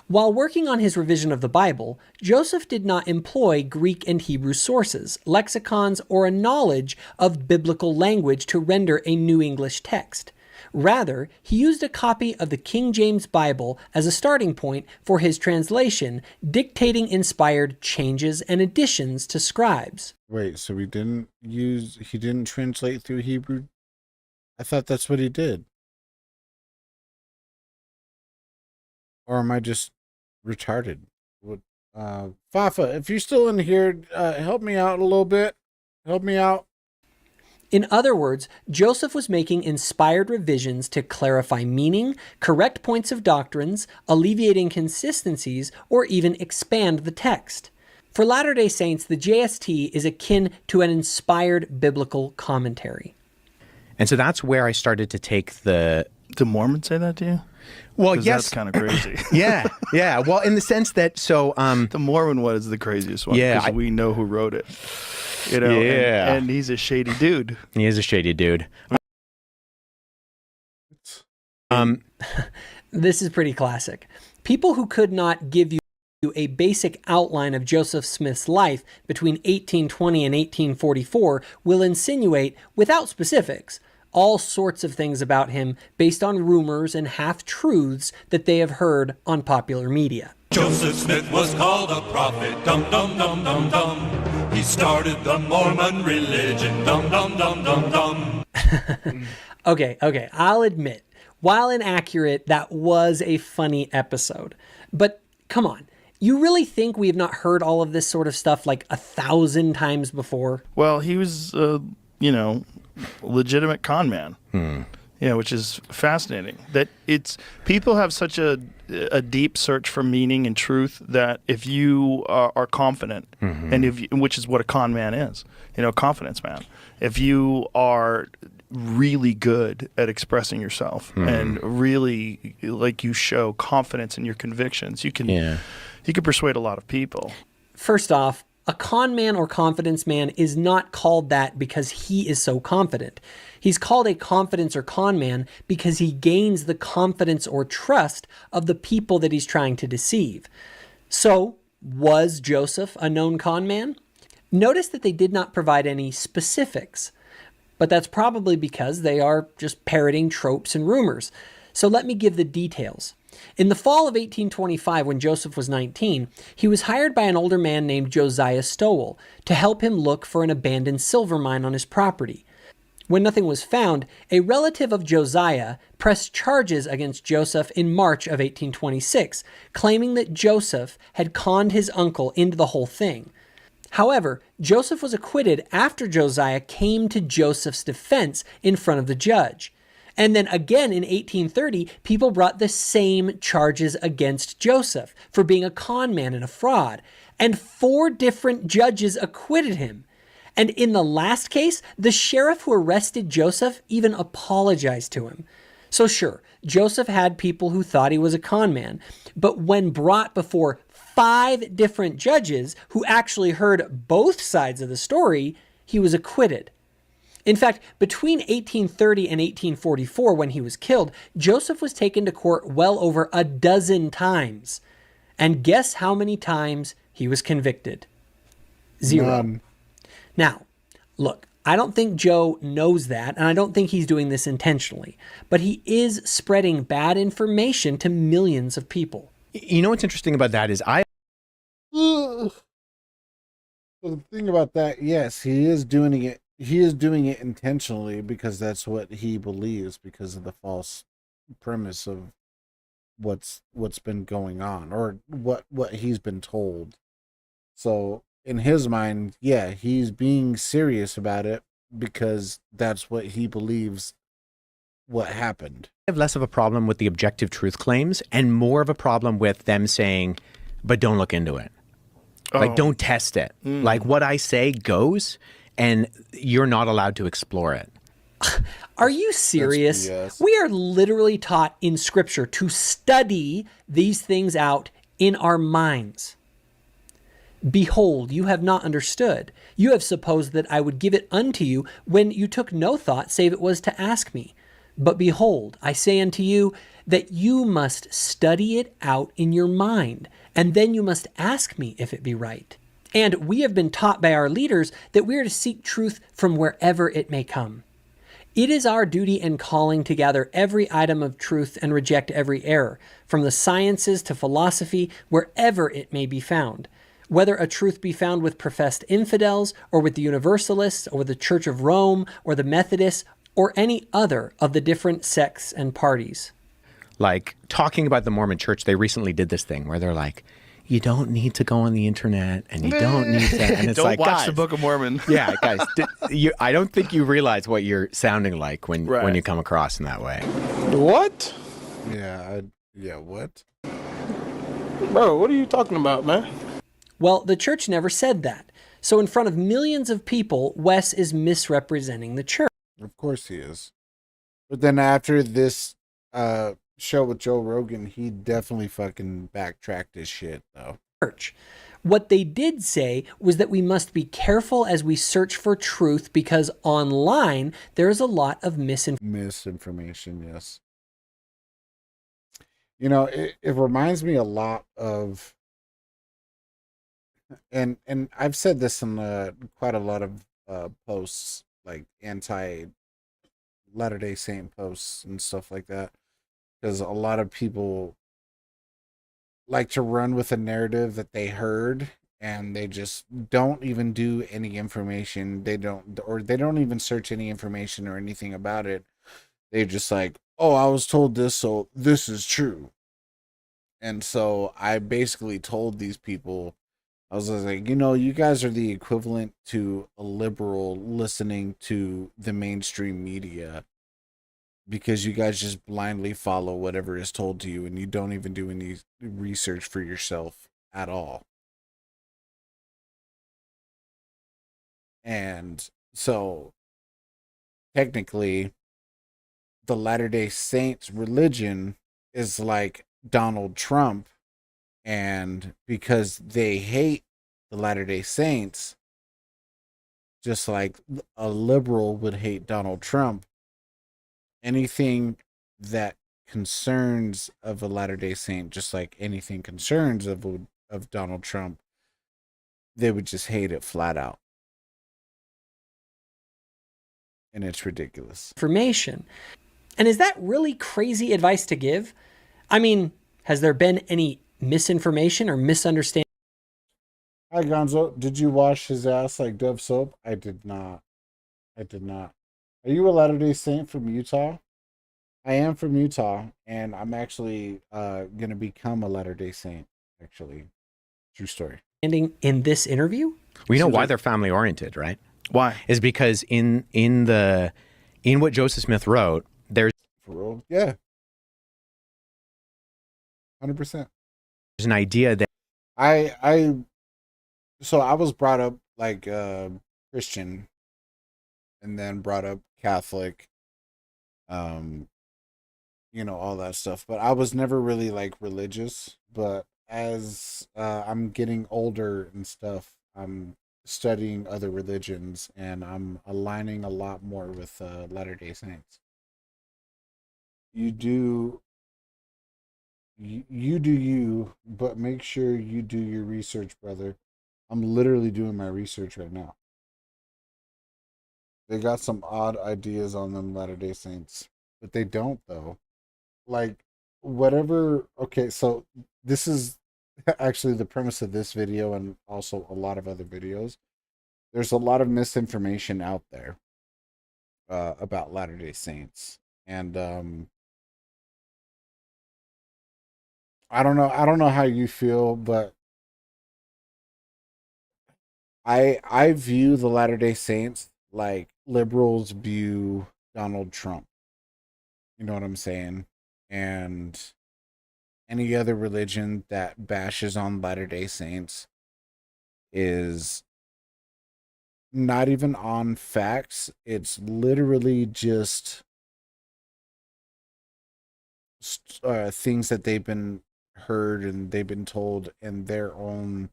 While working on his revision of the Bible, Joseph did not employ Greek and Hebrew sources, lexicons, or a knowledge of biblical language to render a New English text. Rather, he used a copy of the King James Bible as a starting point for his translation, dictating inspired changes and additions to scribes. Wait, so he didn't translate through Hebrew? I thought that's what he did. Or am I just retarded? Fafa, if you're still in here, help me out a little bit. Help me out. In other words, Joseph was making inspired revisions to clarify meaning, correct points of doctrines, alleviate inconsistencies, or even expand the text. For Latter-day Saints, the JST is akin to an inspired biblical commentary. And so that's where I started to take the... Do Mormons say that to you? Well, yes. That's kind of crazy. Yeah. Well, in the sense that, the Mormon one is the craziest one. Yeah. Because we know who wrote it. You know, yeah. And he's a shady dude. He is a shady dude. This is pretty classic. People who could not give you a basic outline of Joseph Smith's life between 1820 and 1844 will insinuate, without specifics, all sorts of things about him based on rumors and half-truths that they have heard on popular media. Joseph Smith was called a prophet, dum dum dum dum dum. He started the Mormon religion, dum dum dum dum dum. Okay, I'll admit, while inaccurate, that was a funny episode. But come on, you really think we have not heard all of this sort of stuff like 1,000 times before? Well, he was, legitimate con man. Yeah, which is fascinating. That it's people have such a deep search for meaning and truth that if you are confident, and which is what a con man is, confidence man. If you are really good at expressing yourself and really you show confidence in your convictions, you can persuade a lot of people. First off, a con man or confidence man is not called that because he is so confident. He's called a confidence or con man because he gains the confidence or trust of the people that he's trying to deceive. So, was Joseph a known con man? Notice that they did not provide any specifics, but that's probably because they are just parroting tropes and rumors. So let me give the details. In the fall of 1825, when Joseph was 19, he was hired by an older man named Josiah Stowell to help him look for an abandoned silver mine on his property. When nothing was found, a relative of Josiah pressed charges against Joseph in March of 1826, claiming that Joseph had conned his uncle into the whole thing. However, Joseph was acquitted after Josiah came to Joseph's defense in front of the judge. And then again in 1830, people brought the same charges against Joseph for being a con man and a fraud. And 4 different judges acquitted him. And in the last case, the sheriff who arrested Joseph even apologized to him. So sure, Joseph had people who thought he was a con man, but when brought before 5 different judges who actually heard both sides of the story, he was acquitted. In fact, between 1830 and 1844, when he was killed, Joseph was taken to court well over a dozen times. And guess how many times he was convicted? 0. None. Now, look, I don't think Joe knows that, and I don't think he's doing this intentionally, but he is spreading bad information to millions of people. You know what's interesting about that is So the thing about that, yes, he is doing it. He is doing it intentionally because that's what he believes, because of the false premise of what's been going on, or what he's been told. So in his mind, yeah, he's being serious about it because that's what he believes what happened. I have less of a problem with the objective truth claims and more of a problem with them saying, but don't look into it. Like, don't test it. Like, what I say goes, and you're not allowed to explore it. Are you serious? We are literally taught in Scripture to study these things out in our minds. Behold, you have not understood. You have supposed that I would give it unto you when you took no thought, save it was to ask me. But behold, I say unto you that you must study it out in your mind, and then you must ask me if it be right. And we have been taught by our leaders that we are to seek truth from wherever it may come. It is our duty and calling to gather every item of truth and reject every error, from the sciences to philosophy, wherever it may be found. Whether a truth be found with professed infidels, or with the Universalists, or with the Church of Rome, or the Methodists, or any other of the different sects and parties. Like, talking about the Mormon Church, they recently did this thing where they're like, you don't need to go on the internet, and you don't need to. And it's Don't like, watch guys, the Book of Mormon. yeah, guys, I don't think you realize what you're sounding like when you come across in that way. What? Yeah, what? Bro, what are you talking about, man? Well, the church never said that. So in front of millions of people, Wes is misrepresenting the church. Of course he is. But then after this show with Joe Rogan, he definitely fucking backtracked his shit, though. What they did say was that we must be careful as we search for truth because online there is a lot of misinformation, yes. You know, it reminds me a lot of, and I've said this in quite a lot of posts, like anti Latter-day Saint posts and stuff like that, because a lot of people like to run with a narrative that they heard, and they just don't even do any information. They don't even search any information or anything about it. They're just like, oh, I was told this, so this is true. And so I basically told these people, I was like, you know, you guys are the equivalent to a liberal listening to the mainstream media, because you guys just blindly follow whatever is told to you, and you don't even do any research for yourself at all. And so technically the Latter-day Saints religion is like Donald Trump, and because they hate the Latter-day Saints, just like a liberal would hate Donald Trump, anything that concerns of a Latter-day Saint, just like anything concerns of Donald Trump, they would just hate it flat out. And it's ridiculous. Information. And is that really crazy advice to give? I mean, has there been any misinformation or misunderstanding? Hi, Gonzo. Did you wash his ass like Dove soap? I did not. Are you a Latter-day Saint from Utah? I am from Utah, and I'm actually going to become a Latter-day Saint, actually. True story. In this interview? We know why they're family oriented, right? Why? Is because in what Joseph Smith wrote, there's for real, yeah, 100%. There's an idea that I was brought up like Christian, and then brought up Catholic, you know, all that stuff. But I was never really like religious. But as I'm getting older and stuff, I'm studying other religions, and I'm aligning a lot more with Latter-day Saints. You do you, but make sure you do your research, brother. I'm literally doing my research right now. They got some odd ideas on them Latter-day Saints, but they don't, though. Like, whatever. Okay, so this is actually the premise of this video, and also a lot of other videos. There's a lot of misinformation out there about Latter-day Saints, and I don't know how you feel, but I view the Latter-day Saints like liberals view Donald Trump. You know what I'm saying? And any other religion that bashes on Latter-day Saints is not even on facts. It's literally just things that they've been heard and they've been told in their own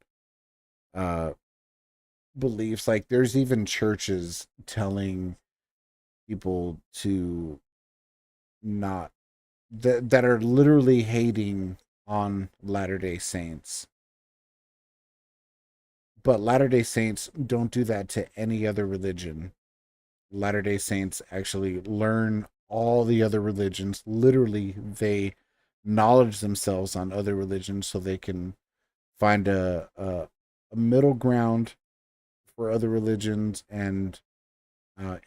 beliefs. Like, there's even churches telling people to not that are literally hating on Latter-day Saints. But Latter-day Saints don't do that to any other religion. Latter-day Saints actually learn all the other religions. Literally, they knowledge themselves on other religions so they can find a middle ground for other religions and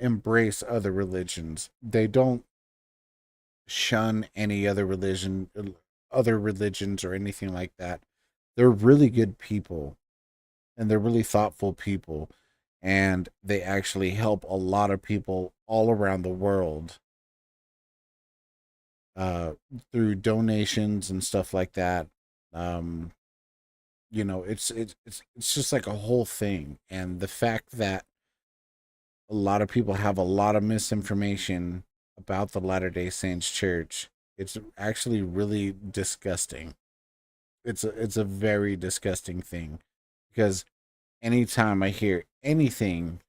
embrace other religions. They don't shun any other religions or anything like that. They're really good people, and they're really thoughtful people, and they actually help a lot of people all around the world through donations and stuff like that. It's just like a whole thing. And the fact that a lot of people have a lot of misinformation about the Latter-day Saints Church, it's actually really disgusting. It's a very disgusting thing, because anytime I hear anything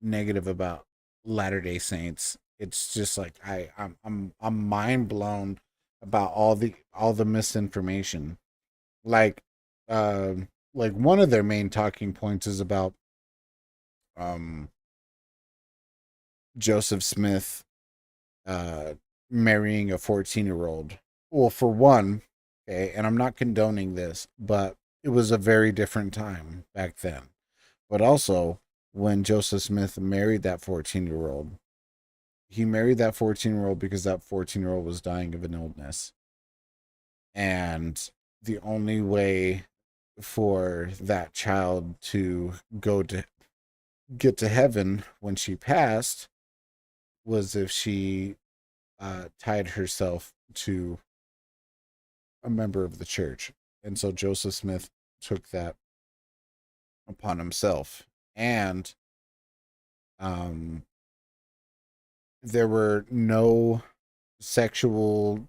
negative about Latter-day Saints, it's just like I'm mind blown about all the misinformation. Like one of their main talking points is about Joseph Smith marrying a 14-year-old. Well, for one, okay, and I'm not condoning this, but it was a very different time back then. But also, when Joseph Smith married that 14-year-old, he married that 14-year-old because that 14-year-old was dying of an illness. And the only way for that child to get to heaven when she passed was if she tied herself to a member of the church. And so Joseph Smith took that upon himself. And there were no sexual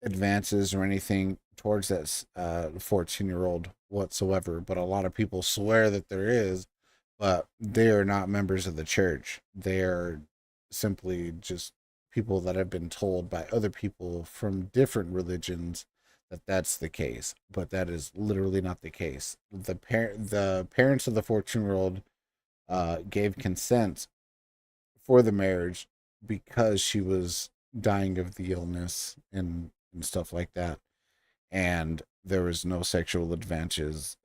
advances or anything towards that 14-year-old whatsoever, but a lot of people swear that there is, but they are not members of the church. They are simply just people that have been told by other people from different religions that that's the case, but that is literally not the case. The parents of the 14-year-old gave consent for the marriage because she was dying of the illness and stuff like that, and there was no sexual advances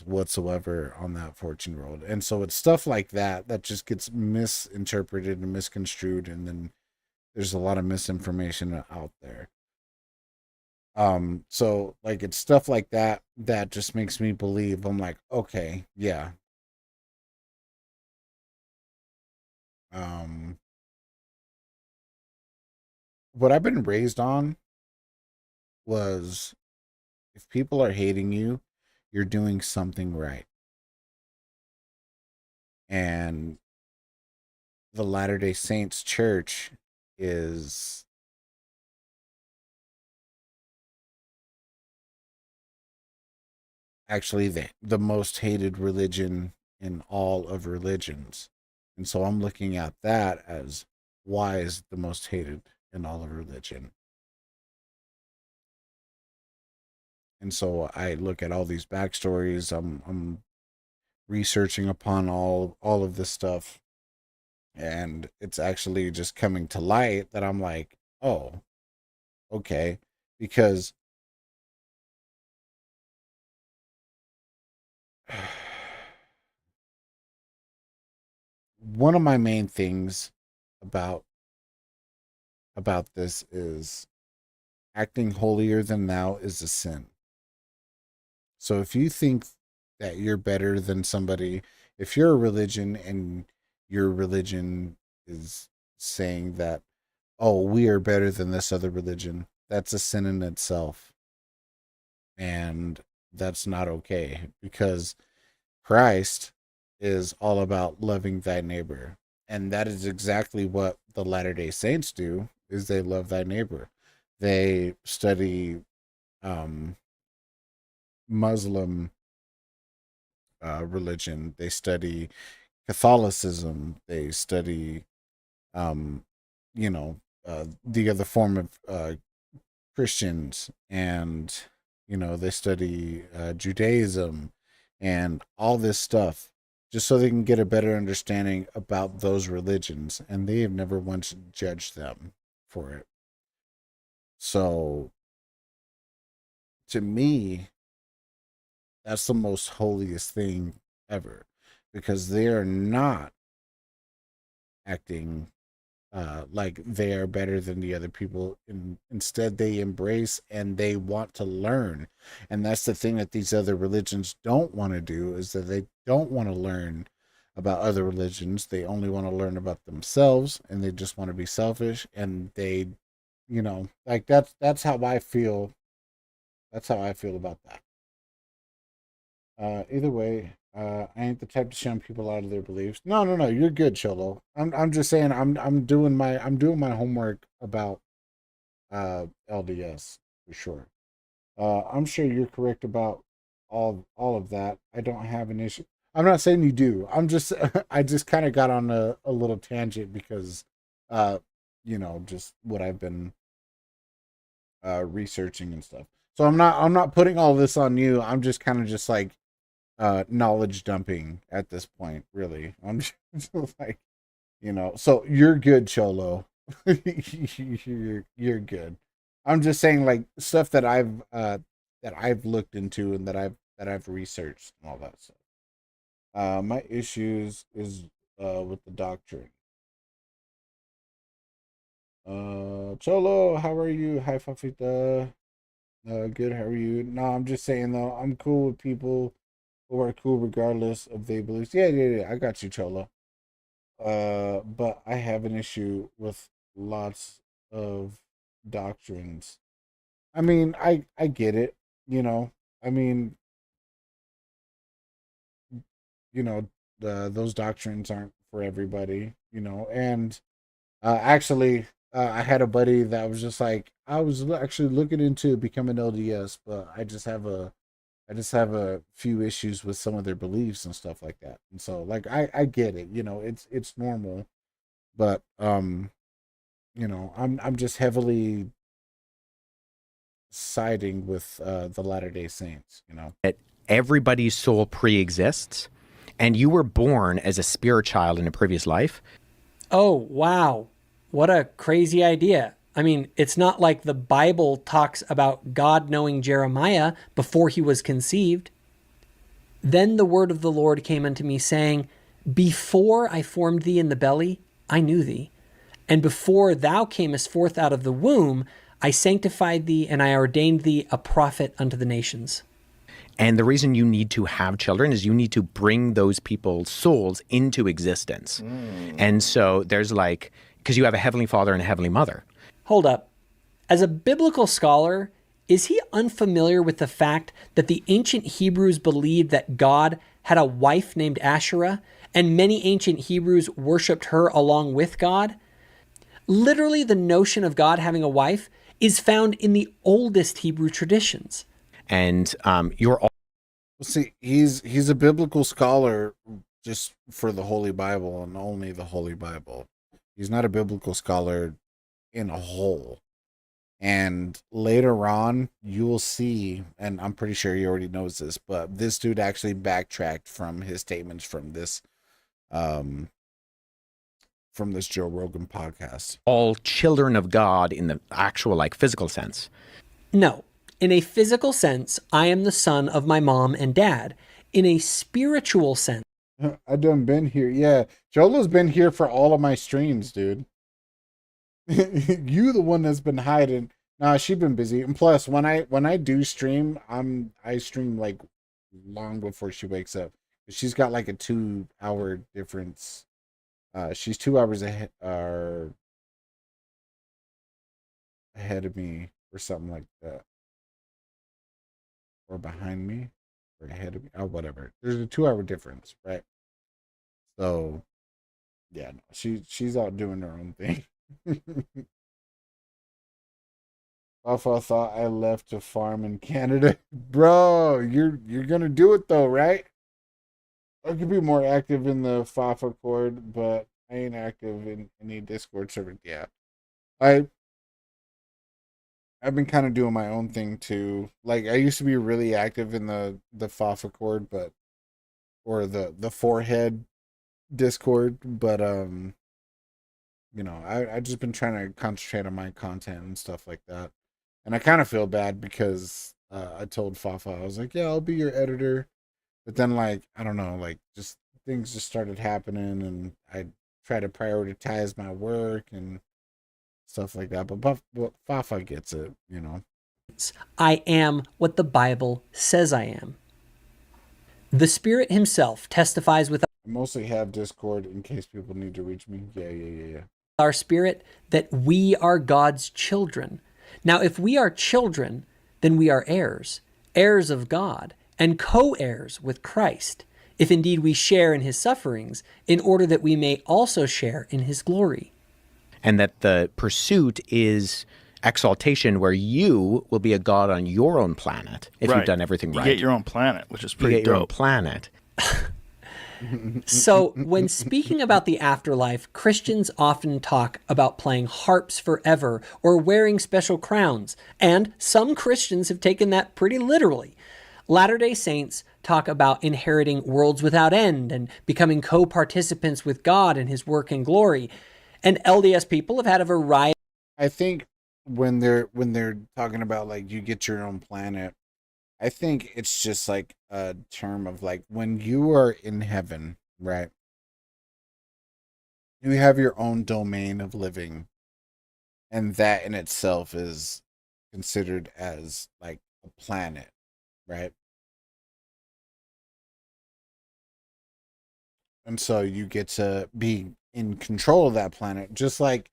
whatsoever on that 14-year-old. And so it's stuff like that just gets misinterpreted and misconstrued, and then there's a lot of misinformation out there. So like it's stuff like that just makes me believe. I'm like, okay, yeah. What I've been raised on was, if people are hating you, you're doing something right. And the Latter-day Saints Church is actually the most hated religion in all of religions. And so I'm looking at that as, why is the most hated in all of religion? And so I look at all these backstories. I'm researching upon all of this stuff, and it's actually just coming to light that I'm like, oh, okay, because one of my main things about this is acting holier than thou is a sin. So if you think that you're better than somebody, if you're a religion and your religion is saying that, oh, we are better than this other religion, that's a sin in itself. And that's not okay, because Christ is all about loving thy neighbor. And that is exactly what the Latter-day Saints do, is they love thy neighbor. They study Muslim religion. They study Catholicism. They study, the other form of Christians, and they study Judaism and all this stuff, just so they can get a better understanding about those religions, and they have never once judged them for it. So, to me, that's the most holiest thing ever, because they are not acting like they are better than the other people. Instead, they embrace and they want to learn. And that's the thing that these other religions don't want to do, is that they don't want to learn about other religions. They only want to learn about themselves, and they just want to be selfish. And they, like that's how I feel. That's how I feel about that. Either way, I ain't the type to shun people out of their beliefs. No, you're good, Cholo. I'm just saying I'm doing my homework about LDS for sure. I'm sure you're correct about all of that. I don't have an issue. I'm not saying you do. I just kind of got on a little tangent because just what I've been researching and stuff. So I'm not putting all this on you. I'm just kind of just like knowledge dumping at this point, really. I'm just like, so you're good, Cholo. you're good. I'm just saying, like, stuff that I've looked into and that I've researched and all that stuff. My issues is with the doctrine. Cholo, how are you? Hi, Fafita. Good, how are you? No, I'm just saying though, I'm cool with people who are cool regardless of their beliefs. Yeah, I got you, Cholo. But I have an issue with lots of doctrines. I mean, I get it, I mean, those doctrines aren't for everybody, and actually, I had a buddy that was just like, I was actually looking into becoming LDS, but I just have a few issues with some of their beliefs and stuff like that. And so, like, I get it, it's normal, but I'm just heavily siding with the Latter-day Saints, That everybody's soul pre-exists, and you were born as a spirit child in a previous life. Oh, wow. What a crazy idea. I mean, it's not like the Bible talks about God knowing Jeremiah before he was conceived. Then the word of the Lord came unto me, saying, Before I formed thee in the belly, I knew thee. And before thou camest forth out of the womb, I sanctified thee, and I ordained thee a prophet unto the nations. And the reason you need to have children is you need to bring those people's souls into existence. And so there's like, because you have a heavenly father and a heavenly mother. Hold up. As a biblical scholar, is he unfamiliar with the fact that the ancient Hebrews believed that God had a wife named Asherah, and many ancient Hebrews worshipped her along with God? Literally, the notion of God having a wife is found in the oldest Hebrew traditions. And you're all. See, he's a biblical scholar just for the Holy Bible and only the Holy Bible. He's not a biblical scholar in a whole. And later on, you'll see, and I'm pretty sure he already knows this, but this dude actually backtracked from his statements from this Joe Rogan podcast. All children of God in the actual, like, physical sense. No. In a physical sense, I am the son of my mom and dad. In a spiritual sense. I done been here. Yeah. Jolo's been here for all of my streams, dude. You the one that's been hiding. Nah, she been busy. And plus, when I do stream, I stream like long before she wakes up. She's got like a 2-hour difference. She's 2 hours ahead of me or something like that. Or behind me, or ahead of me, oh, whatever. There's a 2-hour difference, right? So, yeah, no, she's out doing her own thing. Alpha thought I left to farm in Canada, bro. You're gonna do it though, right? I could be more active in the Fafa Cord, but I ain't active in any Discord server. Yeah, I've been kind of doing my own thing too. Like I used to be really active in the Fafa Cord, or the forehead Discord, but I just been trying to concentrate on my content and stuff like that. And I kind of feel bad because I told Fafa, I was like, yeah, I'll be your editor. But then, like, I don't know, like, just things just started happening, and I try to prioritize my work and stuff like that. But Fafa gets it, I am what the Bible says I am. The Spirit himself testifies with I mostly have Discord in case people need to reach me. Yeah. our spirit that we are God's children. Now, if we are children, then we are heirs, heirs of God, and co-heirs with Christ, if indeed we share in his sufferings, in order that we may also share in his glory. And that the pursuit is exaltation, where you will be a god on your own planet if you've done everything right. You get your own planet, which is pretty You get your own dope. planet. So, when speaking about the afterlife, Christians often talk about playing harps forever or wearing special crowns, and some Christians have taken that pretty literally. Latter-day Saints talk about inheriting worlds without end and becoming co-participants with God in his work and glory. And LDS people have had a variety. I think when they're talking about like you get your own planet, I think it's just like a term of like when you are in heaven, right? You have your own domain of living, and that in itself is considered as like a planet, right? And so you get to be in control of that planet, just like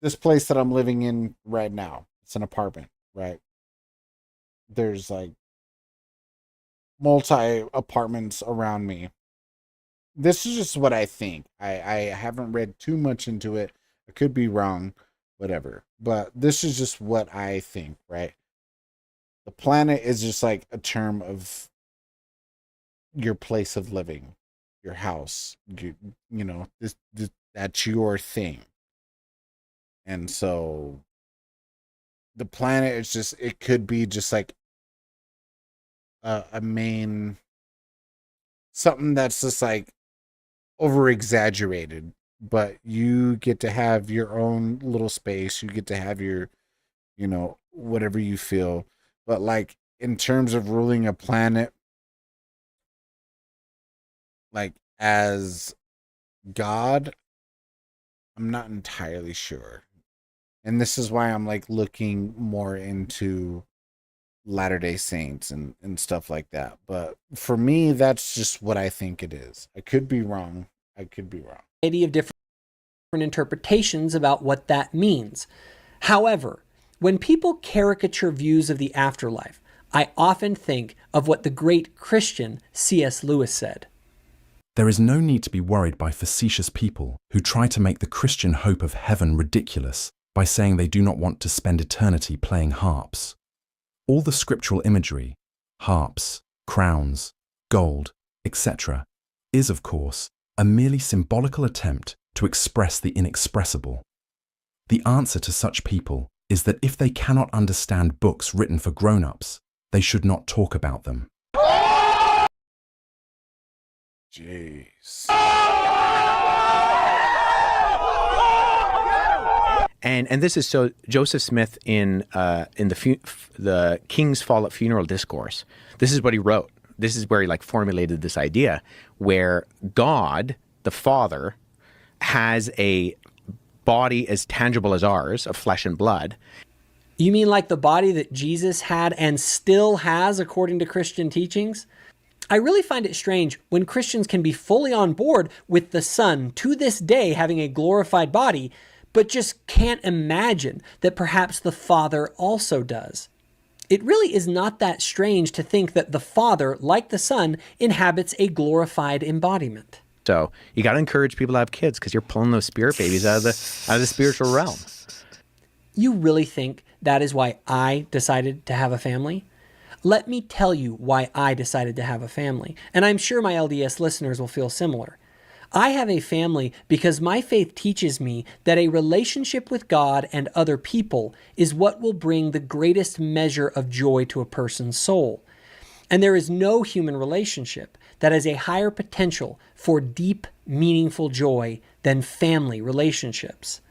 this place that I'm living in right now. It's an apartment, right? There's like multi apartments around me. This is just what I think. I haven't read too much into it. I could be wrong, whatever. But this is just what I think, right? The planet is just like a term of your place of living, your house. This that's your thing. And so the planet is just, it could be just like a main, something that's just like over exaggerated, but you get to have your own little space. You get to have your, whatever you feel. But like in terms of ruling a planet, like as God, I'm not entirely sure. And this is why I'm like looking more into Latter-day Saints and stuff like that. But for me, that's just what I think it is. I could be wrong. Of different interpretations about what that means. However, when people caricature views of the afterlife, I often think of what the great Christian C.S. Lewis said. There is no need to be worried by facetious people who try to make the Christian hope of heaven ridiculous by saying they do not want to spend eternity playing harps. All the scriptural imagery, harps, crowns, gold, etc., is, of course, a merely symbolical attempt to express the inexpressible. The answer to such people is that if they cannot understand books written for grown-ups, they should not talk about them. Jeez. And this is so Joseph Smith in the King's Follett Funeral Discourse. This is what he wrote. This is where he like formulated this idea where God, the Father, has a body as tangible as ours, of flesh and blood. You mean like the body that Jesus had and still has according to Christian teachings? I really find it strange when Christians can be fully on board with the Son to this day having a glorified body, but just can't imagine that perhaps the Father also does. It really is not that strange to think that the Father, like the Son, inhabits a glorified embodiment. So you got to encourage people to have kids because you're pulling those spirit babies out of the spiritual realm. You really think that is why I decided to have a family? Let me tell you why I decided to have a family, and I'm sure my LDS listeners will feel similar. I have a family because my faith teaches me that a relationship with God and other people is what will bring the greatest measure of joy to a person's soul. And there is no human relationship that has a higher potential for deep, meaningful joy than family relationships.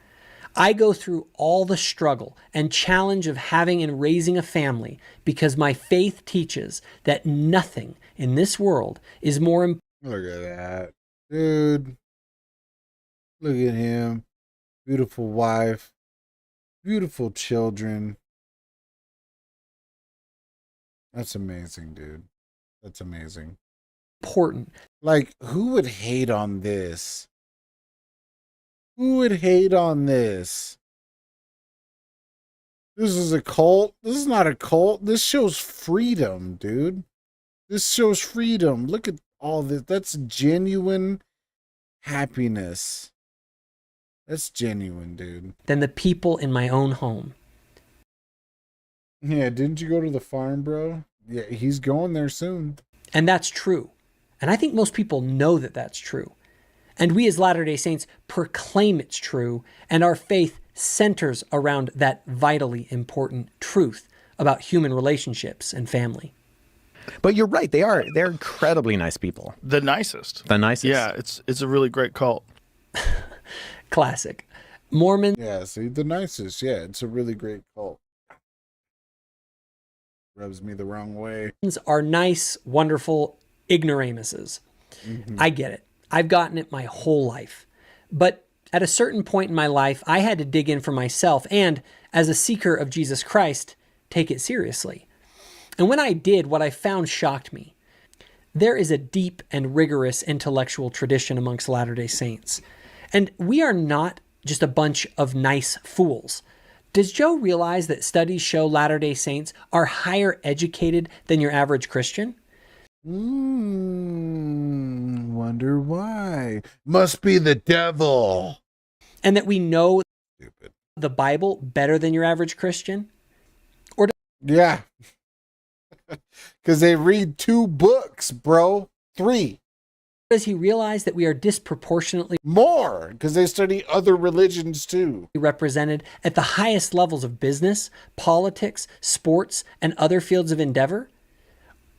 I go through all the struggle and challenge of having and raising a family because my faith teaches that nothing in this world is more important. Look at that. Dude. Look at him. Beautiful wife. Beautiful children. That's amazing, dude. That's amazing. Like, who would hate on this? Who would hate on this? This is a cult. This is not a cult. This shows freedom, dude. This shows freedom. Look at all this. That's genuine happiness. That's genuine, dude. Than the people in my own home. Yeah, didn't you go to the farm, bro? Yeah, he's going there soon. And that's true. And I think most people know that that's true. And we as Latter-day Saints proclaim it's true, and our faith centers around that vitally important truth about human relationships and family. But you're right, they're incredibly nice people. The nicest. The nicest. Yeah, it's a really great cult. Classic. Mormons. Yeah, see, the nicest. Yeah, it's a really great cult. Rubs me the wrong way. Are nice, wonderful ignoramuses. I get it. I've gotten it my whole life. But at a certain point in my life, I had to dig in for myself and, as a seeker of Jesus Christ, take it seriously. And when I did, what I found shocked me. There is a deep and rigorous intellectual tradition amongst Latter-day Saints. And we are not just a bunch of nice fools. Does Joe realize that studies show Latter-day Saints are higher educated than your average Christian? Wonder why. Must be the devil. And that we know the Bible better than your average Christian? Yeah. Because they read 2 books, bro. 3. Does he realize that we are disproportionately more because they study other religions too? Represented at the highest levels of business, politics, sports, and other fields of endeavor?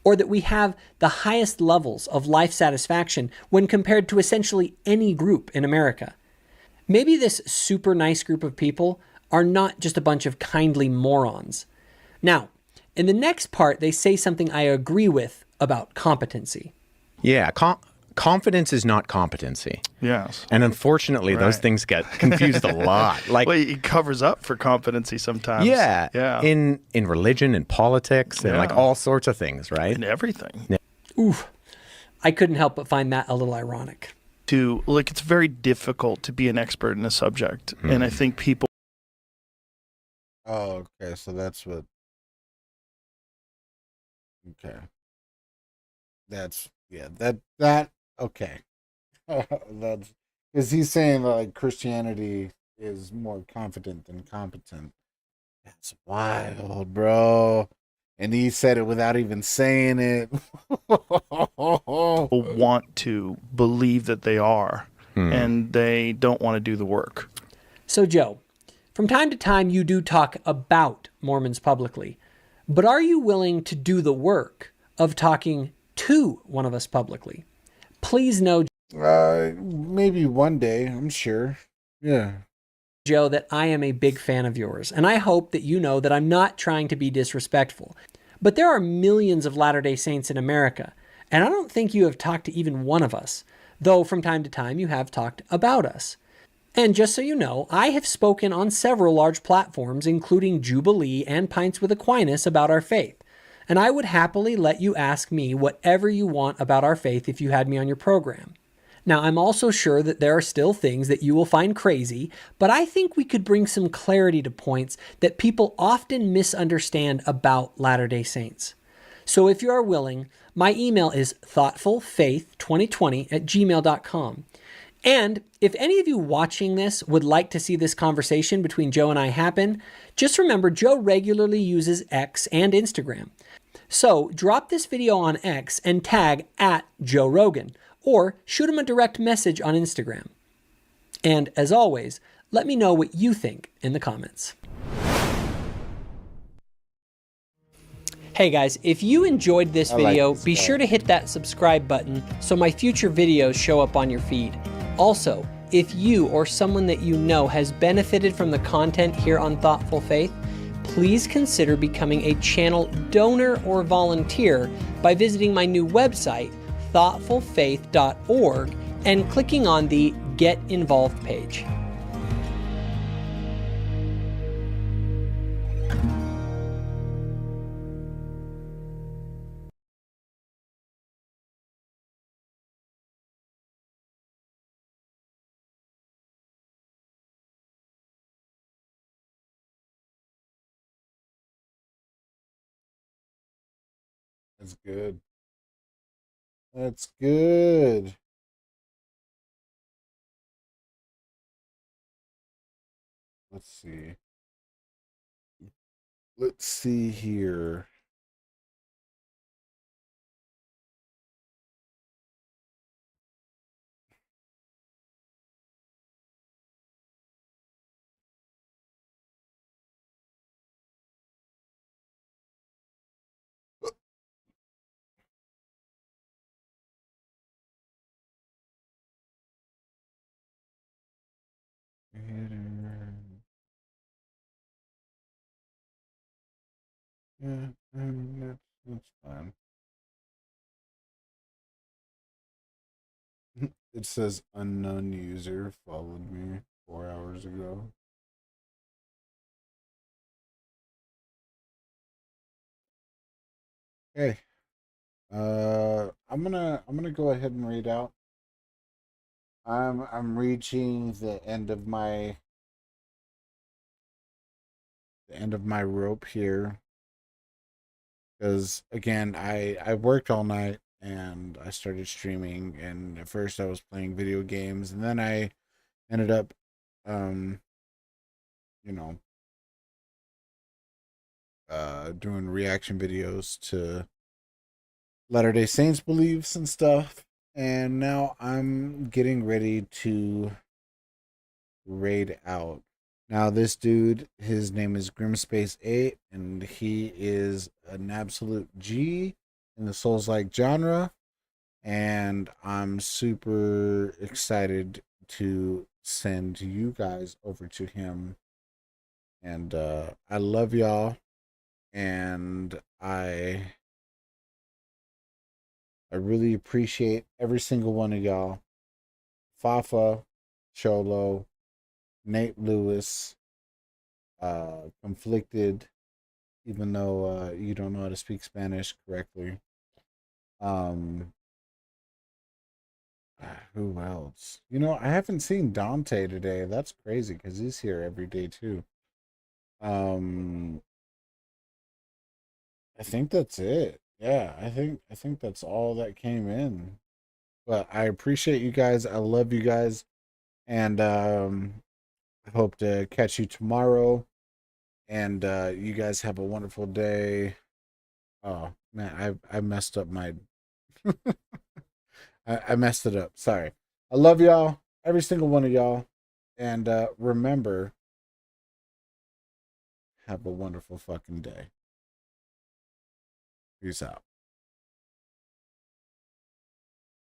Or that we have the highest levels of life satisfaction when compared to essentially any group in America? Maybe this super nice group of people are not just a bunch of kindly morons. Now, in the next part, they say something I agree with about competency. Yeah, confidence is not competency. Yes. And unfortunately, those things get confused a lot. Like, well, it covers up for competency sometimes. Yeah. Yeah. In religion and politics and like all sorts of things, right? And everything. Yeah. Oof. I couldn't help but find that a little ironic. It's very difficult to be an expert in a subject. And I think people. Oh, okay. So that's what. Okay. That's, yeah, that, okay. That's, because he's saying that, like, Christianity is more confident than competent. That's wild, bro. And he said it without even saying it. People want to believe that they are, and they don't want to do the work. So, Joe, from time to time, you do talk about Mormons publicly, but are you willing to do the work of talking to one of us publicly? Please know, maybe one day, I'm sure. Yeah. Joe, that I am a big fan of yours, and I hope that you know that I'm not trying to be disrespectful. But there are millions of Latter-day Saints in America, and I don't think you have talked to even one of us, though from time to time you have talked about us. And just so you know, I have spoken on several large platforms, including Jubilee and Pints with Aquinas, about our faith. And I would happily let you ask me whatever you want about our faith if you had me on your program. Now, I'm also sure that there are still things that you will find crazy, but I think we could bring some clarity to points that people often misunderstand about Latter-day Saints. So if you are willing, my email is thoughtfulfaith2020@gmail.com. And if any of you watching this would like to see this conversation between Joe and I happen, just remember Joe regularly uses X and Instagram. So drop this video on X and tag @Joe Rogan, or shoot him a direct message on Instagram. And as always, let me know what you think in the comments. Hey guys, if you enjoyed this video, be sure to hit that subscribe button so my future videos show up on your feed. Also, if you or someone that you know has benefited from the content here on Thoughtful Faith, please consider becoming a channel donor or volunteer by visiting my new website, thoughtfulfaith.org, and clicking on the Get Involved page. That's good. That's good. Let's see. Let's see here. Yeah, that's fine. It says unknown user followed me 4 hours ago. Okay. I'm gonna go ahead and read out. I'm reaching the end of my rope here. Because again, I worked all night and I started streaming, and at first I was playing video games, and then I ended up you know, doing reaction videos to Latter-day Saints beliefs and stuff, and now I'm getting ready to raid out. Now this dude, his name is Grimspace8, and he is an absolute G in the Souls-like genre, and I'm super excited to send you guys over to him. And I love y'all, and I really appreciate every single one of y'all. Fafa, Cholo, Nate Lewis, Conflicted, even though you don't know how to speak Spanish correctly. Who else? You know, I haven't seen Dante today. That's crazy because he's here every day too. I think that's it. Yeah, I think that's all that came in. But I appreciate you guys. I love you guys. And I hope to catch you tomorrow. And you guys have a wonderful day. Oh man, I messed up my I messed it up. Sorry. I love y'all, every single one of y'all. And remember, have a wonderful fucking day. Peace out.